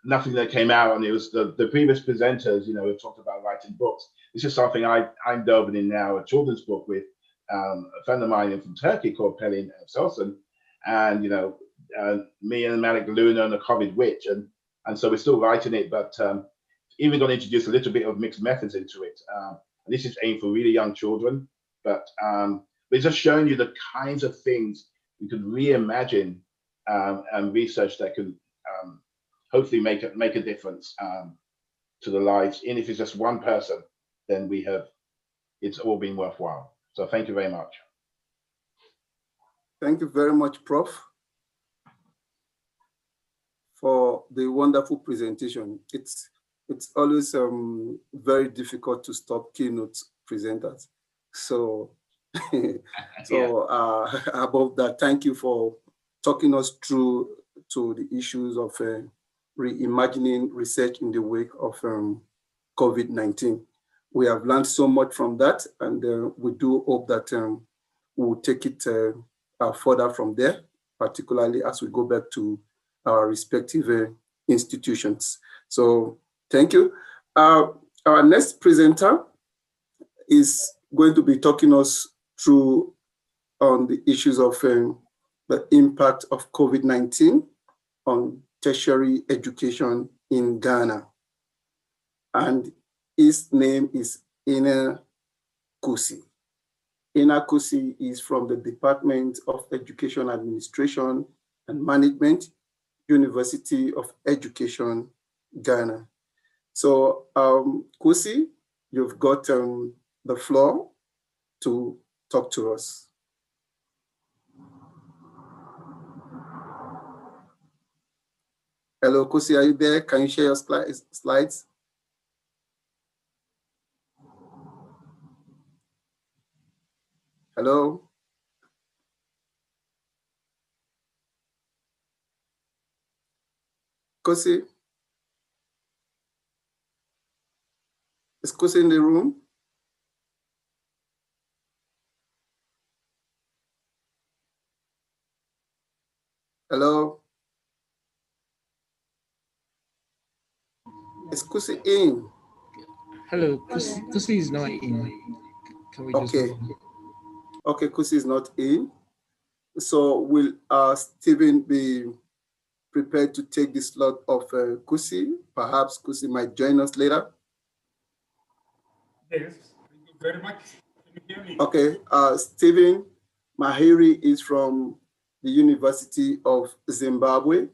nothing that came out, and it was the previous presenters, have talked about writing books. This is something I'm delving in now, a children's book with a friend of mine from Turkey called Pelin Selson, and me and Malik Luna and the COVID Witch, and so we're still writing it, but even going to introduce a little bit of mixed methods into it. This is aimed for really young children, but it's just showing you the kinds of things we could reimagine and research that could hopefully make a difference to the lives. And if it's just one person, then it's all been worthwhile. So thank you very much. Thank you very much, Prof, for the wonderful presentation. It's always very difficult to stop keynote presenters. So, above that, thank you for talking us through to the issues of reimagining research in the wake of COVID-19. We have learned so much from that, and we do hope that we'll take it further from there, particularly as we go back to our respective institutions. So thank you. Our next presenter is going to be talking us through on the issues of the impact of COVID-19 on tertiary education in Ghana. And his name is Ina Kusi. Ina Kusi is from the Department of Education Administration and Management, University of Education, Ghana. So Kusi, you've got the floor to talk to us. Hello, Kusi, are you there? Can you share your slides? Hello? Kusi? Is Kusi in the room? Hello? Is Kusi in? Hello, Kusi is not in. Can we just Okay, Kusi is not in. So will Stephen be prepared to take the slot of Kusi? Perhaps Kusi might join us later. Yes, thank you very much. Can you hear me? Okay, Stephen Mahiri is from the University of Zimbabwe.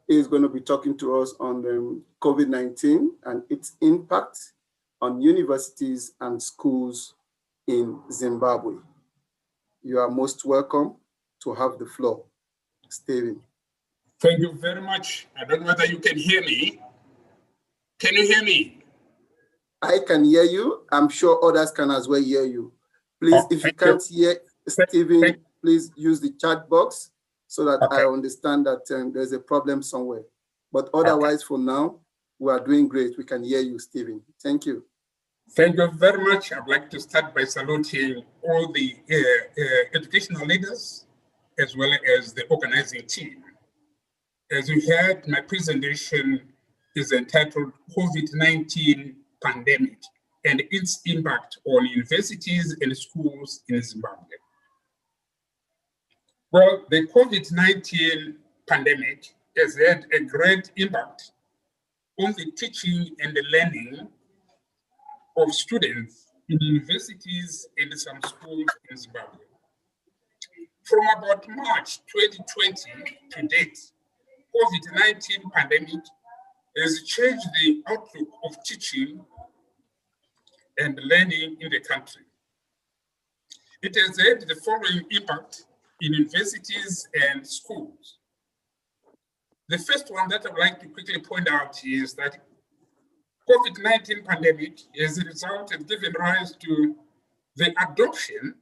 He's going to be talking to us on COVID-19 and its impact on universities and schools in Zimbabwe. You are most welcome to have the floor, Stephen. Thank you very much. I don't know whether you can hear me. Can you hear me? I can hear you. I'm sure others can as well hear you. Please, if you can't hear, Stephen, please use the chat box so that I understand that there's a problem somewhere. But otherwise, for now, we are doing great. We can hear you, Stephen. Thank you. Thank you very much. I'd like to start by saluting all the educational leaders as well as the organizing team. As you heard, my presentation is entitled COVID-19 Pandemic and its impact on universities and schools in Zimbabwe. Well, the COVID-19 pandemic has had a great impact on the teaching and the learning of students in universities and some schools in Zimbabwe. From about March 2020 to date, COVID-19 pandemic has changed the outlook of teaching and learning in the country. It has had the following impact in universities and schools. The first one that I'd like to quickly point out is that COVID-19 pandemic as a result has given rise to the adoption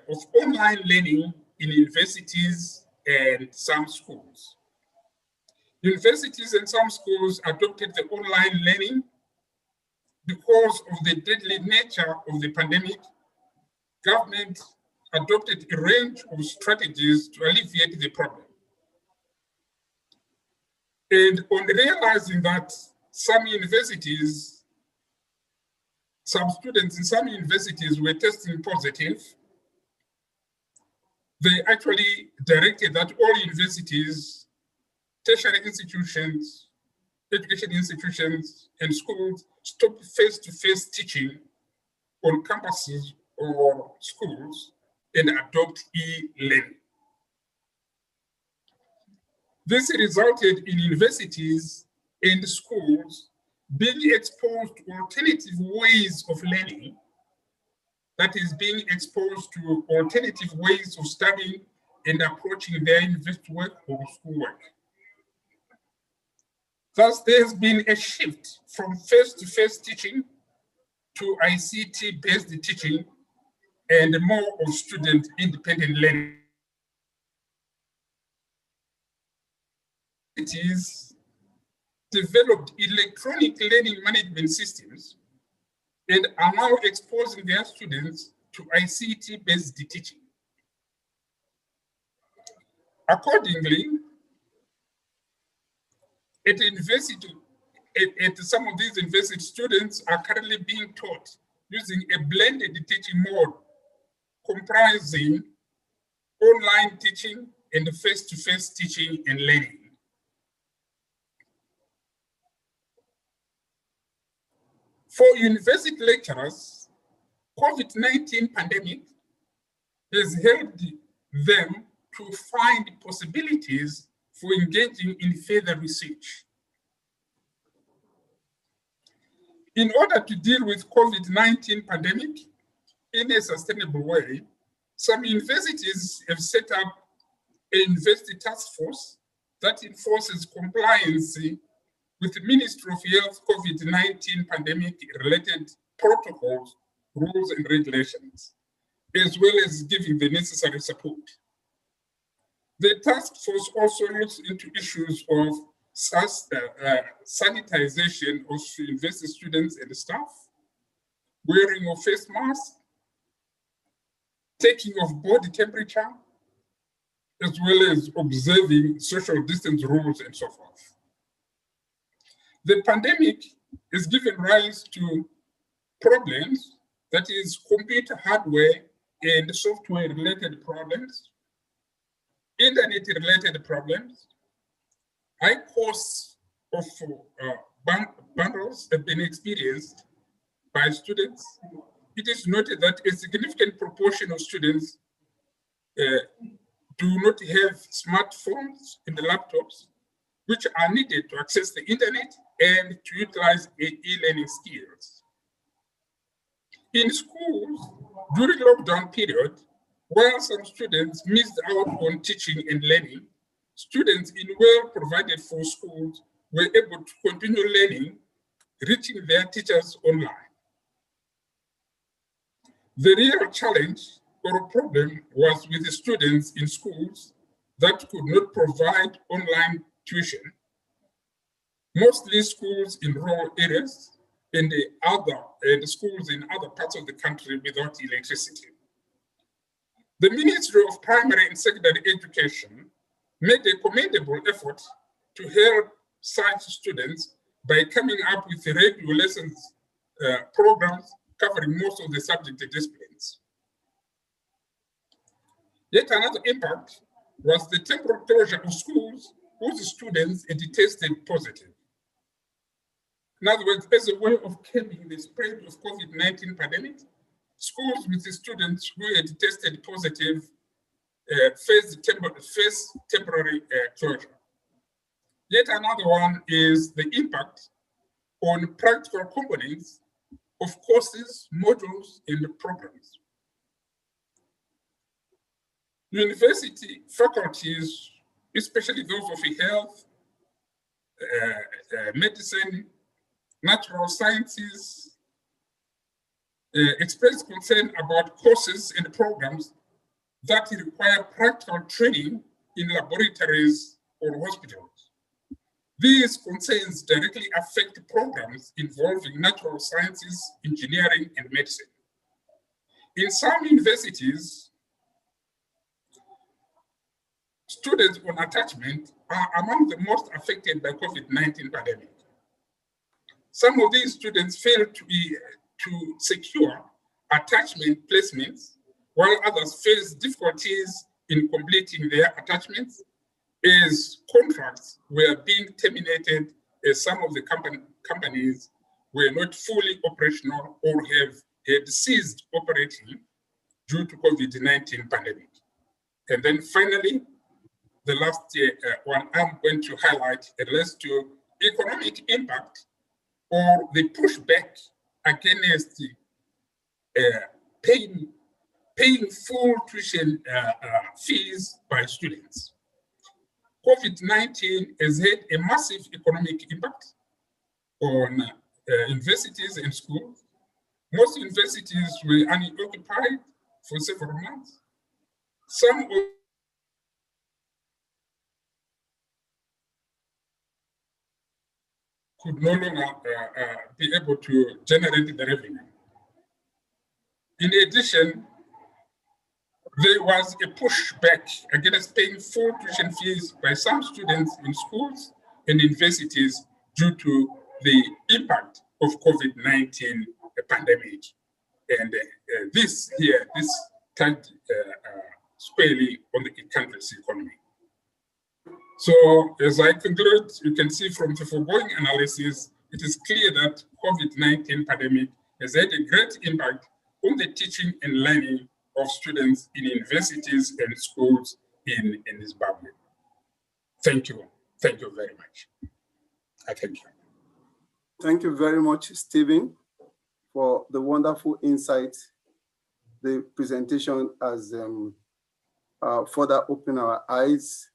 of online learning in universities and some schools. Universities and some schools adopted the online learning because of the deadly nature of the pandemic. Government adopted a range of strategies to alleviate the problem. And on realizing that some universities, some students in some universities were testing positive, they actually directed that all universities, tertiary institutions, education institutions, and schools stop face-to-face teaching on campuses or schools and adopt e-learning. This resulted in universities and schools being exposed to alternative ways of learning, that is, being exposed to alternative ways of studying and approaching their university work or schoolwork. Thus, there has been a shift from face-to-face teaching to ICT-based teaching and more of student-independent learning. Universities developed electronic learning management systems and are now exposing their students to ICT-based teaching. Accordingly, at university, at some of these university, students are currently being taught using a blended teaching mode comprising online teaching and face-to-face teaching and learning. For university lecturers, COVID-19 pandemic has helped them to find possibilities for engaging in further research. In order to deal with COVID-19 pandemic in a sustainable way, some universities have set up a university task force that enforces compliance with the Ministry of Health COVID-19 pandemic-related protocols, rules, and regulations, as well as giving the necessary support. The task force also looks into issues of sanitization of university students and staff, wearing of face masks, taking of body temperature, as well as observing social distance rules and so forth. The pandemic has given rise to problems, that is computer hardware and software related problems, internet related problems, high costs of bundles have been experienced by students. It is noted that a significant proportion of students do not have smartphones and laptops, which are needed to access the internet and to utilize e-learning skills. In schools, during lockdown period, while some students missed out on teaching and learning, students in well-provided for schools were able to continue learning, reaching their teachers online. The real challenge or problem was with the students in schools that could not provide online tuition, mostly schools in rural areas and the schools in other parts of the country without electricity. The Ministry of Primary and Secondary Education made a commendable effort to help such students by coming up with radio lessons programs covering most of the subject disciplines. Yet another impact was the temporary closure of schools whose students had tested positive. In other words, as a way of curbing the spread of COVID-19 pandemic, schools with the students who had tested positive faced temporary closure. Yet another one is the impact on practical components of courses, modules, and programs. University faculties, especially those of health, medicine, natural sciences, expressed concern about courses and programs that require practical training in laboratories or hospitals. These concerns directly affect programs involving natural sciences, engineering, and medicine. In some universities, students on attachment are among the most affected by COVID-19 pandemic. Some of these students fail to secure attachment placements, while others face difficulties in completing their attachments as contracts were being terminated as some of the companies were not fully operational or had ceased operating due to COVID-19 pandemic. And then finally, the last one I'm going to highlight relates to economic impact or the pushback against paying full tuition fees by students. COVID-19 has had a massive economic impact on universities and schools. Most universities were unoccupied for several months. Some could no longer be able to generate the revenue. In addition, there was a pushback against paying full tuition fees by some students in schools and universities due to the impact of COVID-19 pandemic. And this touched squarely on the country's economy. So as I conclude, you can see from the foregoing analysis, it is clear that COVID-19 pandemic has had a great impact on the teaching and learning of students in universities and schools in Zimbabwe. Thank you. Thank you very much. I thank you. Thank you very much, Stephen, for the wonderful insight. The presentation has further opened our eyes.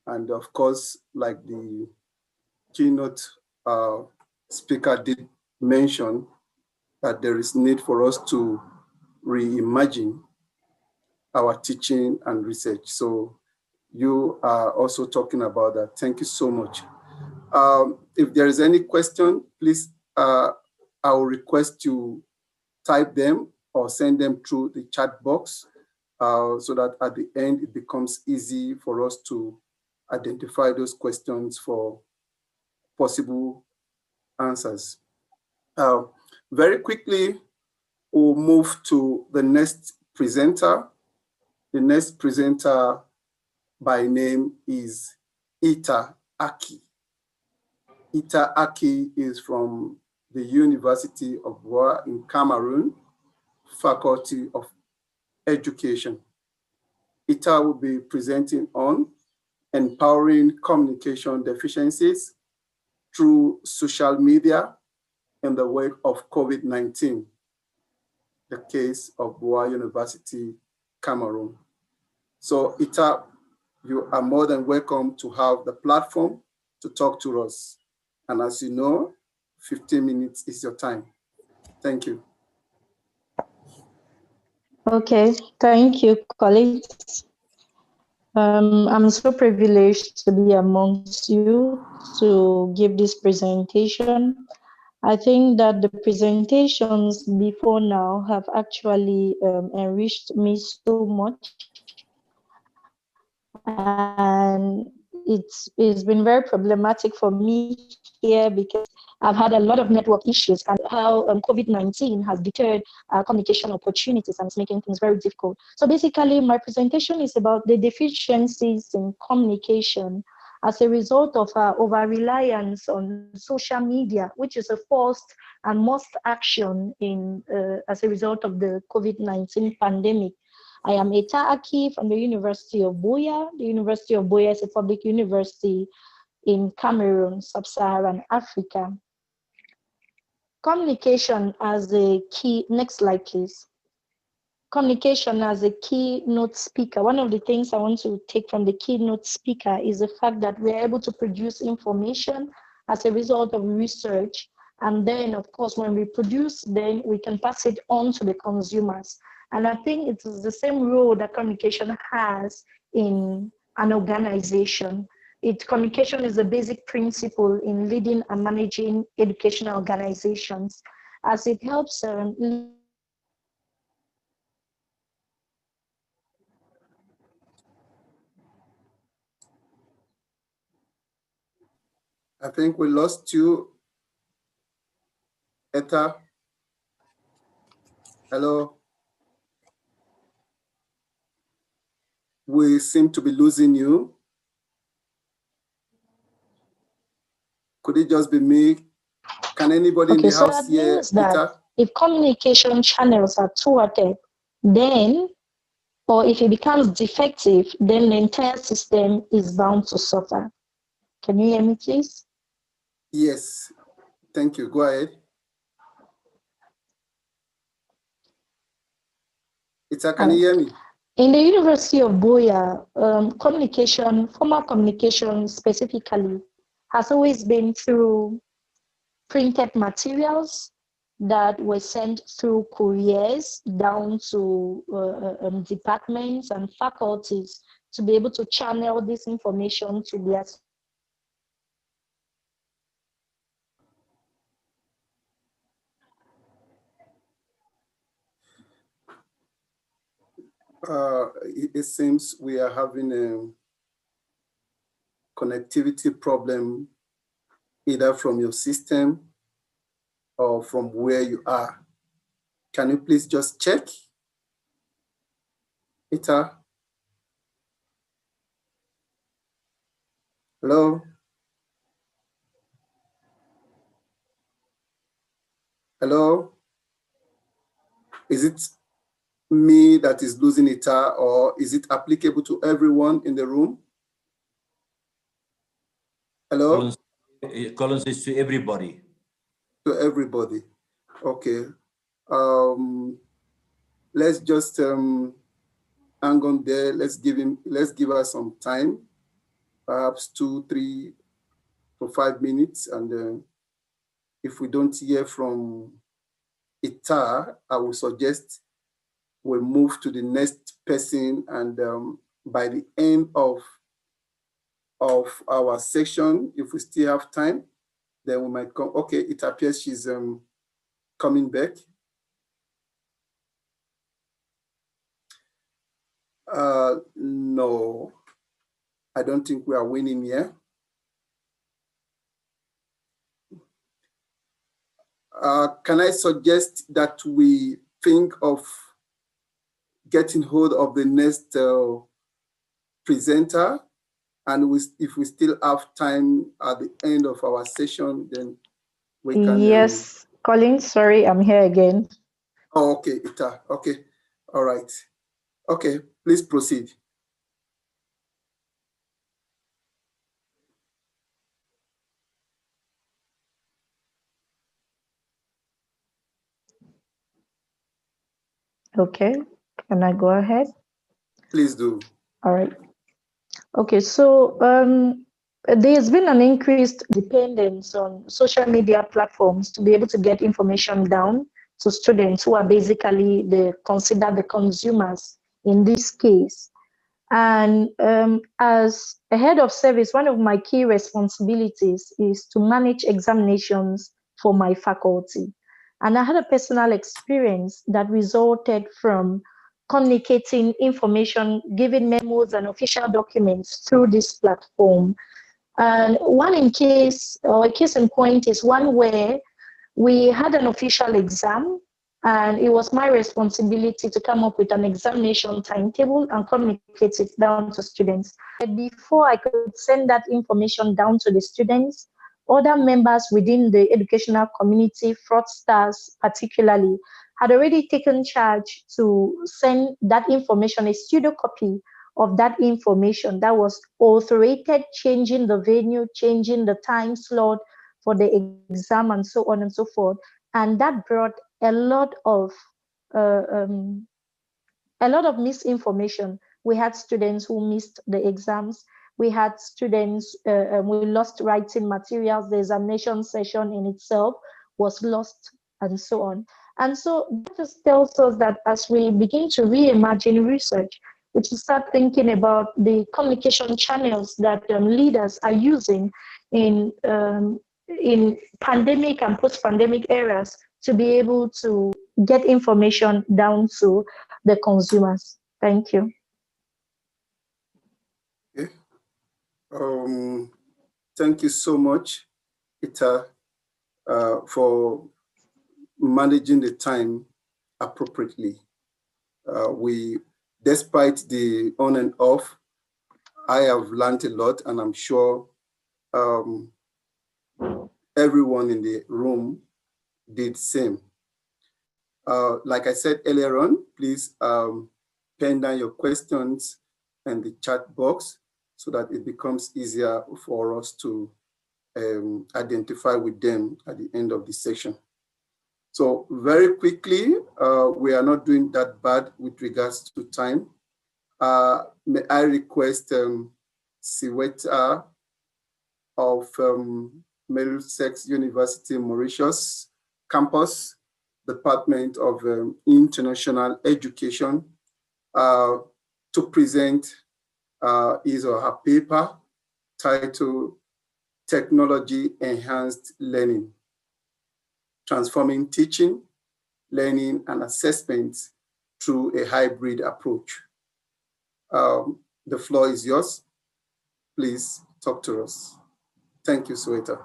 And of course, like the keynote speaker did mention, that there is need for us to reimagine our teaching and research. So you are also talking about that. Thank you so much. If there is any question, please, I will request you type them or send them through the chat box so that at the end, it becomes easy for us to identify those questions for possible answers. Very quickly, we'll move to the next presenter. The next presenter by name is Ita Aki. Ita Aki is from the University of Boa in Cameroon, Faculty of Education. Ita will be presenting on empowering communication deficiencies through social media in the wake of COVID-19, the case of Boa University, Cameroon. So Ita, you are more than welcome to have the platform to talk to us. And as you know, 15 minutes is your time. Thank you. Okay, thank you, colleagues. I'm so privileged to be amongst you to give this presentation. I think that the presentations before now have actually enriched me so much. And it's been very problematic for me here because I've had a lot of network issues and how COVID-19 has deterred communication opportunities and it's making things very difficult. So basically, my presentation is about the deficiencies in communication as a result of our over-reliance on social media, which is a forced and must action as a result of the COVID-19 pandemic. I am Eta Aki from the University of Buea. The University of Buea is a public university in Cameroon, Sub-Saharan Africa. Communication as a key, next slide please. Communication as a keynote speaker. One of the things I want to take from the keynote speaker is the fact that we're able to produce information as a result of research. And then, of course, when we produce, then we can pass it on to the consumers. And I think it is the same role that communication has in an organization. Communication is a basic principle in leading and managing educational organizations, as it helps I think we lost you, Eta. Hello. We seem to be losing you. Could it just be me? Can anybody in the so house that hear means that Eta? if communication channels are thwarted, then, or if it becomes defective, then the entire system is bound to suffer. Can you hear me, please? Yes, thank you. Go ahead. Eta, can you hear me? In the University of Buea, formal communication specifically, has always been through printed materials that were sent through couriers down to departments and faculties to be able to channel this information to their It seems we are having a connectivity problem either from your system or from where you are. Can you please just check? Eta? Hello? Hello? Is it me that is losing Eta, or is it applicable to everyone in the room? Hello? Collins is to everybody. To everybody. Okay. Let's just hang on there. Let's give us some time, perhaps 2, 3 to 5 minutes. And if we don't hear from Eta, I will suggest we move to the next person. And by the end of our section, if we still have time, then we might come. Okay, it appears she's coming back. No, I don't think we are winning here. Can I suggest that we think of getting hold of the next presenter? And if we still have time at the end of our session, then we can. Yes, Colin, sorry, I'm here again. Oh, okay, Eta. Okay, all right. Okay, please proceed. Okay, can I go ahead? Please do. All right. Okay, so there's been an increased dependence on social media platforms to be able to get information down to students who are basically considered the consumers in this case. And as a head of service, one of my key responsibilities is to manage examinations for my faculty. And I had a personal experience that resulted from communicating information, giving memos and official documents through this platform. And a case in point is one where we had an official exam, and it was my responsibility to come up with an examination timetable and communicate it down to students. But before I could send that information down to the students, other members within the educational community, fraudsters particularly, had already taken charge to send that information, a pseudo copy of that information that was authorized, changing the venue, changing the time slot for the exam, and so on and so forth. And that brought a lot of misinformation. We had students who missed the exams. We had students, we lost writing materials. The examination session in itself was lost, and so on. And so that just tells us that as we begin to reimagine research, we should start thinking about the communication channels that leaders are using in pandemic and post-pandemic eras to be able to get information down to the consumers. Thank you. Okay. Thank you so much, Ita, for managing the time appropriately. Despite the on and off, I have learned a lot, and I'm sure everyone in the room did the same. Like I said earlier on, please pen down your questions in the chat box so that it becomes easier for us to identify with them at the end of the session. So very quickly, we are not doing that bad with regards to time. May I request Siweta of Middlesex University Mauritius campus, Department of International Education, to present his or her paper titled Technology Enhanced Learning, Transforming Teaching, Learning and Assessment through a Hybrid Approach. The floor is yours. Please talk to us. Thank you, Sweta.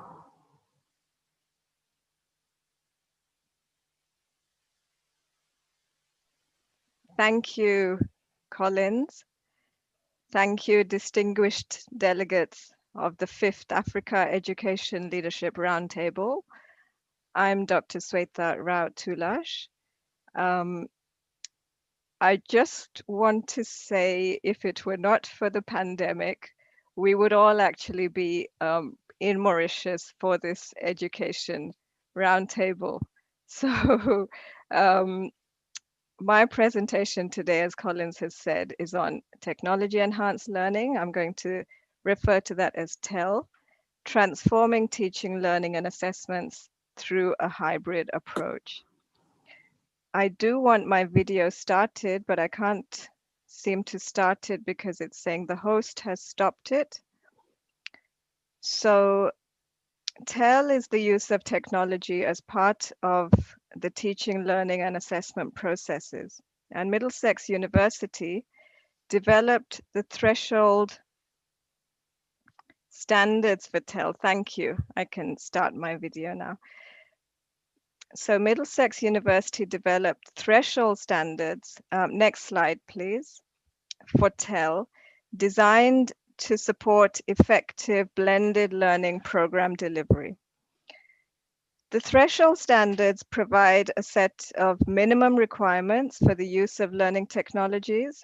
Thank you, Collins. Thank you, distinguished delegates of the 5th Africa Education Leadership Roundtable. I'm Dr. Sweta Rao Tulash. I just want to say, if it were not for the pandemic, we would all actually be in Mauritius for this education roundtable. So my presentation today, as Collins has said, is on technology enhanced learning. I'm going to refer to that as TEL, transforming teaching, learning and assessments through a hybrid approach. I do want my video started, but I can't seem to start it because it's saying the host has stopped it. So TEL is the use of technology as part of the teaching, learning and assessment processes. And Middlesex University developed the threshold standards for TEL. Thank you. I can start my video now. So Middlesex University developed threshold standards, next slide please, for TEL, designed to support effective blended learning program delivery. The threshold standards provide a set of minimum requirements for the use of learning technologies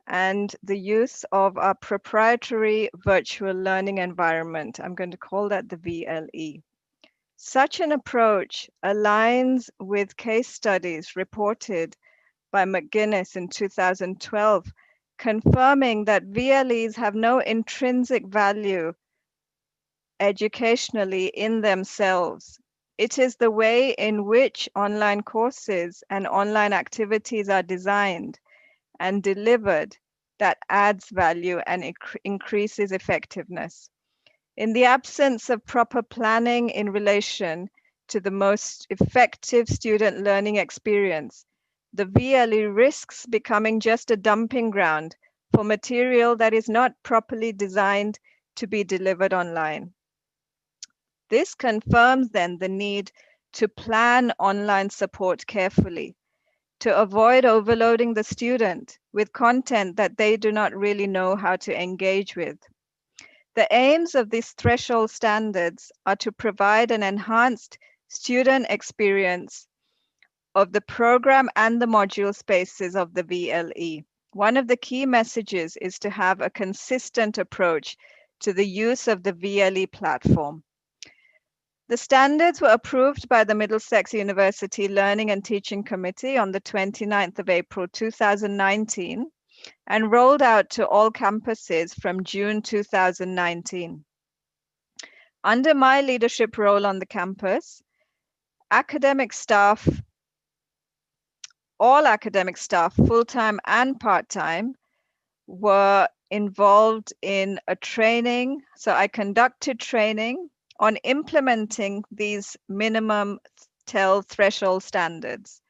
and the use of our proprietary virtual learning environment. I'm going to call that the VLE. Such an approach aligns with case studies reported by McGuinness in 2012, confirming that VLEs have no intrinsic value educationally in themselves. It is the way in which online courses and online activities are designed and delivered that adds value and increases effectiveness. In the absence of proper planning in relation to the most effective student learning experience, the VLE risks becoming just a dumping ground for material that is not properly designed to be delivered online. This confirms then the need to plan online support carefully, to avoid overloading the student with content that they do not really know how to engage with. The aims of these threshold standards are to provide an enhanced student experience of the program and the module spaces of the VLE. One of the key messages is to have a consistent approach to the use of the VLE platform. The standards were approved by the Middlesex University Learning and Teaching Committee on the 29th of April 2019 and rolled out to all campuses from June 2019. Under my leadership role on the campus, academic staff, all academic staff, full-time and part-time, were involved in a training. So I conducted training on implementing these minimum TEL threshold standards.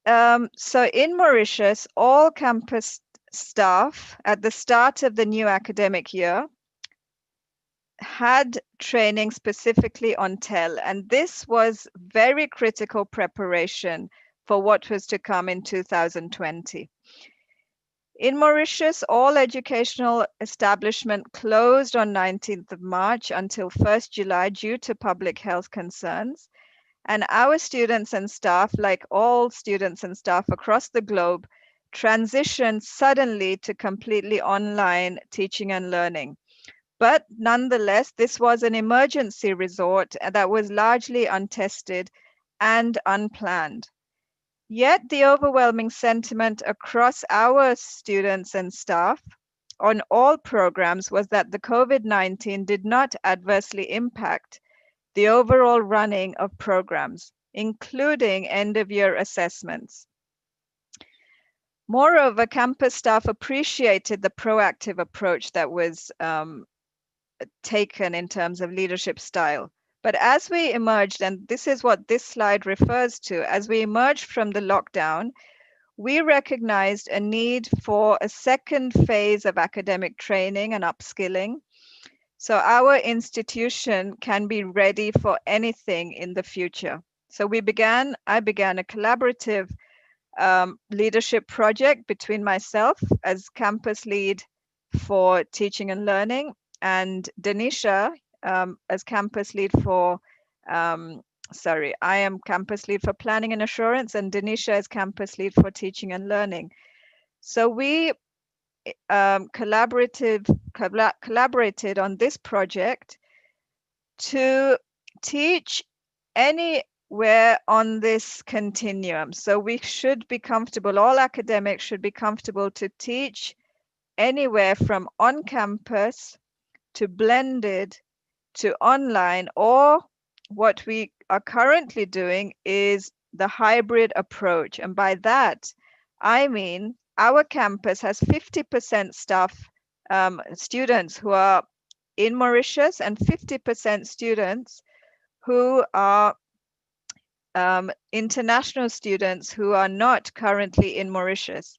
So in Mauritius, all campus staff at the start of the new academic year had training specifically on TEL, and this was very critical preparation for what was to come in 2020. In Mauritius, all educational establishment closed on 19th of March until 1st July due to public health concerns. And our students and staff, like all students and staff across the globe, transitioned suddenly to completely online teaching and learning. But nonetheless, this was an emergency resort that was largely untested and unplanned. Yet the overwhelming sentiment across our students and staff on all programs was that the COVID-19 did not adversely impact the overall running of programs, including end-of-year assessments. Moreover, campus staff appreciated the proactive approach that was taken in terms of leadership style. But as we emerged, and this is what this slide refers to, as we emerged from the lockdown, we recognized a need for a second phase of academic training and upskilling. So our institution can be ready for anything in the future. So I began a collaborative leadership project between myself as campus lead for teaching and learning and Denisha as campus lead for, I am campus lead for planning and assurance and Denisha as campus lead for teaching and learning. So we collaborated on this project to teach anywhere on this continuum. So we should be comfortable, all academics should be comfortable to teach anywhere from on campus to blended to online, or what we are currently doing is the hybrid approach. And by that, I mean our campus has 50% staff, students who are in Mauritius and 50% students who are international students who are not currently in Mauritius.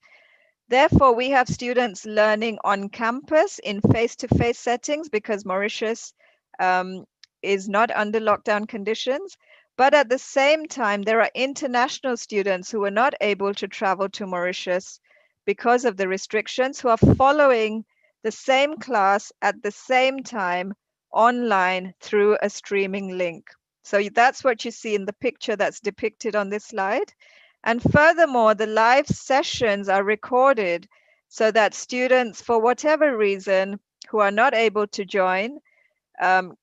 Therefore, we have students learning on campus in face-to-face settings because Mauritius is not under lockdown conditions. But at the same time, there are international students who are not able to travel to Mauritius because of the restrictions, who are following the same class at the same time online through a streaming link. So that's what you see in the picture that's depicted on this slide. And furthermore, the live sessions are recorded so that students, for whatever reason, who are not able to join,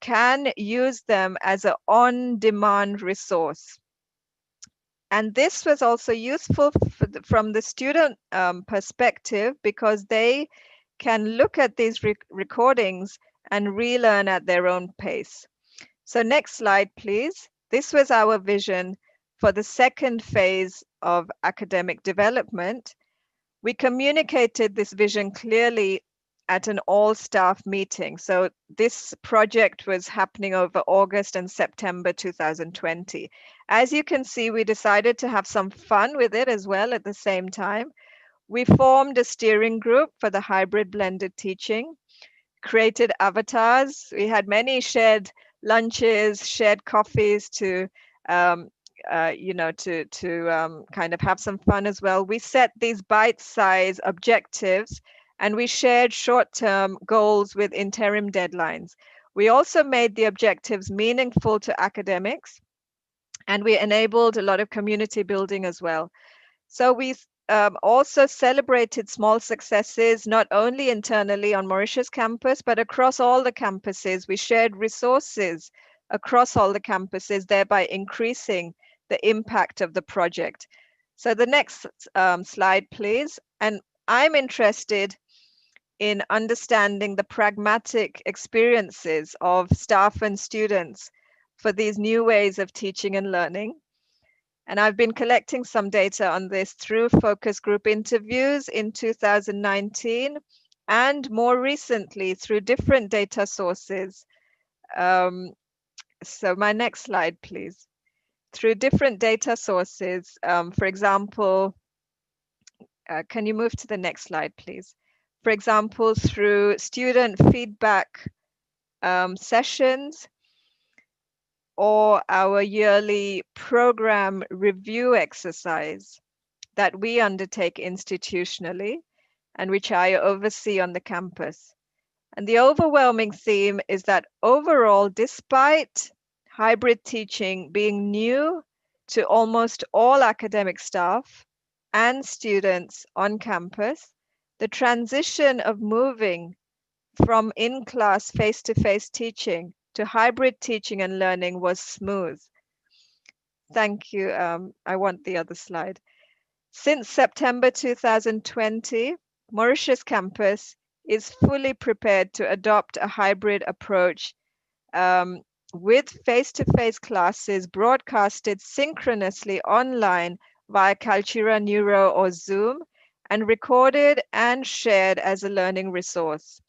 can use them as an on-demand resource. And this was also useful from the student perspective because they can look at these recordings and relearn at their own pace. So next slide, please. This was our vision for the second phase of academic development. We communicated this vision clearly at an all-staff meeting. So this project was happening over August and September 2020. As you can see, we decided to have some fun with it as well at the same time. We formed a steering group for the hybrid blended teaching, created avatars. We had many shared lunches, shared coffees to kind of have some fun as well. We set these bite-sized objectives and we shared short-term goals with interim deadlines. We also made the objectives meaningful to academics, and we enabled a lot of community building as well. So we also celebrated small successes, not only internally on Mauritius campus, but across all the campuses. We shared resources across all the campuses, thereby increasing the impact of the project. So the next slide, please. And I'm interested in understanding the pragmatic experiences of staff and students for these new ways of teaching and learning. And I've been collecting some data on this through focus group interviews in 2019 and more recently through different data sources. So my next slide, please. Through different data sources, for example, can you move to the next slide, please? For example, through student feedback sessions, or our yearly program review exercise that we undertake institutionally and which I oversee on the campus. And the overwhelming theme is that overall, despite hybrid teaching being new to almost all academic staff and students on campus, the transition of moving from in-class face-to-face teaching to hybrid teaching and learning was smooth. Thank you. I want the other slide. Since September 2020, Mauritius campus is fully prepared to adopt a hybrid approach with face-to-face classes broadcasted synchronously online via Kaltura Neuro or Zoom and recorded and shared as a learning resource.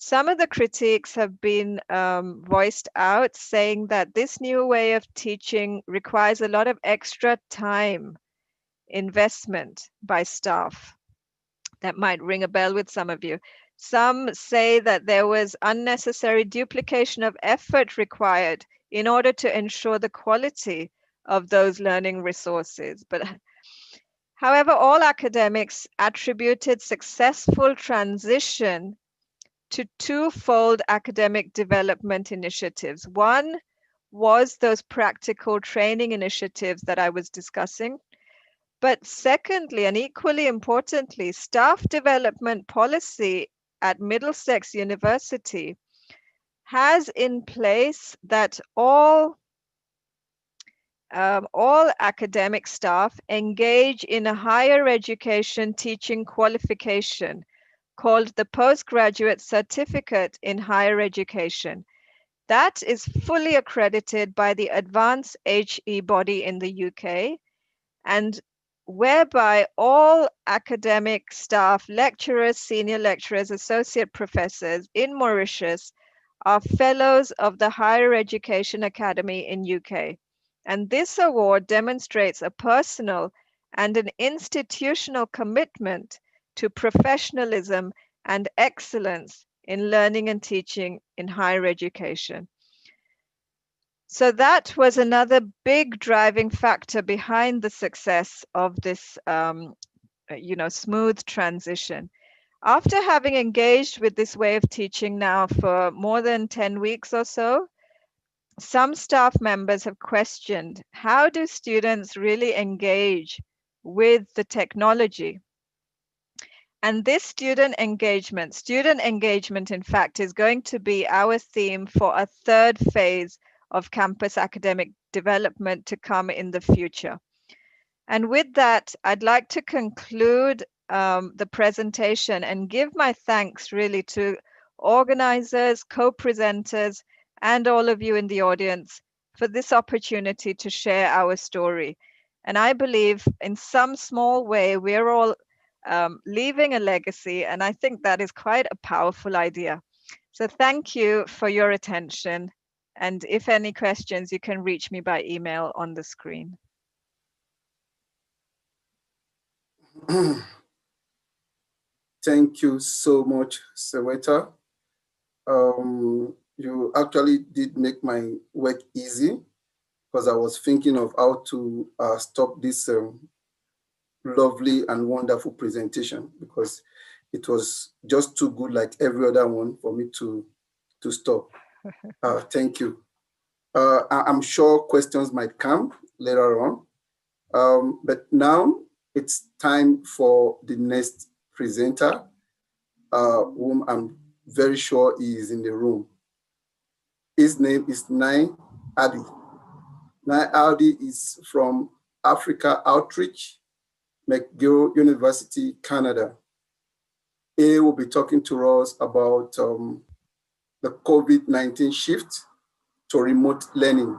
Some of the critiques have been voiced out, saying that this new way of teaching requires a lot of extra time investment by staff. That might ring a bell with some of you. Some say that there was unnecessary duplication of effort required in order to ensure the quality of those learning resources. But however, all academics attributed successful transition to twofold academic development initiatives. One was those practical training initiatives that I was discussing. But secondly, and equally importantly, staff development policy at Middlesex University has in place that all academic staff engage in a higher education teaching qualification called the Postgraduate Certificate in Higher Education. That is fully accredited by the Advanced HE body in the UK, and whereby all academic staff, lecturers, senior lecturers, associate professors in Mauritius are fellows of the Higher Education Academy in UK. And this award demonstrates a personal and an institutional commitment to professionalism and excellence in learning and teaching in higher education. So that was another big driving factor behind the success of this smooth transition. After having engaged with this way of teaching now for more than 10 weeks or so, some staff members have questioned, how do students really engage with the technology? And this student engagement, in fact, is going to be our theme for a third phase of campus academic development to come in the future. And with that, I'd like to conclude the presentation and give my thanks really to organizers, co-presenters, and all of you in the audience for this opportunity to share our story. And I believe in some small way, we're all leaving a legacy. And I think that is quite a powerful idea. So thank you for your attention. And if any questions, you can reach me by email on the screen. Thank you so much, Seweta. You actually did make my work easy because I was thinking of how to stop this lovely and wonderful presentation because it was just too good, like every other one, for me to stop. Thank you. I'm sure questions might come later on, but now it's time for the next presenter, whom I'm very sure he is in the room. His name is Nai Adi. Nai Adi is from Africa Outreach, McGill University, Canada. He will be talking to us about the COVID-19 shift to remote learning,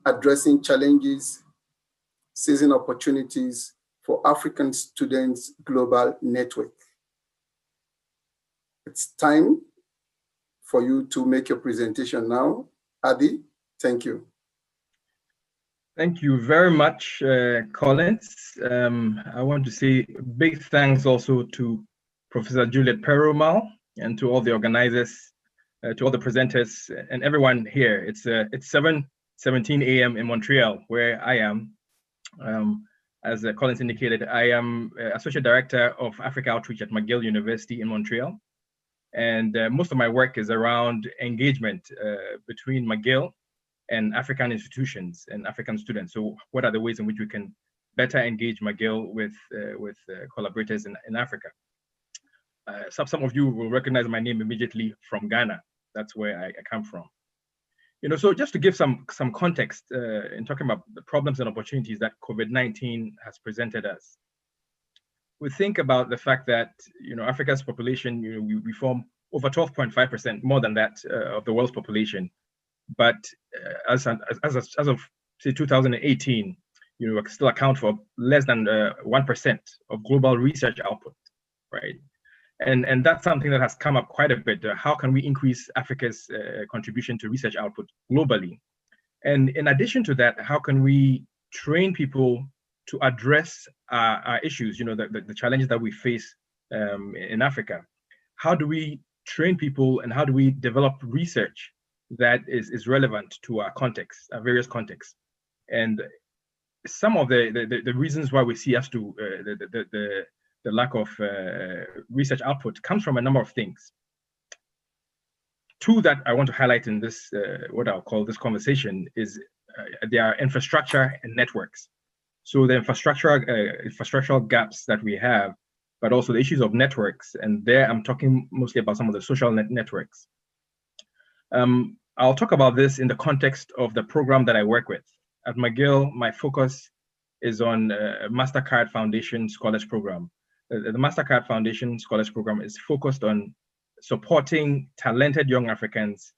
addressing challenges, seizing opportunities for African Students Global Network. It's time for you to make your presentation now. Adi, thank you. Thank you very much, Collins. I want to say big thanks also to Professor Juliet Perumal and to all the organizers, to all the presenters and everyone here. It's 7:17 a.m. in Montreal, where I am. As Collins indicated, I am Associate Director of Africa Outreach at McGill University in Montreal. And most of my work is around engagement between McGill and African institutions and African students. So what are the ways in which we can better engage McGill with collaborators in Africa? Some of you will recognize my name immediately from Ghana. That's where I come from. You know, so just to give some context in talking about the problems and opportunities that COVID-19 has presented us. We think about the fact that, you know, Africa's population, you know, we form over 12.5%, more than that of the world's population. But as of say 2018, you know, still account for less than 1% of global research output, right? And that's something that has come up quite a bit. How can we increase Africa's contribution to research output globally? And in addition to that, how can we train people to address our issues, you know, the challenges that we face in Africa? How do we train people and how do we develop research that is relevant to our context, our various contexts? And some of the reasons why we see as to the lack of research output comes from a number of things. Two that I want to highlight in this, what I'll call this conversation, is their infrastructure and networks. So the infrastructural gaps that we have, but also the issues of networks. And there I'm talking mostly about some of the social networks. I'll talk about this in the context of the program that I work with. At McGill, my focus is on MasterCard Foundation Scholars Program. The MasterCard Foundation Scholars Program is focused on supporting talented young Africans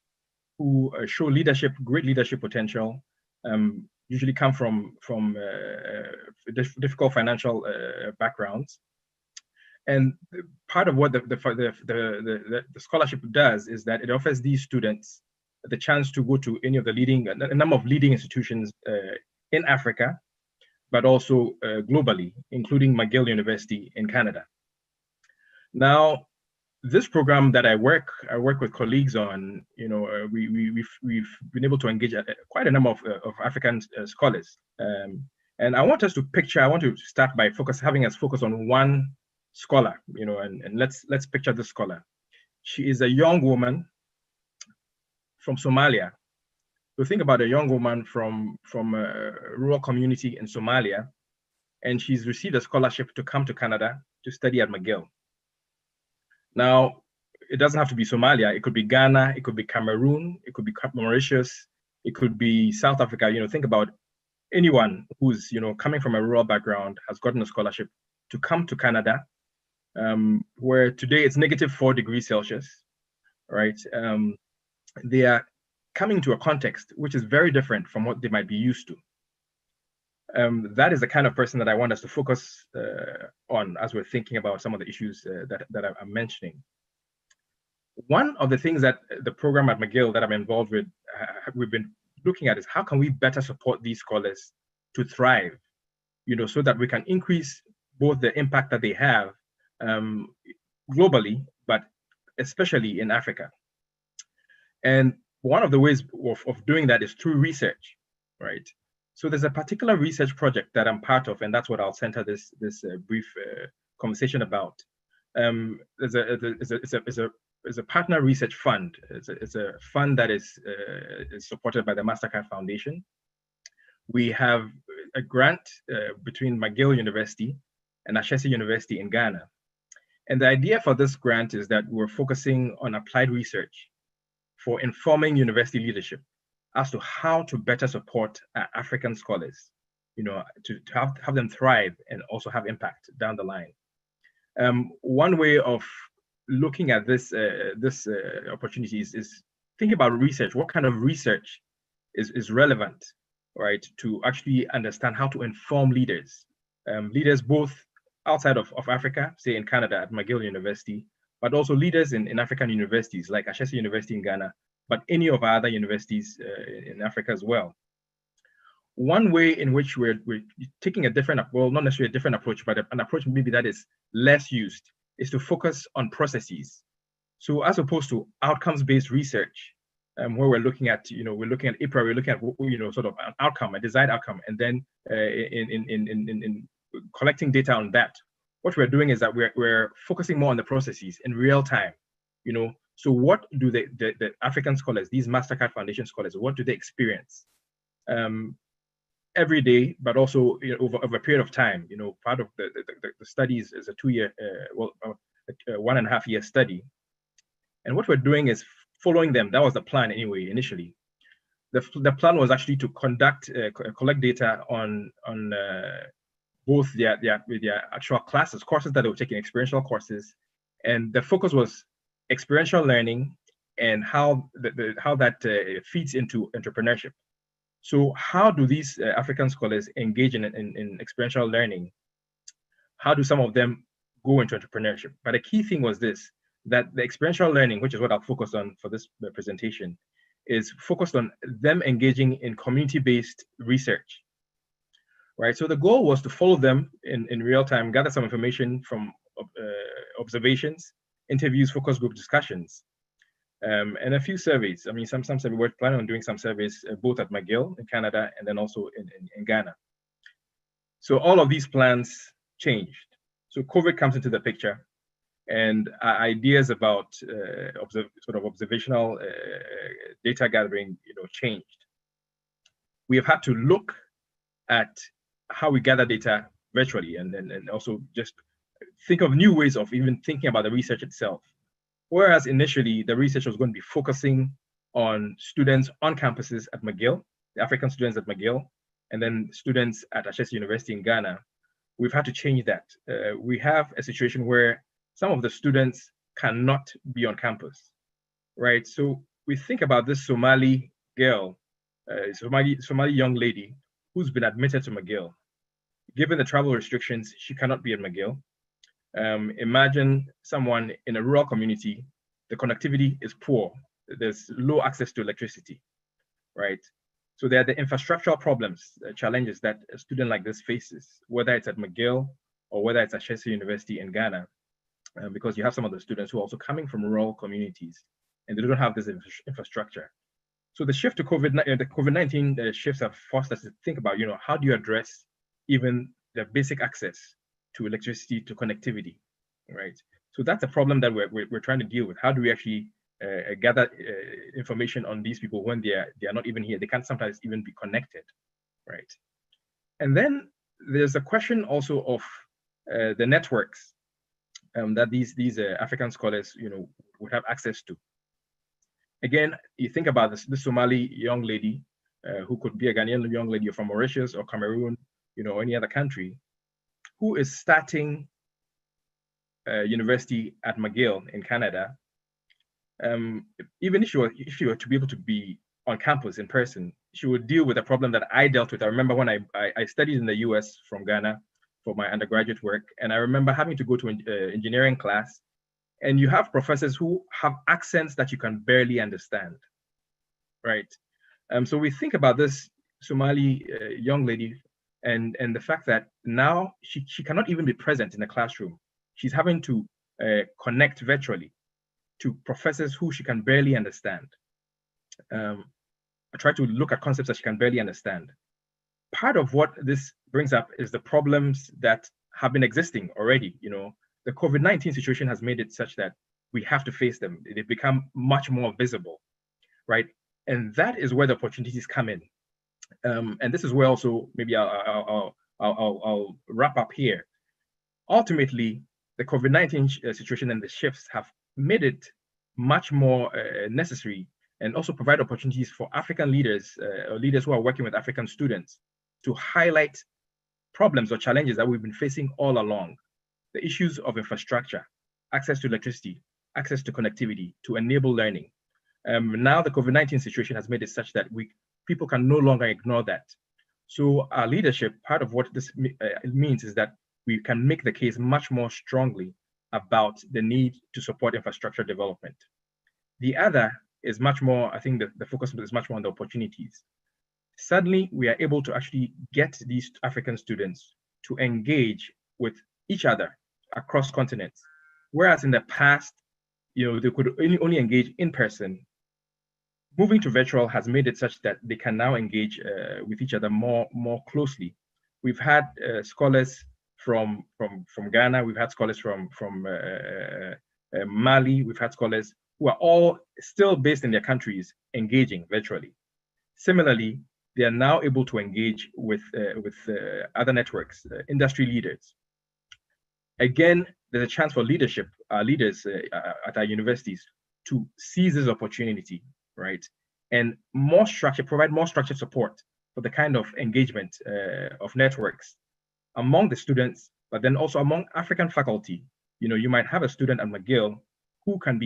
who show leadership, great leadership potential, usually come from difficult financial backgrounds. And part of what the scholarship does is that it offers these students the chance to go to any of a number of leading institutions in Africa, but also globally, including McGill University in Canada. Now, this program that I work with colleagues on, you know, we've been able to engage quite a number of African scholars. And I want us to picture, I want to start by having us focus on one scholar, you know, and let's picture this scholar. She is a young woman from Somalia. So think about a young woman from a rural community in Somalia, and she's received a scholarship to come to Canada to study at McGill. Now, it doesn't have to be Somalia. It could be Ghana, it could be Cameroon, it could be Mauritius, it could be South Africa. You know, think about anyone who's, you know, coming from a rural background, has gotten a scholarship to come to Canada, where today it's -4 degrees Celsius, right? They are coming to a context which is very different from what they might be used to. That is the kind of person that I want us to focus on as we're thinking about some of the issues that I'm mentioning. One of the things that the program at McGill that I'm involved with, we've been looking at is how can we better support these scholars to thrive, so that we can increase both the impact that they have globally, but especially in Africa. And one of the ways of doing that is through research, right? So there's a particular research project that I'm part of, and that's what I'll center this brief conversation about. It's a partner research fund. It's a fund that is supported by the MasterCard Foundation. We have a grant between McGill University and Ashesi University in Ghana. And the idea for this grant is that we're focusing on applied research for informing university leadership as to how to better support African scholars, to have them thrive and also have impact down the line. One way of looking at this opportunities is think about research. What kind of research is relevant, right, to actually understand how to inform leaders, leaders both outside of Africa, say in Canada at McGill University, but also leaders in African universities like Ashesi University in Ghana, but any of our other universities in Africa as well. One way in which we're taking a different, well, not necessarily a different approach, but an approach maybe that is less used, is to focus on processes. So as opposed to outcomes-based research, where we're looking at, we're looking at IPRA, we're looking at, sort of an outcome, a desired outcome, and then in collecting data on that. What we're doing is that we're focusing more on the processes in real time, So what do the African scholars, these MasterCard Foundation scholars, what do they experience every day, but also over a period of time? Part of the studies is a 2-year, 1.5 year study. And what we're doing is following them. That was the plan anyway, initially. The plan was actually to collect data on both their actual courses that they were taking, experiential courses, and the focus was experiential learning and how that feeds into entrepreneurship. So how do these African scholars engage in experiential learning? How do some of them go into entrepreneurship? But the key thing was this, that the experiential learning, which is what I'll focus on for this presentation, is focused on them engaging in community-based research. Right, so the goal was to follow them in real time, gather some information from observations, interviews, focus group discussions, and a few surveys. I mean, some surveys, we're planning on doing some surveys both at McGill in Canada and then also in Ghana. So all of these plans changed. So COVID comes into the picture, and ideas about sort of observational data gathering, changed. We have had to look at how we gather data virtually, and also just think of new ways of even thinking about the research itself. Whereas initially the research was going to be focusing on students on campuses at McGill, the African students at McGill, and then students at Ashesi University in Ghana, we've had to change that. We have a situation where some of the students cannot be on campus, right? So we think about this Somali girl, Somali young lady who's been admitted to McGill. Given the travel restrictions, she cannot be at McGill. Imagine someone in a rural community, the connectivity is poor, there's low access to electricity, right? So there are the infrastructural problems, challenges that a student like this faces, whether it's at McGill or whether it's at Ashesi University in Ghana, because you have some of the students who are also coming from rural communities and they don't have this infrastructure. So the shift to the COVID-19 shifts have forced us to think about, how do you address even the basic access to electricity, to connectivity, right? So that's a problem that we're trying to deal with. How do we actually gather information on these people when they are not even here? They can't sometimes even be connected, right? And then there's a question also of the networks that these African scholars, would have access to. Again, you think about this Somali young lady who could be a Ghanaian young lady from Mauritius or Cameroon, or any other country, who is starting university at McGill in Canada. Even if she were to be able to be on campus in person. She would deal with a problem that I dealt with. I remember when I studied in the US from Ghana for my undergraduate work, and I remember having to go to an engineering class, and you have professors who have accents that you can barely understand, right? So we think about this Somali young lady and the fact that now she cannot even be present in the classroom. She's having to connect virtually to professors who she can barely understand. I try to look at concepts that she can barely understand. Part of what this brings up is the problems that have been existing already. You know, the COVID-19 situation has made it such that we have to face them. They've become much more visible, right? And that is where the opportunities come in. And this is where also maybe I'll wrap up here. Ultimately, the COVID-19 situation and the shifts have made it much more necessary and also provide opportunities for African leaders or leaders who are working with African students to highlight problems or challenges that we've been facing all along. The issues of infrastructure, access to electricity, access to connectivity to enable learning. Now the COVID-19 situation has made it such that people can no longer ignore that. So our leadership, part of what this means is that we can make the case much more strongly about the need to support infrastructure development. The other is much more, I think the focus is much more on the opportunities. Suddenly, we are able to actually get these African students to engage with each other across continents. Whereas in the past, you know, they could only engage in person. Moving to virtual has made it such that they can now engage with each other more closely. We've had scholars from Ghana, we've had scholars from Mali, we've had scholars who are all still based in their countries engaging virtually. Similarly, they are now able to engage with other networks, industry leaders. Again, there's a chance for leadership, leaders at our universities to seize this opportunity, right? And provide more structured support for the kind of engagement of networks among the students, but then also among African faculty. You know, you might have a student at McGill who can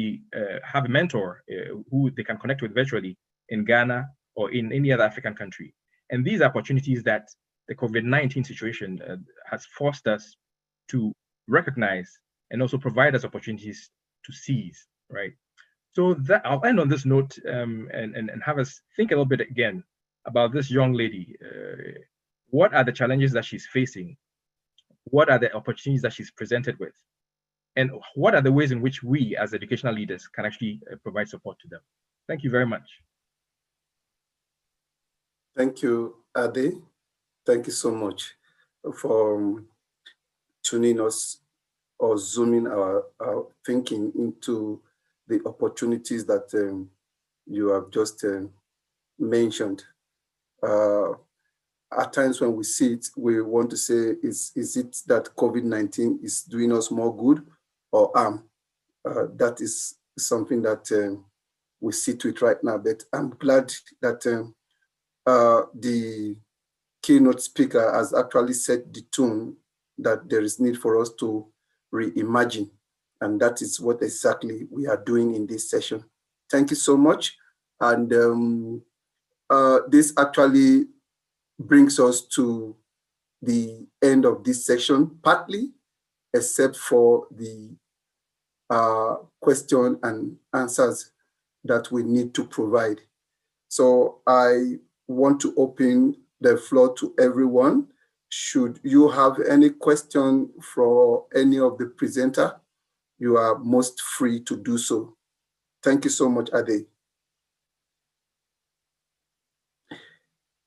have a mentor who they can connect with virtually in Ghana or in any other African country. And these are opportunities that the COVID-19 situation has forced us to recognize and also provide us opportunities to seize, right? So I'll end on this note and have us think a little bit again about this young lady. What are the challenges that she's facing? What are the opportunities that she's presented with? And what are the ways in which we as educational leaders can actually provide support to them? Thank you very much. Thank you, Ade. Thank you so much for tuning us or zooming our thinking into the opportunities that you have just mentioned. At times when we see it, we want to say, is it that COVID-19 is doing us more good or harm? That is something that we see to it right now. But I'm glad that the keynote speaker has actually set the tone that there is need for us to reimagine. And that is what exactly we are doing in this session. Thank you so much. And this actually brings us to the end of this session, partly, except for the question and answers that we need to provide. So I want to open the floor to everyone. Should you have any question for any of the presenter, you are most free to do so. Thank you so much, Ade.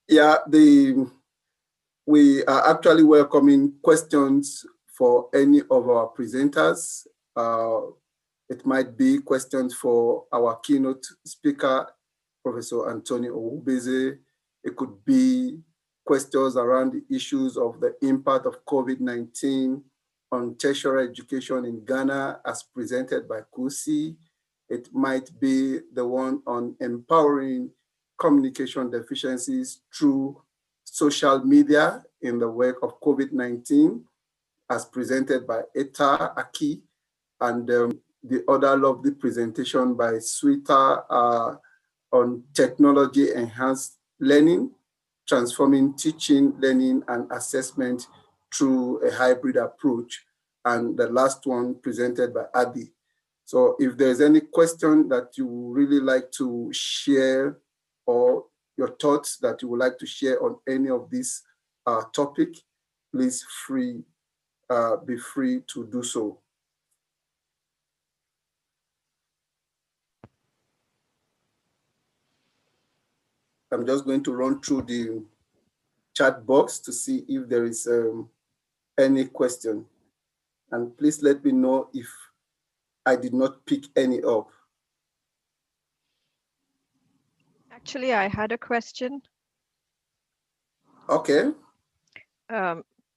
Yeah, we are actually welcoming questions for any of our presenters. It might be questions for our keynote speaker, Professor Anthony Owubeze. It could be questions around the issues of the impact of COVID-19 on tertiary education in Ghana as presented by Kusi. It might be the one on empowering communication deficiencies through social media in the wake of COVID-19 as presented by Eta Aki, and the other lovely presentation by Sweta on technology-enhanced learning, transforming teaching, learning, and assessment through a hybrid approach. And the last one presented by Adi. So if there's any question that you would really like to share, or your thoughts that you would like to share on any of these topic, please be free to do so. I'm just going to run through the chat box to see if there is any question. And please let me know if I did not pick any up. Actually, I had a question. Okay.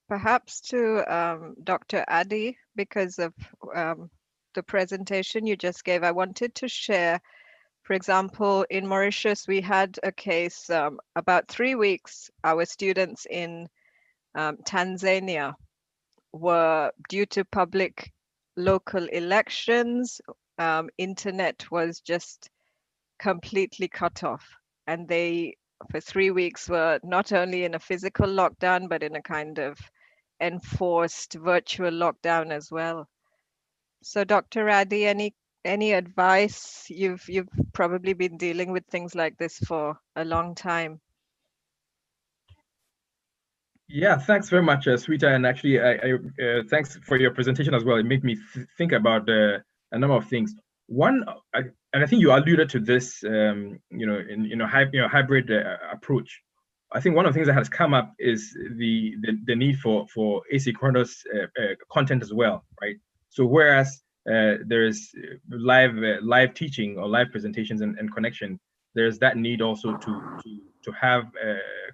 Perhaps to Dr. Adi, because of the presentation you just gave, I wanted to share, for example, in Mauritius, we had a case about 3 weeks, our students in Tanzania were, due to public local elections, internet was just completely cut off. And they, for 3 weeks, were not only in a physical lockdown, but in a kind of enforced virtual lockdown as well. So Dr. Adi, any advice? You've probably been dealing with things like this for a long time. Yeah, thanks very much, Sweeta. And actually, I thanks for your presentation as well. It made me think about a number of things. One, and I think you alluded to this, in hybrid approach. I think one of the things that has come up is the need for asynchronous content as well, right? So whereas there is live teaching or live presentations and connection, there's that need also to have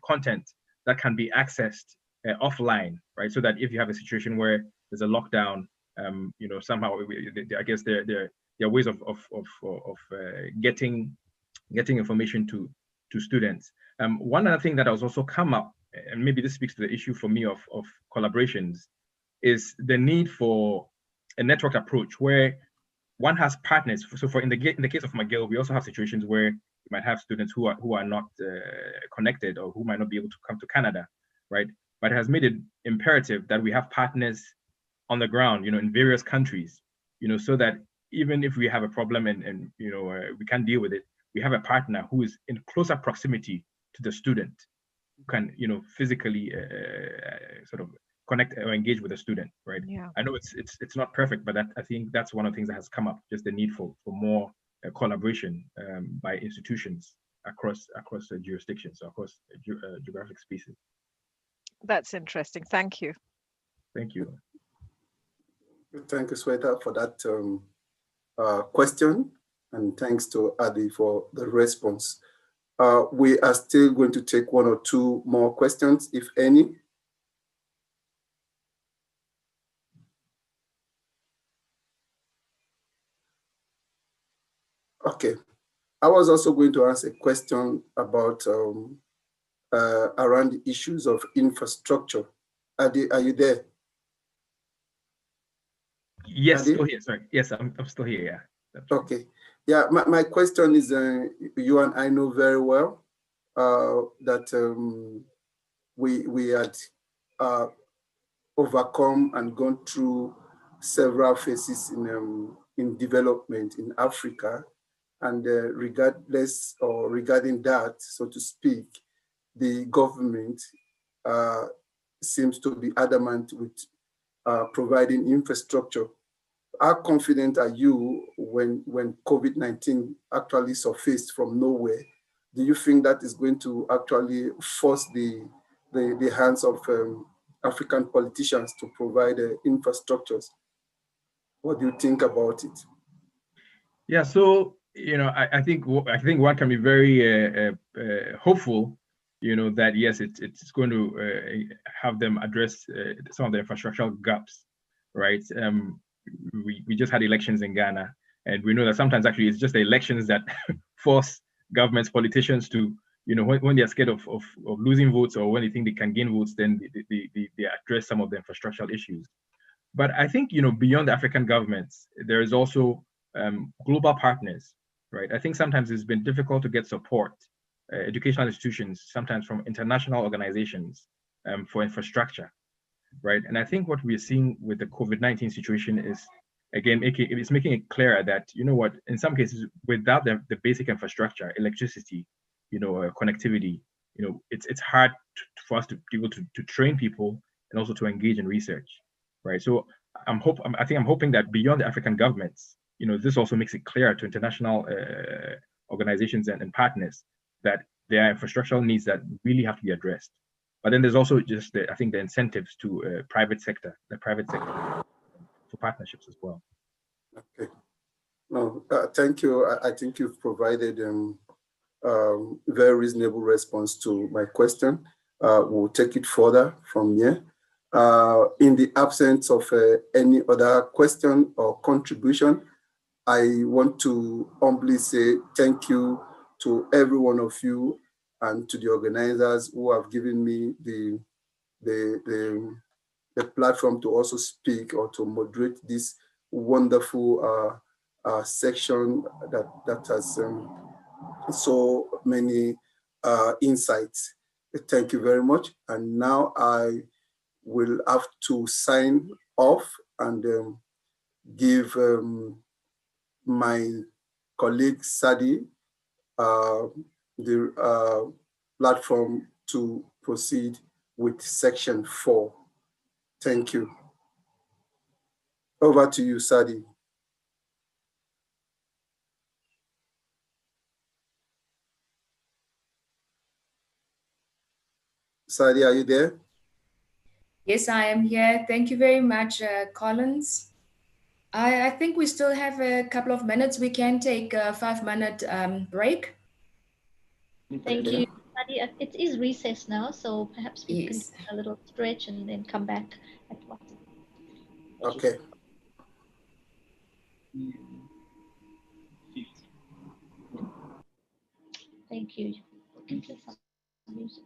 content that can be accessed offline, right? So that if you have a situation where there's a lockdown, somehow I guess there are ways of getting information to students. One other thing that has also come up, and maybe this speaks to the issue for me of collaborations, is the need for a network approach where one has partners. So in the case of McGill, we also have situations where you might have students who are not connected, or who might not be able to come to Canada, right? But it has made it imperative that we have partners on the ground, in various countries, so that even if we have a problem and we can't deal with it, we have a partner who is in closer proximity to the student, who can physically sort of connect or engage with the student, right? Yeah. I know it's not perfect, but I think that's one of the things that has come up, just the need for more collaboration by institutions across the jurisdictions, across geographic spaces. That's interesting. Thank you. Thank you. Thank you, Sweta, for that question, and thanks to Adi for the response. We are still going to take one or two more questions, if any. Okay. I was also going to ask a question about around the issues of infrastructure. Adi, are you there? Yes, Adi? still here. Sorry. Yes, I'm still here. Yeah. Okay. Yeah, my question is, you and I know very well that we had overcome and gone through several phases in development in Africa, and regarding that, so to speak, the government seems to be adamant with providing infrastructure. How confident are you when COVID-19 actually surfaced from nowhere? Do you think that is going to actually force the hands of African politicians to provide infrastructures? What do you think about it? Yeah, so I think one can be very hopeful, that yes, it's going to have them address some of the infrastructural gaps, right? We just had elections in Ghana, and we know that sometimes actually it's just the elections that force governments, politicians to, when they're scared of losing votes, or when they think they can gain votes, then they address some of the infrastructural issues. But I think, beyond the African governments, there is also global partners right? I think sometimes it's been difficult to get support, educational institutions, sometimes from international organizations for infrastructure, right? And I think what we're seeing with the COVID-19 situation is, again, it's making it clearer that, you know what, in some cases, without the basic infrastructure, electricity, connectivity, it's hard for us to be able to train people and also to engage in research, right? So I'm hoping that beyond the African governments, this also makes it clear to international organizations and partners that there are infrastructural needs that really have to be addressed. But then there's also just the incentives to the private sector for partnerships as well. Okay. No, thank you. I think you've provided very reasonable response to my question. We'll take it further from here. In the absence of any other question or contribution, I want to humbly say thank you to every one of you and to the organizers who have given me the platform to also speak or to moderate this wonderful section that has so many insights. Thank you very much. And now I will have to sign off and give my colleague Sadi the platform to proceed with section 4. Thank you. Over to you, Sadi. Sadi, are you there? Yes, I am here. Thank you very much, Collins. I think we still have a couple of minutes. We can take a 5-minute break. Thank you. It is recess now, so perhaps we can do a little stretch and then come back at once. Okay. Thank you. You can play some music.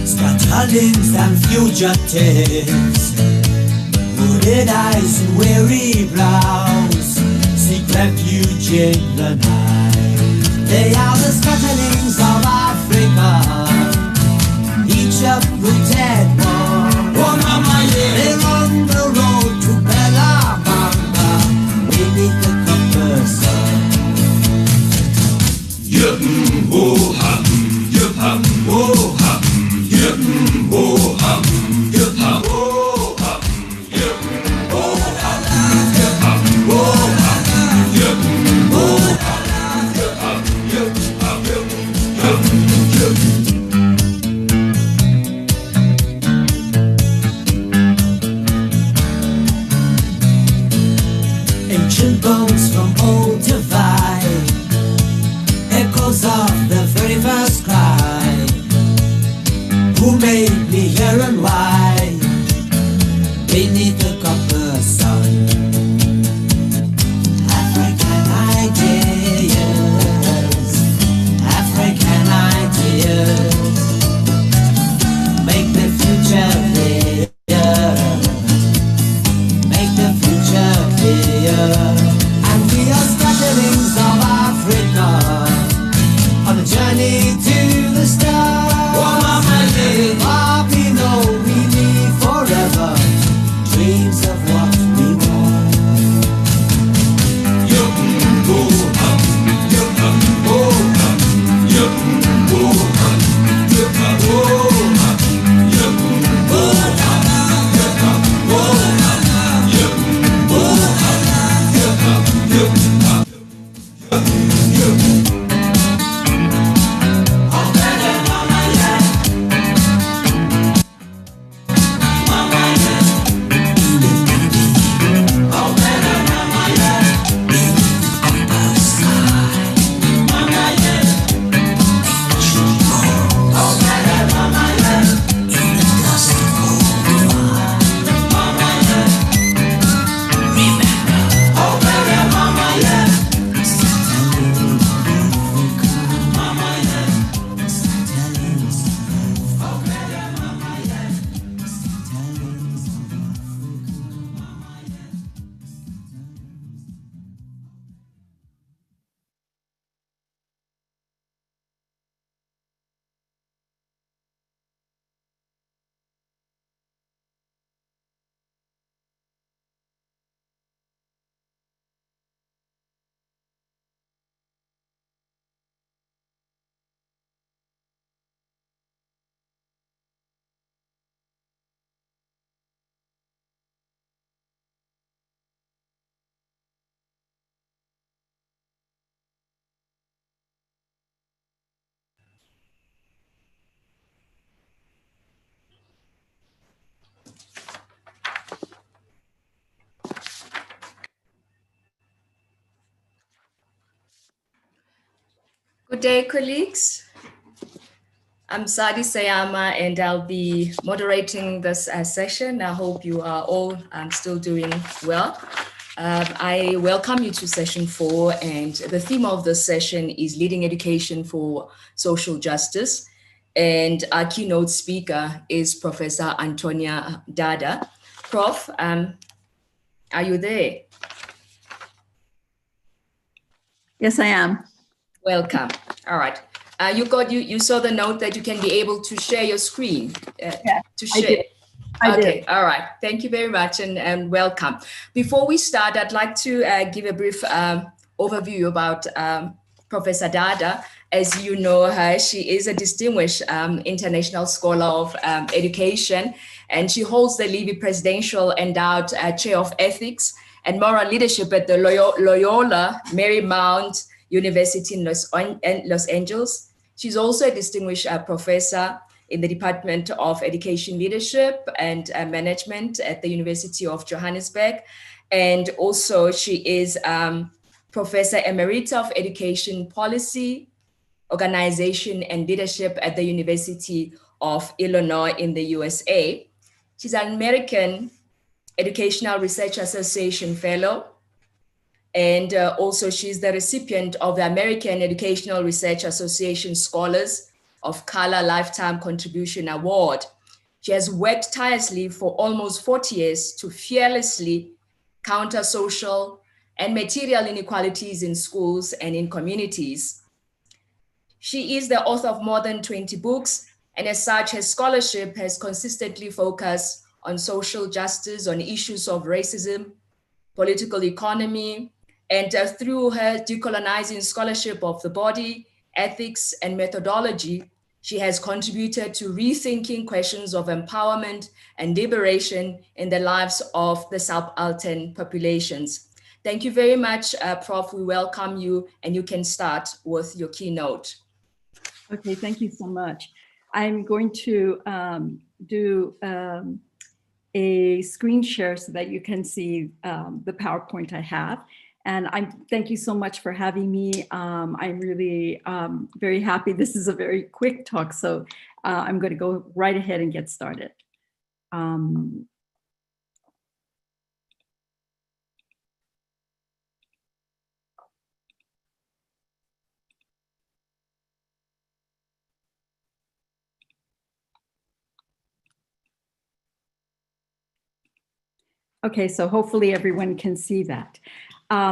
Scatterlings and fugitives, hooded eyes and weary brows, seek refuge in the night. They are the scatterlings of Africa, each uprooted one. They're on the road to Bellamanga, beneath the copper sun. Yip-ho-hum, yip-hum-ho-hum, yip-ho-hum, yip-hum-ho-hum, yip-ho-hum, yip-hum-ho-hum. and we are scatterings of Africa on a journey to the stars. Oh, mama, yeah. Papi, know we live forever, dreams of what we want. You can go up, you can go up, you can go up, you can go up, you can go up, you can go up, you can go up, you can go up. Good day, colleagues. I'm Sadi Sayama, and I'll be moderating this session. I hope you are all still doing well. I welcome you to session 4, and the theme of this session is leading education for social justice. And our keynote speaker is Professor Antonia Dada. Prof, are you there? Yes, I am. Welcome. All right. You saw the note that you can be able to share your screen. Yeah, to share. I did. I Okay. did. All right. Thank you very much and welcome. Before we start, I'd like to give a brief overview about Professor Dada. As you know her, she is a distinguished international scholar of education, and she holds the Levy Presidential Endowed Chair of Ethics and Moral Leadership at the Loyola Marymount University in Los Angeles. She's also a distinguished professor in the Department of Education Leadership and Management at the University of Johannesburg. And also she is Professor Emerita of Education Policy, Organization and Leadership at the University of Illinois in the USA. She's an American Educational Research Association Fellow. And also she's the recipient of the American Educational Research Association Scholars of Color Lifetime Contribution Award. She has worked tirelessly for almost 40 years to fearlessly counter social and material inequalities in schools and in communities. She is the author of more than 20 books, and as such, her scholarship has consistently focused on social justice, on issues of racism, political economy, and through her decolonizing scholarship of the body, ethics, and methodology, she has contributed to rethinking questions of empowerment and liberation in the lives of the subaltern populations. Thank you very much, Prof. We welcome you, and you can start with your keynote. Okay, thank you so much. I'm going to do a screen share so that you can see the PowerPoint I have. And thank you so much for having me. I'm really very happy. This is a very quick talk, so I'm going to go right ahead and get started. Okay, so hopefully everyone can see that.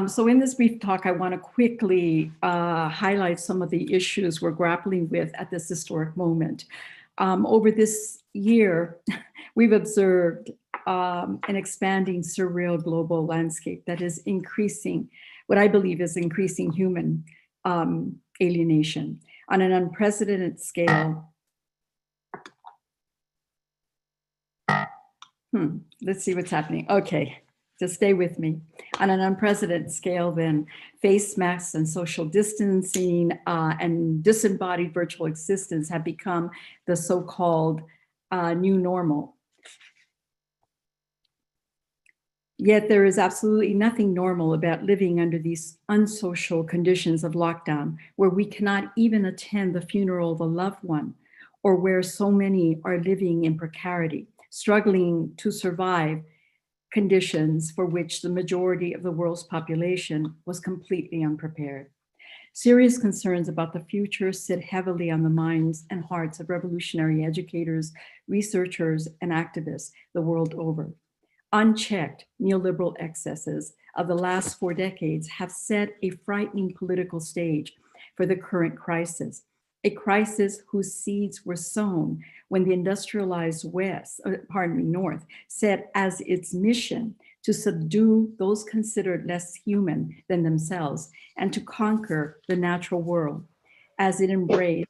So in this brief talk, I want to quickly highlight some of the issues we're grappling with at this historic moment. Over this year, we've observed an expanding surreal global landscape that is increasing, what I believe is increasing human alienation on an unprecedented scale. Let's see what's happening. Okay, just stay with me. On an unprecedented scale, then, face masks and social distancing and disembodied virtual existence have become the so-called new normal. Yet there is absolutely nothing normal about living under these unsocial conditions of lockdown, where we cannot even attend the funeral of a loved one, or where so many are living in precarity, struggling to survive conditions for which the majority of the world's population was completely unprepared. Serious concerns about the future sit heavily on the minds and hearts of revolutionary educators, researchers, and activists the world over. Unchecked neoliberal excesses of the last 4 decades have set a frightening political stage for the current crisis, a crisis whose seeds were sown when the industrialized North set as its mission to subdue those considered less human than themselves and to conquer the natural world as it embraced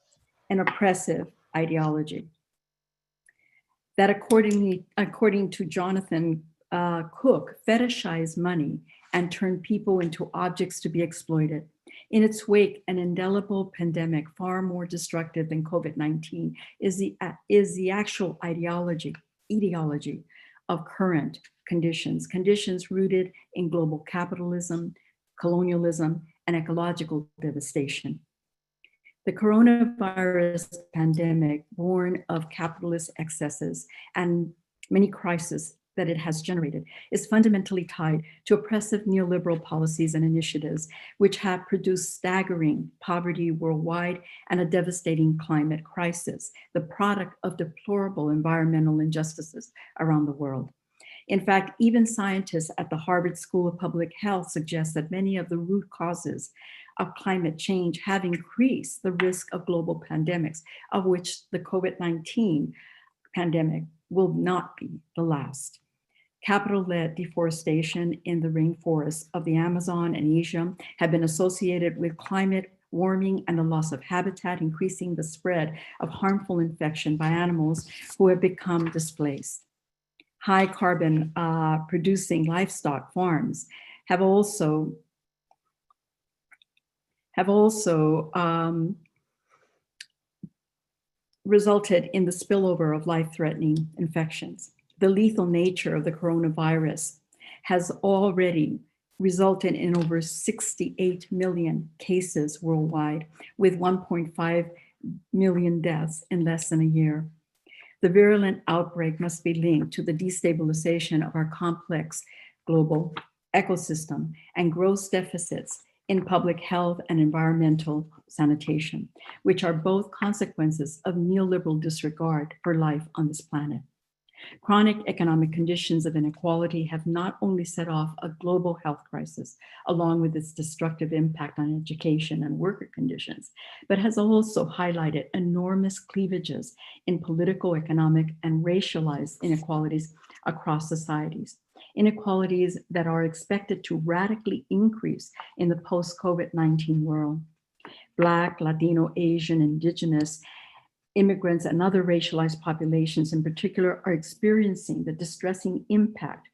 an oppressive ideology. That according to Jonathan Cook, fetishized money and turned people into objects to be exploited. In its wake, an indelible pandemic far more destructive than COVID-19 is the actual ideology of current conditions rooted in global capitalism, colonialism, and ecological devastation. The coronavirus pandemic, born of capitalist excesses and many crises that it has generated, is fundamentally tied to oppressive neoliberal policies and initiatives, which have produced staggering poverty worldwide and a devastating climate crisis, the product of deplorable environmental injustices around the world. In fact, even scientists at the Harvard School of Public Health suggest that many of the root causes of climate change have increased the risk of global pandemics, of which the COVID-19 pandemic will not be the last. Capital-led deforestation in the rainforests of the Amazon and Asia have been associated with climate warming and the loss of habitat, increasing the spread of harmful infection by animals who have become displaced. High carbon producing livestock farms have also resulted in the spillover of life-threatening infections. The lethal nature of the coronavirus has already resulted in over 68 million cases worldwide, with 1.5 million deaths in less than a year. The virulent outbreak must be linked to the destabilization of our complex global ecosystem and gross deficits in public health and environmental sanitation, which are both consequences of neoliberal disregard for life on this planet. Chronic economic conditions of inequality have not only set off a global health crisis, along with its destructive impact on education and worker conditions, but has also highlighted enormous cleavages in political, economic, and racialized inequalities across societies. Inequalities that are expected to radically increase in the post-COVID-19 world. Black, Latino, Asian, Indigenous, immigrants, and other racialized populations in particular are experiencing the distressing impact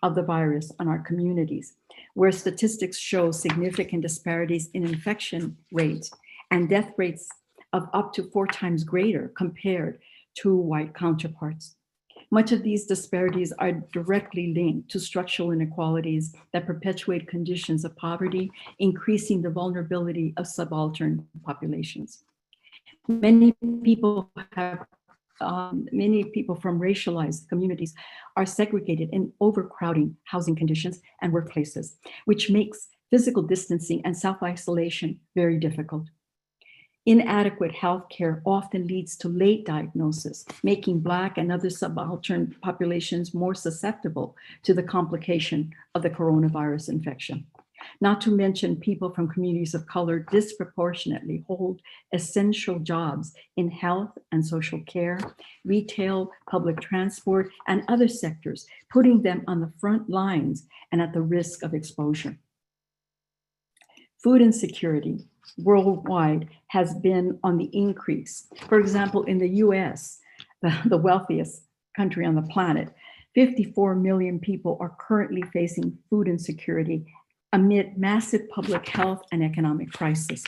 of the virus on our communities, where statistics show significant disparities in infection rates and death rates of up to 4 times greater compared to white counterparts. Much of these disparities are directly linked to structural inequalities that perpetuate conditions of poverty, increasing the vulnerability of subaltern populations. Many people from racialized communities are segregated in overcrowding housing conditions and workplaces, which makes physical distancing and self-isolation very difficult. Inadequate health care often leads to late diagnosis, making Black and other subaltern populations more susceptible to the complication of the coronavirus infection. Not to mention, people from communities of color disproportionately hold essential jobs in health and social care, retail, public transport, and other sectors, putting them on the front lines and at the risk of exposure. Food insecurity worldwide has been on the increase. For example, in the US, the wealthiest country on the planet, 54 million people are currently facing food insecurity amid massive public health and economic crisis.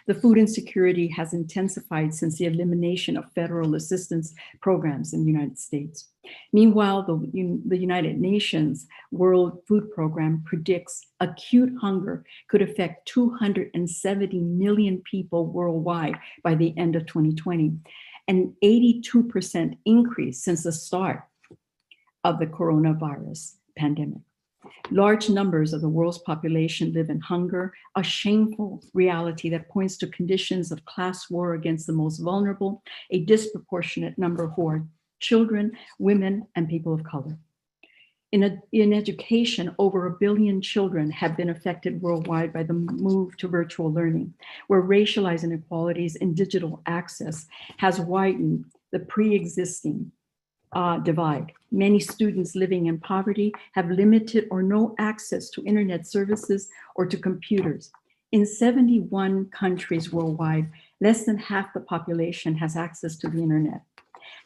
The food insecurity has intensified since the elimination of federal assistance programs in the United States. Meanwhile, the United Nations World Food Program predicts acute hunger could affect 270 million people worldwide by the end of 2020, an 82% increase since the start of the coronavirus pandemic. Large numbers of the world's population live in hunger, a shameful reality that points to conditions of class war against the most vulnerable, a disproportionate number who are children, women, and people of color. In education, over 1 billion children have been affected worldwide by the move to virtual learning, where racialized inequalities in digital access has widened the pre-existing divide. Many students living in poverty have limited or no access to internet services or to computers. In 71 countries worldwide, less than half the population has access to the internet.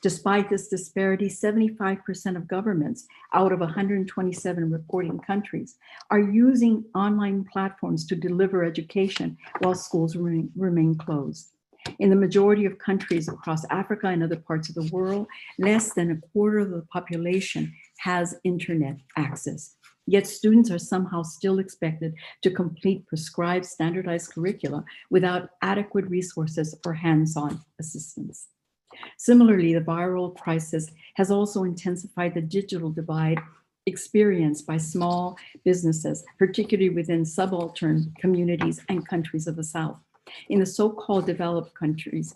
Despite this disparity, 75% of governments out of 127 reporting countries are using online platforms to deliver education while schools remain closed. In the majority of countries across Africa and other parts of the world, less than a quarter of the population has internet access. Yet students are somehow still expected to complete prescribed standardized curricula without adequate resources or hands-on assistance. Similarly, the viral crisis has also intensified the digital divide experienced by small businesses, particularly within subaltern communities and countries of the South. In the so-called developed countries,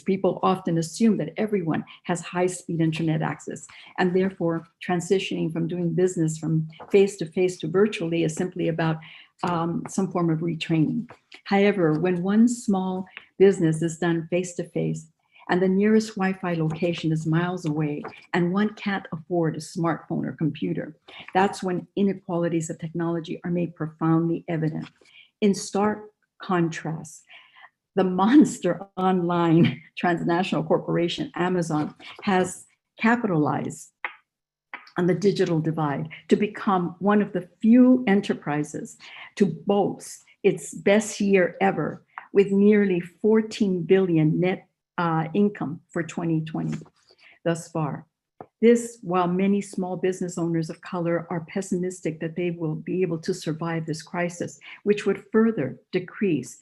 people often assume that everyone has high-speed internet access, and therefore transitioning from doing business from face-to-face to virtually is simply about some form of retraining. However, when one small business is done face-to-face and the nearest Wi-Fi location is miles away and one can't afford a smartphone or computer, that's when inequalities of technology are made profoundly evident. In stark contrast, the monster online transnational corporation, Amazon, has capitalized on the digital divide to become one of the few enterprises to boast its best year ever with nearly 14 billion net income for 2020 thus far. This, while many small business owners of color are pessimistic that they will be able to survive this crisis, which would further decrease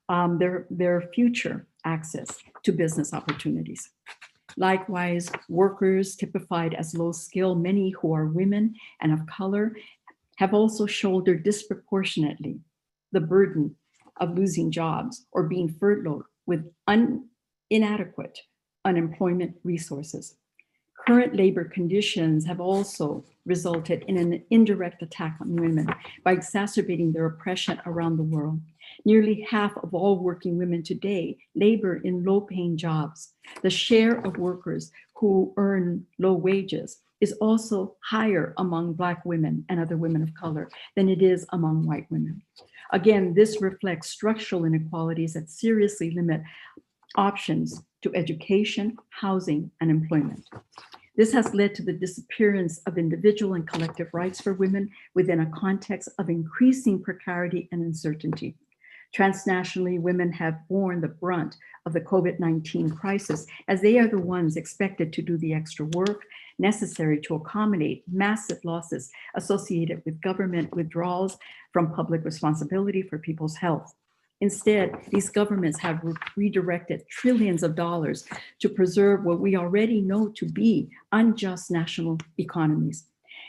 their future access to business opportunities. Likewise, workers typified as low skill, many who are women and of color, have also shouldered disproportionately the burden of losing jobs or being furloughed with inadequate unemployment resources. Current labor conditions have also resulted in an indirect attack on women by exacerbating their oppression around the world. Nearly half of all working women today labor in low-paying jobs. The share of workers who earn low wages is also higher among Black women and other women of color than it is among white women. Again, this reflects structural inequalities that seriously limit options to education, housing, and employment. This has led to the disappearance of individual and collective rights for women within a context of increasing precarity and uncertainty. Transnationally, women have borne the brunt of the COVID-19 crisis as they are the ones expected to do the extra work necessary to accommodate massive losses associated with government withdrawals from public responsibility for people's health. Instead, these governments have redirected trillions of dollars to preserve what we already know to be unjust national economies.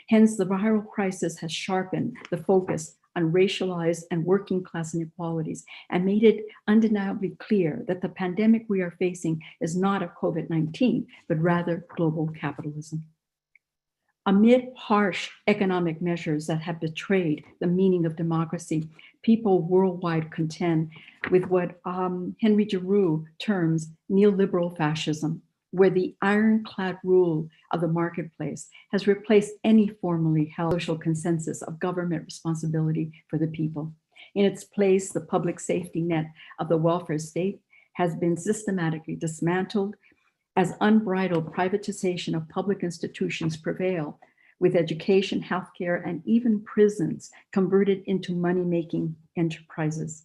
Hence, the viral crisis has sharpened the focus on racialized and working class inequalities and made it undeniably clear that the pandemic we are facing is not of COVID-19, but rather global capitalism. Amid harsh economic measures that have betrayed the meaning of democracy, people worldwide contend with what Henry Giroux terms neoliberal fascism, where the ironclad rule of the marketplace has replaced any formally held social consensus of government responsibility for the people. In its place, the public safety net of the welfare state has been systematically dismantled as unbridled privatization of public institutions prevail, with education, healthcare, and even prisons converted into money-making enterprises.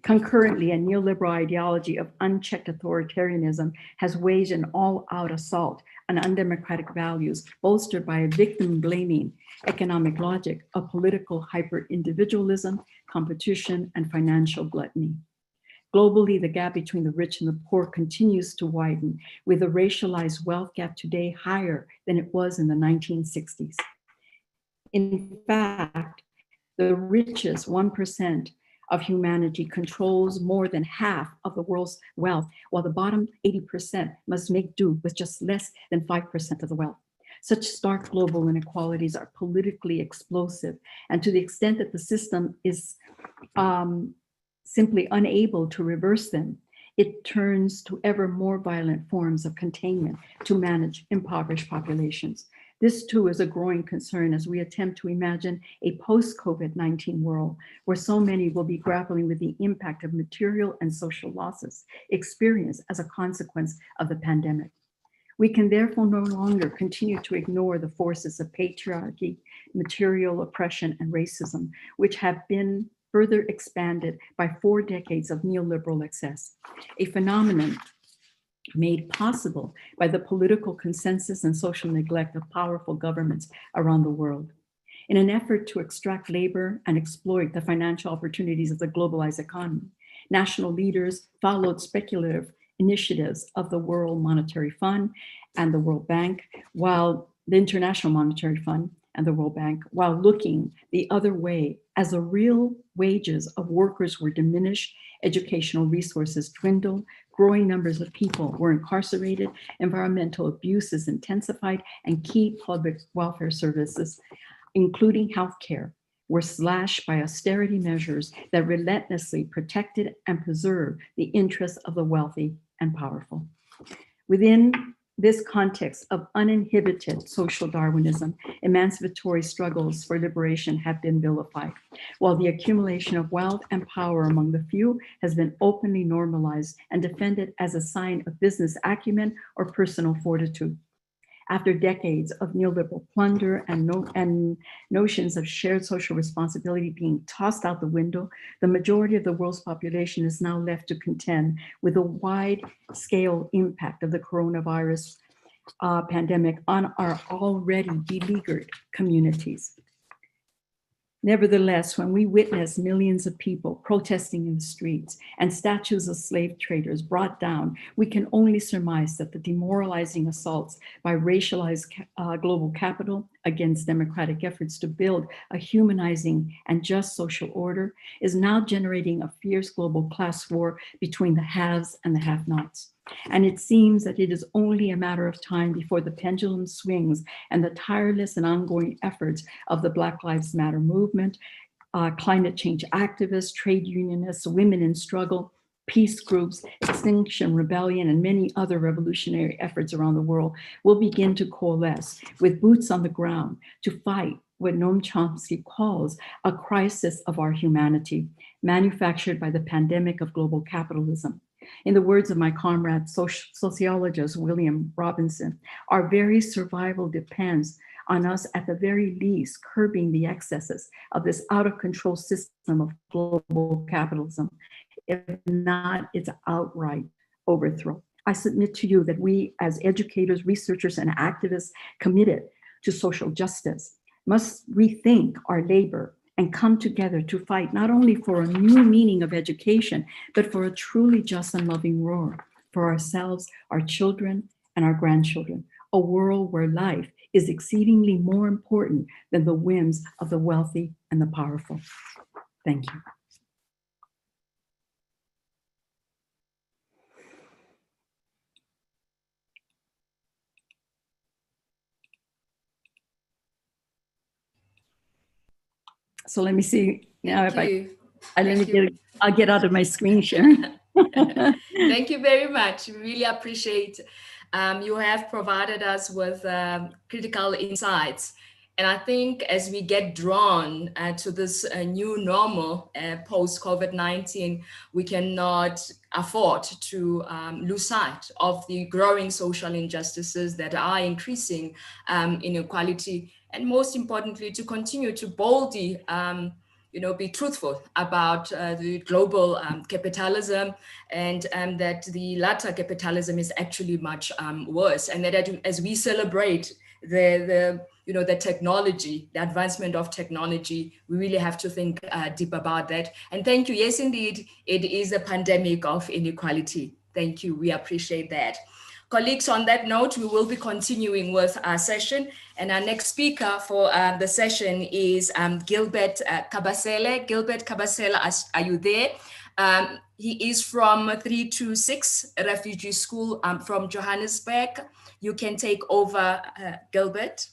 Concurrently, a neoliberal ideology of unchecked authoritarianism has waged an all-out assault on undemocratic values, bolstered by a victim-blaming economic logic of political hyper-individualism, competition, and financial gluttony. Globally, the gap between the rich and the poor continues to widen, with a racialized wealth gap today higher than it was in the 1960s. In fact, the richest 1% of humanity controls more than half of the world's wealth, while the bottom 80% must make do with just less than 5% of the wealth. Such stark global inequalities are politically explosive, and to the extent that the system is simply unable to reverse them, it turns to ever more violent forms of containment to manage impoverished populations. This too is a growing concern as we attempt to imagine a post-COVID-19 world where so many will be grappling with the impact of material and social losses experienced as a consequence of the pandemic. We can therefore no longer continue to ignore the forces of patriarchy, material oppression, and racism, which have been further expanded by 4 decades of neoliberal excess, a phenomenon made possible by the political consensus and social neglect of powerful governments around the world. In an effort to extract labor and exploit the financial opportunities of the globalized economy, national leaders followed speculative initiatives of the World Monetary Fund and the World Bank, while the International Monetary Fund and the World Bank, while looking the other way as the real wages of workers were diminished, educational resources dwindled, growing numbers of people were incarcerated, environmental abuses intensified, and key public welfare services, including healthcare, were slashed by austerity measures that relentlessly protected and preserved the interests of the wealthy and powerful. Within this context of uninhibited social Darwinism, emancipatory struggles for liberation have been vilified, while the accumulation of wealth and power among the few has been openly normalized and defended as a sign of business acumen or personal fortitude. After decades of neoliberal plunder and notions of shared social responsibility being tossed out the window, the majority of the world's population is now left to contend with the wide-scale impact of the coronavirus pandemic on our already beleaguered communities. Nevertheless, when we witness millions of people protesting in the streets and statues of slave traders brought down, we can only surmise that the demoralizing assaults by racialized global capital against democratic efforts to build a humanizing and just social order is now generating a fierce global class war between the haves and the have-nots. And it seems that it is only a matter of time before the pendulum swings and the tireless and ongoing efforts of the Black Lives Matter movement, climate change activists, trade unionists, women in struggle, peace groups, Extinction Rebellion, and many other revolutionary efforts around the world will begin to coalesce with boots on the ground to fight what Noam Chomsky calls a crisis of our humanity, manufactured by the pandemic of global capitalism. In the words of my comrade, sociologist William Robinson, our very survival depends on us at the very least curbing the excesses of this out of control system of global capitalism, if not its outright overthrow. I submit to you that we as educators, researchers, and activists committed to social justice must rethink our labor and come together to fight not only for a new meaning of education, but for a truly just and loving world for ourselves, our children, and our grandchildren, a world where life is exceedingly more important than the whims of the wealthy and the powerful. Thank you. So let me see now if I'll get out of my screen share. Thank you very much. We really appreciate you have provided us with critical insights. And I think as we get drawn to this new normal post-COVID-19, we cannot afford to lose sight of the growing social injustices that are increasing inequality, and most importantly, to continue to boldly be truthful about the global capitalism, and that the latter capitalism is actually much worse, and that as we celebrate the technology, the advancement of technology, we really have to think deep about that. And thank you. Yes, indeed, it is a pandemic of inequality. Thank you. We appreciate that. Colleagues, on that note, we will be continuing with our session. And our next speaker for the session is Gilbert Kabasele. Gilbert Kabasele, are you there? He is from 326 Refugee School from Johannesburg. You can take over, Gilbert.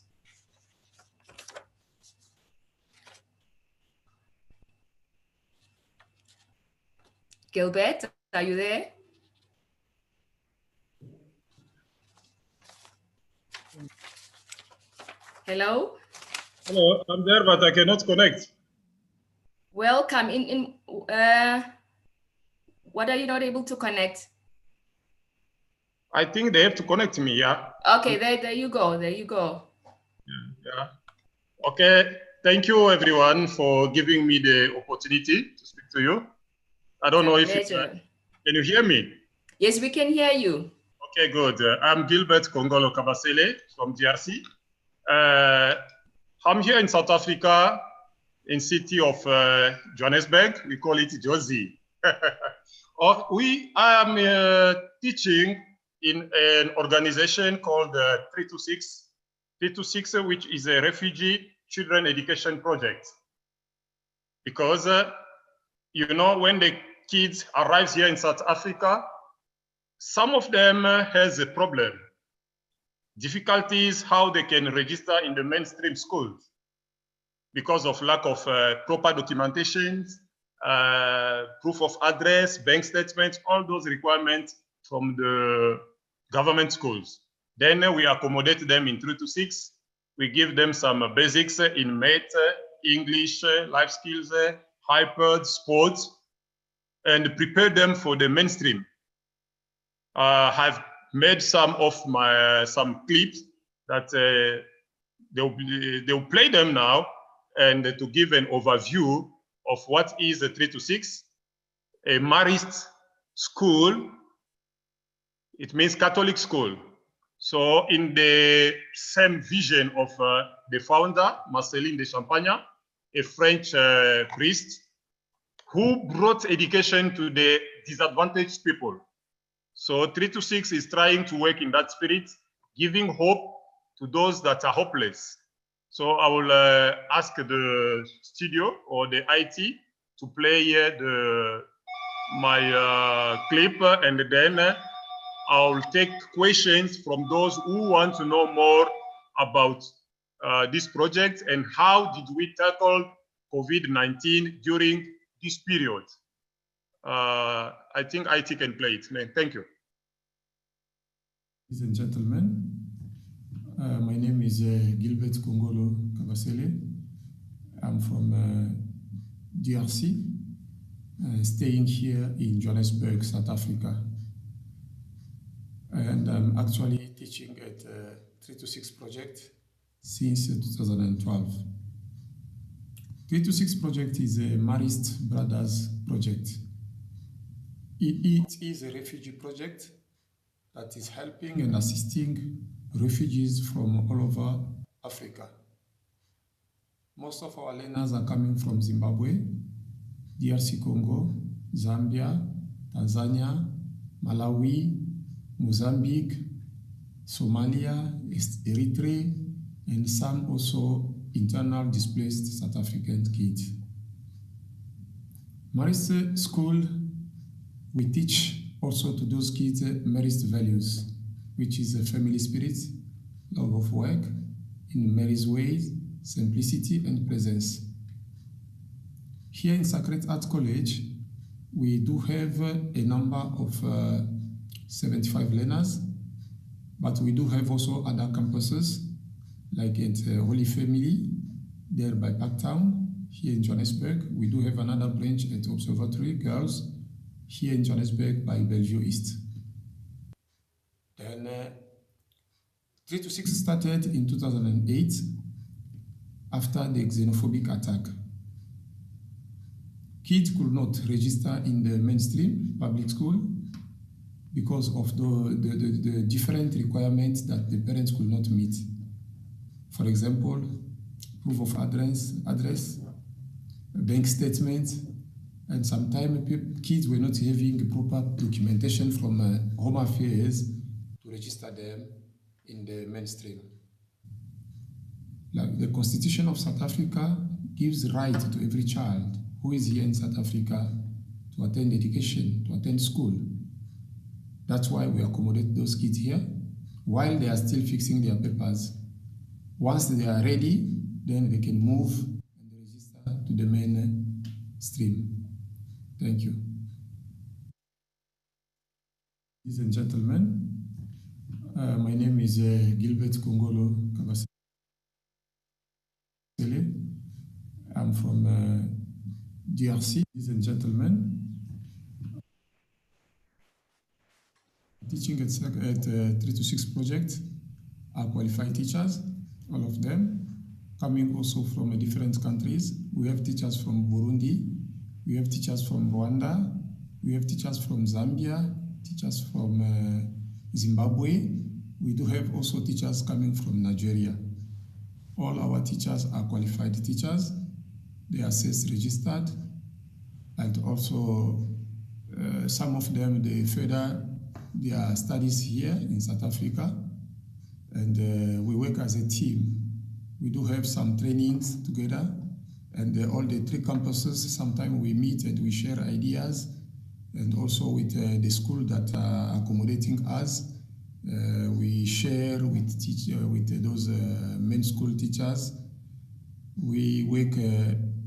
Gilbert, are you there? Hello? Hello, I'm there, but I cannot connect. Welcome. What are you not able to connect? I think they have to connect me, yeah? Okay, there you go, there you go. Yeah. Okay, thank you everyone for giving me the opportunity to speak to you. I don't know if can you hear me? Yes, we can hear you. Okay, good. I'm Gilbert Kongolo Kabasele from DRC. I'm here in South Africa, in city of Johannesburg. We call it Jozi. I am teaching in an organization called 326. 326, which is a refugee children education project. Because, when the kids arrive here in South Africa, some of them has a problem. Difficulties how they can register in the mainstream schools because of lack of proper documentation, proof of address, bank statements, all those requirements from the government schools. Then we accommodate them in 326. We give them some basics in math, English, life skills, hyper, sports, and prepare them for the mainstream. I've made some of my clips that they'll play them now, and to give an overview of what is a 326, a Marist school. It means Catholic school. So in the same vision of the founder, Marceline de Champagne, a French priest, who brought education to the disadvantaged people. So 326 is trying to work in that spirit, giving hope to those that are hopeless. So I will ask the studio or the IT to play my clip, and then I'll take questions from those who want to know more about this project and how did we tackle COVID-19 during this period. I think IT can play it. Thank you. Ladies and gentlemen, my name is Gilbert Kongolo Kabasele. I'm from DRC, staying here in Johannesburg, South Africa. And I'm actually teaching at 326 project since 2012. 326 project is a Marist Brothers project. It is a refugee project that is helping and assisting refugees from all over Africa. Most of our learners are coming from Zimbabwe, DRC Congo, Zambia, Tanzania, Malawi, Mozambique, Somalia, Eritrea, and some also internal displaced South African kids. Marist School, we teach also to those kids Marist values, which is a family spirit, love of work, in Mary's ways, simplicity and presence. Here in Sacred Heart College, we do have a number of 75 learners, but we do have also other campuses, like at Holy Family, there by Parktown, here in Johannesburg. We do have another branch at Observatory Girls, here in Johannesburg by Bellevue East. Then 3 to 6 started in 2008 after the xenophobic attack. Kids could not register in the mainstream public school because of the different requirements that the parents could not meet. For example, proof of address, bank statements, and sometimes kids were not having proper documentation from Home Affairs to register them in the mainstream. Like the Constitution of South Africa gives right to every child who is here in South Africa to attend education, to attend school. That's why we accommodate those kids here while they are still fixing their papers. Once they are ready, then they can move and register to the main stream. Thank you. Ladies and gentlemen, my name is Gilbert Kongolo Kabasele. I'm from DRC. Ladies and gentlemen, teaching at 3 to 6 project are qualified teachers, all of them, coming also from different countries. We have teachers from Burundi, we have teachers from Rwanda, we have teachers from Zambia, teachers from Zimbabwe. We do have also teachers coming from Nigeria. All our teachers are qualified teachers. They are CES registered, and also some of them, they further their studies here in South Africa, and we work as a team. We do have some trainings together, and all the 3 campuses, sometimes we meet and we share ideas, and also with the school that are accommodating us, we share with those main school teachers. We work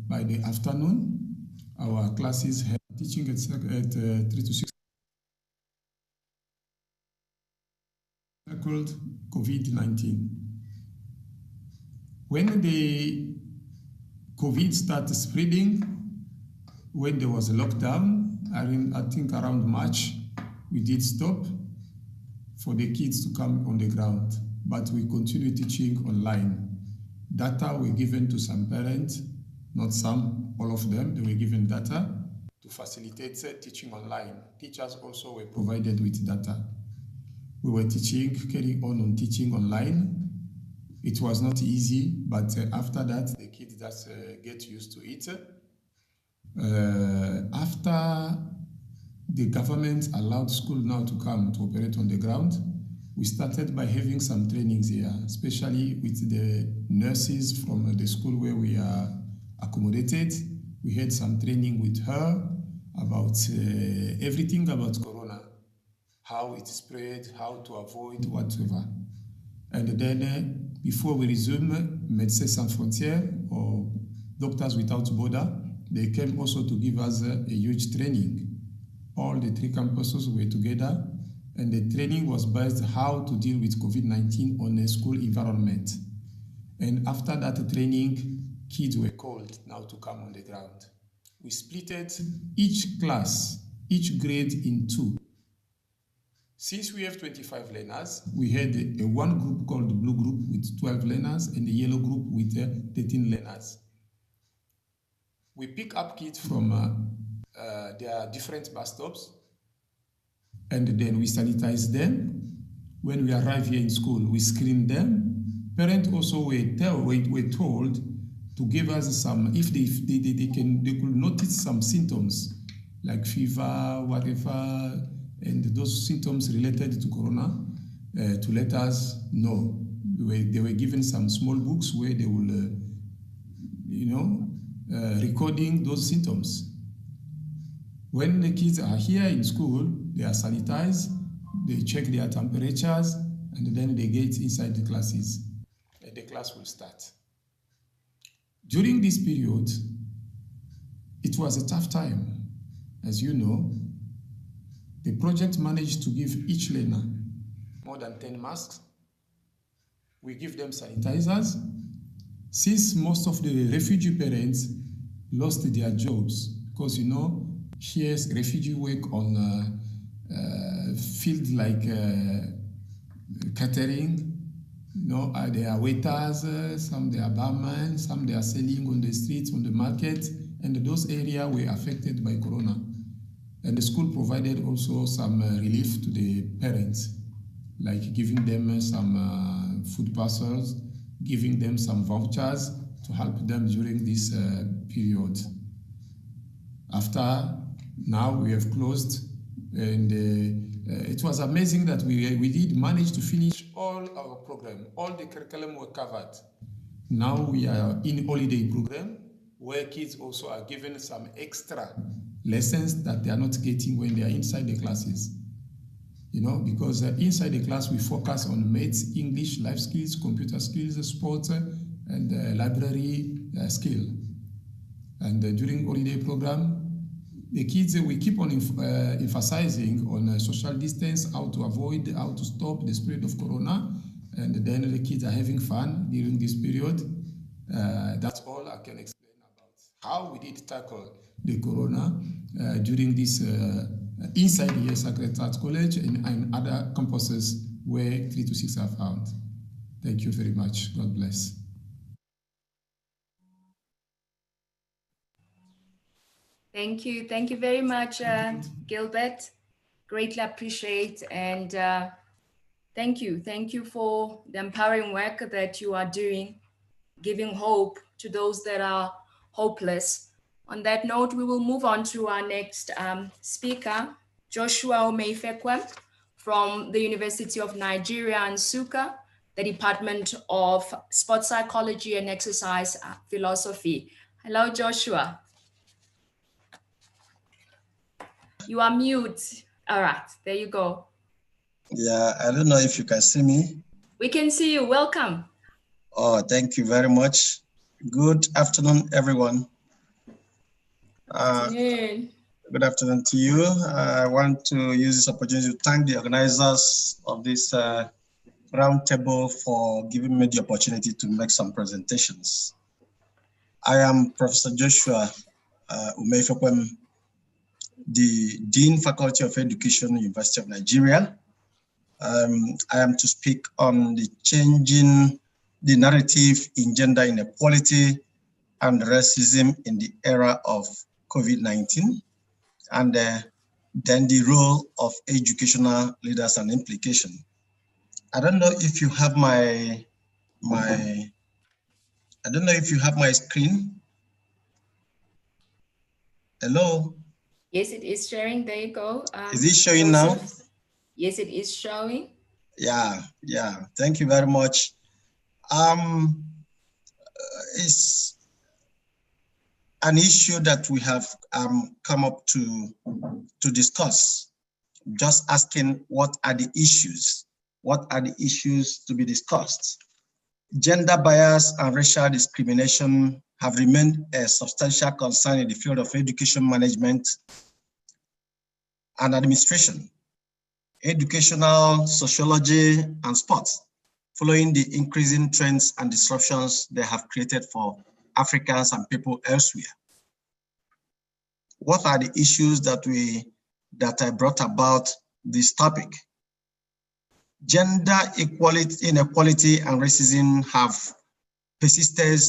by the afternoon. Our classes have teaching at 3 to 6. Called COVID-19. When the COVID started spreading, when there was a lockdown, I think around March, we did stop for the kids to come on the ground, but we continue teaching online. Data were given to some parents, not some, all of them, they were given data to facilitate teaching online. Teachers also were provided with data. We were teaching, carrying on teaching online. It was not easy, but after that, the kids just get used to it. After the government allowed school now to come to operate on the ground, we started by having some trainings here, especially with the nurses from the school where we are accommodated. We had some training with her about everything about Corona, how it spread, how to avoid whatever. And then before we resume Médecins Sans Frontières or Doctors Without Border, they came also to give us a huge training. All the 3 campuses were together, and the training was based how to deal with COVID-19 on a school environment. And after that training, kids were called now to come on the ground. We splitted each class, each grade in 2. Since we have 25 learners, we had a one group called the blue group with 12 learners and the yellow group with 13 learners. We pick up kids from their different bus stops, and then we sanitize them. When we arrive here in school, we screen them. Parents also were told to give us some, if they could notice some symptoms like fever, whatever, and those symptoms related to Corona, to let us know. They were given some small books where they will, recording those symptoms. When the kids are here in school, they are sanitized, they check their temperatures, and then they get inside the classes. And the class will start. During this period, it was a tough time. As you know, the project managed to give each learner more than 10 masks. We give them sanitizers. Since most of the refugee parents lost their jobs, because here's refugee work on field like catering. They are waiters, some they are barmen, some they are selling on the streets, on the market, and those areas were affected by Corona. And the school provided also some relief to the parents, like giving them some food parcels, giving them some vouchers to help them during this period. After, now we have closed, and it was amazing that we did manage to finish all our program. All the curriculum were covered. Now we are in holiday program where kids also are given some extra lessons that they are not getting when they are inside the classes. Because inside the class we focus on maths, English, life skills, computer skills, sports, and library skill. And during holiday program, the kids, we keep on emphasizing on social distance, how to avoid, how to stop the spread of Corona. And then the kids are having fun during this period. That's all I can explain about how we did tackle the Corona during this inside here Sacred Heart College and other campuses where 3 to 6 are found. Thank you very much. God bless. Thank you. Thank you very much, Gilbert. Greatly appreciate, and thank you. Thank you for the empowering work that you are doing, giving hope to those that are hopeless. On that note, we will move on to our next speaker, Joshua Omeifekwem from the University of Nigeria, Nsukka, the Department of Sports Psychology and Exercise Philosophy. Hello, Joshua. You are mute. All right, there you go. Yeah, I don't know if you can see me. We can see you. Welcome. Oh, thank you very much. Good afternoon, everyone. Good afternoon to you. I want to use this opportunity to thank the organizers of this roundtable for giving me the opportunity to make some presentations. I am Professor Joshua Omeifekwem, the Dean Faculty of Education, University of Nigeria. I am to speak on the changing the narrative in gender inequality and racism in the era of COVID-19, and then the role of educational leaders and implication. I don't know if you have my screen. Hello? Yes, it is sharing. There you go. Is it showing now? Yes, it is showing. Yeah. Thank you very much. It's an issue that we have come up to discuss. Just asking, what are the issues? What are the issues to be discussed? Gender bias and racial discrimination have remained a substantial concern in the field of education management and administration, educational, sociology, and sports, following the increasing trends and disruptions they have created for Africans and people elsewhere. What are the issues that I brought about this topic? Gender inequality and racism have persisted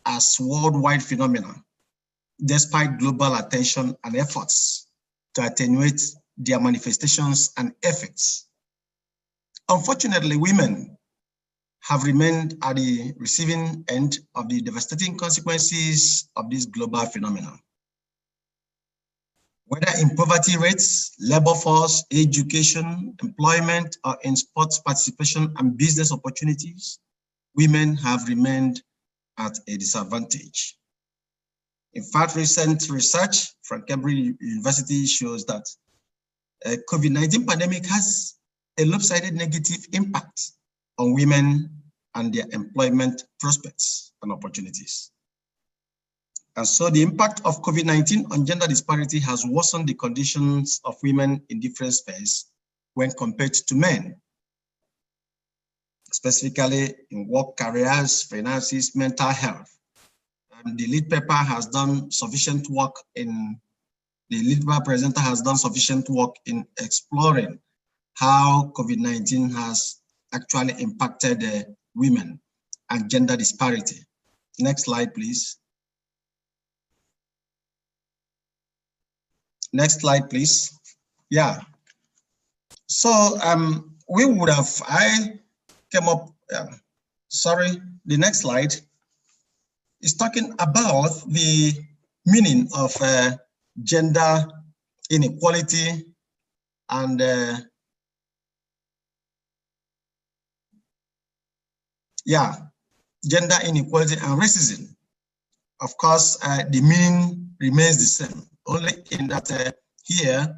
as worldwide phenomena, despite global attention and efforts to attenuate their manifestations and effects. Unfortunately, women have remained at the receiving end of the devastating consequences of this global phenomenon. whether in poverty rates, labor force, education, employment, or in sports participation and business opportunities, women have remained at a disadvantage. In fact, recent research from Cambridge University shows that COVID-19 pandemic has a lopsided negative impact on women and their employment prospects and opportunities. And so the impact of COVID-19 on gender disparity has worsened the conditions of women in different spheres when compared to men, specifically in work, careers, finances, mental health. And the lead paper has done sufficient work in, the lead paper presenter has done sufficient work in exploring how COVID-19 has actually impacted women and gender disparity. Next slide, please. Next slide, please. Yeah. So we would have, I came up, sorry, the next slide is talking about the meaning of gender inequality and gender inequality and racism. Of course, the meaning remains the same, only in that here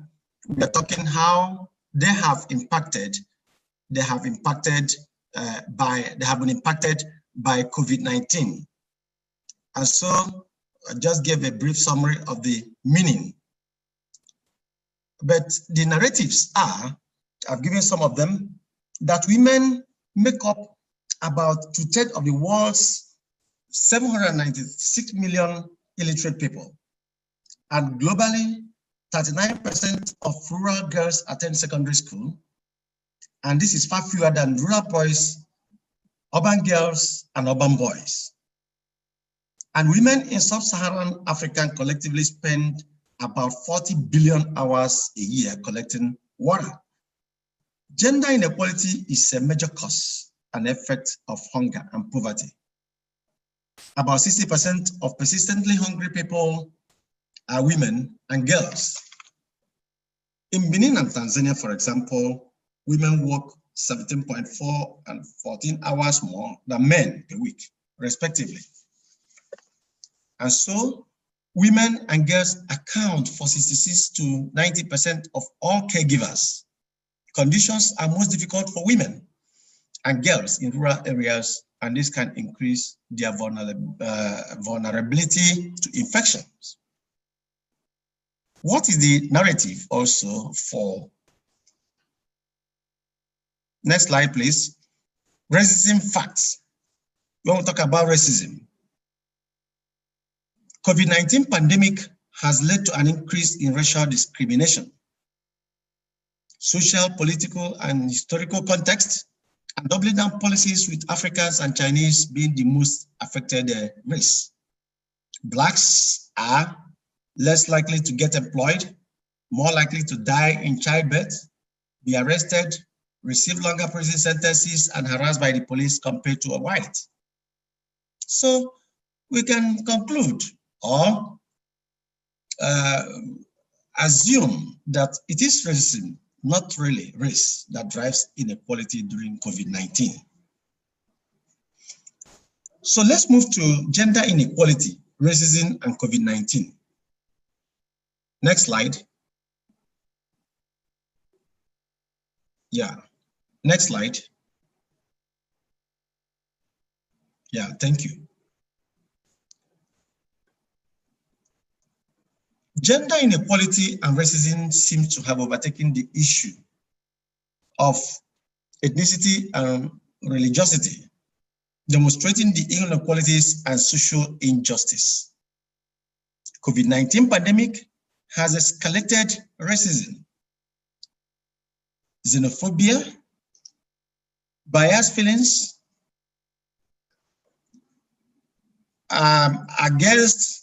we are talking how they have been impacted by COVID-19. And so I just gave a brief summary of the meaning. But the narratives are, I've given some of them, that women make up about 2/3 of the world's 796 million illiterate people. And globally, 39% of rural girls attend secondary school. And this is far fewer than rural boys, urban girls, and urban boys. And women in sub-Saharan Africa collectively spend about 40 billion hours a year collecting water. Gender inequality is a major cause and effect of hunger and poverty. About 60% of persistently hungry people are women and girls. In Benin and Tanzania, for example, women work 17.4 and 14 hours more than men per week, respectively. And so women and girls account for 66 to 90% of all caregivers. Conditions are most difficult for women and girls in rural areas, and this can increase their vulnerability to infections. What is the narrative also for, next slide, please, racism facts. When we talk about racism, COVID-19 pandemic has led to an increase in racial discrimination, social, political, and historical context, and doubling down policies with Africans and Chinese being the most affected race. Blacks are less likely to get employed, more likely to die in childbirth, be arrested, receive longer prison sentences, and harassed by the police compared to a white. So we can conclude or assume that it is racism, not really race, that drives inequality during COVID-19. So let's move to gender inequality, racism, and COVID-19. Next slide. Yeah, next slide. Yeah, thank you. Gender inequality and racism seem to have overtaken the issue of ethnicity and religiosity, demonstrating the inequalities and social injustice. COVID-19 pandemic has escalated racism, xenophobia, biased feelings against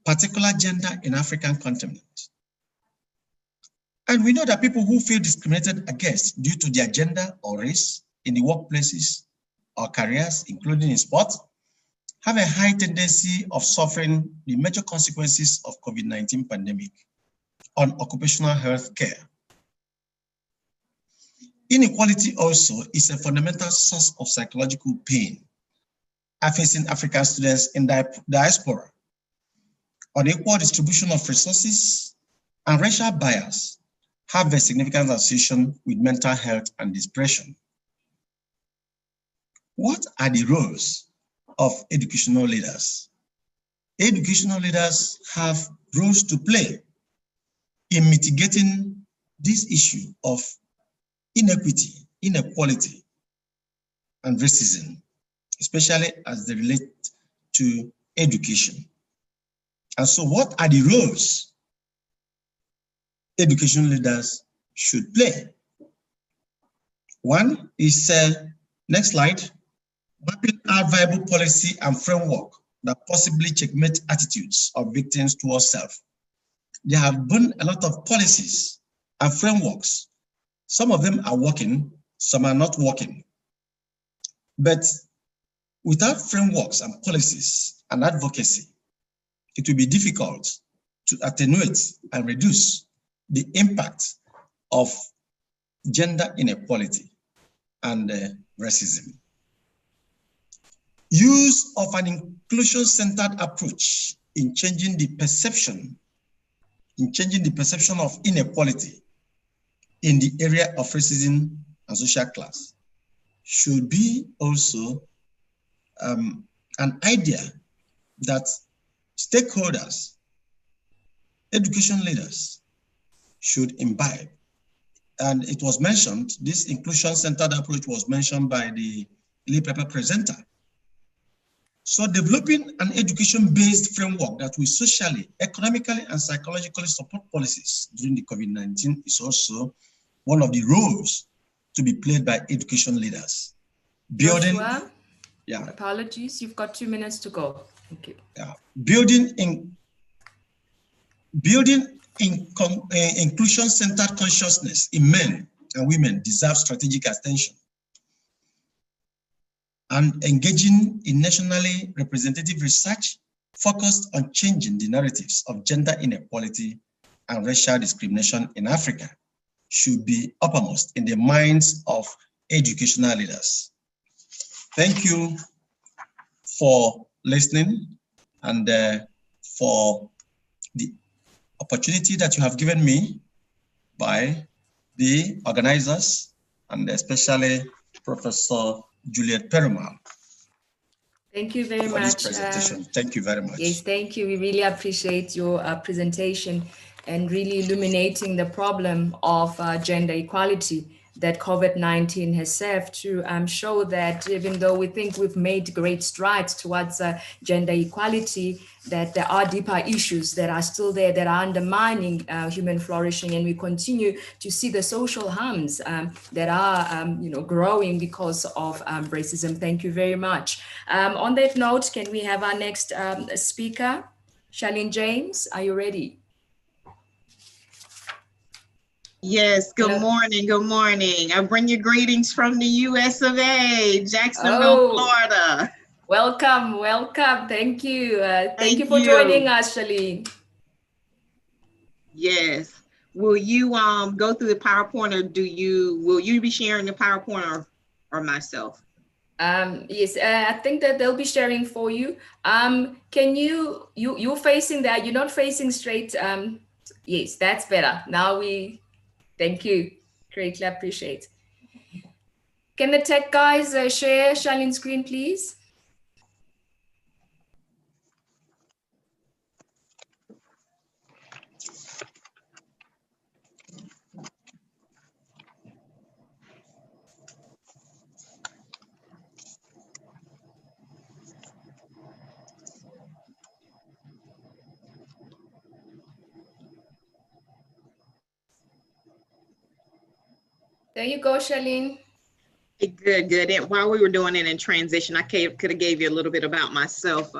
particular gender in African continent. And we know that people who feel discriminated against due to their gender or race in the workplaces or careers, including in sports, have a high tendency of suffering the major consequences of COVID-19 pandemic, on occupational health care. Inequality also is a fundamental source of psychological pain facing African students in diaspora. Unequal distribution of resources and racial bias have a significant association with mental health and depression. What are the roles of educational leaders? Educational leaders have roles to play in mitigating this issue of inequity, inequality, and racism, especially as they relate to education. And so what are the roles education leaders should play? One is, next slide, mapping out viable policy and framework that possibly checkmate attitudes of victims towards self. There have been a lot of policies and frameworks. Some of them are working, some are not working. But without frameworks and policies and advocacy, it will be difficult to attenuate and reduce the impact of gender inequality and racism. Use of an inclusion-centered approach in changing the perception of inequality in the area of racism and social class should be also an idea that stakeholders, education leaders should imbibe. And it was mentioned, this inclusion-centered approach was mentioned by the lead paper presenter. So developing an education-based framework that will socially, economically, and psychologically support policies during the COVID-19 is also one of the roles to be played by education leaders. Building, Joshua, apologies, you've got 2 minutes to go. Thank you. Building inclusion-centered consciousness in men and women deserves strategic attention. And engaging in nationally representative research focused on changing the narratives of gender inequality and racial discrimination in Africa should be uppermost in the minds of educational leaders. Thank you for listening and for the opportunity that you have given me by the organizers and especially Professor Juliet Perumal. Thank you very much. Presentation. Thank you very much. Yes, thank you. We really appreciate your presentation and really illuminating the problem of gender equality that COVID-19 has served to show that even though we think we've made great strides towards gender equality, that there are deeper issues that are still there that are undermining human flourishing, and we continue to see the social harms that are growing because of racism. Thank you very much. On that note, can we have our next speaker? Charlene James, are you ready? Yes, good morning, good morning. I bring you greetings from the US of A, Jacksonville, Florida. Welcome, welcome, thank you. Thank you for joining us, Charlene. Yes, will you go through the PowerPoint, or will you be sharing the PowerPoint or myself? Yes, I think that they'll be sharing for you. Can you're facing that, you're not facing straight. Yes, that's better. Now thank you. Greatly appreciate. Can the tech guys share Charlene's screen, please? There you go, Charlene. Good, good. And while we were doing it in transition, I could have gave you a little bit about myself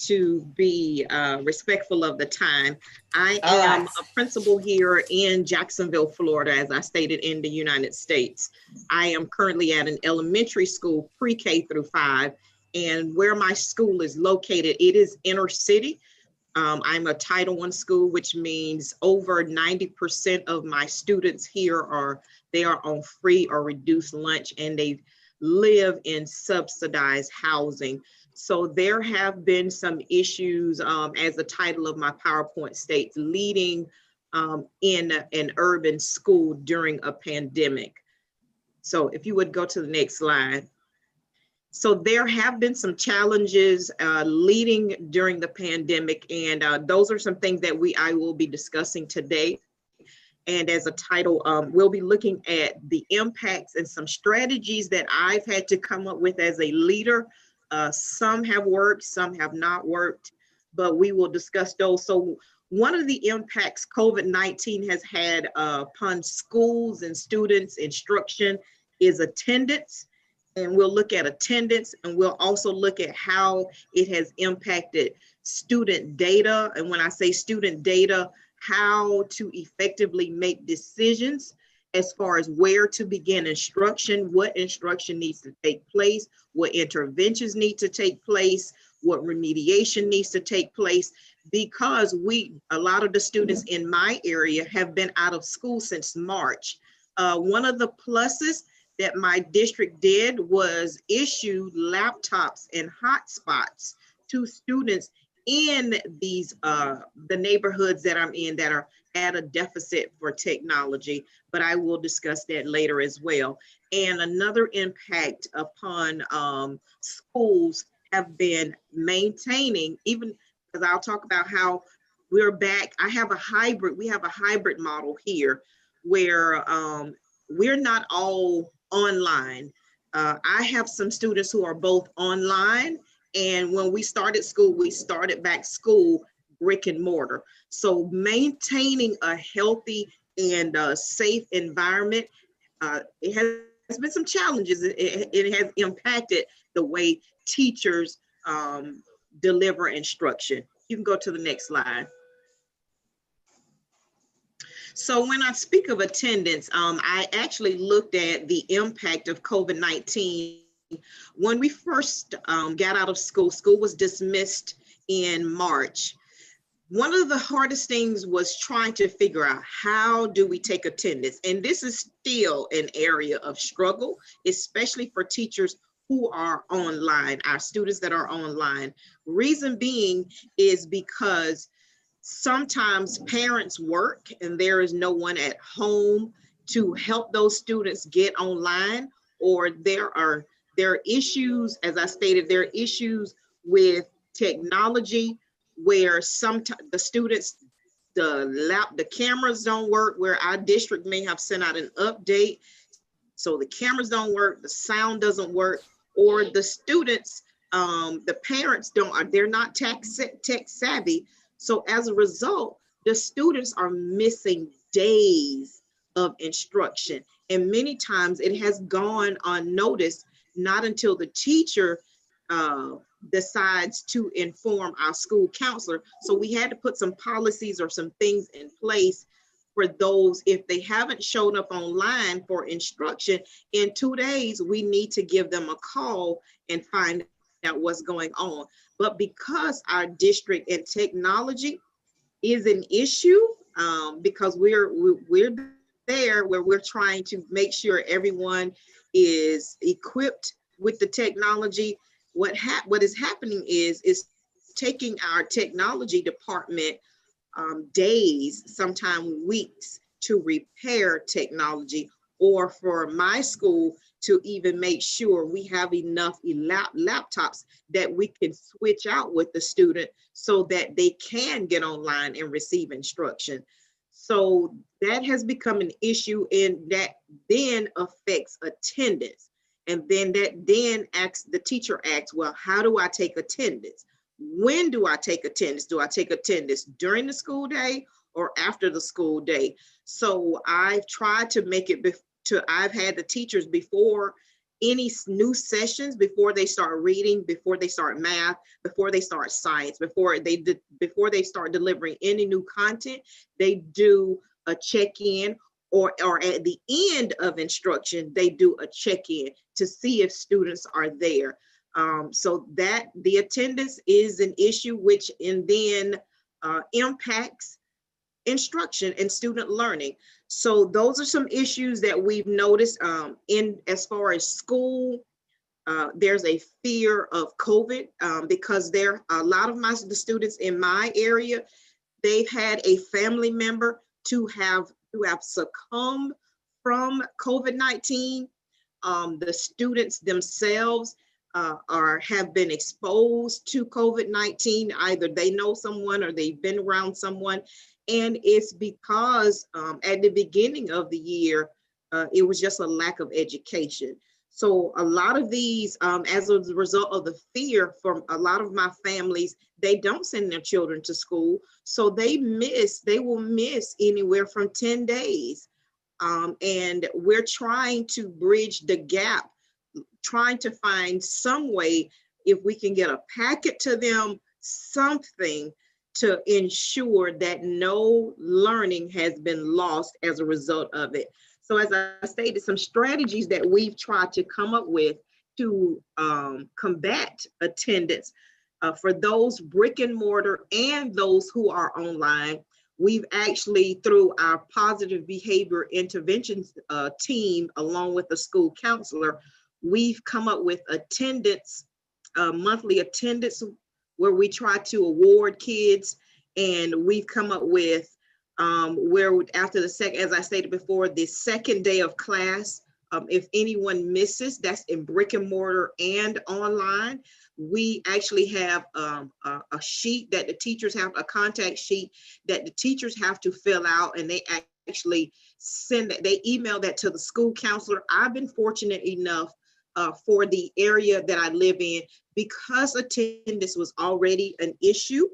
to be respectful of the time. I am a principal here in Jacksonville, Florida, as I stated, in the United States. I am currently at an elementary school, pre-K through 5, and where my school is located, it is inner city. I'm a Title I school, which means over 90% of my students here are on free or reduced lunch, and they live in subsidized housing. So there have been some issues, as the title of my PowerPoint states, leading in an urban school during a pandemic. So if you would go to the next slide. So there have been some challenges leading during the pandemic, and those are some things that I will be discussing today. And as a title, we'll be looking at the impacts and some strategies that I've had to come up with as a leader. Some have worked, some have not worked, but we will discuss those. So one of the impacts COVID-19 has had upon schools and students' instruction is attendance. And we'll look at attendance, and we'll also look at how it has impacted student data. And when I say student data, how to effectively make decisions as far as where to begin instruction, what instruction needs to take place, what interventions need to take place, what remediation needs to take place, because a lot of the students in my area have been out of school since March. One of the pluses that my district did was issue laptops and hotspots to students in these the neighborhoods that I'm in that are at a deficit for technology, but I will discuss that later as well. And another impact upon schools have been maintaining, even because I'll talk about how we're back. We have a hybrid model here where we're not all online. I have some students who are both online, and when we started school, we started back school brick and mortar. So maintaining a healthy and safe environment, it has been some challenges. It has impacted the way teachers deliver instruction. You can go to the next slide. So when I speak of attendance, I actually looked at the impact of COVID-19. When we first got out of school, school was dismissed in March. One of the hardest things was trying to figure out, how do we take attendance? And this is still an area of struggle, especially for teachers who are online, our students that are online. Reason being is because sometimes parents work and there is no one at home to help those students get online, or there are issues, as I stated, there are issues with technology where sometimes the students, the cameras don't work, where our district may have sent out an update, so the cameras don't work, the sound doesn't work, or the students, the parents they're not tech savvy. So as a result, the students are missing days of instruction. And many times it has gone unnoticed, not until the teacher decides to inform our school counselor. So we had to put some policies or some things in place for those, if they haven't shown up online for instruction in 2 days, we need to give them a call and find out what's going on. But because our district and technology is an issue, because we're there where we're trying to make sure everyone is equipped with the technology, what is happening is taking our technology department days, sometimes weeks, to repair technology, or for my school to even make sure we have enough laptops that we can switch out with the student so that they can get online and receive instruction. So that has become an issue, and that then affects attendance. And then the teacher asks, well, how do I take attendance? When do I take attendance? Do I take attendance during the school day or after the school day? So I've tried to make it I've had the teachers before any new sessions, before they start reading, before they start math, before they start science, before they start delivering any new content, they do a check-in, or at the end of instruction, they do a check-in to see if students are there. So that the attendance is an issue, and then impacts instruction and student learning. So those are some issues that we've noticed in as far as school. There's a fear of COVID because there a lot of the students in my area, they've had a family member to have succumbed from COVID-19. The students themselves have been exposed to COVID-19. Either they know someone or they've been around someone. And it's because at the beginning of the year, it was just a lack of education. So a lot of these, as a result of the fear from a lot of my families, they don't send their children to school. So they will miss anywhere from 10 days. And we're trying to bridge the gap, trying to find some way, if we can get a packet to them, something to ensure that no learning has been lost as a result of it. So as I stated, some strategies that we've tried to come up with to combat attendance for those brick and mortar and those who are online. We've actually, through our positive behavior interventions team, along with the school counselor, we've come up with attendance, monthly attendance, where we try to award kids. And we've come up with where after the second, as I stated before, the second day of class, if anyone misses, that's in brick and mortar and online, we actually have a sheet that the teachers have, a contact sheet that the teachers have to fill out, and they actually they email that to the school counselor. I've been fortunate enough for the area that I live in, because attendance was already an issue.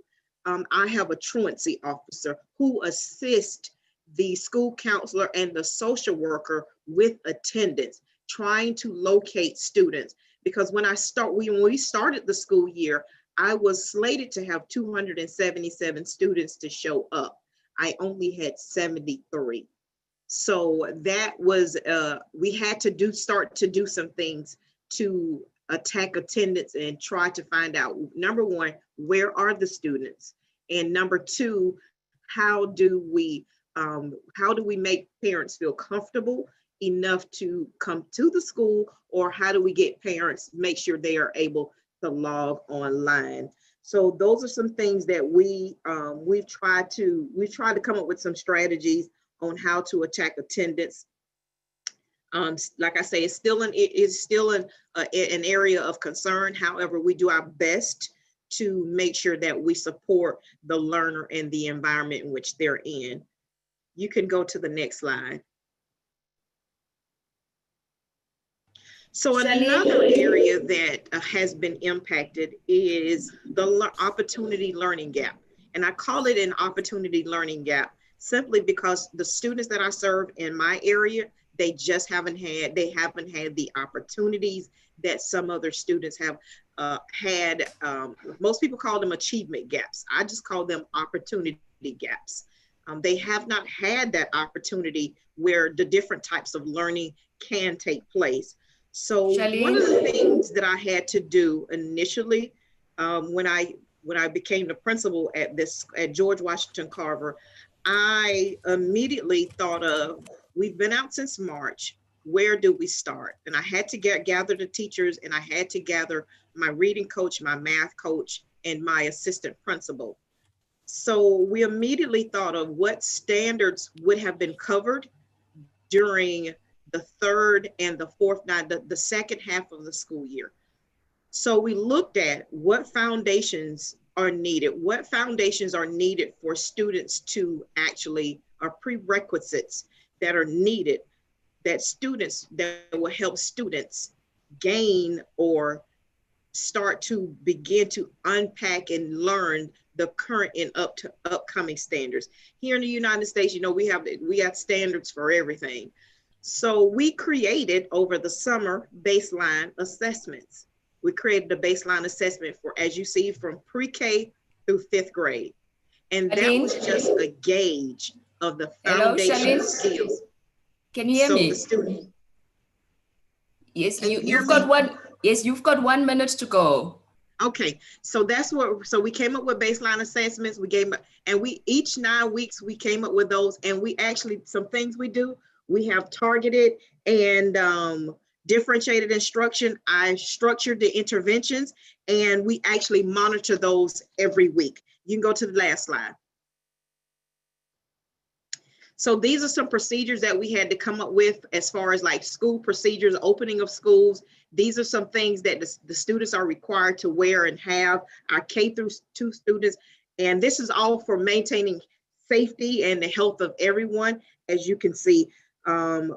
I have a truancy officer who assists the school counselor and the social worker with attendance, trying to locate students. Because when we started the school year, I was slated to have 277 students to show up. I only had 73. So that was, we had to start to do some things to attack attendance and try to find out, number one, where are the students? And number two, how do we make parents feel comfortable enough to come to the school, or how do we get parents, make sure they are able to log online? So those are some things that we've tried to come up with some strategies on how to attack attendance. Like I say, it's still an area of concern. However, we do our best to make sure that we support the learner and the environment in which they're in. You can go to the next slide. So another area that has been impacted is the opportunity learning gap. And I call it an opportunity learning gap simply because the students that I serve in my area, they just haven't had the opportunities that some other students have had. Most people call them achievement gaps. I just call them opportunity gaps. They have not had that opportunity where the different types of learning can take place. So one of the things that I had to do initially when I became the principal at George Washington Carver, I immediately thought of, we've been out since March, where do we start? And I had to gather the teachers, and I had to gather my reading coach, my math coach, and my assistant principal. So we immediately thought of what standards would have been covered during the third and the fourth, the second half of the school year. So we looked at what foundations are needed, for students to actually, are prerequisites that are needed, that will help students gain or start to begin to unpack and learn the current and upcoming standards. Here in the United States, we have standards for everything. So we created over the summer baseline assessments. We created a baseline assessment for, as you see, from pre-K through 5th grade. And that was just a gauge of the foundation skills. Can you hear me? The student, yes, you've got 1 minute to go. Okay, so that's what, so we came up with baseline assessments. We gave, and we, each 9 weeks, we came up with those, and we actually, some things we do, we have targeted and differentiated instruction. I structured the interventions, and we actually monitor those every week. You can go to the last slide. So these are some procedures that we had to come up with as far as like school procedures, opening of schools. These are some things that the students are required to wear and have, our K-2 students. And this is all for maintaining safety and the health of everyone. As you can see,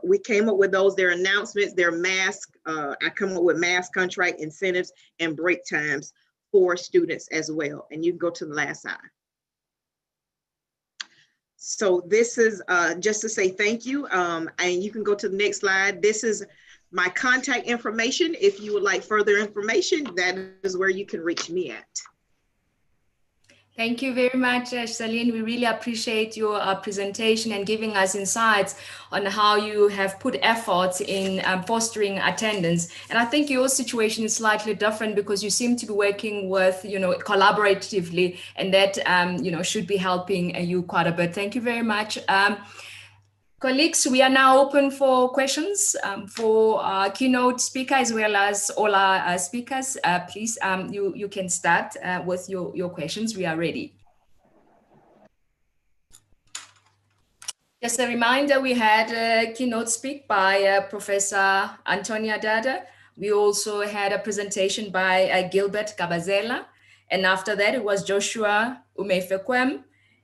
we came up with those, their announcements, their mask. I come up with mask contract incentives and break times for students as well. And you can go to the last slide. So this is just to say thank you, and you can go to the next slide. This is my contact information. If you would like further information, that is where you can reach me at. Thank you very much, Celine. We really appreciate your presentation and giving us insights on how you have put efforts in fostering attendance. And I think your situation is slightly different because you seem to be working with, collaboratively, and that, should be helping you quite a bit. Thank you very much. Colleagues, we are now open for questions for our keynote speaker as well as all our speakers. Please, you can start with your questions. We are ready. Just a reminder, we had a keynote speak by Professor Antonia Dada. We also had a presentation by Gilbert Kabazela. And after that, it was Joshua Umefekwem.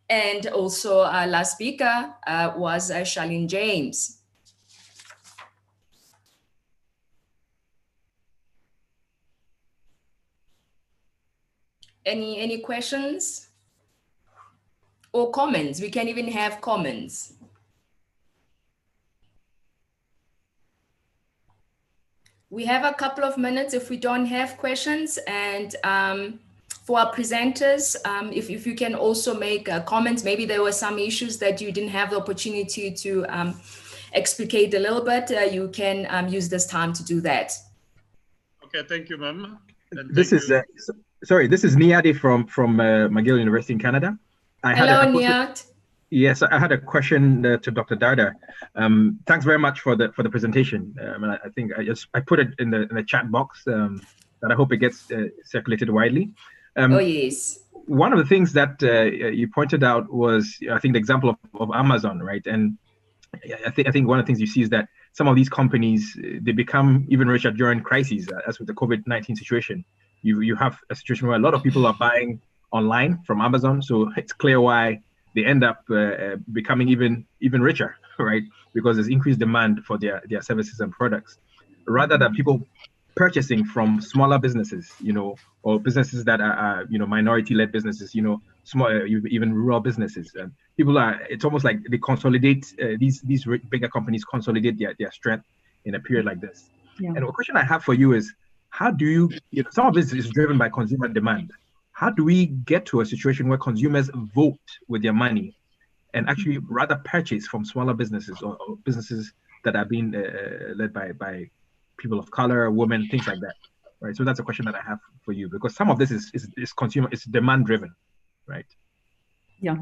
And also our last speaker was Charlene James. Any questions or comments? We can even have comments. We have a couple of minutes if we don't have questions, and for our presenters, if you can also make comments, maybe there were some issues that you didn't have the opportunity to explicate a little bit, you can use this time to do that. Okay, thank you, ma'am. This is, sorry, this is Niadi from McGill University in Canada. Hello, Niad. Yes, I had a question to Dr. Dada. Thanks very much for the presentation. I think I put it in the chat box that I hope it gets circulated widely. Oh, yes. One of the things that you pointed out was, I think, the example of Amazon, right? And I think one of the things you see is that some of these companies, they become even richer during crises, as with the COVID-19 situation. You have a situation where a lot of people are buying online from Amazon, so it's clear why they end up becoming even richer, right? Because there's increased demand for their services and products, rather than people purchasing from smaller businesses, or businesses that are minority-led businesses, small, even rural businesses. And people it's almost like they consolidate, these bigger companies consolidate their strength in a period like this. Yeah. And a question I have for you is, how do you, some of this is driven by consumer demand. How do we get to a situation where consumers vote with their money and actually rather purchase from smaller businesses or businesses that are being led by people of color, women, things like that, right? So that's a question that I have for you, because some of this is consumer, it's demand driven, right? Yeah,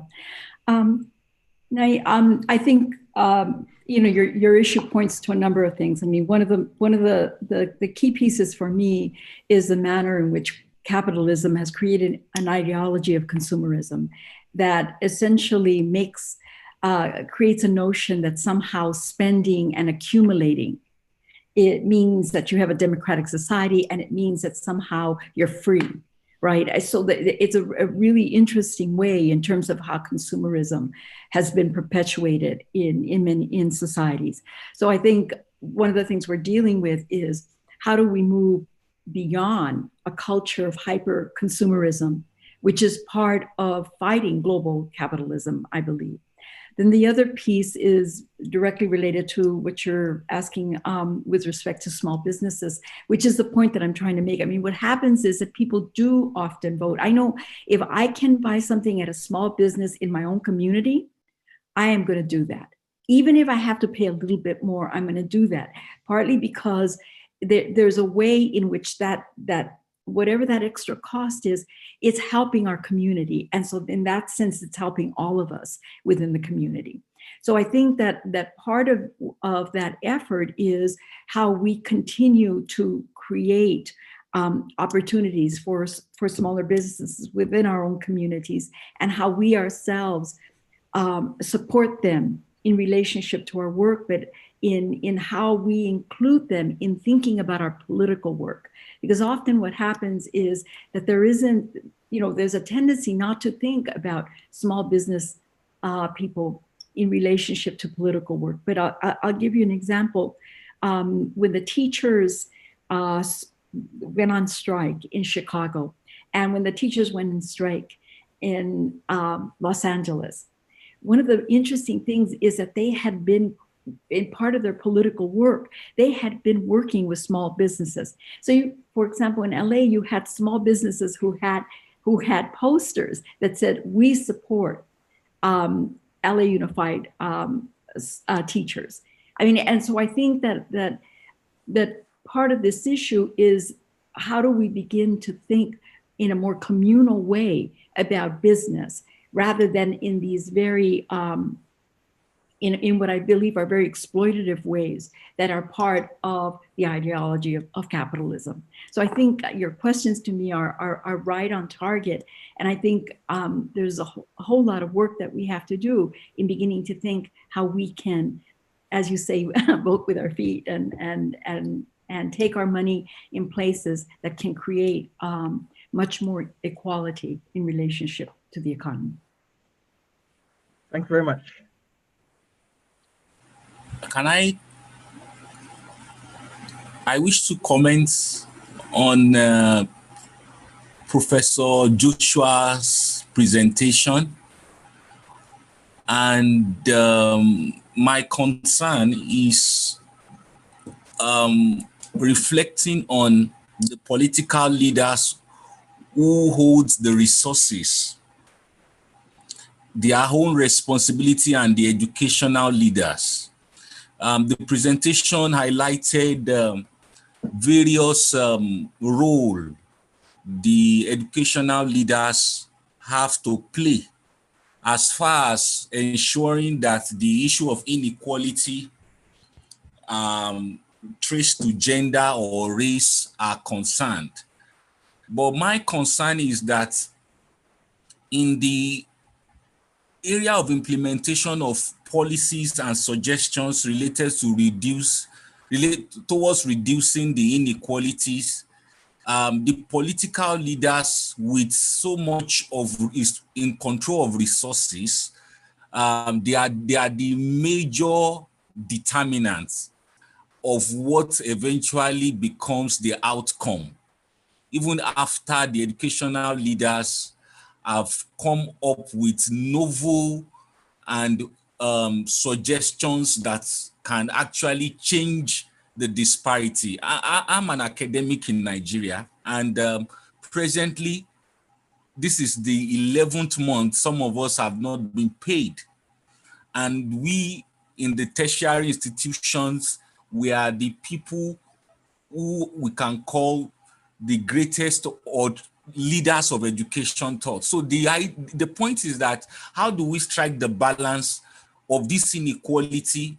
I think your issue points to a number of things. I mean, one of the key pieces for me is the manner in which capitalism has created an ideology of consumerism that essentially creates a notion that somehow spending and accumulating, it means that you have a democratic society, and it means that somehow you're free, right? So it's a really interesting way in terms of how consumerism has been perpetuated in societies. So I think one of the things we're dealing with is, how do we move beyond a culture of hyper consumerism, which is part of fighting global capitalism, I believe. Then the other piece is directly related to what you're asking with respect to small businesses, which is the point that I'm trying to make. I mean, what happens is that people do often vote. I know if I can buy something at a small business in my own community, I am going to do that. Even if I have to pay a little bit more, I'm going to do that, partly because there's a way in which that whatever that extra cost is, it's helping our community. And so in that sense, it's helping all of us within the community. So I think that part of that effort is how we continue to create opportunities for smaller businesses within our own communities, and how we ourselves support them in relationship to our work, but in how we include them in thinking about our political work. Because often what happens is that there isn't, there's a tendency not to think about small business people in relationship to political work. But I'll give you an example. When the teachers went on strike in Chicago, and when the teachers went on strike in Los Angeles, one of the interesting things is that they had been, in part of their political work, they had been working with small businesses. So for example, in LA, you had small businesses who had posters that said, "We support LA Unified teachers." I mean, and so I think that part of this issue is, how do we begin to think in a more communal way about business, rather than in these very in what I believe are very exploitative ways that are part of the ideology of capitalism. So I think your questions to me are right on target. And I think there's a whole lot of work that we have to do in beginning to think how we can, as you say, vote with our feet and take our money in places that can create much more equality in relationship to the economy. Thanks very much. Can I wish to comment on Professor Joshua's presentation, and my concern is reflecting on the political leaders who hold the resources, their own responsibility, and the educational leaders. The presentation highlighted various roles the educational leaders have to play as far as ensuring that the issue of inequality traced to gender or race are concerned. But my concern is that in the area of implementation of policies and suggestions related to towards reducing the inequalities, the political leaders with so much of in control of resources, they are the major determinants of what eventually becomes the outcome, even after the educational leaders have come up with novel and suggestions that can actually change the disparity. I'm an academic in Nigeria, and presently, this is the 11th month some of us have not been paid. And we in the tertiary institutions, we are the people who we can call the greatest or leaders of education thought. So the point is that, how do we strike the balance of this inequality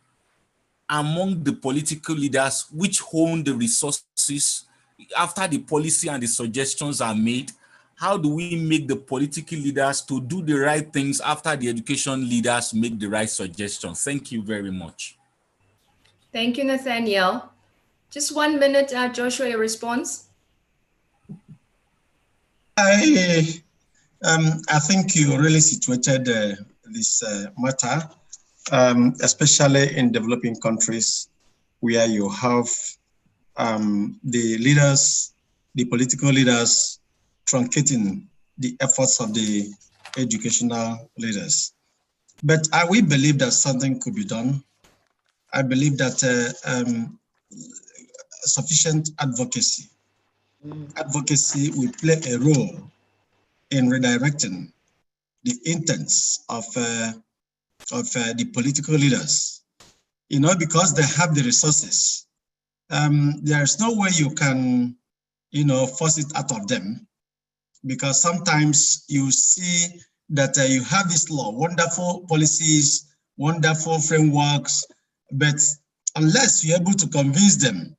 among the political leaders which own the resources after the policy and the suggestions are made? How do we make the political leaders to do the right things after the education leaders make the right suggestions? Thank you very much. Thank you, Nathaniel. Just 1 minute, Joshua, your response. I think you really situated this matter, especially in developing countries where you have the leaders, the political leaders, truncating the efforts of the educational leaders. But we believe that something could be done. I believe that sufficient advocacy will play a role in redirecting the intents of the political leaders, because they have the resources. There is no way you can force it out of them. Because sometimes you see that you have this law, wonderful policies, wonderful frameworks, but unless you're able to convince them,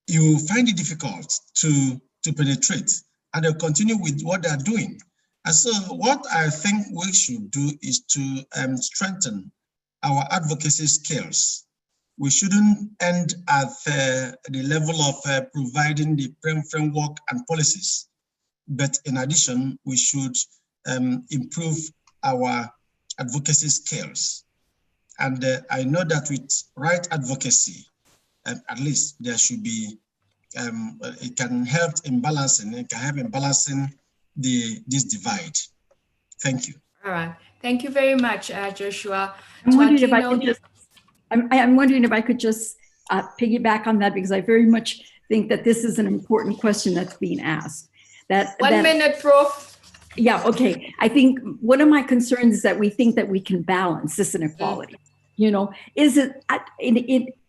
you find it difficult to penetrate, and they'll continue with what they're doing. And so what I think we should do is to strengthen our advocacy skills. We shouldn't end at the level of providing the framework and policies, but in addition, we should improve our advocacy skills. And I know that with right advocacy, at least there should be, it can help in balancing, this divide. Thank you. All right. Thank you very much, Joshua. I'm wondering if I could just, I'm wondering if I could just piggyback on that, because I very much think that this is an important question that's being asked. One minute, Prof. Yeah, okay. I think one of my concerns is that we think that we can balance this inequality. Is it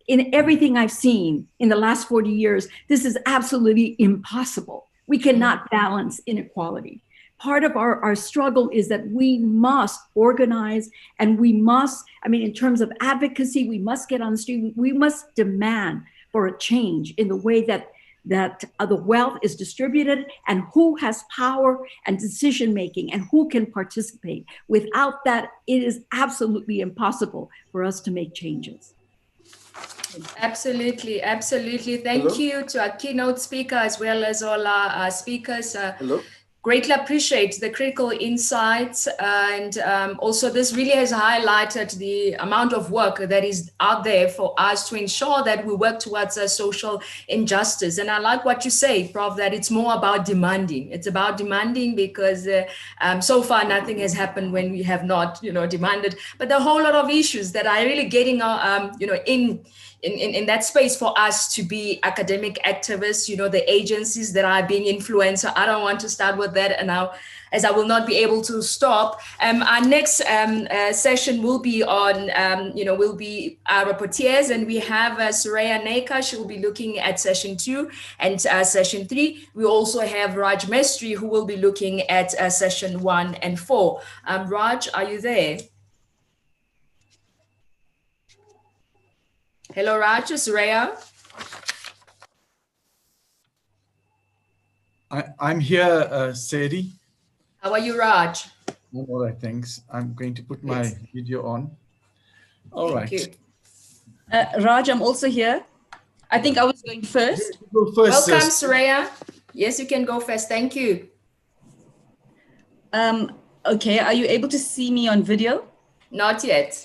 in everything I've seen in the last 40 years, this is absolutely impossible. We cannot balance inequality. Part of our struggle is that we must organize, and we must, in terms of advocacy, we must get on the street. We must demand for a change in the way that the wealth is distributed, and who has power and decision-making, and who can participate. Without that, it is absolutely impossible for us to make changes. Absolutely, absolutely. Thank you to our keynote speaker, as well as all our speakers. Greatly appreciate the critical insights, and also this really has highlighted the amount of work that is out there for us to ensure that we work towards a social injustice. And I like what you say, Prof, that it's more about demanding. It's about demanding, because so far nothing has happened when we have not, demanded. But there are a whole lot of issues that are really getting, in that space for us to be academic activists, the agencies that are being influenced. I don't want to start with that and now, as I will not be able to stop. Our next session will be on, will be our rapporteurs, and we have Suraya Neka. She will be looking at session 2 and session 3. We also have Raj Mestri, who will be looking at session 1 and 4. Raj, are you there? Hello, Raj, Suraya. I'm here, Sadie. How are you, Raj? I'm all right, thanks. I'm going to put my video on. All right. Thank you. Raj, I'm also here. I think I was going first. Go first. Welcome, Suraya. Yes, you can go first. Thank you. Okay, are you able to see me on video? Not yet.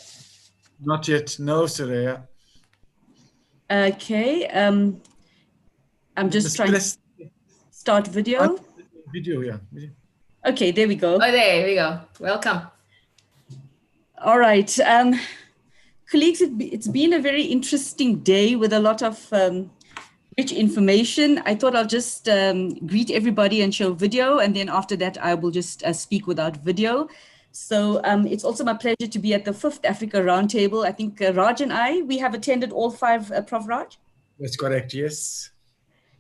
Not yet. No, Suraya. Okay. I'm just trying to start video. Video, yeah. Okay, there we go. Oh, there we go. Welcome. All right. Colleagues, it's been a very interesting day with a lot of rich information. I thought I'll just greet everybody and show video, and then after that, I will just speak without video. So it's also my pleasure to be at the 5th Africa Roundtable. I think Raj and we have attended all 5, Prof. Raj? That's correct, yes.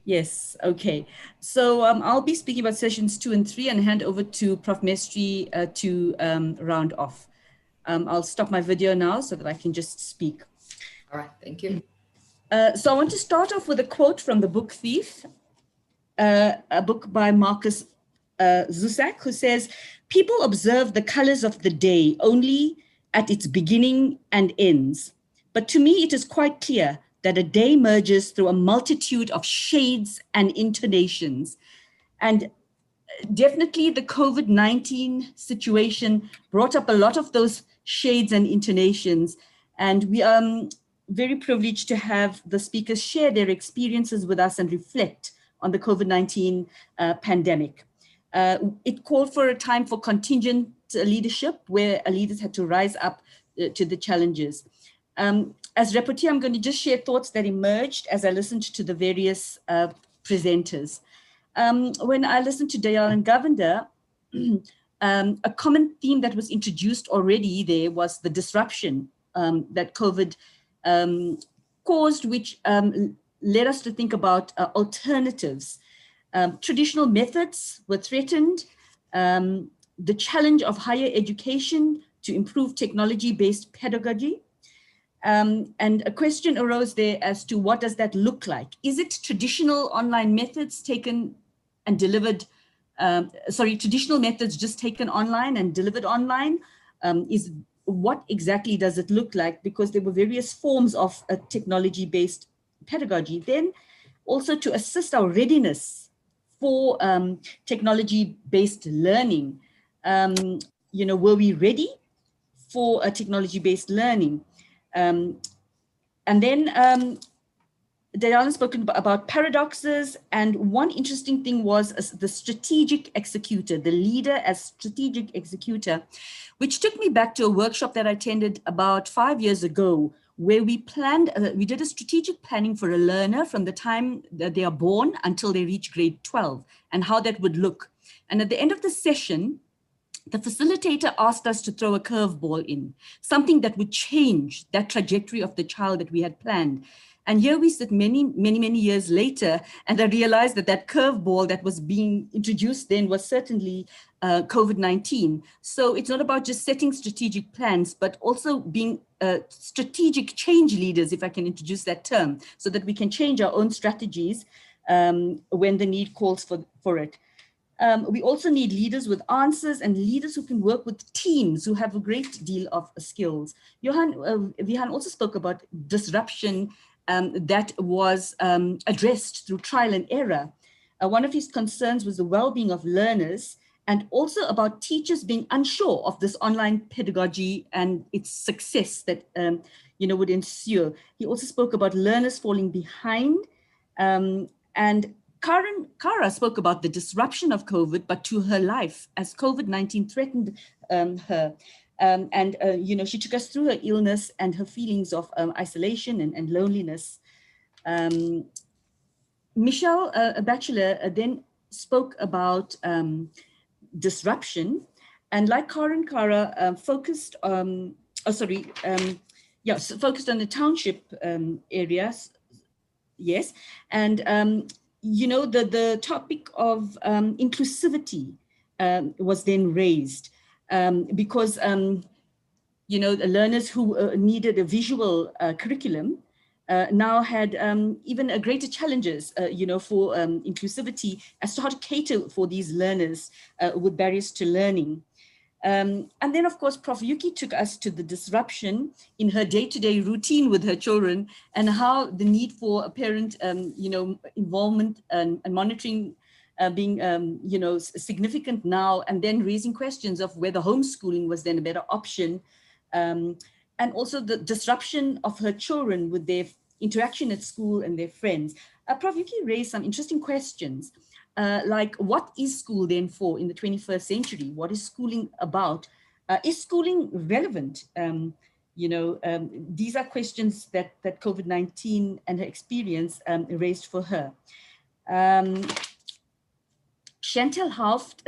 Yes, okay. So I'll be speaking about sessions 2 and 3 and hand over to Prof. Mestri to round off. I'll stop my video now so that I can just speak. All right, thank you. So I want to start off with a quote from The Book Thief, a book by Marcus Zusak, who says, "People observe the colors of the day only at its beginning and ends. But to me, it is quite clear that a day merges through a multitude of shades and intonations." And definitely the COVID-19 situation brought up a lot of those shades and intonations. And we are very privileged to have the speakers share their experiences with us and reflect on the COVID-19 pandemic. It called for a time for contingent leadership, where leaders had to rise up to the challenges. As rapporteur, I'm going to just share thoughts that emerged as I listened to the various presenters. When I listened to Dayal and Govender, a common theme that was introduced already there was the disruption that COVID caused, which led us to think about alternatives. Traditional methods were threatened. The challenge of higher education to improve technology-based pedagogy. And a question arose there as to what does that look like? Is it traditional online methods taken and delivered, traditional methods just taken online and delivered online? What exactly does it look like? Because there were various forms of technology-based pedagogy. Then also to assist our readiness for technology-based learning. Were we ready for a technology-based learning? And then Diana spoken about paradoxes, and one interesting thing was the strategic executor, the leader as strategic executor, which took me back to a workshop that I attended about 5 years ago, where we planned, we did a strategic planning for a learner from the time that they are born until they reach grade 12, and how that would look. And at the end of the session, the facilitator asked us to throw a curveball in, something that would change that trajectory of the child that we had planned. And here we sit many years later, and I realized that that curveball that was being introduced then was certainly COVID-19. So it's not about just setting strategic plans, but also being strategic change leaders, if I can introduce that term, so that we can change our own strategies when the need calls for it. We also need leaders with answers and leaders who can work with teams who have a great deal of skills. Vihan also spoke about disruption that was addressed through trial and error. One of his concerns was the well-being of learners, and also about teachers being unsure of this online pedagogy and its success that would ensue. He also spoke about learners falling behind, and Kara spoke about the disruption of COVID, but to her life, as COVID-19 threatened her. She took us through her illness and her feelings of isolation and loneliness. Michelle, a bachelor, then spoke about disruption, and like Kara, focused on the township areas. Yes, and the topic of inclusivity was then raised because the learners who needed a visual curriculum now had even a greater challenges, for inclusivity as to how to cater for these learners with barriers to learning. And then, of course, Prof. Yuki took us to the disruption in her day-to-day routine with her children, and how the need for a parent, involvement and monitoring being, significant now, and then raising questions of whether homeschooling was then a better option. And also the disruption of her children with their interaction at school and their friends. Prof. Yuki raised some interesting questions. Like, what is school then for in the 21st century? What is schooling about? Is schooling relevant? These are questions that COVID-19 and her experience raised for her. Chantal Hauft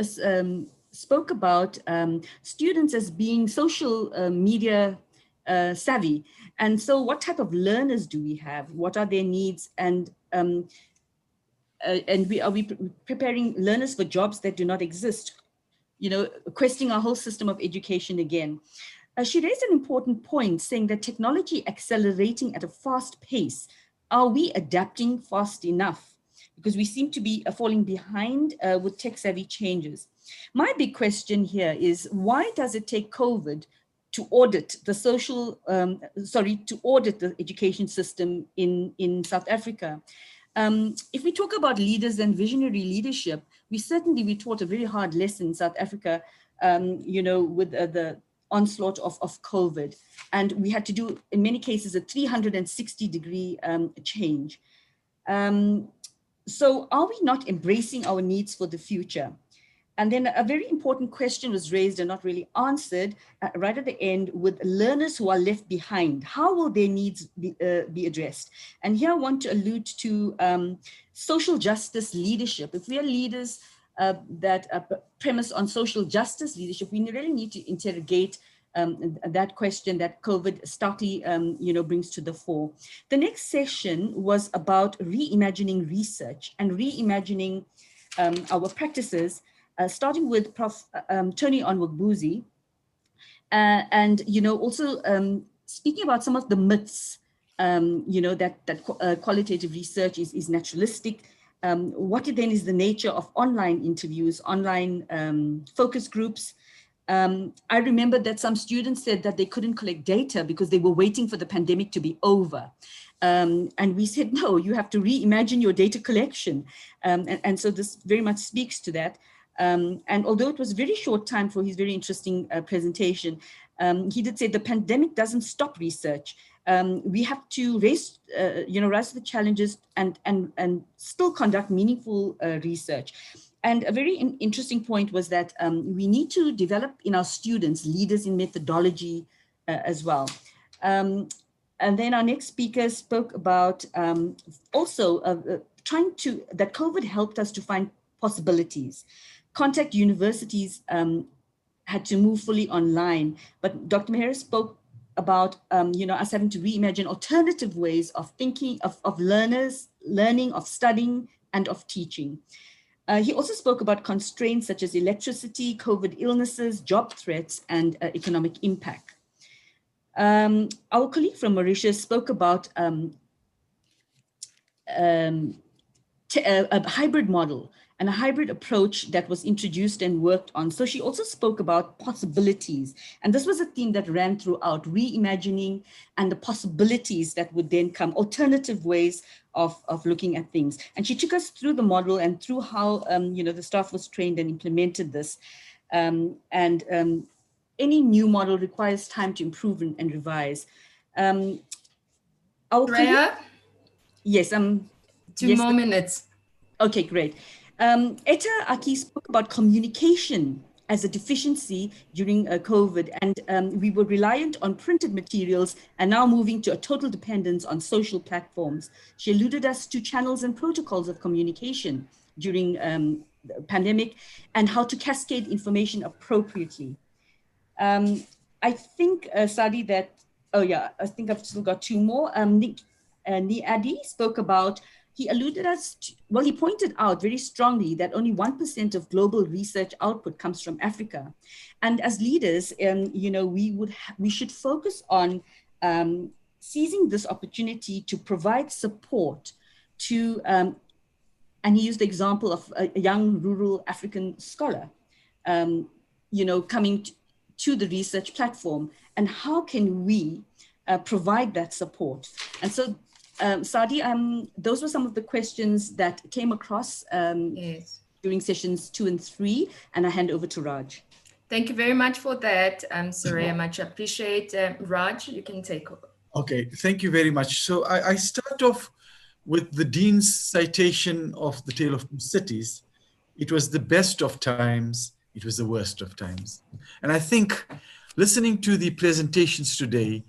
spoke about students as being social media savvy. And so what type of learners do we have? What are their needs? And are we preparing learners for jobs that do not exist? Questioning our whole system of education again. She raised an important point, saying that technology accelerating at a fast pace. Are we adapting fast enough? Because we seem to be falling behind with tech-savvy changes. My big question here is, why does it take COVID to audit the to audit the education system in South Africa? If we talk about leaders and visionary leadership, we taught a very hard lesson in South Africa, with the onslaught of COVID. And we had to do, in many cases, a 360-degree change. So are we not embracing our needs for the future? And then a very important question was raised and not really answered right at the end, with learners who are left behind. How will their needs be addressed? And here I want to allude to social justice leadership. If we are leaders that are premised on social justice leadership, we really need to interrogate that question that COVID starkly, brings to the fore. The next session was about reimagining research and reimagining our practices, starting with Prof. Tony Onwugbuzi, and also speaking about some of the myths, that qualitative research is naturalistic. What then is the nature of online interviews, online focus groups? I remember that some students said that they couldn't collect data because they were waiting for the pandemic to be over. And we said, no, you have to reimagine your data collection. And so this very much speaks to that. And although it was a very short time for his very interesting presentation, he did say the pandemic doesn't stop research. We have to rise to the challenges and still conduct meaningful research. And a very interesting point was that we need to develop in our students leaders in methodology as well. And then our next speaker spoke about that COVID helped us to find possibilities. Contact universities had to move fully online, but Dr. Meher spoke about us having to reimagine alternative ways of thinking, of learning, of studying, and of teaching. He also spoke about constraints such as electricity, COVID illnesses, job threats, and economic impact. Our colleague from Mauritius spoke about a hybrid model and a hybrid approach that was introduced and worked on. So she also spoke about possibilities. And this was a theme that ran throughout, reimagining and the possibilities that would then come, alternative ways of looking at things. And she took us through the model and through how the staff was trained and implemented this. Any new model requires time to improve and revise. Yes, 2 more minutes. Okay, great. Etta Aki spoke about communication as a deficiency during COVID, and we were reliant on printed materials and now moving to a total dependence on social platforms. She alluded us to channels and protocols of communication during the pandemic and how to cascade information appropriately. I think, Sadi, I think I've still got 2 more. Niadi spoke about, he pointed out very strongly that only 1% of global research output comes from Africa. And as leaders, we should focus on seizing this opportunity to provide support to, and he used the example of a young rural African scholar, coming to the research platform, and how can we provide that support? And so, Sadi, those were some of the questions that came across during sessions 2 and 3, and I hand over to Raj. Thank you very much for that, Soraya. Much appreciate. Raj, you can take over. Okay, thank you very much. So I start off with the Dean's citation of The Tale of Two Cities. It was the best of times, it was the worst of times. And I think listening to the presentations today,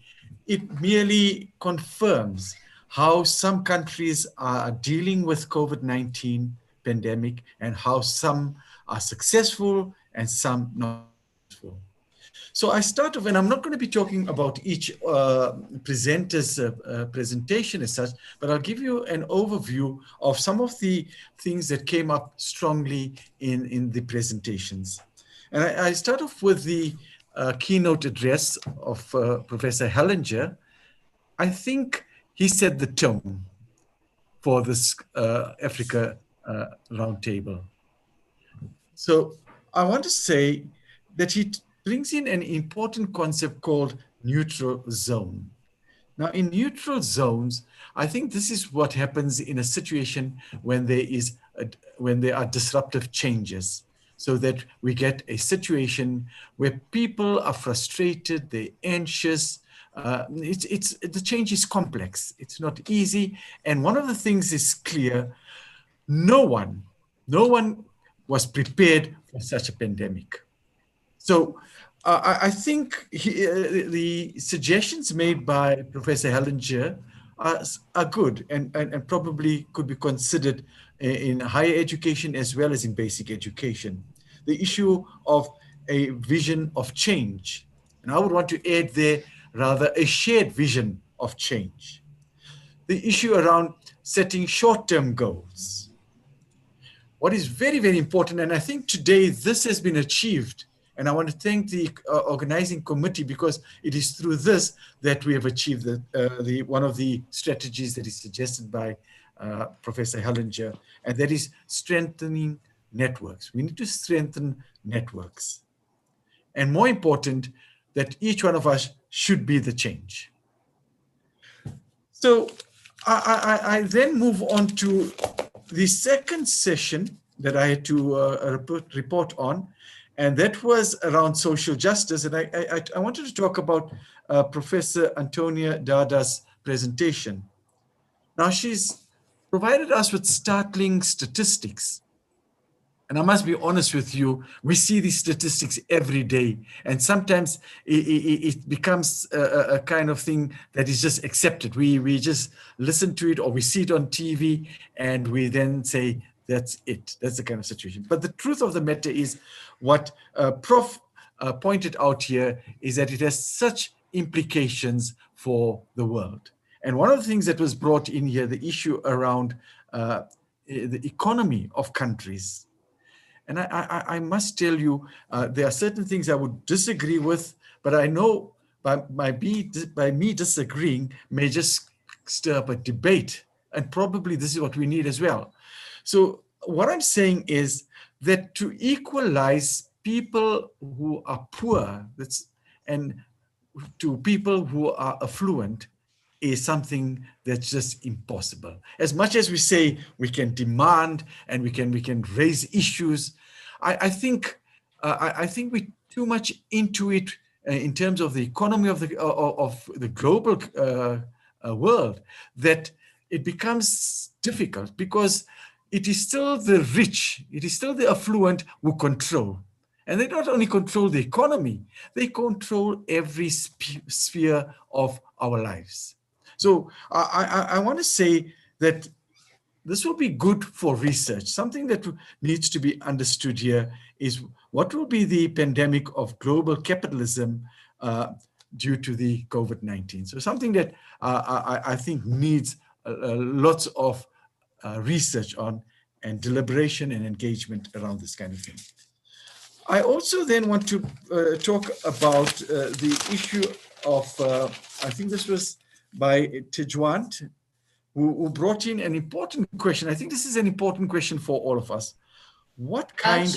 it merely confirms how some countries are dealing with COVID-19 pandemic and how some are successful and some not successful. So I start off, and I'm not going to be talking about each presenter's presentation as such, but I'll give you an overview of some of the things that came up strongly in the presentations. And I start off with the keynote address of Professor Hellinger. I think he set the tone for this Africa Roundtable. So I want to say that he brings in an important concept called neutral zone. Now, in neutral zones, I think this is what happens in a situation when there are disruptive changes, so that we get a situation where people are frustrated, they're anxious. The change is complex. It's not easy. And one of the things is clear: no one was prepared for such a pandemic. So I think the suggestions made by Professor Hellinger are good and probably could be considered in higher education as well as in basic education. The issue of a vision of change, And I would want to add there rather a shared vision of change. The issue around setting short-term goals. What is very, very important, and I think today this has been achieved, and I want to thank the organizing committee, because it is through this that we have achieved one of the strategies that is suggested by Professor Hellinger, and that is strengthening networks. We need to strengthen networks. And more important, that each one of us should be the change. So I then move on to the second session that I had to report on, and that was around social justice. And I wanted to talk about Professor Antonia Dada's presentation. Now, she's provided us with startling statistics. And I must be honest with you, we see these statistics every day. And sometimes it becomes a kind of thing that is just accepted. We just listen to it, or we see it on TV, and we then say, that's it. That's the kind of situation. But the truth of the matter is, what Prof pointed out here is that it has such implications for the world. And one of the things that was brought in here, the issue around the economy of countries. And I must tell you, there are certain things I would disagree with, but I know by me disagreeing may just stir up a debate. And probably this is what we need as well. So what I'm saying is that to equalize people who are poor and to people who are affluent is something that's just impossible. As much as we say we can demand and we can raise issues, I think we're too much into it in terms of the economy of the global world, that it becomes difficult, because it is still the rich, it is still the affluent who control. And they not only control the economy, they control every sphere of our lives. So I want to say that this will be good for research. Something that needs to be understood here is what will be the pandemic of global capitalism due to the COVID-19. So something that I think needs lots of research on, and deliberation and engagement around this kind of thing. I also then want to talk about the issue of, I think this was by Tejwant, who brought in an important question. I think this is an important question for all of us. What kind...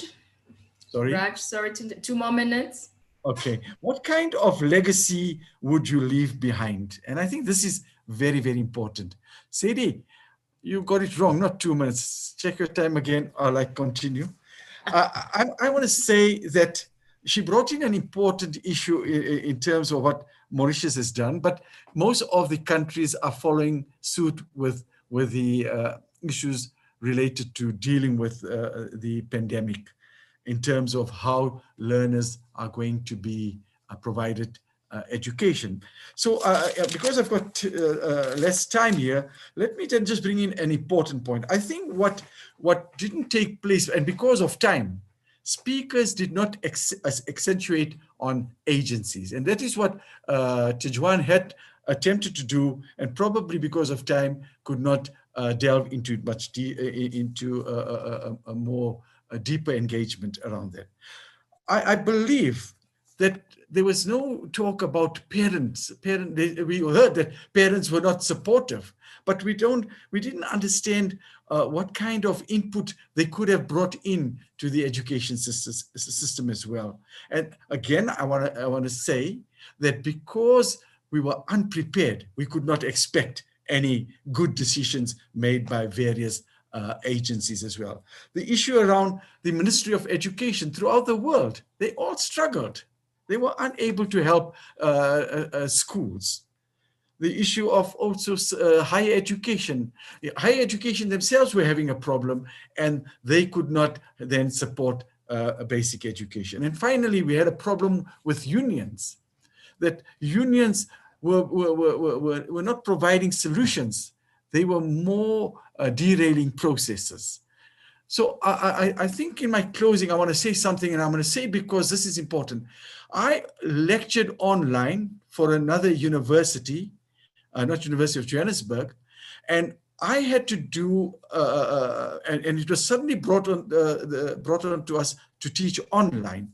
Raj, sorry, 2 more minutes. Okay. What kind of legacy would you leave behind? And I think this is very, very important. Sadie, you got it wrong, not 2 minutes. Check your time again, or continue. I want to say that she brought in an important issue in terms of what Mauritius has done, but most of the countries are following suit with the issues related to dealing with the pandemic, in terms of how learners are going to be provided education. So because I've got less time here, let me then just bring in an important point. I think what didn't take place, and because of time, speakers did not accentuate on agencies. And that is what Tejwan had attempted to do, and probably because of time could not delve into a more deeper engagement around that. I believe that there was no talk about parents. We heard that parents were not supportive, but we didn't understand what kind of input they could have brought in to the education system as well. And again, I want to say that because we were unprepared, we could not expect any good decisions made by various agencies as well. The issue around the Ministry of Education throughout the world, they all struggled. They were unable to help schools. The issue of also higher education. Higher education themselves were having a problem, and they could not then support a basic education. And finally, we had a problem with unions, that unions were not providing solutions. They were more derailing processes. So I think in my closing, I want to say something, and I'm going to say because this is important. I lectured online for another university, not University of Johannesburg, and I had to do, and it was suddenly brought on to us to teach online.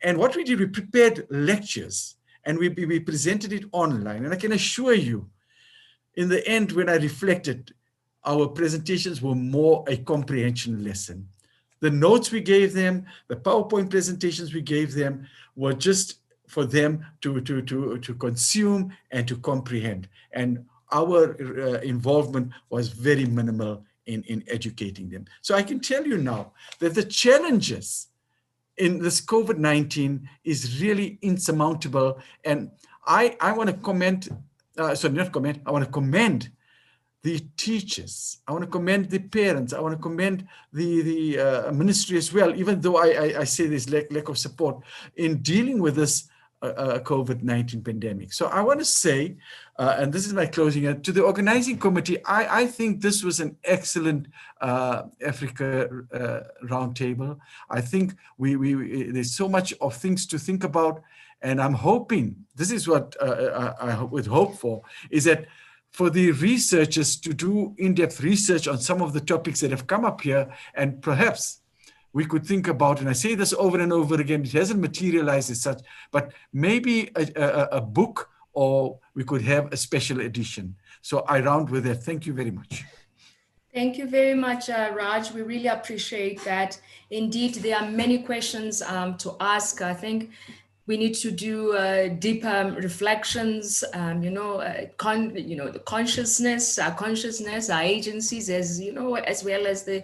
And what we did, we prepared lectures and we presented it online. And I can assure you, in the end, when I reflected, our presentations were more a comprehension lesson. The notes we gave them, the PowerPoint presentations we gave them were just for them to consume and to comprehend. And our involvement was very minimal in educating them. So I can tell you now that the challenges in this COVID-19 is really insurmountable. And I want to comment, sorry, not comment, I want to commend the teachers. I want to commend the parents. I want to commend the ministry as well, even though I say there's lack of support in dealing with this COVID-19 pandemic. So I want to say, and this is my closing, to the organizing committee, I think this was an excellent Africa roundtable. I think there's so much of things to think about, and I'm hoping, this is what I would hope for, is that for the researchers to do in-depth research on some of the topics that have come up here, and perhaps we could think about, and I say this over and over again, it hasn't materialized as such, but maybe a book, or we could have a special edition. So I round with that. Thank you very much. Thank you very much, Raj. We really appreciate that. Indeed, there are many questions to ask. I think we need to do deeper reflections, the consciousness, our agencies, as well as the,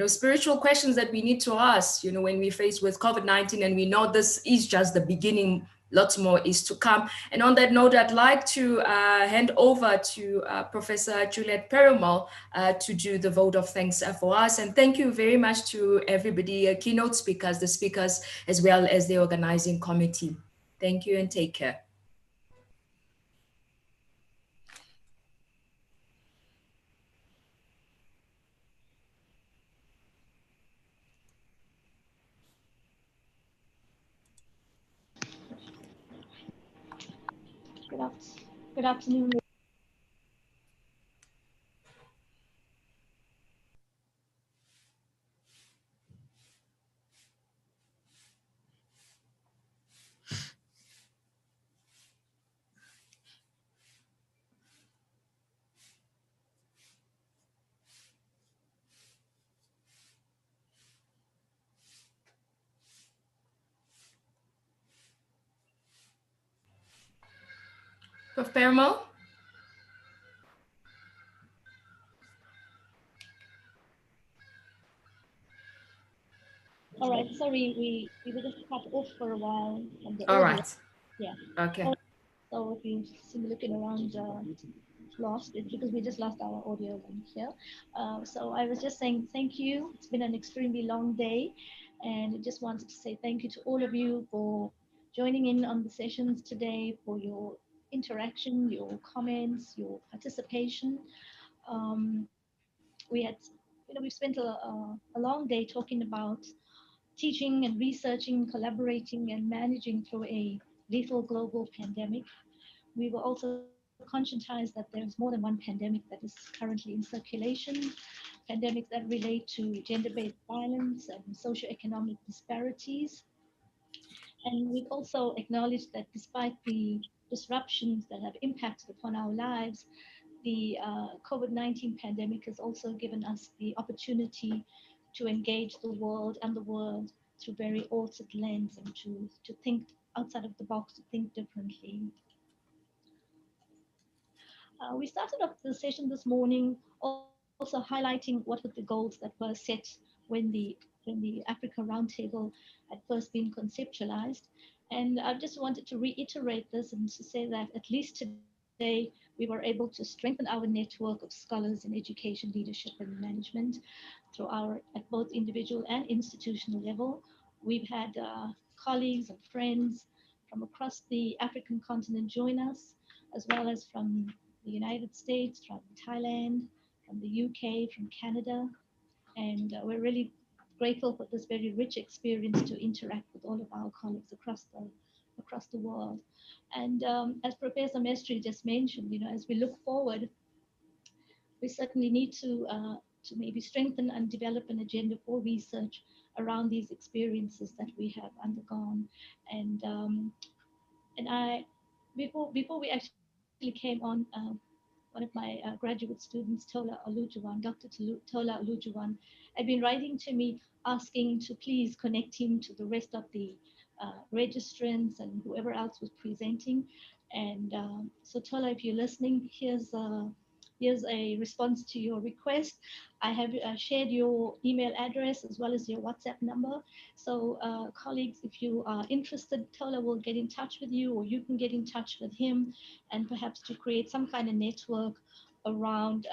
spiritual questions that we need to ask, when we're faced with COVID-19, and we know this is just the beginning. Lots more is to come. And on that note, I'd like to hand over to Professor Juliet Perumal to do the vote of thanks for us. And thank you very much to everybody, keynote speakers, the speakers, as well as the organizing committee. Thank you and take care. Good afternoon. Prof. Perumal? All right, sorry, we were just cut off for a while from the All audio. right. Yeah. Okay. So if you see me looking around lost, it's because we just lost our audio link here. So I was just saying thank you. It's been an extremely long day, and I just wanted to say thank you to all of you for joining in on the sessions today, for your interaction, your comments, your participation. We've spent a long day talking about teaching and researching, collaborating and managing through a lethal global pandemic. We were also conscientized that there's more than one pandemic that is currently in circulation, pandemics that relate to gender-based violence and socioeconomic disparities. And we've also acknowledged that despite the disruptions that have impacted upon our lives, the COVID-19 pandemic has also given us the opportunity to engage the world and the world through very altered lens, and to think outside of the box, to think differently. We started off the session this morning also highlighting what were the goals that were set when the Africa Roundtable had first been conceptualized. And I just wanted to reiterate this and to say that at least today we were able to strengthen our network of scholars in education, leadership and management at both individual and institutional level. We've had colleagues and friends from across the African continent join us, as well as from the United States, from Thailand, from the UK, from Canada. And we're really grateful for this very rich experience to interact with all of our colleagues across the world. And as Professor Mestri just mentioned, as we look forward, we certainly need to maybe strengthen and develop an agenda for research around these experiences that we have undergone. And I, before we actually came on, one of my graduate students, Tola Olujuwan, Dr. Tola Olujuwan, had been writing to me asking to please connect him to the rest of the registrants and whoever else was presenting. And so Tola, if you're listening, here's a response to your request. I have shared your email address as well as your WhatsApp number. So colleagues, if you are interested, Tola will get in touch with you, or you can get in touch with him, and perhaps to create some kind of network around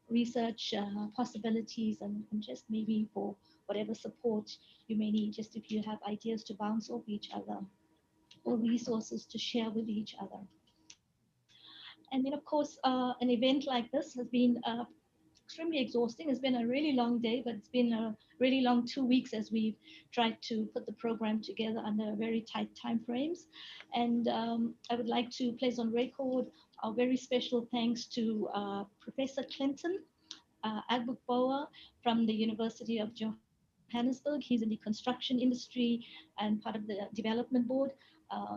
research possibilities, and just maybe for whatever support you may need, just if you have ideas to bounce off each other or resources to share with each other. And then, of course, an event like this has been extremely exhausting. It's been a really long day, but it's been a really long 2 weeks as we've tried to put the program together under very tight timeframes. And I would like to place on record our very special thanks to Professor Clinton Agbukboa from the University of Johannesburg. He's in the construction industry and part of the development board,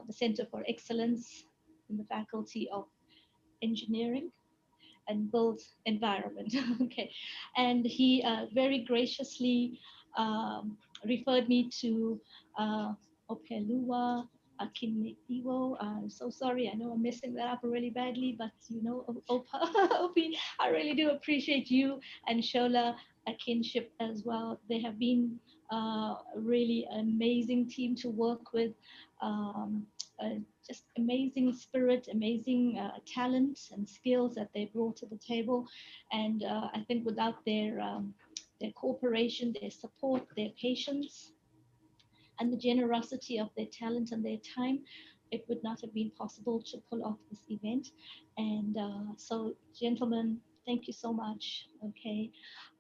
the Center for Excellence in the Faculty of Engineering and Built Environment. Okay, and he very graciously referred me to Opelua Akinetiwo. I'm so sorry, I know I'm messing that up really badly, but Opi, I really do appreciate you and Shola Akinship as well. They have been really amazing team to work with. Just amazing spirit, amazing talent and skills that they brought to the table. And I think without their cooperation, their support, their patience, and the generosity of their talent and their time, it would not have been possible to pull off this event. And so, gentlemen, thank you so much. Okay.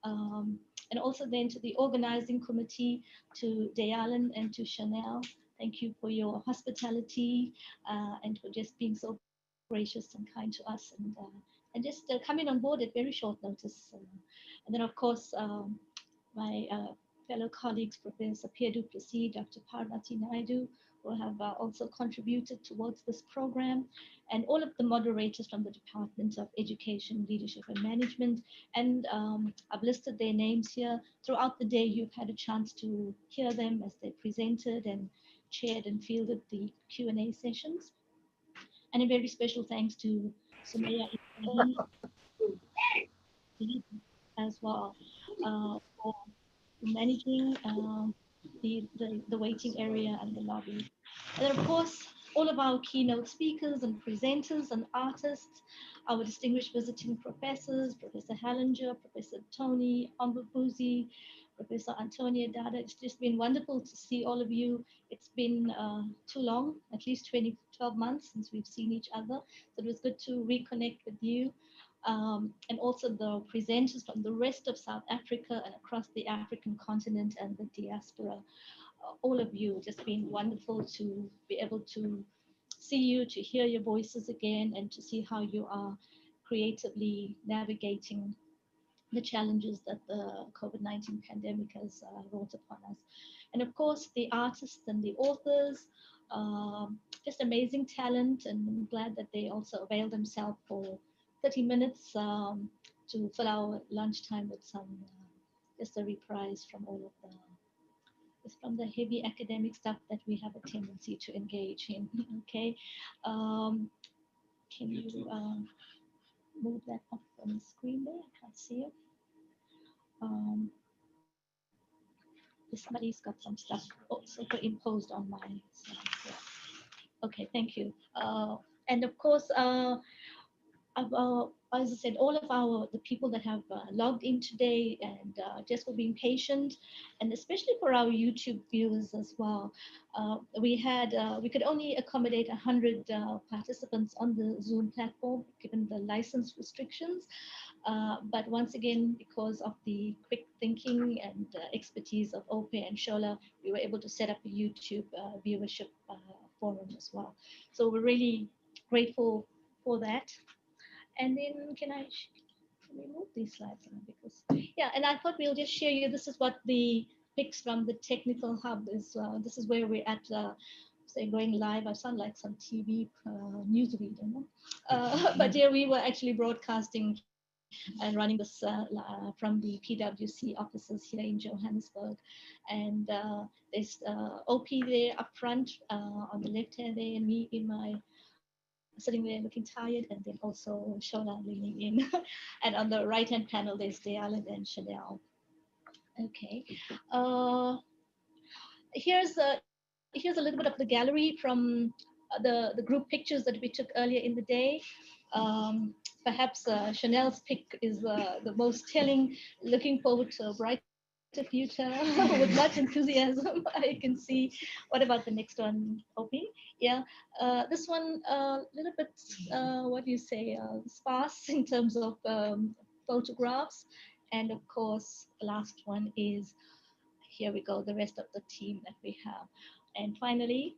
And also then to the organizing committee, to Dayalan and to Chanel, thank you for your hospitality and for just being so gracious and kind to us, and just coming on board at very short notice. And then, of course, my fellow colleagues, Professor Pierre Duplessis, Dr. Parvati Naidu, who have also contributed towards this program, and all of the moderators from the Department of Education, Leadership and Management. And I've listed their names here. Throughout the day, you've had a chance to hear them as they presented and chaired and fielded the Q&A sessions. And a very special thanks to Sumaya as well for managing the waiting area and the lobby. And then, of course, all of our keynote speakers and presenters and artists, our distinguished visiting professors, Professor Hallinger, Professor Tony Ombubuzi, Professor Antonia Dada. It's just been wonderful to see all of you. It's been too long, at least 12 months since we've seen each other. So it was good to reconnect with you. And also the presenters from the rest of South Africa and across the African continent and the diaspora. All of you, just been wonderful to be able to see you, to hear your voices again, and to see how you are creatively navigating the challenges that the COVID-19 pandemic has brought upon us. And of course, the artists and the authors, just amazing talent, and I'm glad that they also availed themselves for 30 minutes to fill our lunchtime with some, just a reprise from all of the, just from the heavy academic stuff that we have a tendency to engage in, okay? Can you move that up on the screen there? I can't see it. Somebody's got some stuff superimposed on my slides. Yeah. Okay, thank you. And of course, as I said, all of the people that have logged in today, and just for being patient, and especially for our YouTube viewers as well. We could only accommodate 100 participants on the Zoom platform, given the license restrictions. But once again, because of the quick thinking and expertise of Ope and Shola, we were able to set up a YouTube viewership forum as well. So we're really grateful for that. And then can I remove these slides now? Because yeah, and I thought we'll just share you. This is what the pics from the technical hub is. This is where we're at. Say going live. I sound like some TV newsreader, you know? But here we were actually broadcasting and running this from the PwC offices here in Johannesburg. And there's OP there up front on the left hand there, and me in my sitting there looking tired, and then also Shola leaning in. And on the right hand panel, there's Dale and Chanel. Okay. Here's a little bit of the gallery from the group pictures that we took earlier in the day. Perhaps Chanel's pic is the most telling. Looking forward to a brighter future with much enthusiasm. I can see. What about the next one, Opie? Yeah, this one a little bit, what do you say, sparse in terms of photographs. And of course, the last one is, here we go, the rest of the team that we have. And finally,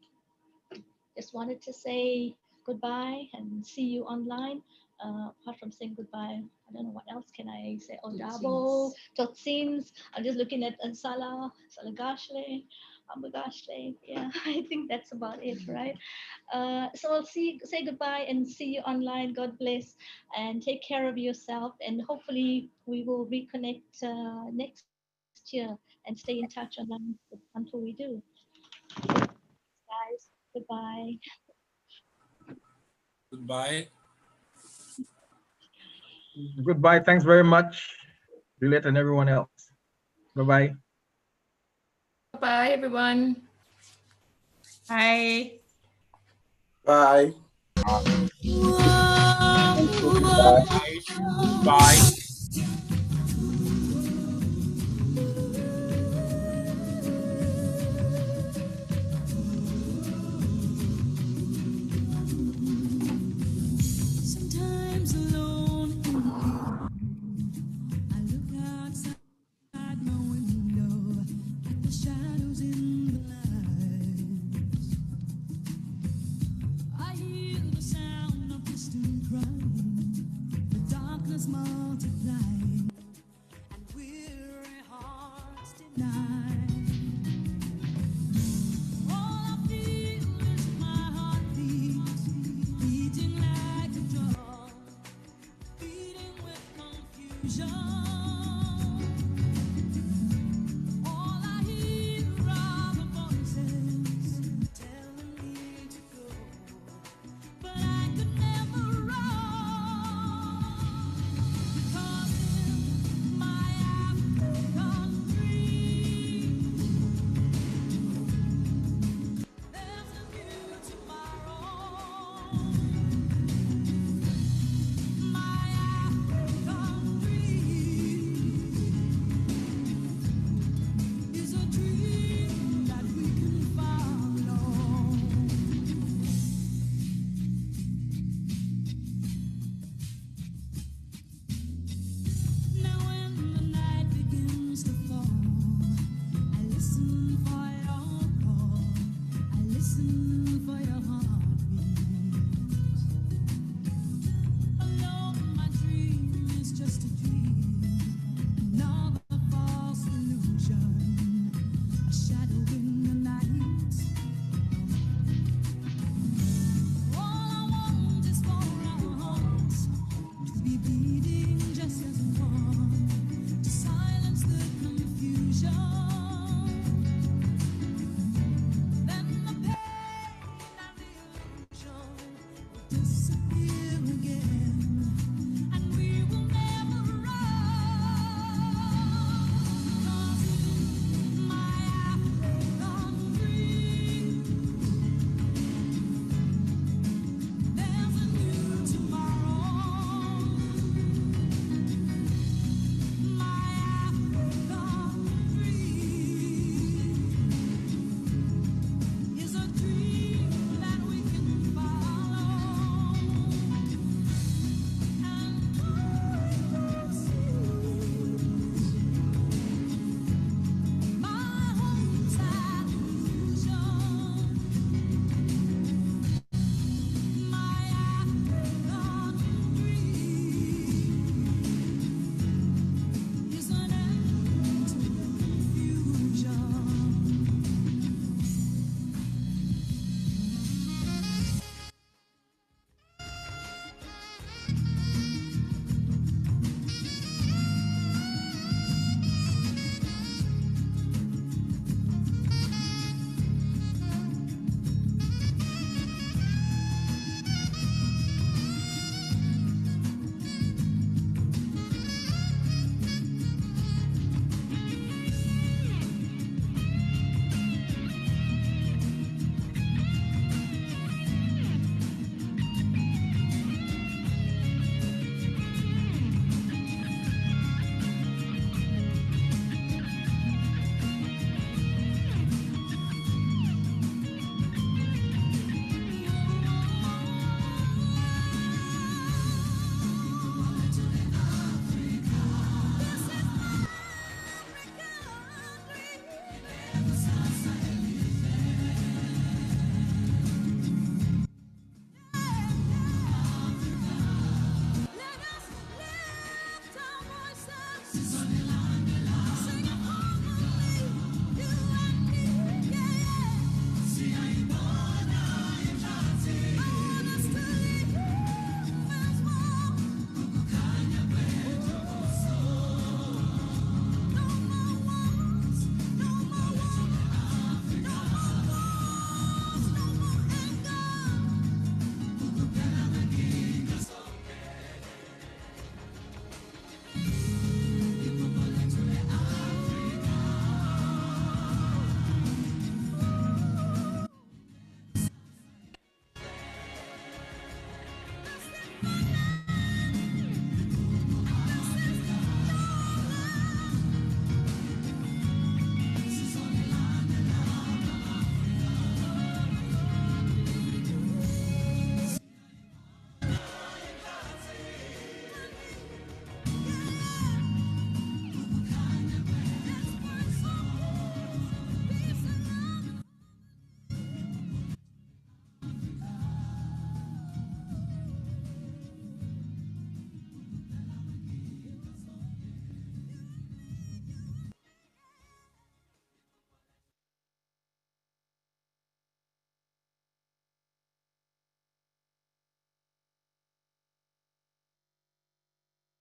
just wanted to say goodbye and see you online. Apart from saying goodbye, I don't know what else can I say. Odabo, Totsins. I'm just looking at Salah Gashle, Ambagashle. Yeah, I think that's about it, right? So I'll say goodbye and see you online. God bless and take care of yourself. And hopefully we will reconnect next year and stay in touch online until we do. Guys, goodbye. Goodbye. Goodbye. Thanks very much, Juliet and everyone else. Bye-bye. Bye, everyone. Bye. Bye. Bye. Sometimes alone I look outside my window at the shadows in the lights. I hear the sound of distant crying, the darkness multiplying, and weary hearts denied. All I feel is my heartbeat beating like a drum, beating with confusion.